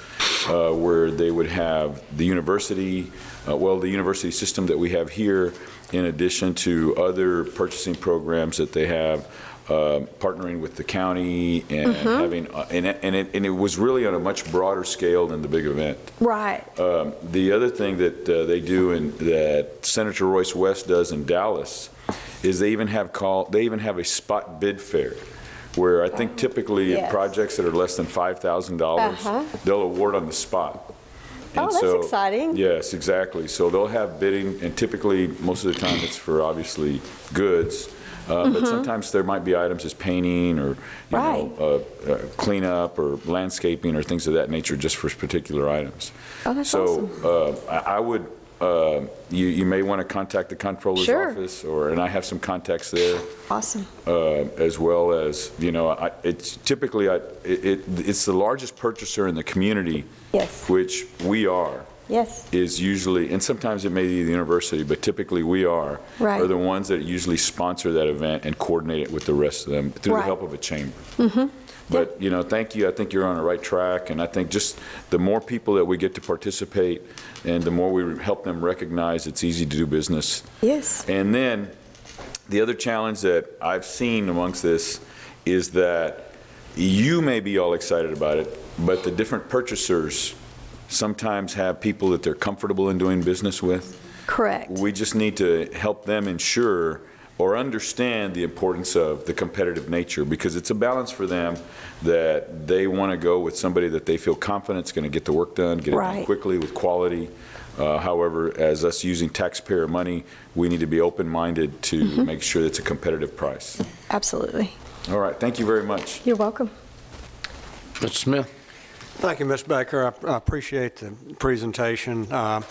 where they would have the university, the university system that we have here, in addition to other purchasing programs that they have, partnering with the county and having, and it was really on a much broader scale than the big event. Right. The other thing that they do, and that Senator Royce West does in Dallas, is they even have a spot bid fair, where I think typically in projects that are less than $5,000, they'll award on the spot. And that's exciting. Yes, exactly. So they'll have bidding, and typically, most of the time, it's for obviously goods. But sometimes there might be items as painting or cleanup or landscaping or things of that nature, just for particular items. Oh, that's awesome. I would. You may want to contact the Comptroller's office, and I have some contacts there. Awesome. As well as, it's typically, it's the largest purchaser in the community, which we are. Yes. is usually, and sometimes it may be the university, but typically we are Right. the ones that usually sponsor that event and coordinate it with the rest of them through the Right. help of a chamber. Mm-hmm. But, you know, thank you. I think you're on the right track, and I think just the more people that we get to participate and the more we help them recognize it's easy to do business. Yes. And then the other challenge that I've seen amongst this is that you may be all excited about it, but the different purchasers sometimes have people that they're comfortable in doing business with. Correct. We just need to help them ensure or understand the importance of the competitive nature, because it's a balance for them that they want to go with somebody that they feel confident is going to get the work done, get it done Right. quickly with quality. However, as us using taxpayer money, we need to be open-minded to make sure it's a competitive price. Absolutely. All right, thank you very much. You're welcome. Mr. Smith? Thank you, Ms. Baker. I appreciate the presentation on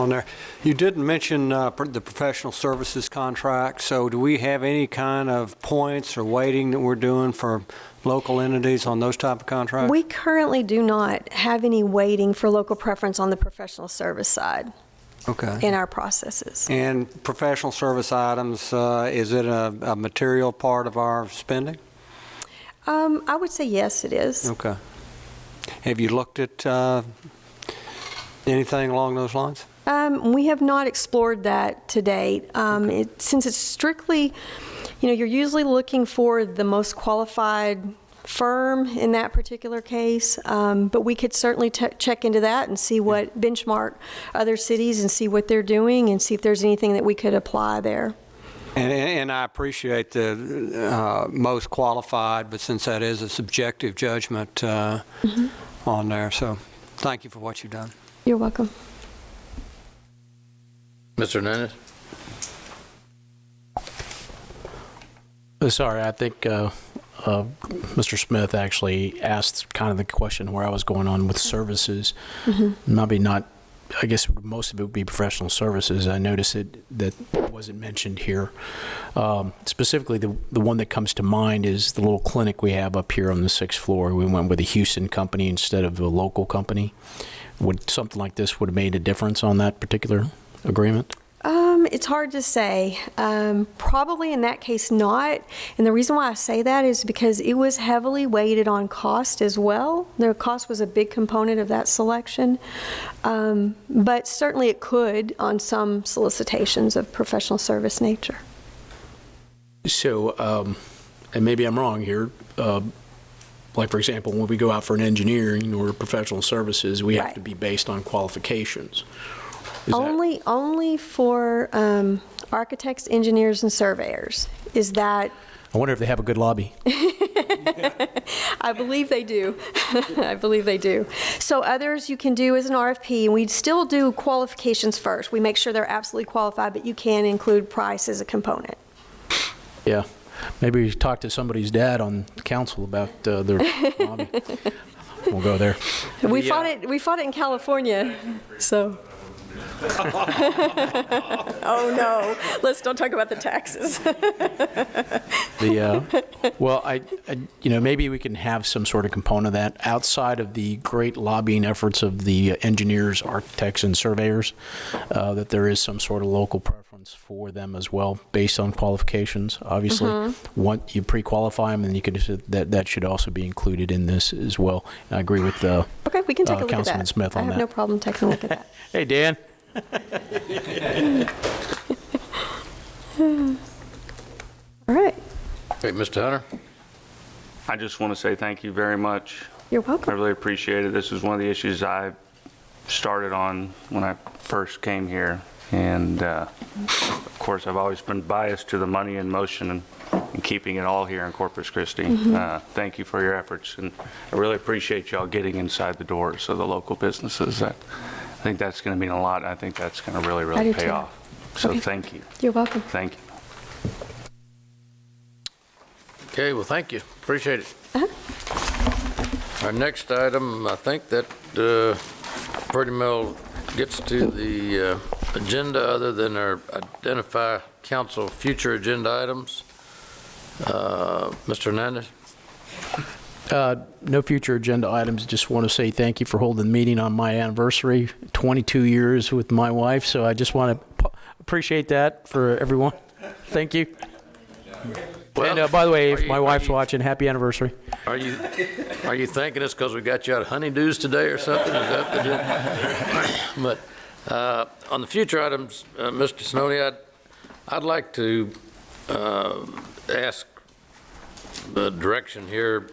there. You did mention the professional services contract, so do we have any kind of points or weighting that we're doing for local entities on those type of contracts? We currently do not have any weighting for local preference on the professional service side Okay. in our processes. And professional service items, is it a material part of our spending? I would say yes, it is. Okay. Have you looked at anything along those lines? We have not explored that to date. Since it's strictly, you're usually looking for the most qualified firm in that particular case, but we could certainly check into that and see what benchmark other cities and see what they're doing and see if there's anything that we could apply there. And I appreciate the most qualified, but since that is a subjective judgment on there, so thank you for what you've done. You're welcome. Mr. Hernandez? Sorry, I think Mr. Smith actually asked kind of the question where I was going on with services. Maybe not, I guess most of it would be professional services. I noticed that wasn't mentioned here. Specifically, the one that comes to mind is the little clinic we have up here on the 6th floor. We went with a Houston company instead of a local company. Would something like this would have made a difference on that particular agreement? It's hard to say. Probably in that case not. And the reason why I say that is because it was heavily weighted on cost as well. Their cost was a big component of that selection. But certainly it could on some solicitations of professional service nature. So, and maybe I'm wrong here, like for example, when we go out for an engineering or professional services, we have to be based on qualifications. Only for architects, engineers, and surveyors. Is that? I wonder if they have a good lobby. I believe they do. I believe they do. So others you can do as an RFP, and we still do qualifications first. We make sure they're absolutely qualified, but you can include price as a component. Yeah. Maybe we talk to somebody's dad on council about their lobby. We'll go there. We fought it in California, so. Oh no! Let's don't talk about the taxes. Well, maybe we can have some sort of component of that outside of the great lobbying efforts of the engineers, architects, and surveyors. That there is some sort of local preference for them as well, based on qualifications. Obviously, once you pre-qualify them, and you could that should also be included in this as well. And I agree with okay, we can take a look Councilman at that. Smith on that. I have no problem taking a look at that. Hey, Dan. All right. Hey, Mr. Hunter? I just want to say thank you very much. You're welcome. I really appreciate it. This was one of the issues I started on when I first came here. And of course, I've always been biased to the money in motion and keeping it all here in Corpus Christi. Thank you for your efforts. And I really appreciate y'all getting inside the doors of the local businesses. I think that's going to mean a lot. I think that's going to really, really pay off. So thank you. You're welcome. Thank you. Okay, well, thank you. Appreciate it. Our next item, I think that pretty well gets to the agenda other than our identify council future agenda items. Mr. Hernandez? No future agenda items. Just want to say thank you for holding the meeting on my anniversary, 22 years with my wife. So I just want to appreciate that for everyone. Thank you. Well, and by the way, if are my you- wife's watching, happy anniversary. Are you thanking us because we got you out of honeydews today or something? Is that the deal? But on the future items, Mr. Snowden, I'd like to ask the direction here.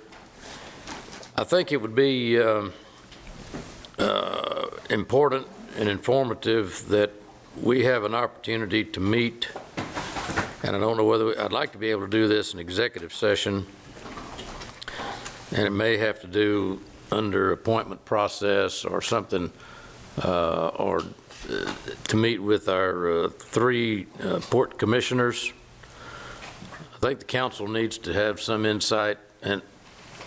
I think it would be important and informative that we have an opportunity to meet, and I don't know whether, I'd like to be able to do this in executive session, and it may have to do under appointment process or something, or to meet with our 3 port commissioners. I think the council needs to have some insight, and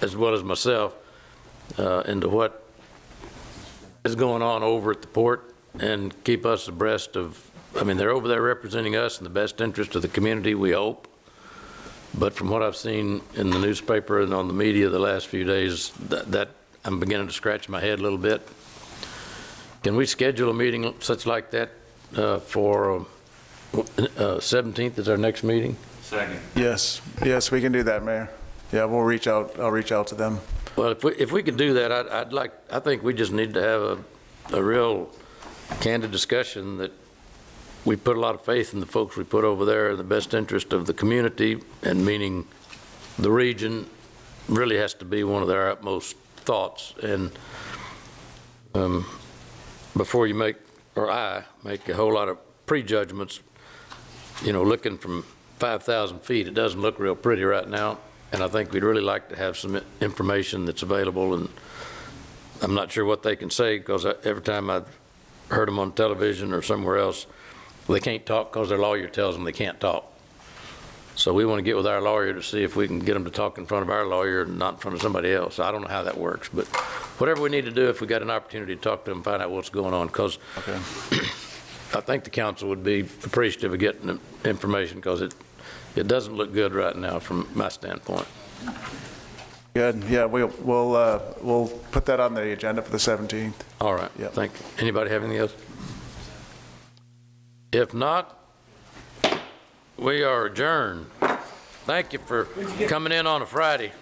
as well as myself, into what is going on over at the port and keep us abreast of, I mean, they're over there representing us in the best interest of the community, we hope. But from what I've seen in the newspaper and on the media the last few days, that I'm beginning to scratch my head a little bit. Can we schedule a meeting such like that for 17th is our next meeting? Second. Yes, we can do that, Mayor. Yeah, we'll reach out, I'll reach out to them. Well, if we could do that, I think we just need to have a real candid discussion that we put a lot of faith in the folks we put over there in the best interest of the community, and meaning the region really has to be one of their utmost thoughts. And before you make, or I make a whole lot of prejudgments, looking from 5,000 feet, it doesn't look real pretty right now. And I think we'd really like to have some information that's available. And I'm not sure what they can say, because every time I've heard them on television or somewhere else, they can't talk because their lawyer tells them they can't talk. So we want to get with our lawyer to see if we can get them to talk in front of our lawyer and not in front of somebody else. I don't know how that works, but whatever we need to do, if we got an opportunity to talk to them, find out what's going on, because I think the council would be appreciative of getting the information, because it doesn't look good right now from my standpoint. Good, yeah, we'll put that on the agenda for the 17th. All right, thank you. Anybody have anything else? If not, we are adjourned. Thank you for coming in on a Friday.